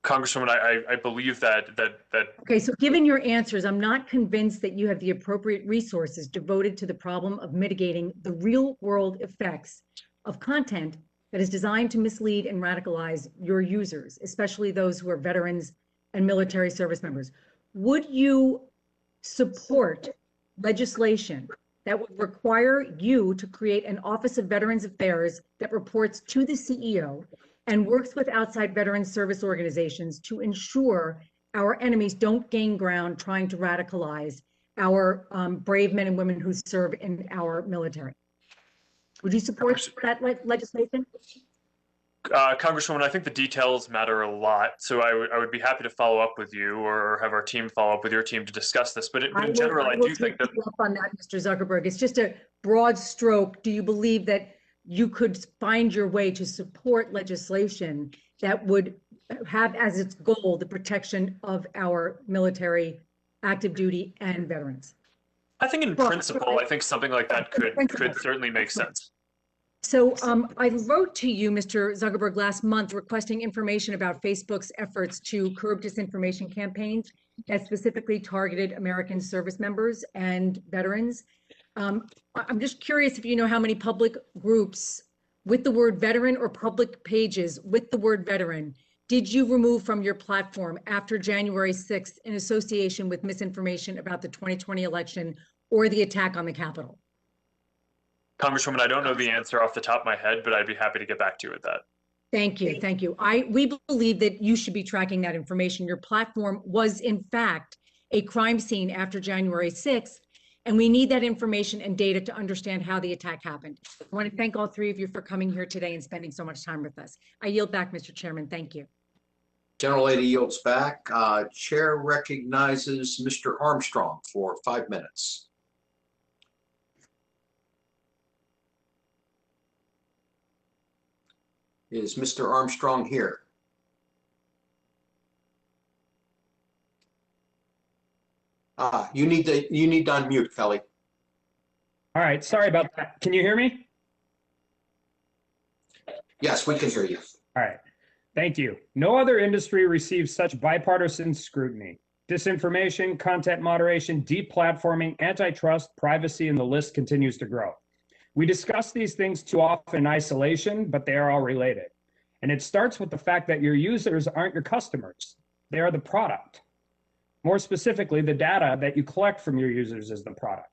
Congresswoman, I believe that. Okay, so given your answers, I'm not convinced that you have the appropriate resources devoted to the problem of mitigating the real world effects of content that is designed to mislead and radicalize your users, especially those who are veterans and military service members. Would you support legislation that would require you to create an Office of Veterans Affairs that reports to the CEO and works with outside veterans service organizations to ensure our enemies don't gain ground trying to radicalize our brave men and women who serve in our military? Would you support that legislation? Congresswoman, I think the details matter a lot, so I would be happy to follow up with you or have our team follow up with your team to discuss this. But in general, I do think that... on that, Mr. Zuckerberg, it's just a broad stroke. Do you believe that you could find your way to support legislation that would have as its goal the protection of our military, active duty, and veterans? I think in principle, I think something like that could certainly make sense. So I wrote to you, Mr. Zuckerberg, last month requesting information about Facebook's efforts to curb disinformation campaigns that specifically targeted American service members and veterans. I'm just curious if you know how many public groups with the word veteran or public pages with the word veteran did you remove from your platform after January 6th in association with misinformation about the 2020 election or the attack on the Capitol? Congresswoman, I don't know the answer off the top of my head, but I'd be happy to get back to you with that. Thank you. Thank you. We believe that you should be tracking that information. Your platform was, in fact, a crime scene after January 6th, and we need that information and data to understand how the attack happened. I want to thank all three of you for coming here today and spending so much time with us. I yield back, Mr. Chairman. Thank you. Gentlelady yields back. Chair recognizes Mr. Armstrong for 5 minutes. Is Mr. Armstrong here? You need to unmute, Kelly. All right, sorry about that. Can you hear me? Yes, we can hear you. All right, thank you. No other industry receives such bipartisan scrutiny. disinformation, content moderation, deplatforming, antitrust, privacy, and the list continues to grow. We discuss these things too often in isolation, but they are all related. And it starts with the fact that your users aren't your customers. They are the product. More specifically, the data that you collect from your users is the product.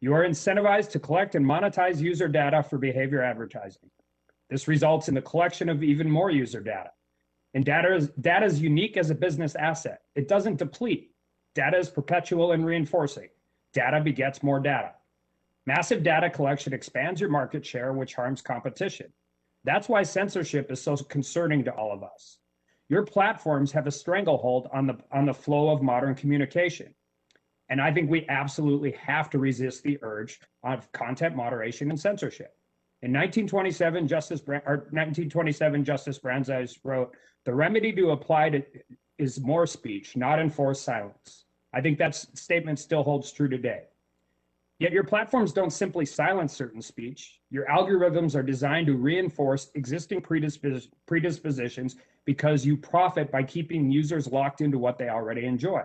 You are incentivized to collect and monetize user data for behavior advertising. This results in the collection of even more user data. And data is unique as a business asset. It doesn't deplete. Data is perpetual and reinforcing. Data begets more data. Massive data collection expands your market share, which harms competition. That's why censorship is so concerning to all of us. Your platforms have a stranglehold on the flow of modern communication. And I think we absolutely have to resist the urge of content moderation and censorship. In 1927, Justice Brandeis wrote, "The remedy to apply is more speech, not enforced silence." I think that statement still holds true today. Yet your platforms don't simply silence certain speech. Your algorithms are designed to reinforce existing predispositions because you profit by keeping users locked into what they already enjoy.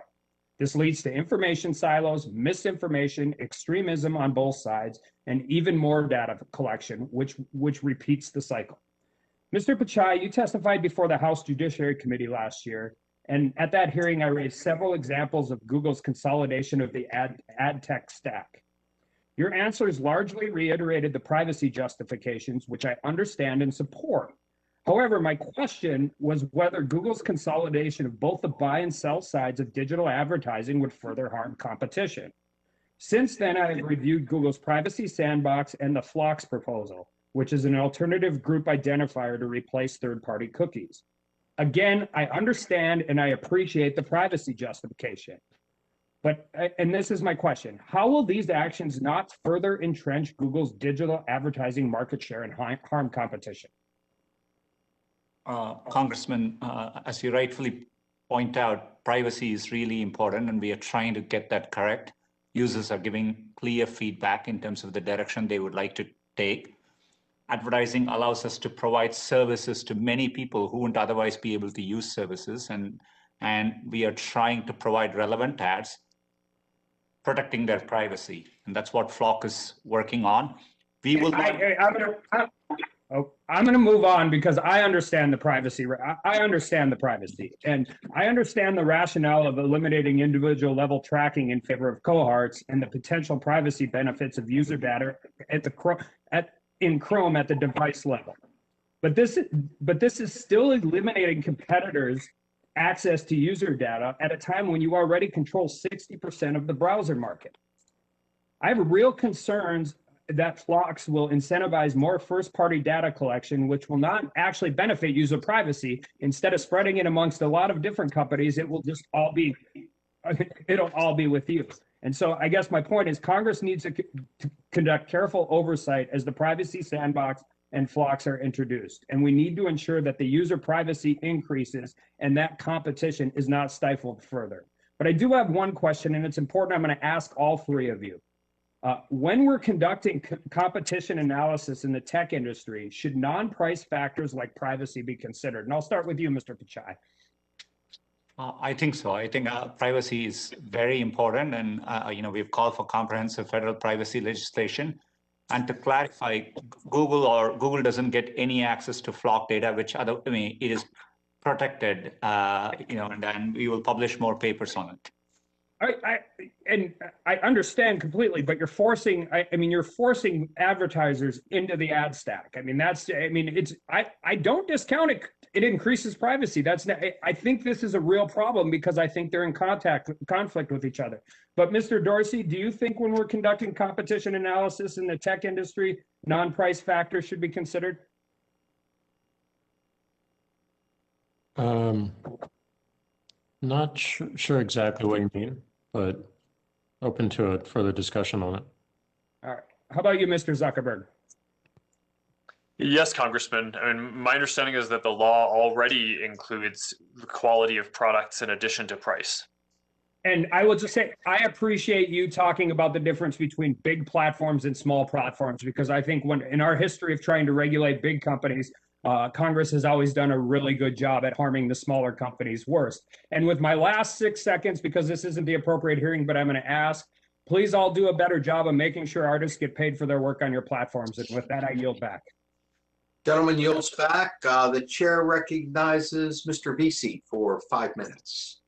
This leads to information silos, misinformation, extremism on both sides, and even more data collection, which repeats the cycle. Mr. Pichai, you testified before the House Judiciary Committee last year, and at that hearing, I raised several examples of Google's consolidation of the ad tech stack. Your answers largely reiterated the privacy justifications, which I understand and support. However, my question was whether Google's consolidation of both the buy and sell sides of digital advertising would further harm competition. Since then, I have reviewed Google's privacy sandbox and the Phlox proposal, which is an alternative group identifier to replace third-party cookies. Again, I understand and I appreciate the privacy justification. But, and this is my question, how will these actions not further entrench Google's digital advertising market share and harm competition? Congressman, as you rightfully point out, privacy is really important and we are trying to get that correct. Users are giving clear feedback in terms of the direction they would like to take. Advertising allows us to provide services to many people who wouldn't otherwise be able to use services, and we are trying to provide relevant ads, protecting their privacy. And that's what Flock is working on. We will. I'm going to move on because I understand the privacy. I understand the privacy, and I understand the rationale of eliminating individual level tracking in favor of cohorts and the potential privacy benefits of user data in Chrome at the device level. But this is still eliminating competitors' access to user data at a time when you already control 60% of the browser market. I have real concerns that Phlox will incentivize more first-party data collection, which will not actually benefit user privacy. Instead of spreading it amongst a lot of different companies, it will just all be, it'll all be with you. And so I guess my point is Congress needs to conduct careful oversight as the privacy sandbox and Phlox are introduced. And we need to ensure that the user privacy increases and that competition is not stifled further. But I do have one question, and it's important. I'm going to ask all three of you. When we're conducting competition analysis in the tech industry, should non-price factors like privacy be considered? And I'll start with you, Mr. Pichai. I think so. I think privacy is very important, and we've called for comprehensive federal privacy legislation. And to clarify, Google doesn't get any access to Flock data, which it is protected. And we will publish more papers on it. I understand completely, but you're forcing. You're forcing advertisers into the ad stack. I don't discount it. It increases privacy. I think this is a real problem because I think they're in conflict with each other. But Mr. Dorsey, do you think when we're conducting competition analysis in the tech industry, non-price factors should be considered? Not sure exactly what you mean, but open to a further discussion on it. All right. How about you, Mr. Zuckerberg? Yes, Congressman. My understanding is that the law already includes the quality of products in addition to price. And I will just say, I appreciate you talking about the difference between big platforms and small platforms, because I think in our history of trying to regulate big companies, Congress has always done a really good job at harming the smaller companies worst. And with my last 6 seconds, because this isn't the appropriate hearing, but I'm going to ask, please all do a better job of making sure artists get paid for their work on your platforms. And with that, I yield back. Gentleman yields back. The chair recognizes Mr. Vesey for 5 minutes.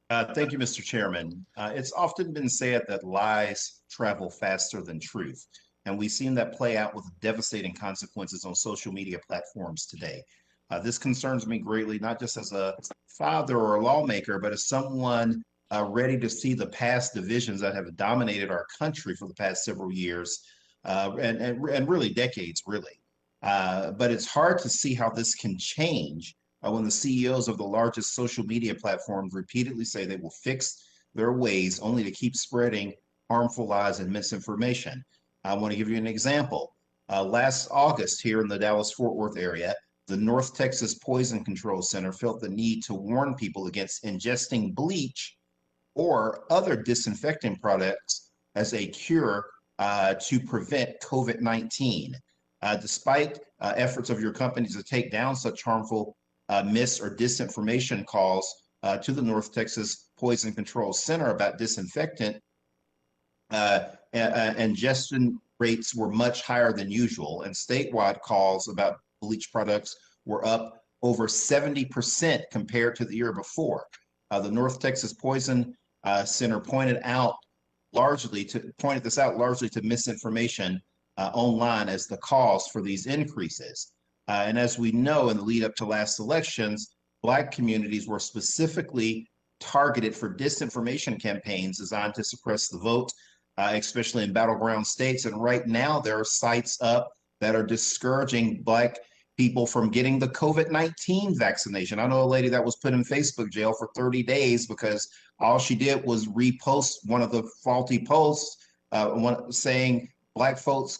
Thank you, Mr. Chairman. It's often been said that lies travel faster than truth, and we've seen that play out with devastating consequences on social media platforms today. This concerns me greatly, not just as a father or a lawmaker, but as someone ready to see the past divisions that have dominated our country for the past several years, and really decades, really. But it's hard to see how this can change when the CEOs of the largest social media platforms repeatedly say they will fix their ways only to keep spreading harmful lies and misinformation. I want to give you an example. Last August here in the Dallas-Fort Worth area, the North Texas Poison Control Center felt the need to warn people against ingesting bleach or other disinfecting products as a cure to prevent COVID-19. Despite efforts of your companies to take down such harmful mis or disinformation calls to the North Texas Poison Control Center about disinfectant, ingestion rates were much higher than usual, and statewide calls about bleach products were up over 70% compared to the year before. The North Texas Poison Center pointed this out largely to misinformation online as the cause for these increases. And as we know, in the lead up to last elections, Black communities were specifically targeted for disinformation campaigns designed to suppress the vote, especially in battleground states. And right now, there are sites up that are discouraging Black people from getting the COVID-19 vaccination. I know a lady that was put in Facebook jail for 30 days because all she did was repost one of the faulty posts saying Black folks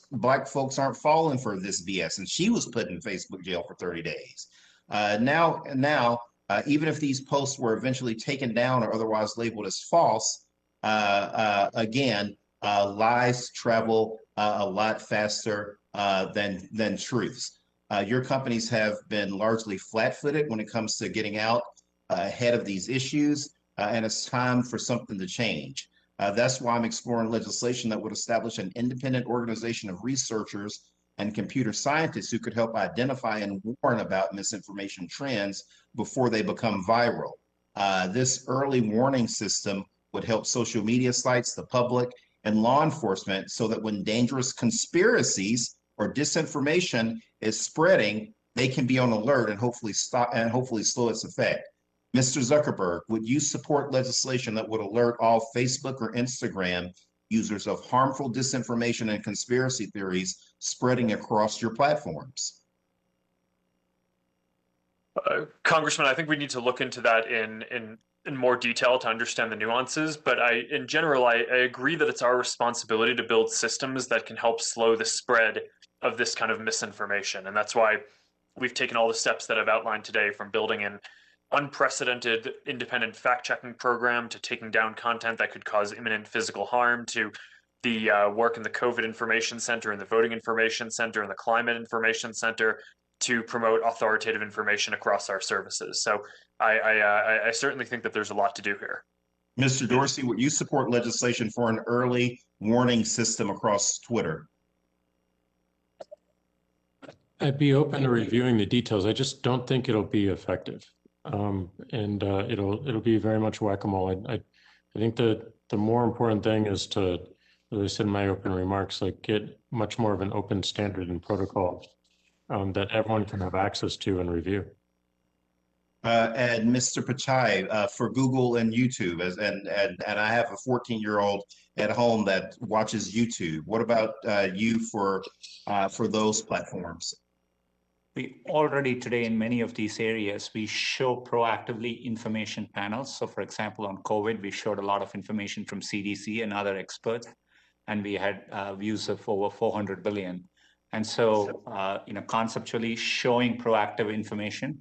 aren't falling for this BS, and she was put in Facebook jail for 30 days. Now, even if these posts were eventually taken down or otherwise labeled as false, again, lies travel a lot faster than truths. Your companies have been largely flat-footed when it comes to getting out ahead of these issues, and it's time for something to change. That's why I'm exploring legislation that would establish an independent organization of researchers and computer scientists who could help identify and warn about misinformation trends before they become viral. This early warning system would help social media sites, the public, and law enforcement so that when dangerous conspiracies or disinformation is spreading, they can be on alert and hopefully slow its effect. Mr. Zuckerberg, would you support legislation that would alert all Facebook or Instagram users of harmful disinformation and conspiracy theories spreading across your platforms? Congressman, I think we need to look into that in more detail to understand the nuances, but in general, I agree that it's our responsibility to build systems that can help slow the spread of this kind of misinformation. And that's why we've taken all the steps that I've outlined today, from building an unprecedented independent fact-checking program to taking down content that could cause imminent physical harm, to the work in the COVID Information Center and the Voting Information Center and the Climate Information Center to promote authoritative information across our services. So I certainly think that there's a lot to do here. Mr. Dorsey, would you support legislation for an early warning system across Twitter? I'd be open to reviewing the details. I just don't think it'll be effective. It'll be very much whack-a-mole. I think that the more important thing is to, as I said in my opening remarks, like get much more of an open standard and protocol that everyone can have access to and review. And Mr. Pichai, for Google and YouTube, and I have a 14-year-old at home that watches YouTube. What about you for those platforms? We already today in many of these areas, we show proactively information panels. So for example, on COVID, we showed a lot of information from CDC and other experts, and we had views of over 400 billion. And so, conceptually showing proactive information,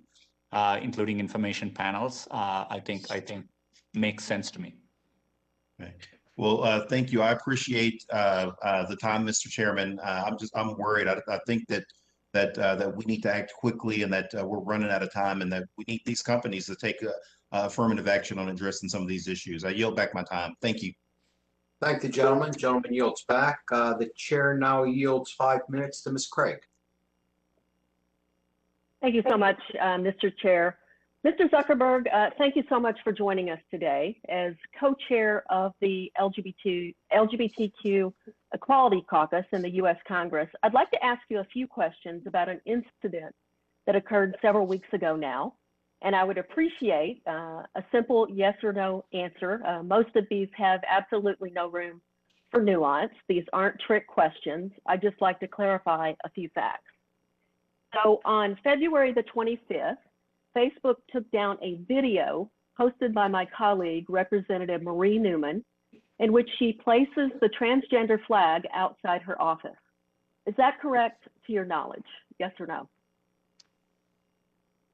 including information panels, I think makes sense to me. Okay. Well, thank you. I appreciate the time, Mr. Chairman. I'm worried. I think that that we need to act quickly, and that we're running out of time, and that we need these companies to take affirmative action on addressing some of these issues. I yield back my time. Thank you. Thank the gentleman. Gentleman yields back. The chair now yields 5 minutes to Ms. Craig. Thank you so much, Mr. Chair. Mr. Zuckerberg, thank you so much for joining us today. As co-chair of the LGBTQ Equality Caucus in the U.S. Congress, I'd like to ask you a few questions about an incident that occurred several weeks ago now, and I would appreciate a simple yes or no answer. Most of these have absolutely no room for nuance. These aren't trick questions. I'd just like to clarify a few facts. So on February the 25th, Facebook took down a video posted by my colleague, Representative Marie Newman, in which she places the transgender flag outside her office. Is that correct to your knowledge? Yes or no?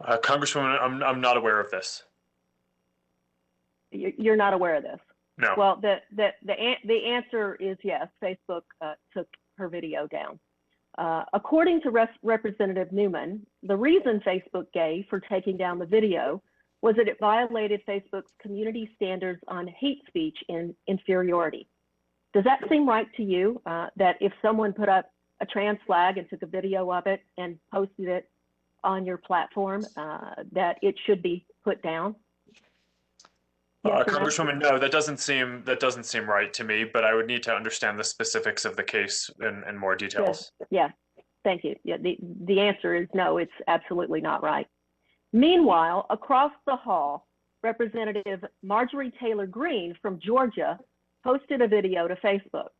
Congresswoman, I'm not aware of this. You're not aware of this? No. Well, the answer is yes. Facebook took her video down. According to Representative Newman, the reason Facebook gave for taking down the video was that it violated Facebook's community standards on hate speech and inferiority. Does that seem right to you, that if someone put up a trans flag and took a video of it and posted it on your platform, that it should be put down? Yes or no? Congresswoman, no, that doesn't seem right to me, but I would need to understand the specifics of the case in more details. Yeah, thank you. Yeah, the answer is no, it's absolutely not right. Meanwhile, across the hall, Representative Marjorie Taylor Greene from Georgia posted a video to Facebook.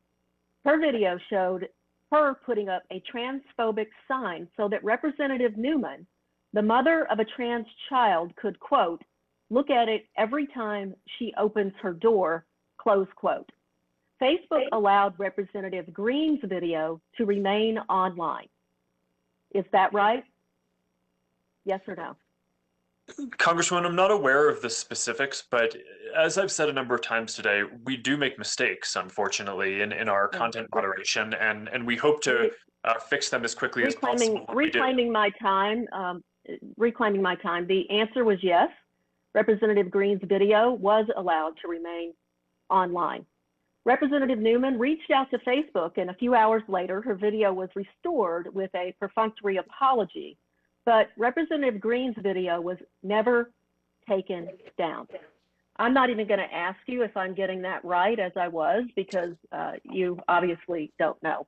Her video showed her putting up a transphobic sign so that Representative Newman, the mother of a trans child, could, quote, look at it every time she opens her door, close quote. Facebook allowed Representative Greene's video to remain online. Is that right? Yes or no? Congresswoman, I'm not aware of the specifics, but as I've said a number of times today, we do make mistakes, unfortunately, in our content moderation, and we hope to fix them as quickly as possible. Reclaiming my time, the answer was yes. Representative Greene's video was allowed to remain online. Representative Newman reached out to Facebook, and a few hours later, her video was restored with a perfunctory apology. But Representative Greene's video was never taken down. I'm not even going to ask you if I'm getting that right, as I was, because you obviously don't know.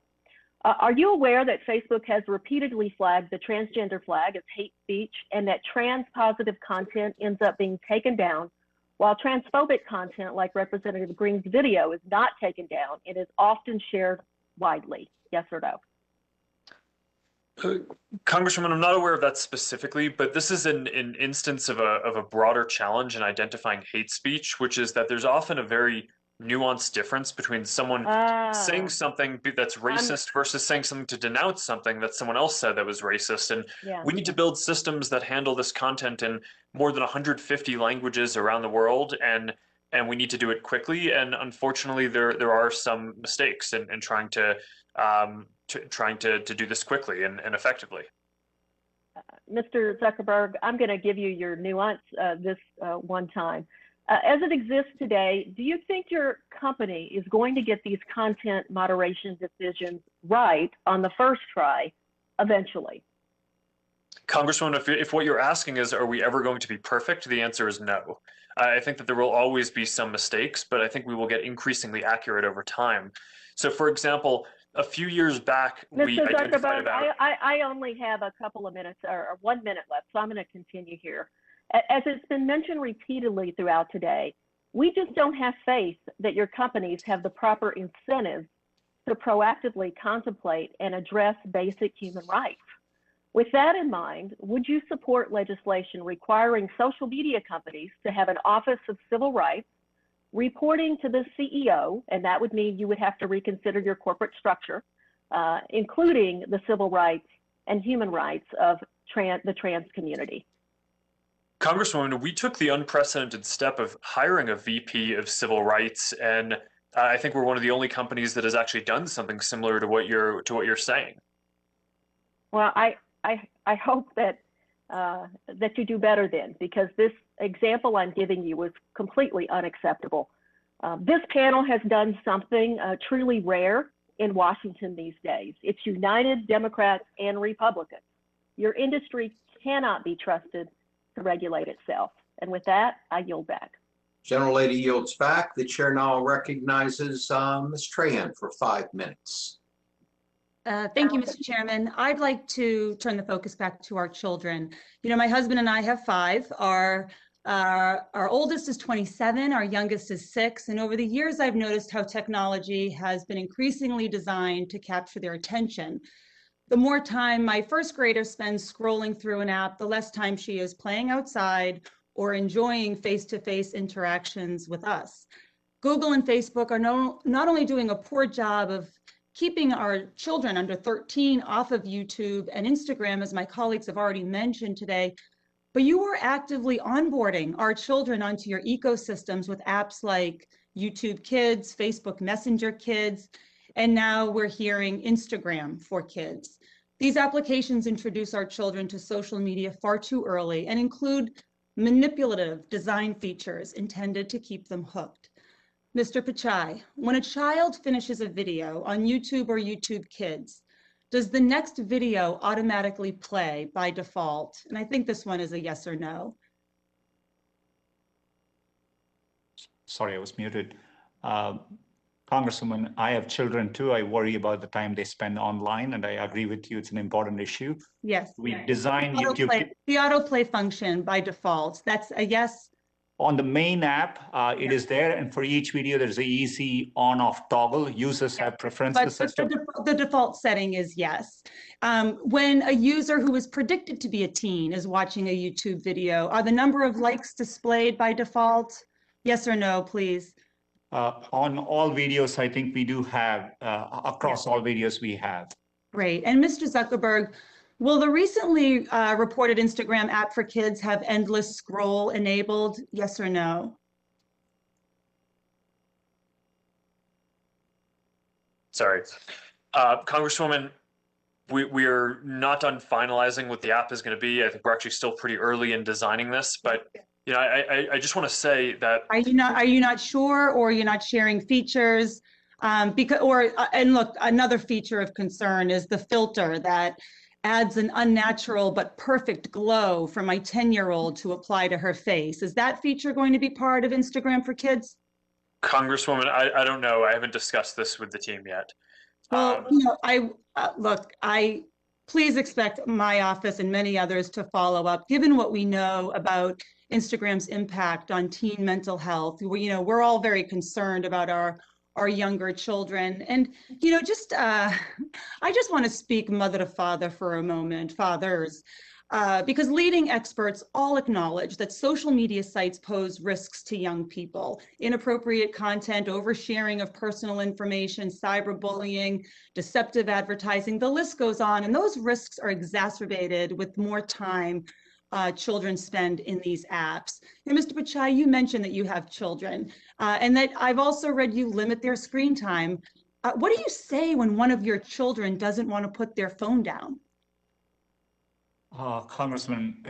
Are you aware that Facebook has repeatedly flagged the transgender flag as hate speech, and that trans positive content ends up being taken down, while transphobic content like Representative Greene's video is not taken down and is often shared widely? Yes or no? Congresswoman, I'm not aware of that specifically, but this is an instance of a broader challenge in identifying hate speech, which is that there's often a very nuanced difference between someone saying something that's racist versus saying something to denounce something that someone else said that was racist. And we need to build systems that handle this content in more than 150 languages around the world, and we need to do it quickly. And unfortunately, there are some mistakes in trying to do this quickly and effectively. Mr. Zuckerberg, I'm going to give you your nuance this one time. As it exists today, do you think your company is going to get these content moderation decisions right on the first try eventually? Congresswoman, if what you're asking is, are we ever going to be perfect? The answer is no. I think that there will always be some mistakes, but I think we will get increasingly accurate over time. So, for example, a few years back, we identified about... I only have a couple of minutes or 1 minute left, so I'm going to continue here. As it's been mentioned repeatedly throughout today, we just don't have faith that your companies have the proper incentives to proactively contemplate and address basic human rights. With that in mind, would you support legislation requiring social media companies to have an Office of Civil Rights reporting to the CEO, and that would mean you would have to reconsider your corporate structure, including the civil rights and human rights of the trans community? Congresswoman, we took the unprecedented step of hiring a VP of civil rights, and I think we're one of the only companies that has actually done something similar to what you're saying. Well, I hope that that you do better then, because this example I'm giving you was completely unacceptable. This panel has done something truly rare in Washington these days. It's united Democrats and Republicans. Your industry cannot be trusted to regulate itself. And with that, I yield back. Gentlelady yields back. The chair now recognizes Ms. Trahan for 5 minutes. Thank you, Mr. Chairman. I'd like to turn the focus back to our children. You know, my husband and I have 5. Our oldest is 27, our youngest is 6, and over the years I've noticed how technology has been increasingly designed to capture their attention. The more time my first grader spends scrolling through an app, the less time she is playing outside or enjoying face-to-face interactions with us. Google and Facebook are not only doing a poor job of keeping our children under 13 off of YouTube and Instagram, as my colleagues have already mentioned today, but you are actively onboarding our children onto your ecosystems with apps like YouTube Kids, Facebook Messenger Kids, and now we're hearing Instagram for Kids. These applications introduce our children to social media far too early and include manipulative design features intended to keep them hooked. Mr. Pichai, when a child finishes a video on YouTube or YouTube Kids, does the next video automatically play by default? And I think this one is a yes or no. Sorry, I was muted. Congresswoman, I have children too. I worry about the time they spend online, and I agree with you. It's an important issue. Yes. We designed YouTube. The autoplay function by default, that's a yes. On the main app, it is there, and for each video, there's an easy on-off toggle. Users have preferences. But the default setting is yes. When a user who is predicted to be a teen is watching a YouTube video, are the number of likes displayed by default? Yes or no, please? On all videos, I think we do have, across all videos we have. Great. And Mr. Zuckerberg, will the recently reported Instagram app for kids have endless scroll enabled? Yes or no? Sorry. Congresswoman, we are not done finalizing what the app is going to be. I think we're actually still pretty early in designing this, but you know, I just want to say that are you not sure, or you're not sharing features? And look, another feature of concern is the filter that adds an unnatural but perfect glow for my 10-year-old to apply to her face. Is that feature going to be part of Instagram for Kids? Congresswoman, I don't know. I haven't discussed this with the team yet. Well, you know, please expect my office and many others to follow up, given what we know about Instagram's impact on teen mental health. We're all very concerned about our younger children. And, you know, I just want to speak mother to father for a moment, fathers, because leading experts all acknowledge that social media sites pose risks to young people. Inappropriate content, oversharing of personal information, cyberbullying, deceptive advertising, the list goes on. And those risks are exacerbated with more time children spend in these apps. And Mr. Pichai, you mentioned that you have children and that I've also read you limit their screen time. What do you say when one of your children doesn't want to put their phone down? Congressman,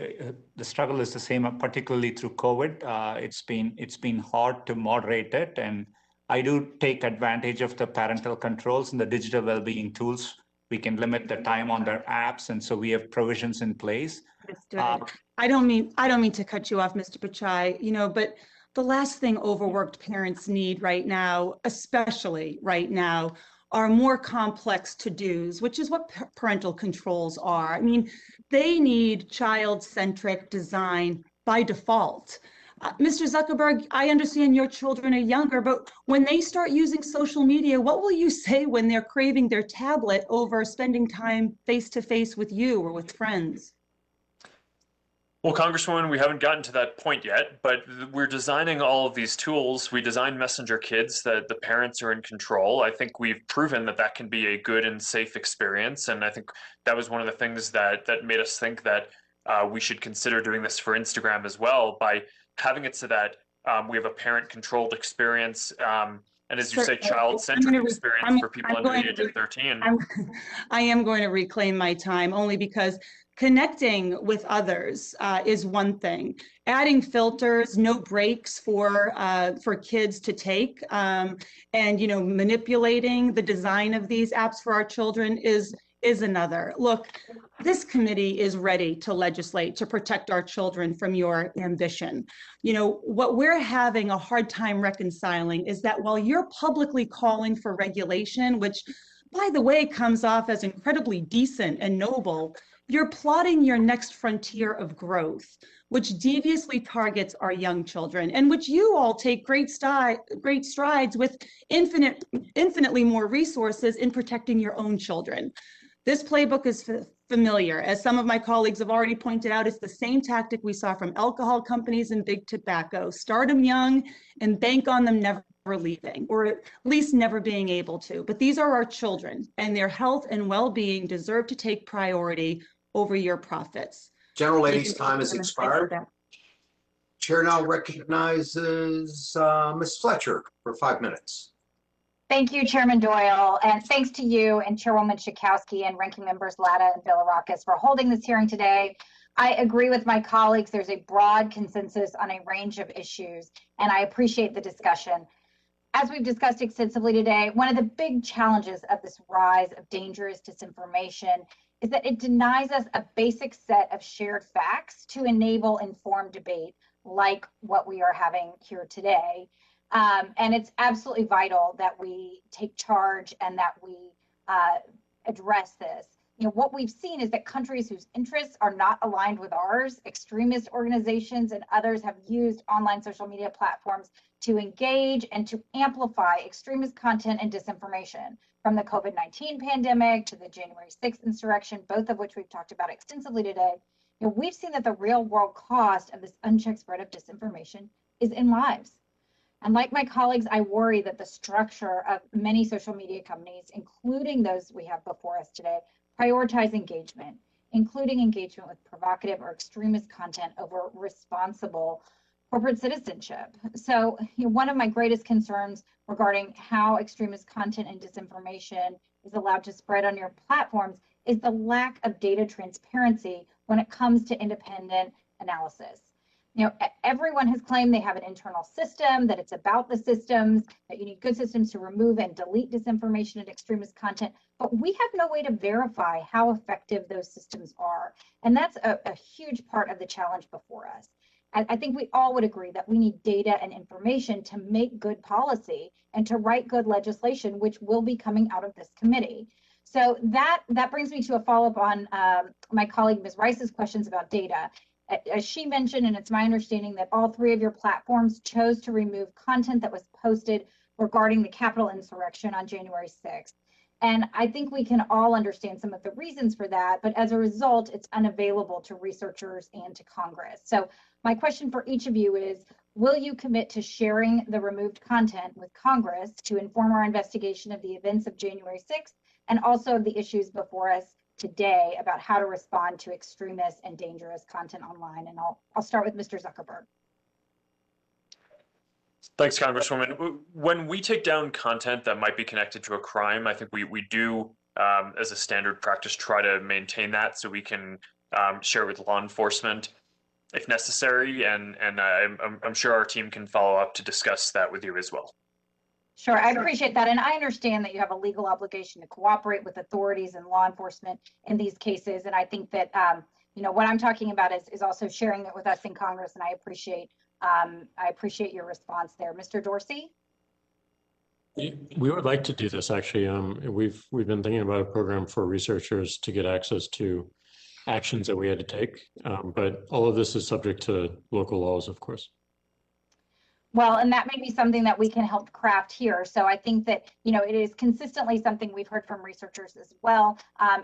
the struggle is the same, particularly through COVID. It's been hard to moderate it, and I do take advantage of the parental controls and the digital well-being tools. We can limit the time on their apps, and so we have provisions in place. I don't mean to cut you off, Mr. Pichai, you know, but the last thing overworked parents need right now, especially right now, are more complex to-dos, which is what parental controls are. I mean, they need child-centric design by default. Mr. Zuckerberg, I understand your children are younger, but when they start using social media, what will you say when they're craving their tablet over spending time face-to-face with you or with friends? Well, Congresswoman, we haven't gotten to that point yet, but we're designing all of these tools. We designed Messenger Kids that the parents are in control. I think we've proven that that can be a good and safe experience. And I think that was one of the things that made us think that we should consider doing this for Instagram as well, by having it so that we have a parent-controlled experience. And as you say, Certainly. child-centric experience for people under the age of 13. I am going to reclaim my time only because connecting with others is one thing. Adding filters, no breaks for kids to take, and manipulating the design of these apps for our children is another. Look, this committee is ready to legislate to protect our children from your ambition. What we're having a hard time reconciling is that while you're publicly calling for regulation, which, by the way, comes off as incredibly decent and noble, you're plotting your next frontier of growth, which deviously targets our young children, and which you all take great strides with infinitely more resources in protecting your own children. This playbook is familiar. As some of my colleagues have already pointed out, it's the same tactic we saw from alcohol companies and big tobacco. Start them young and bank on them never leaving, or at least never being able to. But these are our children, and their health and well-being deserve to take priority over your profits. Gentlelady's time has expired. Chair now recognizes Ms. Fletcher for 5 minutes. Thank you, Chairman Doyle, and thanks to you and Chairwoman Schakowsky and Ranking Members Latta and Bilirakis for holding this hearing today. I agree with my colleagues. There's a broad consensus on a range of issues, and I appreciate the discussion. As we've discussed extensively today, one of the big challenges of this rise of dangerous disinformation is that it denies us a basic set of shared facts to enable informed debate like what we are having here today. And it's absolutely vital that we take charge and that we address this. What we've seen is that countries whose interests are not aligned with ours, extremist organizations and others, have used online social media platforms to engage and to amplify extremist content and disinformation, from the COVID-19 pandemic to the January 6th insurrection, both of which we've talked about extensively today. We've seen that the real world cost of this unchecked spread of disinformation is in lives. And like my colleagues, I worry that the structure of many social media companies, including those we have before us today, prioritize engagement, including engagement with provocative or extremist content over responsible corporate citizenship. So one of my greatest concerns regarding how extremist content and disinformation is allowed to spread on your platforms is the lack of data transparency when it comes to independent analysis. Everyone has claimed they have an internal system, that it's about the systems, that you need good systems to remove and delete disinformation and extremist content, but we have no way to verify how effective those systems are. And that's a huge part of the challenge before us. I think we all would agree that we need data and information to make good policy and to write good legislation, which will be coming out of this committee. So that brings me to a follow-up on my colleague Ms. Rice's questions about data. As she mentioned, and it's my understanding that all three of your platforms chose to remove content that was posted regarding the Capitol insurrection on January 6th. And I think we can all understand some of the reasons for that, but as a result, it's unavailable to researchers and to Congress. So my question for each of you is, will you commit to sharing the removed content with Congress to inform our investigation of the events of January 6th and also of the issues before us today about how to respond to extremist and dangerous content online? And I'll start with Mr. Zuckerberg. Thanks, Congresswoman. When we take down content that might be connected to a crime, I think we do, as a standard practice, try to maintain that so we can share with law enforcement if necessary. And I'm sure our team can follow up to discuss that with you as well. Sure, I appreciate that. And I understand that you have a legal obligation to cooperate with authorities and law enforcement in these cases. And I think that, what I'm talking about is also sharing it with us in Congress. And I appreciate your response there. Mr. Dorsey? We would like to do this, actually. We've been thinking about a program for researchers to get access to actions that we had to take. But all of this is subject to local laws, of course. Well, and that may be something that we can help craft here. So I think that, it is consistently something we've heard from researchers as well,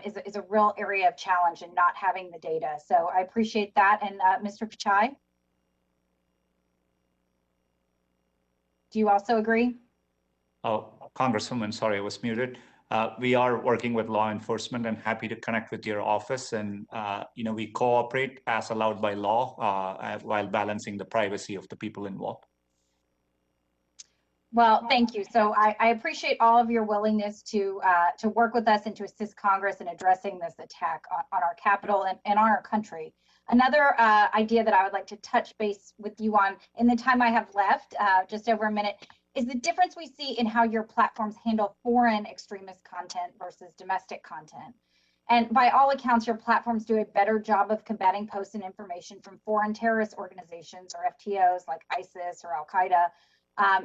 is a real area of challenge in not having the data. So I appreciate that. And Mr. Pichai? Do you also agree? Oh, Congresswoman, sorry, I was muted. We are working with law enforcement and happy to connect with your office. And, we cooperate as allowed by law while balancing the privacy of the people involved. Well, thank you. So I appreciate all of your willingness to work with us and to assist Congress in addressing this attack on our Capitol and on our country. Another idea that I would like to touch base with you on in the time I have left, just over a minute, is the difference we see in how your platforms handle foreign extremist content versus domestic content. And by all accounts, your platforms do a better job of combating posts and information from foreign terrorist organizations or FTOs like ISIS or Al-Qaeda,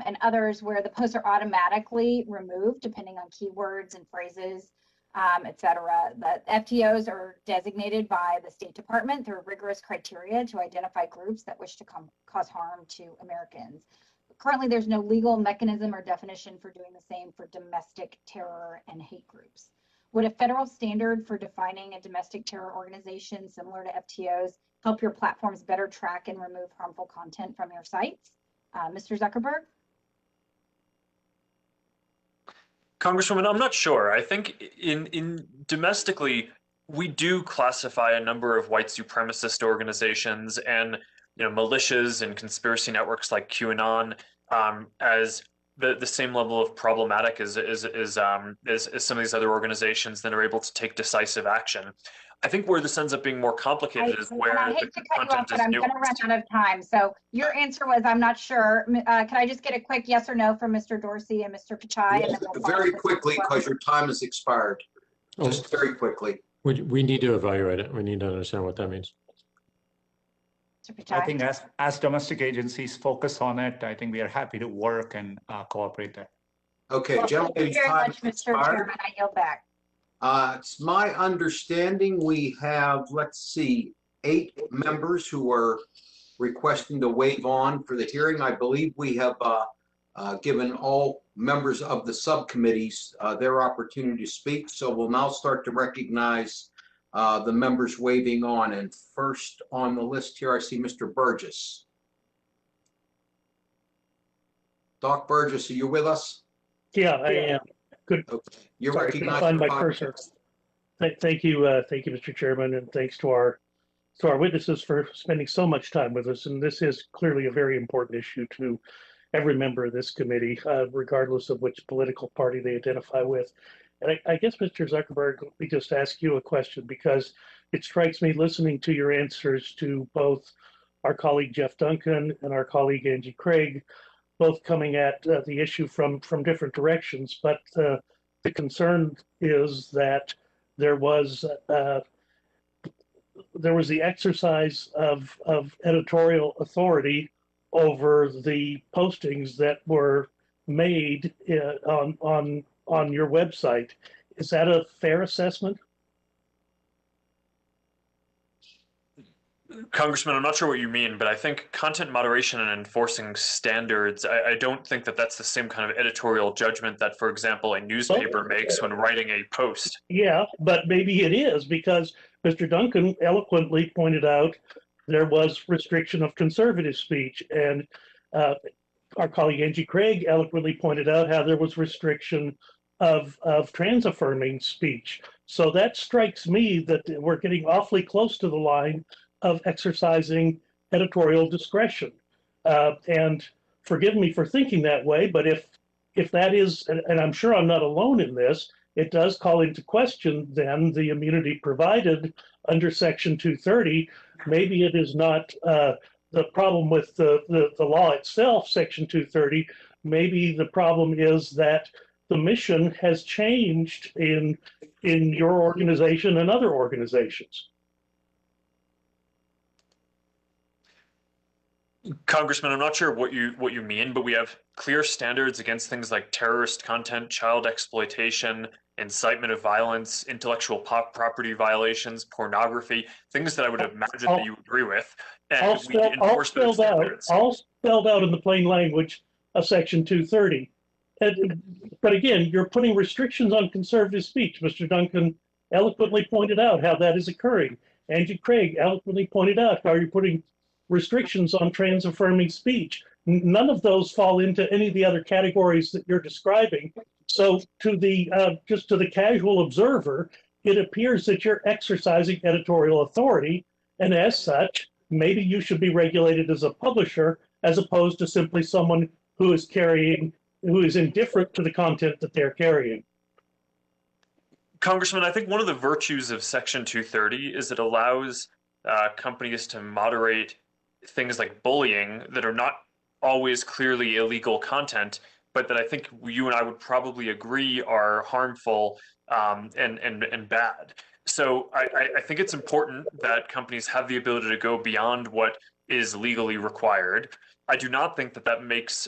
and others where the posts are automatically removed depending on keywords and phrases, et cetera. The FTOs are designated by the State Department through rigorous criteria to identify groups that wish to cause harm to Americans. Currently, there's no legal mechanism or definition for doing the same for domestic terror and hate groups. Would a federal standard for defining a domestic terror organization similar to FTOs help your platforms better track and remove harmful content from your sites? Mr. Zuckerberg? Congresswoman, I'm not sure. I think in domestically, we do classify a number of white supremacist organizations and militias and conspiracy networks like QAnon as the same level of problematic as some of these other organizations that are able to take decisive action. I think where this ends up being more complicated is where I hate to cut you off, but I'm going to run out of time. So your answer was, I'm not sure. Can I just get a quick yes or no from Mr. Dorsey and Mr. Pichai? Yes, very quickly, because your time has expired. Just very quickly. We need to evaluate it. We need to understand what that means. I think as domestic agencies focus on it, I think we are happy to work and cooperate there. Okay, well, gentlemen. thank you very much, Mr. Chairman. I yield back. It's my understanding we have, let's see, 8 members who are requesting to waive on for the hearing. I believe we have given all members of the subcommittees their opportunity to speak. So we'll now start to recognize the members waiving on. And first on the list here, I see Mr. Burgess. Doc Burgess, are you with us? Yeah, I am. Good. Okay. You're Sorry, recognized. find my cursor. Thank you, Mr. Chairman, and thanks to our witnesses for spending so much time with us. And this is clearly a very important issue to every member of this committee, regardless of which political party they identify with. And I guess, Mr. Zuckerberg, let me just ask you a question, because it strikes me, listening to your answers to both our colleague Jeff Duncan and our colleague Angie Craig, both coming at the issue from different directions. But the concern is that there was the exercise of editorial authority over the postings that were made on your website. Is that a fair assessment? Congressman, I'm not sure what you mean, but I think content moderation and enforcing standards, I don't think that that's the same kind of editorial judgment that, for example, a newspaper makes when writing a post. Yeah, but maybe it is, because Mr. Duncan eloquently pointed out there was restriction of conservative speech, and our colleague Angie Craig eloquently pointed out how there was restriction of trans-affirming speech. So that strikes me that we're getting awfully close to the line of exercising editorial discretion. And forgive me for thinking that way, but if that is, and I'm sure I'm not alone in this, it does call into question then the immunity provided under Section 230. Maybe it is not the problem with the law itself, Section 230. Maybe the problem is that the mission has changed in your organization and other organizations. Congressman, I'm not sure what you mean, but we have clear standards against things like terrorist content, child exploitation, incitement of violence, intellectual property violations, pornography, things that I would imagine that you agree with. And All spelled out in the plain language of Section 230. But again, you're putting restrictions on conservative speech. Mr. Duncan eloquently pointed out how that is occurring. Angie Craig eloquently pointed out how you're putting restrictions on trans-affirming speech. None of those fall into any of the other categories that you're describing. So to the just to the casual observer, it appears that you're exercising editorial authority, and as such, maybe you should be regulated as a publisher as opposed to simply someone who is carrying who is indifferent to the content that they're carrying. Congressman, I think one of the virtues of Section 230 is it allows companies to moderate things like bullying that are not always clearly illegal content, but that I think you and I would probably agree are harmful and bad. So I think it's important that companies have the ability to go beyond what is legally required. I do not think that that makes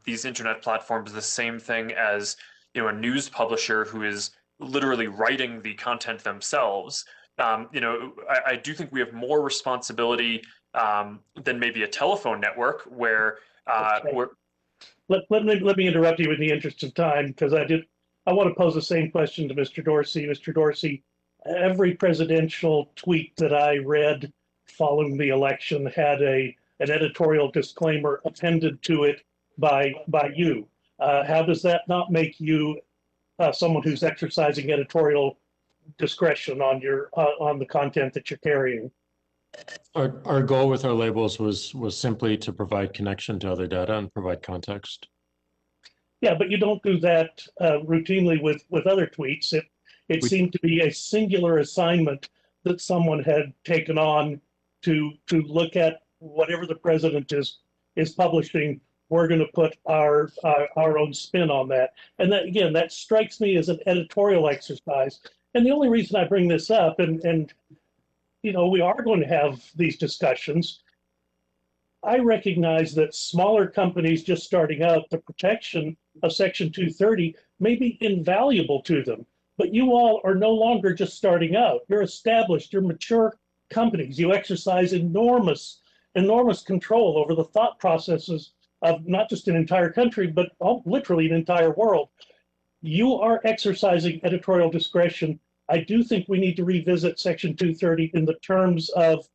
these internet platforms the same thing as a news publisher who is literally writing the content themselves. I do think we have more responsibility than maybe a telephone network where Let me interrupt you in the interest of time, because I want to pose the same question to Mr. Dorsey. Mr. Dorsey, every presidential tweet that I read following the election had an editorial disclaimer appended to it by you. How does that not make you someone who's exercising editorial discretion on the content that you're carrying? Our goal with our labels was simply to provide connection to other data and provide context. Yeah, but you don't do that routinely with other tweets. It seemed to be a singular assignment that someone had taken on to look at whatever the president is publishing. We're going to put our own spin on that. And that, again, that strikes me as an editorial exercise. And the only reason I bring this up, and we are going to have these discussions, I recognize that smaller companies just starting out, the protection of Section 230 may be invaluable to them. But you all are no longer just starting out. You're established, you're mature companies. You exercise enormous control over the thought processes of not just an entire country, but literally an entire world. You are exercising editorial discretion. I do think we need to revisit Section 230 in the terms of,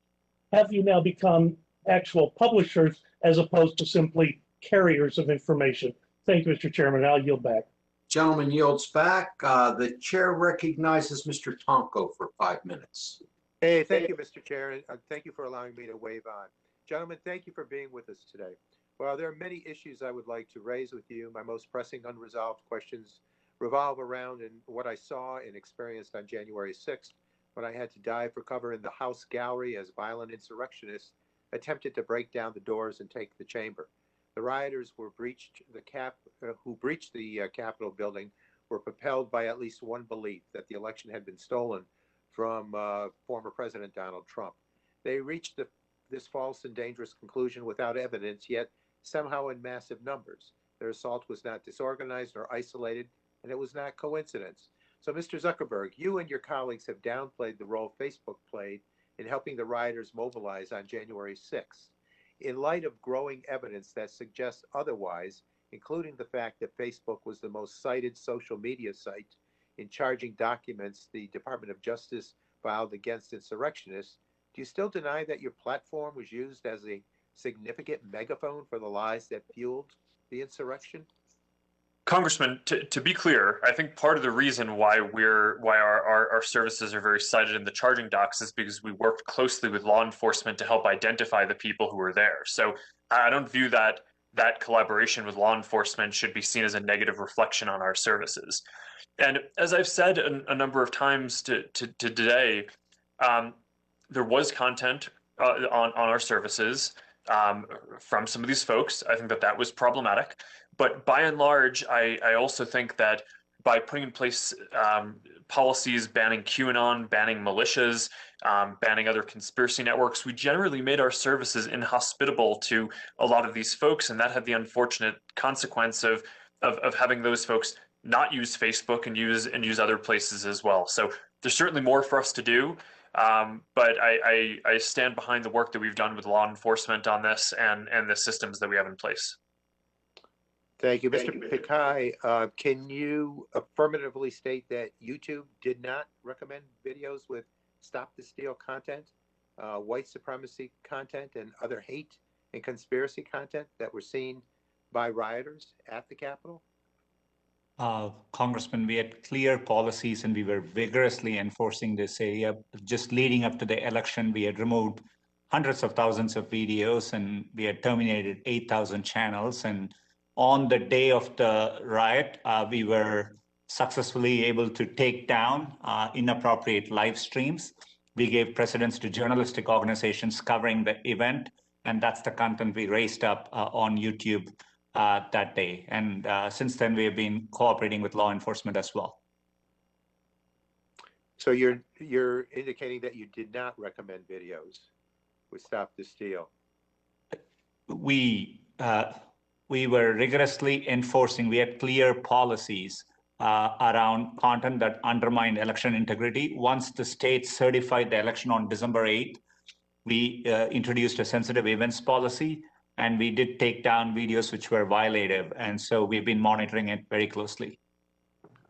have you now become actual publishers as opposed to simply carriers of information? Thank you, Mr. Chairman. I'll yield back. Gentleman yields back. The chair recognizes Mr. Tonko for 5 minutes. Hey, thank you, Mr. Chair. Thank you for allowing me to wave on. Gentlemen, thank you for being with us today. Well, there are many issues I would like to raise with you. My most pressing unresolved questions revolve around what I saw and experienced on January 6th when I had to dive for cover in the House gallery as violent insurrectionists attempted to break down the doors and take the chamber. The rioters who breached the Capitol building were propelled by at least one belief, that the election had been stolen from former President Donald Trump. They reached this false and dangerous conclusion without evidence, yet somehow in massive numbers. Their assault was not disorganized or isolated, and it was not coincidence. So, Mr. Zuckerberg, you and your colleagues have downplayed the role Facebook played in helping the rioters mobilize on January 6th. In light of growing evidence that suggests otherwise, including the fact that Facebook was the most cited social media site in charging documents the Department of Justice filed against insurrectionists, do you still deny that your platform was used as a significant megaphone for the lies that fueled the insurrection? Congressman, to be clear, I think part of the reason why our services are very cited in the charging docs is because we worked closely with law enforcement to help identify the people who were there. So I don't view that collaboration with law enforcement should be seen as a negative reflection on our services. And as I've said a number of times today, there was content on our services from some of these folks. I think that was problematic. But by and large, I also think that by putting in place policies banning QAnon, banning militias, banning other conspiracy networks, we generally made our services inhospitable to a lot of these folks, and that had the unfortunate consequence of having those folks not use Facebook and use other places as well. So there's certainly more for us to do, but I stand behind the work that we've done with law enforcement on this and the systems that we have in place. Thank you. Mr. Pichai, can you affirmatively state that YouTube did not recommend videos with Stop the Steal content, white supremacy content, and other hate and conspiracy content that were seen by rioters at the Capitol? Congressman, we had clear policies and we were vigorously enforcing this area. Just leading up to the election, we had removed hundreds of thousands of videos and we had terminated 8,000 channels, and On the day of the riot, we were successfully able to take down inappropriate live streams. We gave precedence to journalistic organizations covering the event, and that's the content we raised up on YouTube that day. And since then, we have been cooperating with law enforcement as well. So you're indicating that you did not recommend videos with Stop the Steal. We were rigorously enforcing. We had clear policies around content that undermined election integrity. Once the state certified the election on December 8th, we introduced a sensitive events policy, and we did take down videos which were violative. And so we've been monitoring it very closely.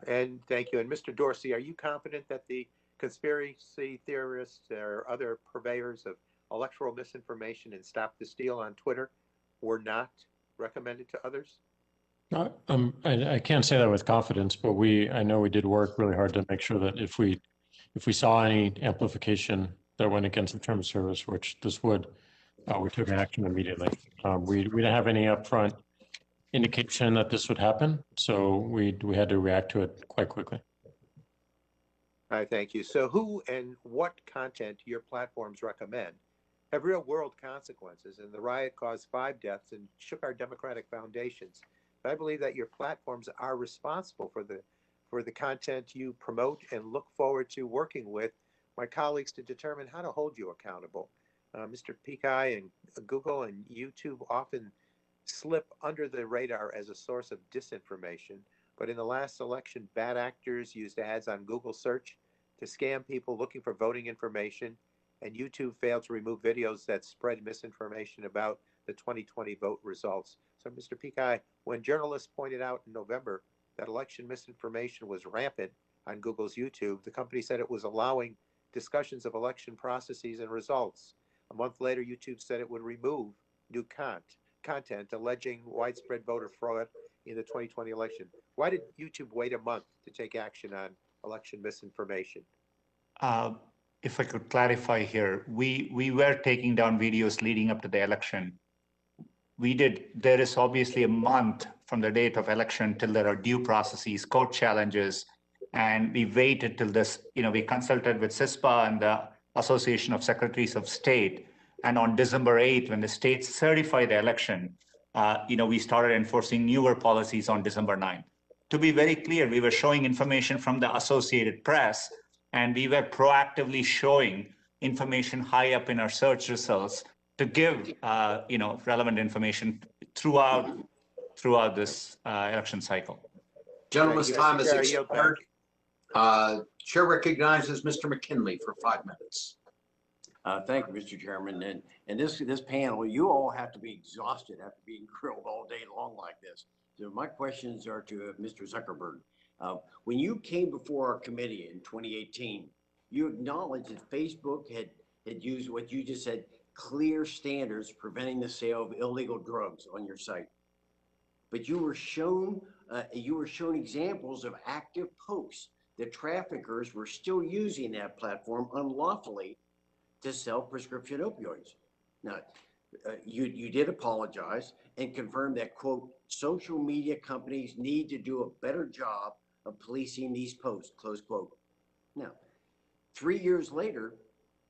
And thank you. And Mr. Dorsey, are you confident that the conspiracy theorists or other purveyors of electoral misinformation and Stop the Steal on Twitter were not recommended to others? I can't say that with confidence, but I know we did work really hard to make sure that if we saw any amplification that went against the terms of service, which this would, we took action immediately. We didn't have any upfront indication that this would happen, so we had to react to it quite quickly. I thank you. So who and what content your platforms recommend have real world consequences, and the riot caused 5 deaths and shook our democratic foundations. But I believe that your platforms are responsible for the content you promote, and look forward to working with my colleagues to determine how to hold you accountable. Mr. Pichai and Google and YouTube often slip under the radar as a source of disinformation, but in the last election, bad actors used ads on Google search to scam people looking for voting information, and YouTube failed to remove videos that spread misinformation about the 2020 vote results. So, Mr. Pichai, when journalists pointed out in November that election misinformation was rampant on Google's YouTube, the company said it was allowing discussions of election processes and results. A month later, YouTube said it would remove new content alleging widespread voter fraud in the 2020 election. Why did YouTube wait a month to take action on election misinformation? If I could clarify here, we were taking down videos leading up to the election. There is obviously a month from the date of election till there are due processes, court challenges, and we waited till this, we consulted with CISPA and the Association of Secretaries of State. And on December 8th, when the states certified the election, we started enforcing newer policies on December 9th. To be very clear, we were showing information from the Associated Press, and we were proactively showing information high up in our search results to give, relevant information throughout this election cycle. Gentleman's time is expired. Chair recognizes Mr. McKinley for 5 minutes. Thank you, Mr. Chairman. And this panel, you all have to be exhausted after being grilled all day long like this. So my questions are to Mr. Zuckerberg. When you came before our committee in 2018, you acknowledged that Facebook had used what you just said, clear standards preventing the sale of illegal drugs on your site. But you were shown examples of active posts that traffickers were still using that platform unlawfully to sell prescription opioids. Now, you did apologize and confirm that, quote, social media companies need to do a better job of policing these posts, close quote. Now, 3 years later,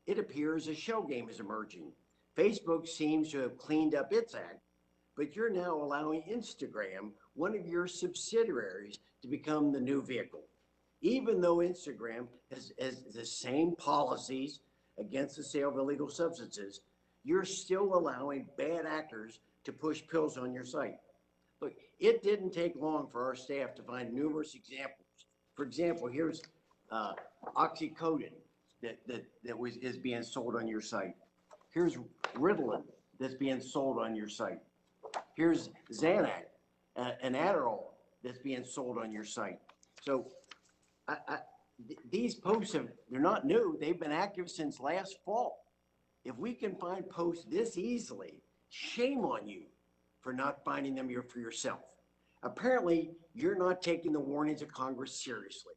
it appears a shell game is emerging. Facebook seems to have cleaned up its act, but you're now allowing Instagram, one of your subsidiaries, to become the new vehicle. Even though Instagram has the same policies against the sale of illegal substances, you're still allowing bad actors to push pills on your site. Look, it didn't take long for our staff to find numerous examples. For example, here's oxycodone that is being sold on your site. Here's Ritalin that's being sold on your site. Here's Xanax, an Adderall that's being sold on your site. So these posts they're not new. They've been active since last fall. If we can find posts this easily, shame on you for not finding them for yourself. Apparently, you're not taking the warnings of Congress seriously.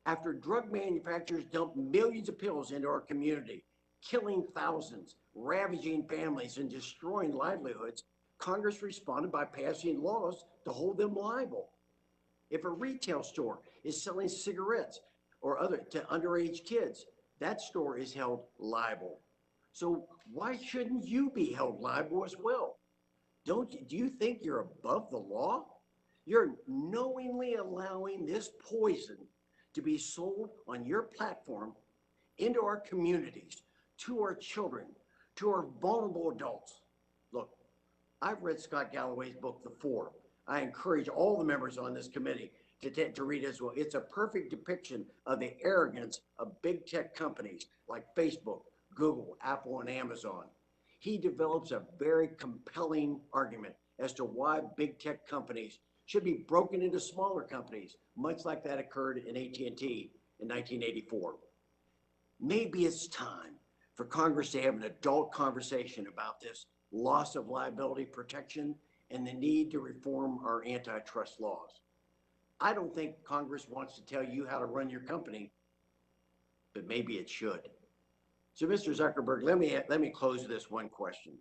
After drug manufacturers dump millions of pills into our community, killing thousands, ravaging families, and destroying livelihoods, Congress responded by passing laws to hold them liable. If a retail store is selling cigarettes or other to underage kids, that store is held liable. So why shouldn't you be held liable as well? Do you think you're above the law? You're knowingly allowing this poison to be sold on your platform into our communities, to our children, to our vulnerable adults. Look, I've read Scott Galloway's book, The Four. I encourage all the members on this committee to read it as well. It's a perfect depiction of the arrogance of big tech companies like Facebook, Google, Apple, and Amazon. He develops a very compelling argument as to why big tech companies should be broken into smaller companies, much like that occurred in AT&T in 1984. Maybe it's time for Congress to have an adult conversation about this loss of liability protection and the need to reform our antitrust laws. I don't think Congress wants to tell you how to run your company, but maybe it should. So, Mr. Zuckerberg, let me close with this one question.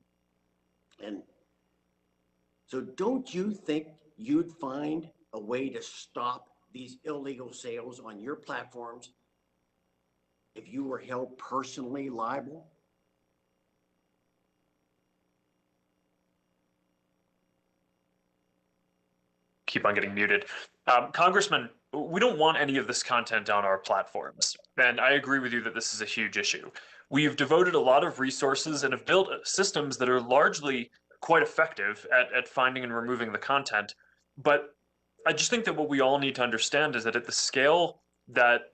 And so don't you think you'd find a way to stop these illegal sales on your platforms if you were held personally liable? Keep on getting muted. Congressman, we don't want any of this content on our platforms. And I agree with you that this is a huge issue. We've devoted a lot of resources and have built systems that are largely quite effective at finding and removing the content. But I just think that what we all need to understand is that at the scale that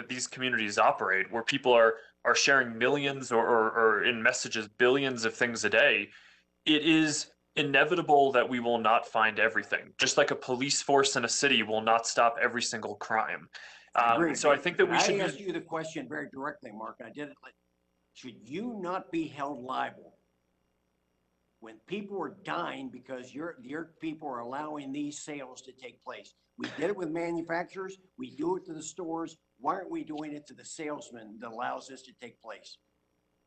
these communities operate, where people are sharing millions or in messages billions of things a day, it is inevitable that we will not find everything. Just like a police force in a city will not stop every single crime. So I think that we should. I asked you the question very directly, Mark. I did it. Should you not be held liable when people are dying because your people are allowing these sales to take place? We did it with manufacturers. We do it to the stores. Why aren't we doing it to the salesman that allows this to take place?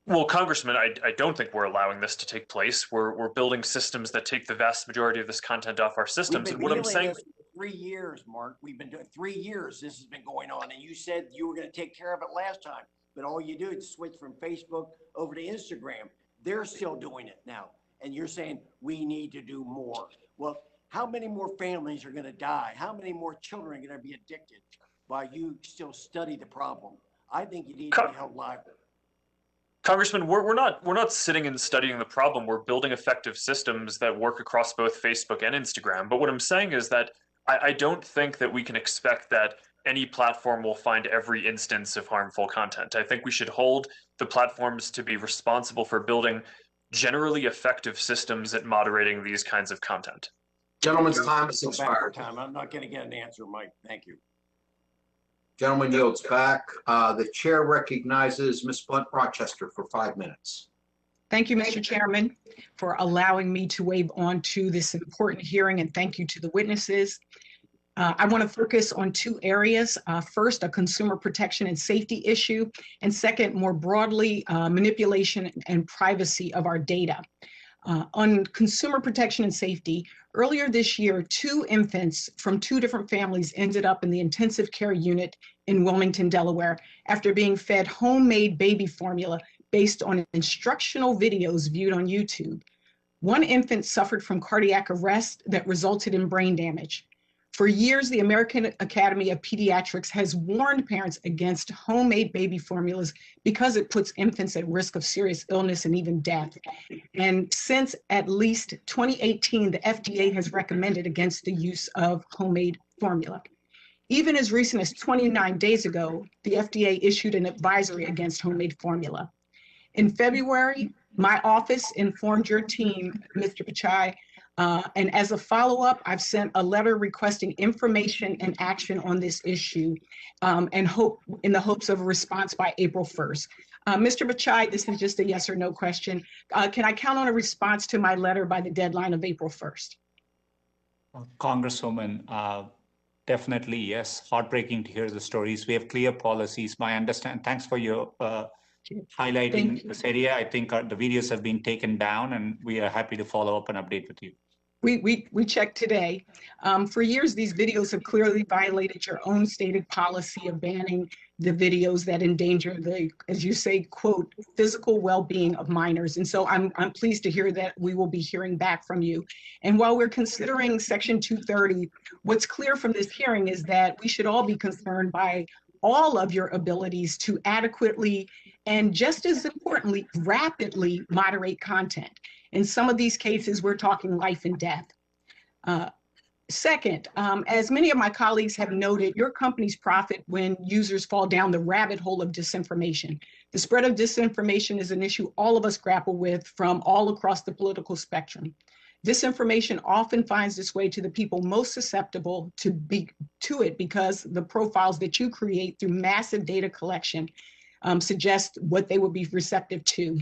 Well, Congressman, I don't think we're allowing this to take place. We're building systems that take the vast majority of this content off our systems. And what I'm saying, 3 years, Mark. We've been doing 3 years. This has been going on, and you said you were going to take care of it last time. But all you do is switch from Facebook over to Instagram. They're still doing it now, and you're saying we need to do more. Well, how many more families are going to die? How many more children are going to be addicted while you still study the problem? I think you need to be held liable. Congressman, we're not sitting and studying the problem. We're building effective systems that work across both Facebook and Instagram. But what I'm saying is that I don't think that we can expect that any platform will find every instance of harmful content. I think we should hold the platforms to be responsible for building generally effective systems at moderating these kinds of content. Gentleman's time is expired. I'm not going to get an answer, Mike. Thank you. Gentleman yields back. The chair recognizes Ms. Blunt Rochester for 5 minutes. Thank you, Mr. Chairman, for allowing me to waive on to this important hearing, and thank you to the witnesses. I want to focus on 2 areas. First, a consumer protection and safety issue, and second, more broadly, manipulation and privacy of our data. On consumer protection and safety, earlier this year, 2 infants from 2 different families ended up in the intensive care unit in Wilmington, Delaware, after being fed homemade baby formula based on instructional videos viewed on YouTube. 1 infant suffered from cardiac arrest that resulted in brain damage. For years, the American Academy of Pediatrics has warned parents against homemade baby formulas because it puts infants at risk of serious illness and even death. And since at least 2018, the FDA has recommended against the use of homemade formula. Even as recent as 29 days ago, the FDA issued an advisory against homemade formula. In February, my office informed your team, Mr. Pichai, and as a follow-up, I've sent a letter requesting information and action on this issue and in the hopes of a response by April 1st. Mr. Pichai, this is just a yes or no question. Can I count on a response to my letter by the deadline of April 1st? Congresswoman, definitely yes. Heartbreaking to hear the stories. We have clear policies. Thanks for your highlighting this area. I think the videos have been taken down, and we are happy to follow up and update with you. We checked today. For years, these videos have clearly violated your own stated policy of banning the videos that endanger the, as you say, quote, physical well-being of minors. And so I'm pleased to hear that we will be hearing back from you. And while we're considering Section 230, what's clear from this hearing is that we should all be concerned by all of your abilities to adequately and, just as importantly, rapidly moderate content. In some of these cases, we're talking life and death. Second, as many of my colleagues have noted, your companies profit when users fall down the rabbit hole of disinformation. The spread of disinformation is an issue all of us grapple with from all across the political spectrum. Disinformation often finds its way to the people most susceptible to it because the profiles that you create through massive data collection suggest what they would be receptive to.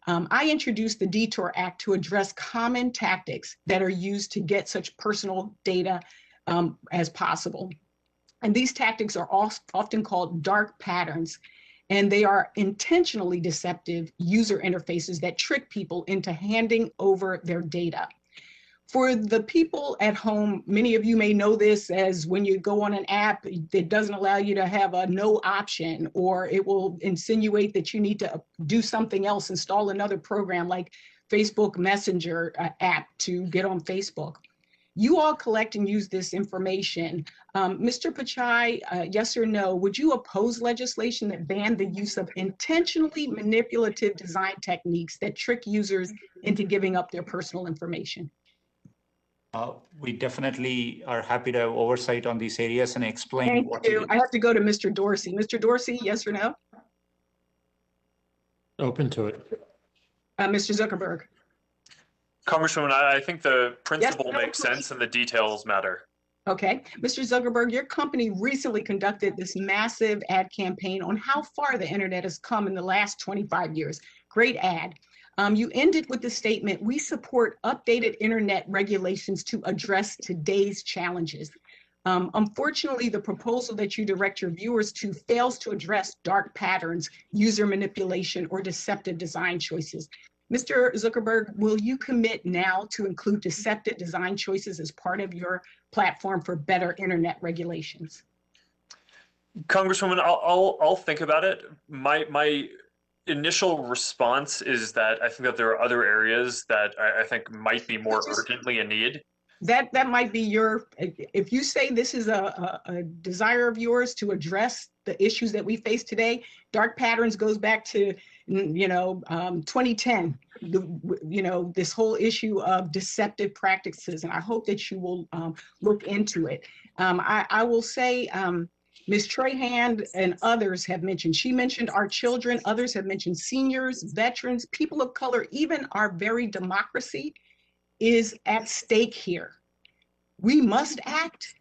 I introduced the Detour Act to address common tactics that are used to get such personal data as possible. And these tactics are often called dark patterns, and they are intentionally deceptive user interfaces that trick people into handing over their data. For the people at home, many of you may know this as when you go on an app, it doesn't allow you to have a no option, or it will insinuate that you need to do something else, install another program like Facebook Messenger app to get on Facebook. You all collect and use this information. Mr. Pichai, yes or no, would you oppose legislation that banned the use of intentionally manipulative design techniques that trick users into giving up their personal information? We definitely are happy to have oversight on these areas and explain Thank what you. I have to go to Mr. Dorsey. Mr. Dorsey, yes or no? Open to it. Mr. Zuckerberg. Congresswoman, I think the principle makes sense and the details matter. Okay. Mr. Zuckerberg, your company recently conducted this massive ad campaign on how far the internet has come in the last 25 years. Great ad. You ended with the statement, we support updated internet regulations to address today's challenges. Unfortunately, the proposal that you direct your viewers to fails to address dark patterns, user manipulation, or deceptive design choices. Mr. Zuckerberg, will you commit now to include deceptive design choices as part of your platform for better internet regulations? Congresswoman, I'll think about it. My initial response is that I think that there are other areas that I think might be more urgently in need. That might be your, if you say this is a desire of yours to address the issues that we face today, dark patterns goes back to, 2010, this whole issue of deceptive practices. And I hope that you will look into it. I will say, Ms. Trahan and others have mentioned, she mentioned our children, others have mentioned seniors, veterans, people of color, even our very democracy is at stake here. We must act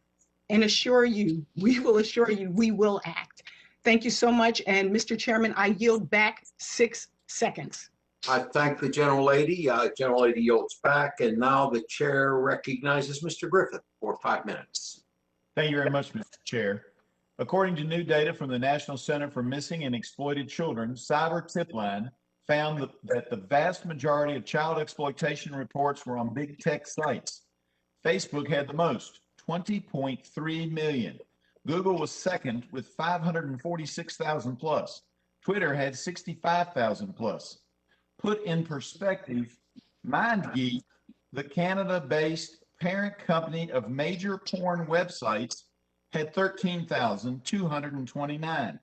and we will assure you we will act. Thank you so much. And Mr. Chairman, I yield back 6 seconds. I thank the gentlelady. Gentlelady yields back, and now the chair recognizes Mr. Griffith for 5 minutes. Thank you very much, Mr. Chair. According to new data from the National Center for Missing and Exploited Children, Cyber Tipline found that the vast majority of child exploitation reports were on big tech sites. Facebook had the most, 20.3 million. Google was second with 546,000 plus. Twitter had 65,000 plus. Put in perspective, MindGeek, the Canada-based parent company of major porn websites, had 13,229.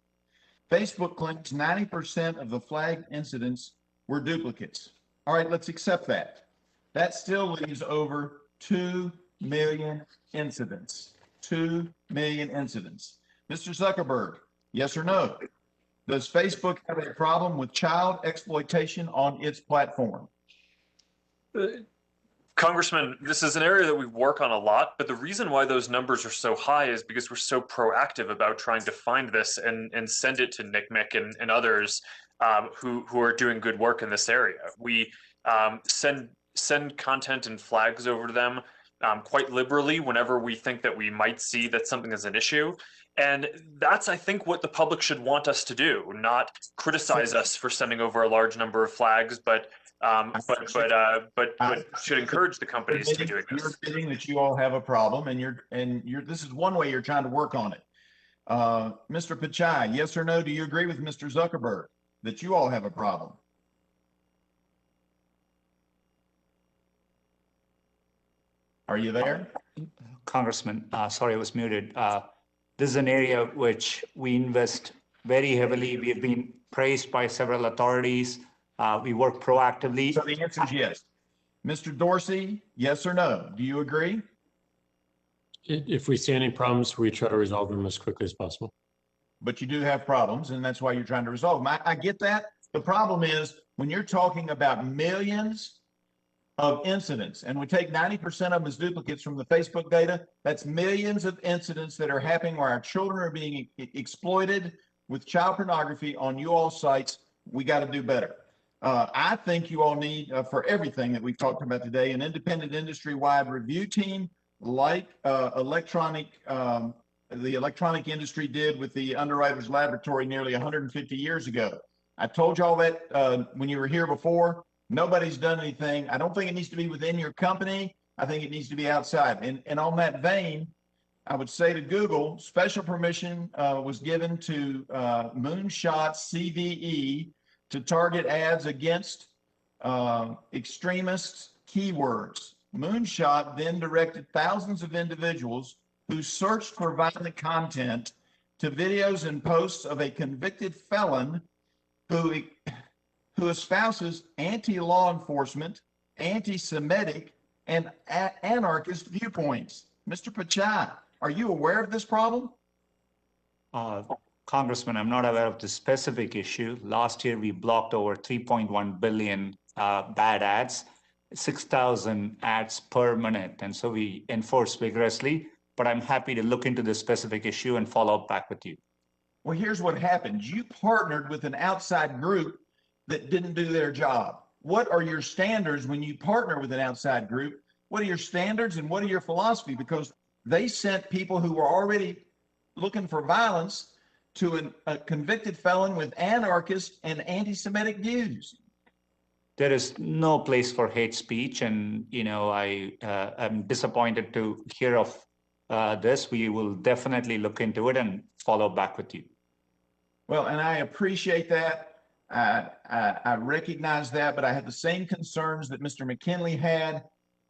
Facebook claims 90% of the flagged incidents were duplicates. All right, let's accept that. That still leaves over 2 million incidents. 2 million incidents. Mr. Zuckerberg, yes or no? Does Facebook have a problem with child exploitation on its platform? Congressman, this is an area that we work on a lot, but the reason why those numbers are so high is because we're so proactive about trying to find this and send it to NCMEC and others who are doing good work in this area. We send content and flags over to them quite liberally whenever we think that we might see that something is an issue. And that's, I think, what the public should want us to do, not criticize us for sending over a large number of flags, but should encourage the companies to be doing You're this. admitting that you all have a problem, and this is one way you're trying to work on it. Mr. Pichai, yes or no? Do you agree with Mr. Zuckerberg that you all have a problem? Are you there? Congressman, sorry, I was muted. This is an area which we invest very heavily. We have been praised by several authorities. We work proactively. So the answer is yes. Mr. Dorsey, yes or no? Do you agree? If we see any problems, we try to resolve them as quickly as possible. But you do have problems, and that's why you're trying to resolve them. I get that. The problem is when you're talking about millions of incidents, and we take 90% of them as duplicates from the Facebook data, that's millions of incidents that are happening where our children are being exploited with child pornography on you all sites. We got to do better. I think you all need, for everything that we've talked about today, an independent industry-wide review team like the electronic industry did with the Underwriters Laboratory nearly 150 years ago. I told y'all that when you were here before. Nobody's done anything. I don't think it needs to be within your company. I think it needs to be outside. And on that vein, I would say to Google, special permission was given to Moonshot CVE to target ads against extremist keywords. Moonshot then directed thousands of individuals who searched for violent content to videos and posts of a convicted felon who espouses anti-law enforcement, anti-Semitic, and anarchist viewpoints. Mr. Pichai, are you aware of this problem? Congressman, I'm not aware of the specific issue. Last year, we blocked over 3.1 billion bad ads, 6,000 ads per minute. And so we enforce vigorously, but I'm happy to look into this specific issue and follow up back with you. Well, here's what happened. You partnered with an outside group that didn't do their job. What are your standards when you partner with an outside group? What are your standards and what are your philosophy? Because they sent people who were already looking for violence to a convicted felon with anarchist and anti-Semitic views. There is no place for hate speech, and I'm disappointed to hear of this. We will definitely look into it and follow back with you. Well, and I appreciate that. I recognize that, but I have the same concerns that Mr. McKinley had,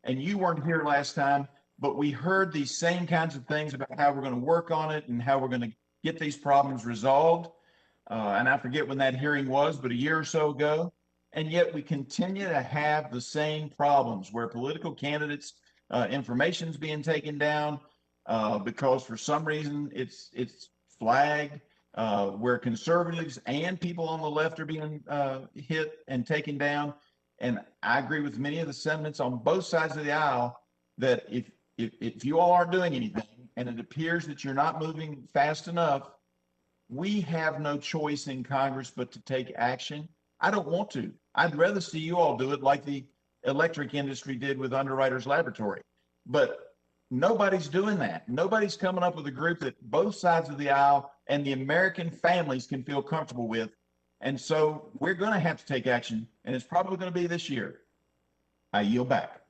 and you weren't here last time, but we heard these same kinds of things about how we're going to work on it and how we're going to get these problems resolved. And I forget when that hearing was, but a year or so ago. And yet we continue to have the same problems where political candidates' information is being taken down because for some reason it's flagged. Where conservatives and people on the left are being hit and taken down. And I agree with many of the sentiments on both sides of the aisle that if you all aren't doing anything and it appears that you're not moving fast enough, we have no choice in Congress but to take action. I don't want to. I'd rather see you all do it like the electric industry did with Underwriters Laboratory. But nobody's doing that. Nobody's coming up with a group that both sides of the aisle and the American families can feel comfortable with. And so we're going to have to take action, and it's probably going to be this year. I yield back.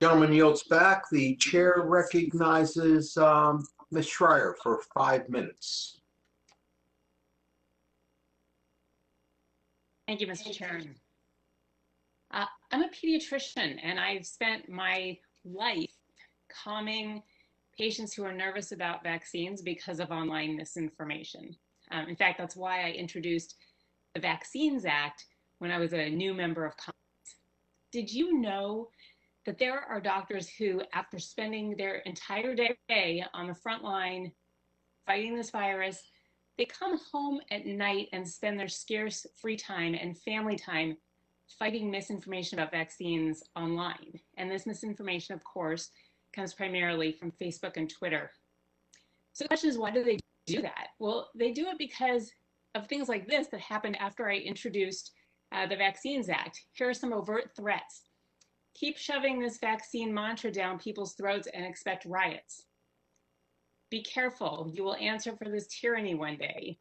Gentleman yields back. The chair recognizes Ms. Schreier for 5 minutes. Thank you, Mr. Chairman. I'm a pediatrician, and I've spent my life calming patients who are nervous about vaccines because of online misinformation. In fact, that's why I introduced the Vaccines Act when I was a new member of Congress. Did you know that there are doctors who, after spending their entire day on the front line fighting this virus, they come home at night and spend their scarce free time and family time fighting misinformation about vaccines online? And this misinformation, of course, comes primarily from Facebook and Twitter. So the question is, why do they do that? Well, they do it because of things like this that happened after I introduced the Vaccines Act. Here are some overt threats. Keep shoving this vaccine mantra down people's throats and expect riots. Be careful, you will answer for this tyranny one day.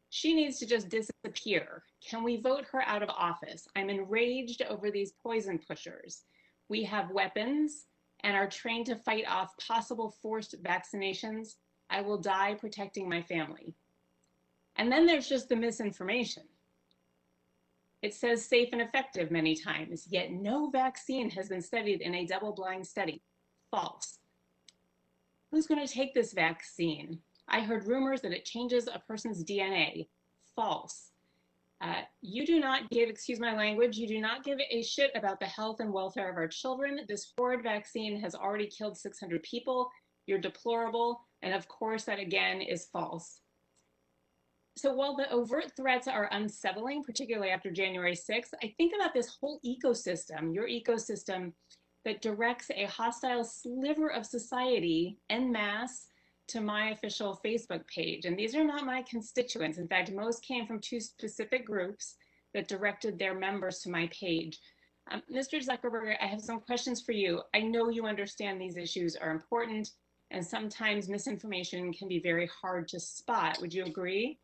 She needs to just disappear. Can we vote her out of office? I'm enraged over these poison pushers. We have weapons and are trained to fight off possible forced vaccinations. I will die protecting my family. And then there's just the misinformation. It says safe and effective many times, yet no vaccine has been studied in a double-blind study. False. Who's going to take this vaccine? I heard rumors that it changes a person's DNA. False. You do not give, excuse my language, you do not give a shit about the health and welfare of our children. This horrid vaccine has already killed 600 people. You're deplorable. And of course, that again is false. So while the overt threats are unsettling, particularly after January 6th, I think about this whole ecosystem, your ecosystem, that directs a hostile sliver of society en masse to my official Facebook page. And these are not my constituents. In fact, most came from two specific groups that directed their members to my page. Mr. Zuckerberg, I have some questions for you. I know you understand these issues are important, and sometimes misinformation can be very hard to spot. Would you agree?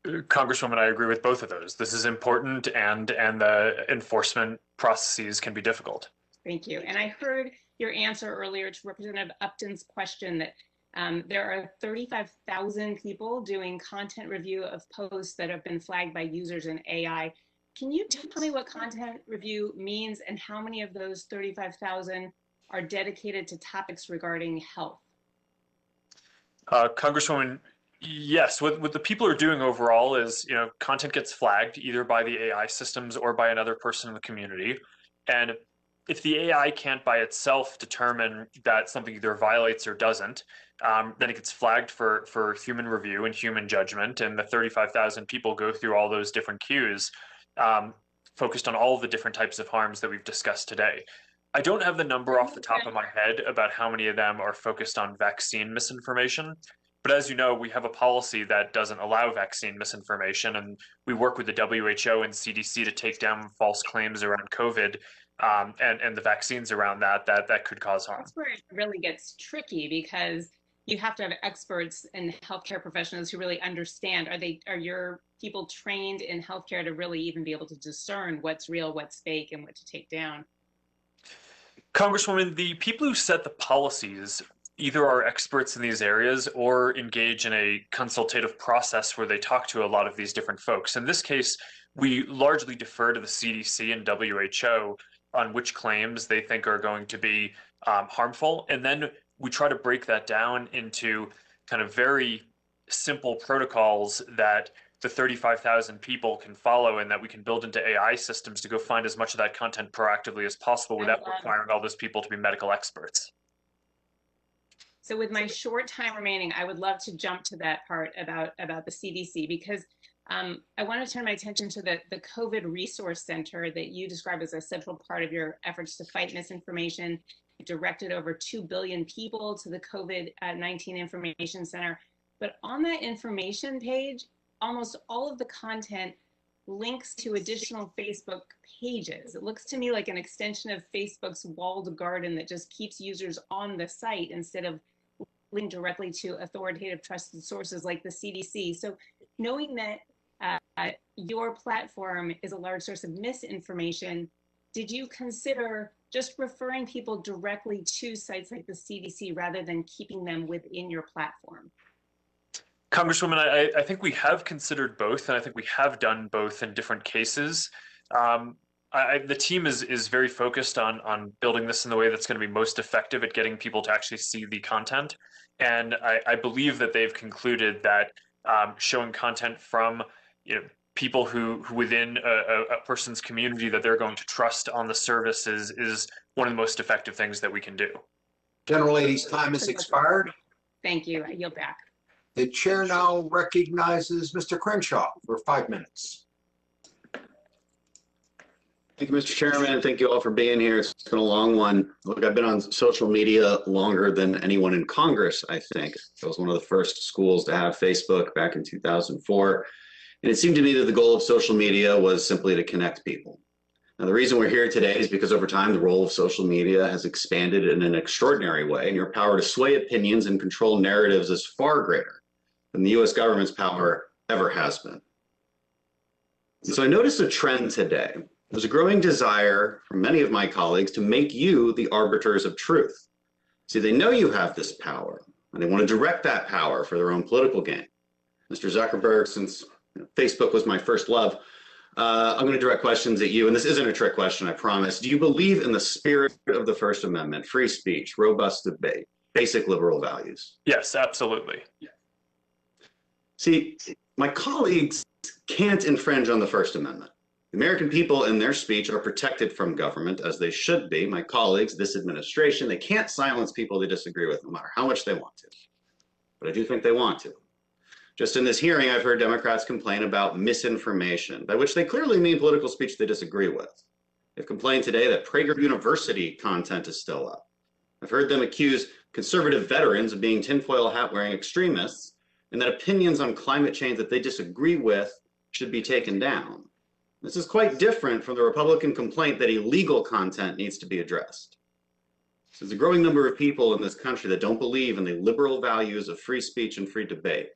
Congresswoman, I agree with both of those. This is important, and the enforcement processes can be difficult. Thank you. And I heard your answer earlier to Representative Upton's question that there are 35,000 people doing content review of posts that have been flagged by users in AI. Can you tell me what content review means and how many of those 35,000 are dedicated to topics regarding health? Congresswoman, yes, what the people are doing overall is, content gets flagged either by the AI systems or by another person in the community. And if the AI can't by itself determine that something either violates or doesn't, then it gets flagged for human review and human judgment. And the 35,000 people go through all those different cues, focused on all the different types of harms that we've discussed today. I don't have the number off the top of my head about how many of them are focused on vaccine misinformation. But as you know, we have a policy that doesn't allow vaccine misinformation, and we work with the WHO and CDC to take down false claims around COVID and the vaccines around that could cause harm. That's where it really gets tricky, because you have to have experts and healthcare professionals who really understand. Are your people trained in healthcare to really even be able to discern what's real, what's fake, and what to take down? Congresswoman, the people who set the policies either are experts in these areas or engage in a consultative process where they talk to a lot of these different folks. In this case, we largely defer to the CDC and WHO on which claims they think are going to be harmful. And then we try to break that down into kind of very simple protocols that the 35,000 people can follow and that we can build into AI systems to go find as much of that content proactively as possible without requiring all those people to be medical experts. So with my short time remaining, I would love to jump to that part about the CDC, because I want to turn my attention to the COVID Resource Center that you describe as a central part of your efforts to fight misinformation. You directed over 2 billion people to the COVID-19 Information Center. But on that information page, almost all of the content links to additional Facebook pages. It looks to me like an extension of Facebook's walled garden that just keeps users on the site instead of linking directly to authoritative trusted sources like the CDC. So knowing that your platform is a large source of misinformation, did you consider just referring people directly to sites like the CDC rather than keeping them within your platform? Congresswoman, I think we have considered both, and I think we have done both in different cases. The team is very focused on building this in the way that's going to be most effective at getting people to actually see the content. And I believe that they've concluded that showing content from people who within a person's community that they're going to trust on the service is one of the most effective things that we can do. Gentlelady's time has expired. Thank you. I yield back. The chair now recognizes Mr. Crenshaw for 5 minutes. Thank you, Mr. Chairman, and thank you all for being here. It's been a long one. Look, I've been on social media longer than anyone in Congress, I think. I was one of the first schools to have Facebook back in 2004. And it seemed to me that the goal of social media was simply to connect people. Now, the reason we're here today is because over time, the role of social media has expanded in an extraordinary way, and your power to sway opinions and control narratives is far greater than the US government's power ever has been. And so I noticed a trend today. There's a growing desire from many of my colleagues to make you the arbiters of truth. See, they know you have this power, and they want to direct that power for their own political gain. Mr. Zuckerberg, since Facebook was my first love, I'm going to direct questions at you, and this isn't a trick question, I promise. Do you believe in the spirit of the First Amendment, free speech, robust debate, basic liberal values? Yes, absolutely. See, my colleagues can't infringe on the First Amendment. The American people in their speech are protected from government, as they should be. My colleagues, this administration, they can't silence people they disagree with, no matter how much they want to. But I do think they want to. Just in this hearing, I've heard Democrats complain about misinformation, by which they clearly mean political speech they disagree with. They've complained today that Prager University content is still up. I've heard them accuse conservative veterans of being tinfoil hat-wearing extremists, and that opinions on climate change that they disagree with should be taken down. This is quite different from the Republican complaint that illegal content needs to be addressed. There's a growing number of people in this country that don't believe in the liberal values of free speech and free debate.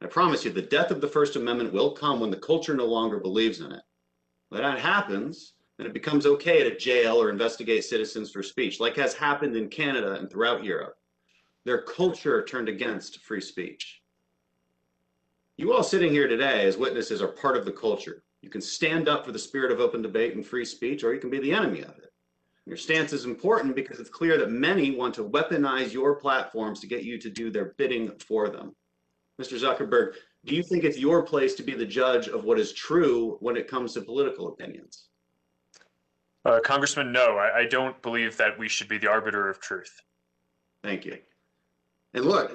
I promise you, the death of the First Amendment will come when the culture no longer believes in it. When that happens, then it becomes okay to jail or investigate citizens for speech, like has happened in Canada and throughout Europe. Their culture turned against free speech. You all sitting here today as witnesses are part of the culture. You can stand up for the spirit of open debate and free speech, or you can be the enemy of it. Your stance is important because it's clear that many want to weaponize your platforms to get you to do their bidding for them. Mr. Zuckerberg, do you think it's your place to be the judge of what is true when it comes to political opinions? Congressman, no, I don't believe that we should be the arbiter of truth. Thank you. And look,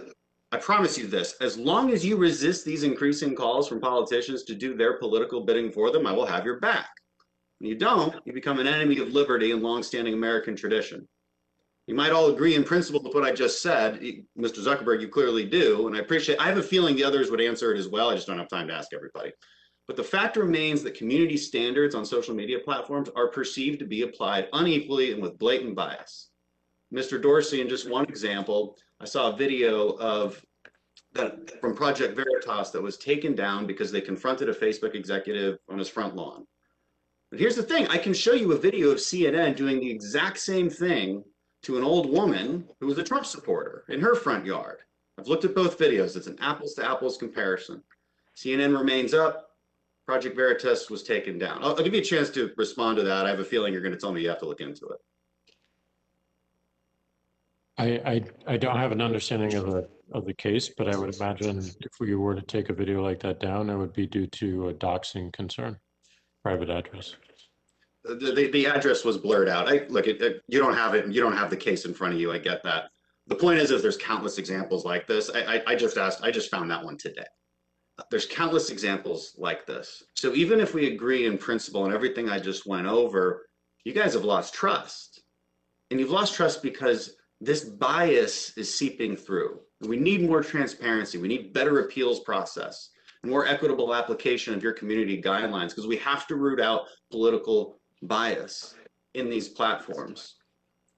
I promise you this, as long as you resist these increasing calls from politicians to do their political bidding for them, I will have your back. When you don't, you become an enemy of liberty and longstanding American tradition. You might all agree in principle with what I just said. Mr. Zuckerberg, you clearly do, and I have a feeling the others would answer it as well. I just don't have time to ask everybody. But the fact remains that community standards on social media platforms are perceived to be applied unequally and with blatant bias. Mr. Dorsey, in just one example, I saw a video of that from Project Veritas that was taken down because they confronted a Facebook executive on his front lawn. But here's the thing, I can show you a video of CNN doing the exact same thing to an old woman who was a Trump supporter in her front yard. I've looked at both videos. It's an apples to apples comparison. CNN remains up. Project Veritas was taken down. I'll give you a chance to respond to that. I have a feeling you're going to tell me you have to look into it. I don't have an understanding of the case, but I would imagine if we were to take a video like that down, it would be due to a doxing concern, private address. The address was blurred out. You don't have it. You don't have the case in front of you. I get that. The point is there's countless examples like this. I just found that one today. There's countless examples like this. So even if we agree in principle and everything I just went over, you guys have lost trust. And you've lost trust because this bias is seeping through. We need more transparency. We need better appeals process, more equitable application of your community guidelines, because we have to root out political bias in these platforms.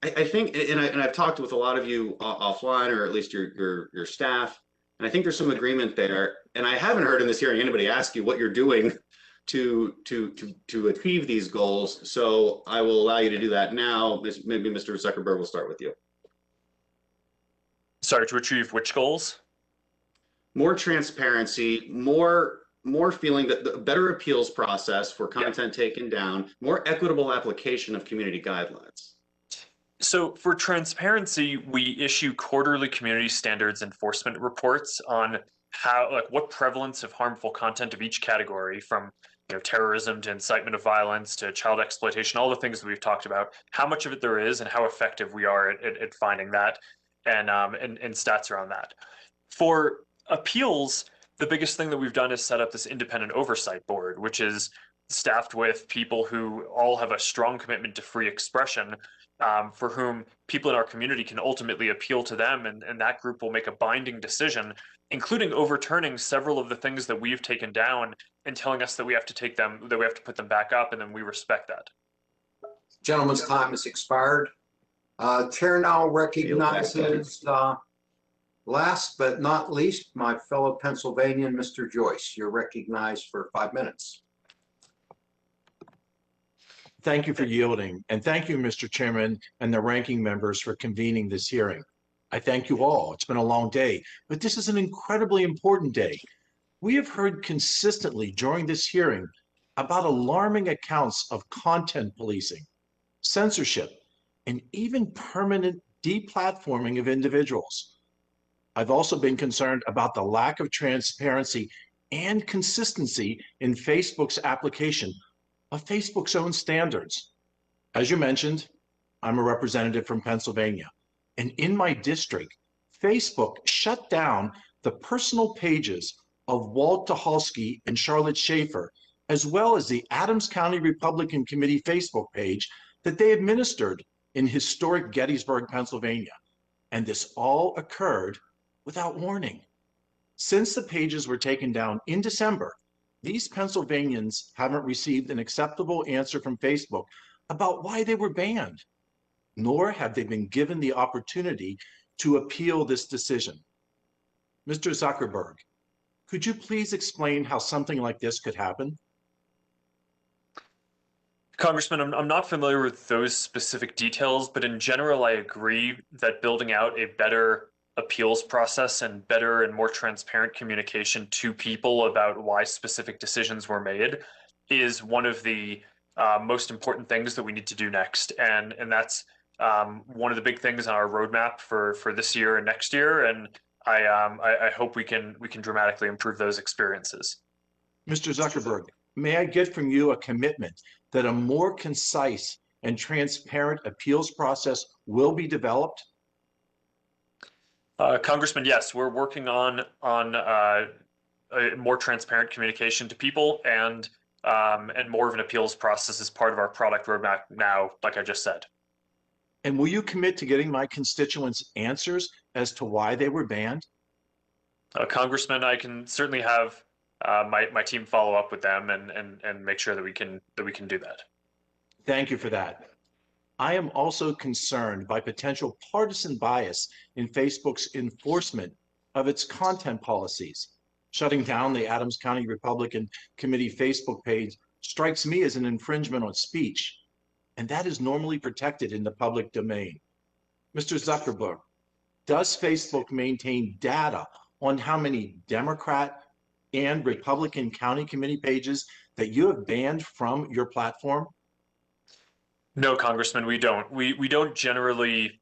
I think, and I've talked with a lot of you offline, or at least your staff, and I think there's some agreement there. And I haven't heard in this hearing anybody ask you what you're doing to achieve these goals. So I will allow you to do that now. Maybe Mr. Zuckerberg will start with you. Sorry, to achieve which goals? More transparency, more feeling that the better appeals process for content taken down, more equitable application of community guidelines. So for transparency, we issue quarterly community standards enforcement reports on what prevalence of harmful content of each category, from terrorism to incitement of violence to child exploitation, all the things that we've talked about, how much of it there is and how effective we are at finding that, and stats around that. For appeals, the biggest thing that we've done is set up this independent oversight board, which is staffed with people who all have a strong commitment to free expression, for whom people in our community can ultimately appeal to them, and that group will make a binding decision, including overturning several of the things that we've taken down and telling us that we have to take them, that we have to put them back up, and then we respect that. Gentleman's time has expired. Chair now recognizes, last but not least, my fellow Pennsylvanian, Mr. Joyce. You're recognized for 5 minutes. Thank you for yielding, and thank you, Mr. Chairman, and the ranking members for convening this hearing. I thank you all. It's been a long day, but this is an incredibly important day. We have heard consistently during this hearing about alarming accounts of content policing, censorship, and even permanent deplatforming of individuals. I've also been concerned about the lack of transparency and consistency in Facebook's application of Facebook's own standards. As you mentioned, I'm a representative from Pennsylvania, and in my district, Facebook shut down the personal pages of Walt Tucholsky and Charlotte Schaefer, as well as the Adams County Republican Committee Facebook page that they administered in historic Gettysburg, Pennsylvania. And this all occurred without warning. Since the pages were taken down in December, these Pennsylvanians haven't received an acceptable answer from Facebook about why they were banned, nor have they been given the opportunity to appeal this decision. Mr. Zuckerberg, could you please explain how something like this could happen? Congressman, I'm not familiar with those specific details, but in general, I agree that building out a better appeals process and better and more transparent communication to people about why specific decisions were made is one of the most important things that we need to do next. And that's one of the big things on our roadmap for this year and next year. And I hope we can dramatically improve those experiences. Mr. Zuckerberg, may I get from you a commitment that a more concise and transparent appeals process will be developed? Congressman, yes, we're working on a more transparent communication to people and more of an appeals process as part of our product roadmap now, like I just said. And will you commit to getting my constituents answers as to why they were banned? Congressman, I can certainly have my team follow up with them and make sure that we can do that. Thank you for that. I am also concerned by potential partisan bias in Facebook's enforcement of its content policies. Shutting down the Adams County Republican Committee Facebook page strikes me as an infringement on speech, and that is normally protected in the public domain. Mr. Zuckerberg, does Facebook maintain data on how many Democrat and Republican county committee pages that you have banned from your platform? No, Congressman, we don't. We don't generally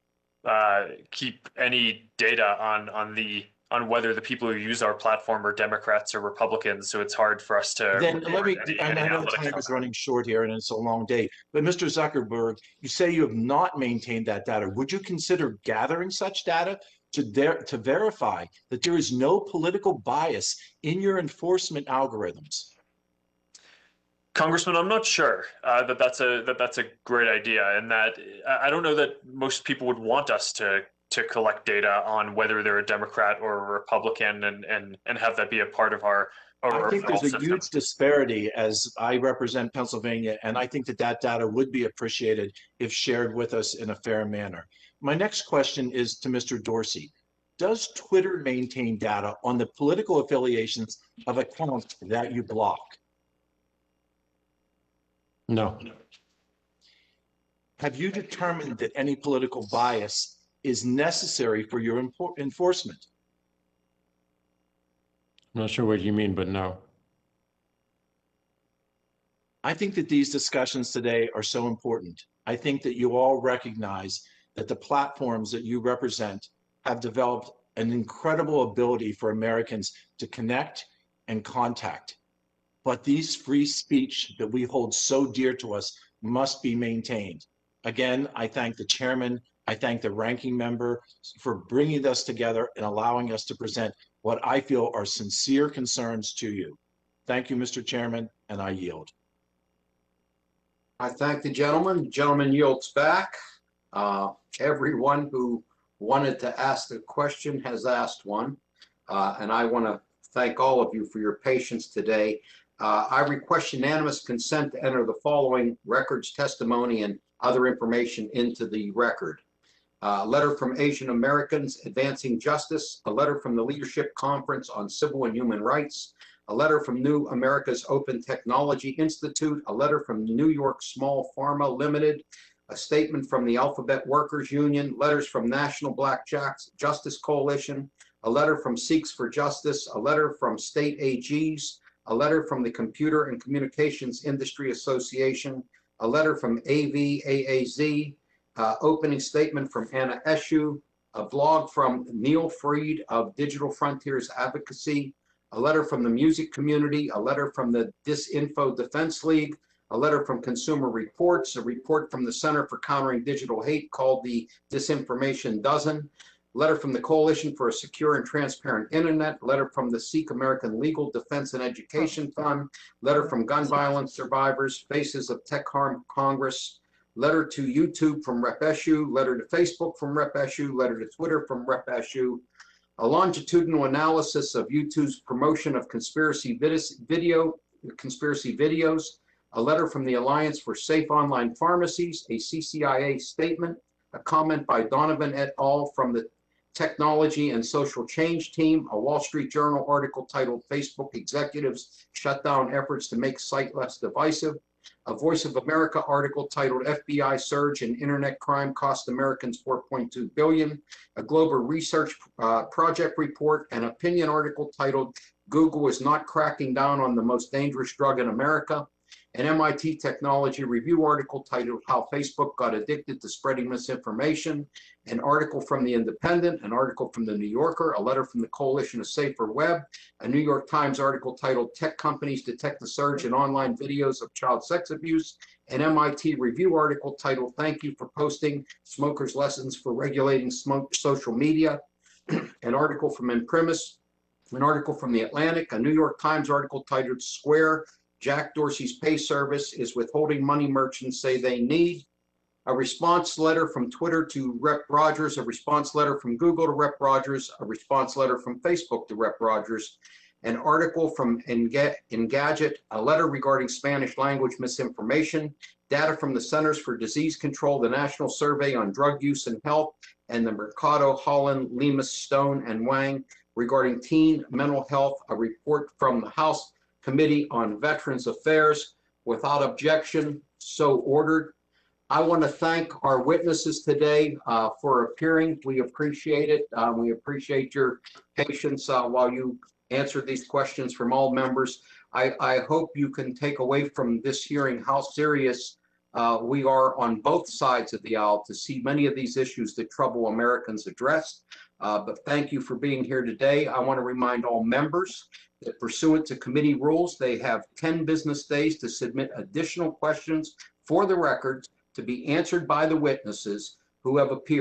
keep any data on whether the people who use our platform are Democrats or Republicans, so it's hard for us to. Then let me, I know time is running short here and it's a long day, but Mr. Zuckerberg, you say you have not maintained that data. Would you consider gathering such data to verify that there is no political bias in your enforcement algorithms? Congressman, I'm not sure that that's a great idea, and that I don't know that most people would want us to collect data on whether they're a Democrat or a Republican and have that be a part of our I think there's a huge disparity as I represent Pennsylvania, and I think that data would be appreciated if shared with us in a fair manner. My next question is to Mr. Dorsey. Does Twitter maintain data on the political affiliations of accounts that you block? No. Have you determined that any political bias is necessary for your enforcement? I'm not sure what you mean, but no. I think that these discussions today are so important. I think that you all recognize that the platforms that you represent have developed an incredible ability for Americans to connect and contact. But these free speech that we hold so dear to us must be maintained. Again, I thank the chairman, I thank the ranking member for bringing us together and allowing us to present what I feel are sincere concerns to you. Thank you, Mr. Chairman, and I yield. I thank the gentleman. The gentleman yields back. Everyone who wanted to ask a question has asked one. And I want to thank all of you for your patience today. I request unanimous consent to enter the following records, testimony, and other information into the record. A letter from Asian Americans Advancing Justice, a letter from the Leadership Conference on Civil and Human Rights, a letter from New America's Open Technology Institute, a letter from New York Small Pharma Limited, a statement from the Alphabet Workers Union, letters from National Black Justice Coalition, a letter from Sikhs for Justice, a letter from state AGs, a letter from the Computer and Communications Industry Association, a letter from AVAAZ, opening statement from Anna Eshu, a blog from Neil Freed of Digital Frontiers Advocacy, a letter from the music community, a letter from the Disinfo Defense League, a letter from Consumer Reports, a report from the Center for Countering Digital Hate called the Disinformation Dozen, letter from the Coalition for a Secure and Transparent Internet, letter from the Sikh American Legal Defense and Education Fund, letter from Gun Violence Survivors, Faces of Tech Harm Congress, letter to YouTube from Rep Eshu, letter to Facebook from Rep Eshu, letter to Twitter from Rep Eshu, a longitudinal analysis of YouTube's promotion of conspiracy videos, a letter from the Alliance for Safe Online Pharmacies, a CCIA statement, a comment by Donovan et al. From the Technology and Social Change Team, a Wall Street Journal article titled Facebook Executives Shut Down Efforts to Make Site Less Divisive, a Voice of America article titled FBI Surge in Internet Crime Cost Americans $4.2 billion, a Global Research Project report, an opinion article titled Google is Not Cracking Down on the Most Dangerous Drug in America, an MIT Technology Review article titled How Facebook Got Addicted to Spreading Misinformation, an article from The Independent, an article from The New Yorker, a letter from the Coalition of Safer Web, a New York Times article titled Tech Companies Detect the Surge in Online Videos of Child Sex Abuse, an MIT Review article titled Thank You for Posting Smokers' Lessons for Regulating Social Media, an article from Imprimis, an article from The Atlantic, a New York Times article titled Square, Jack Dorsey's pay service is withholding money merchants say they need, a response letter from Twitter to Rep Rogers, a response letter from Google to Rep Rogers, a response letter from Facebook to Rep Rogers, an article from Engadget, a letter regarding Spanish language misinformation, data from the Centers for Disease Control, the National Survey on Drug Use and Health, and the Mercado, Holland, Lemus, Stone, and Wang regarding teen mental health, a report from the House Committee on Veterans Affairs. Without objection, so ordered. I want to thank our witnesses today for appearing. We appreciate it. We appreciate your patience while you answer these questions from all members. I hope you can take away from this hearing how serious we are on both sides of the aisle to see many of these issues that trouble Americans addressed. But thank you for being here today. I want to remind all members that pursuant to committee rules, they have 10 business days to submit additional questions for the record to be answered by the witnesses who have appeared.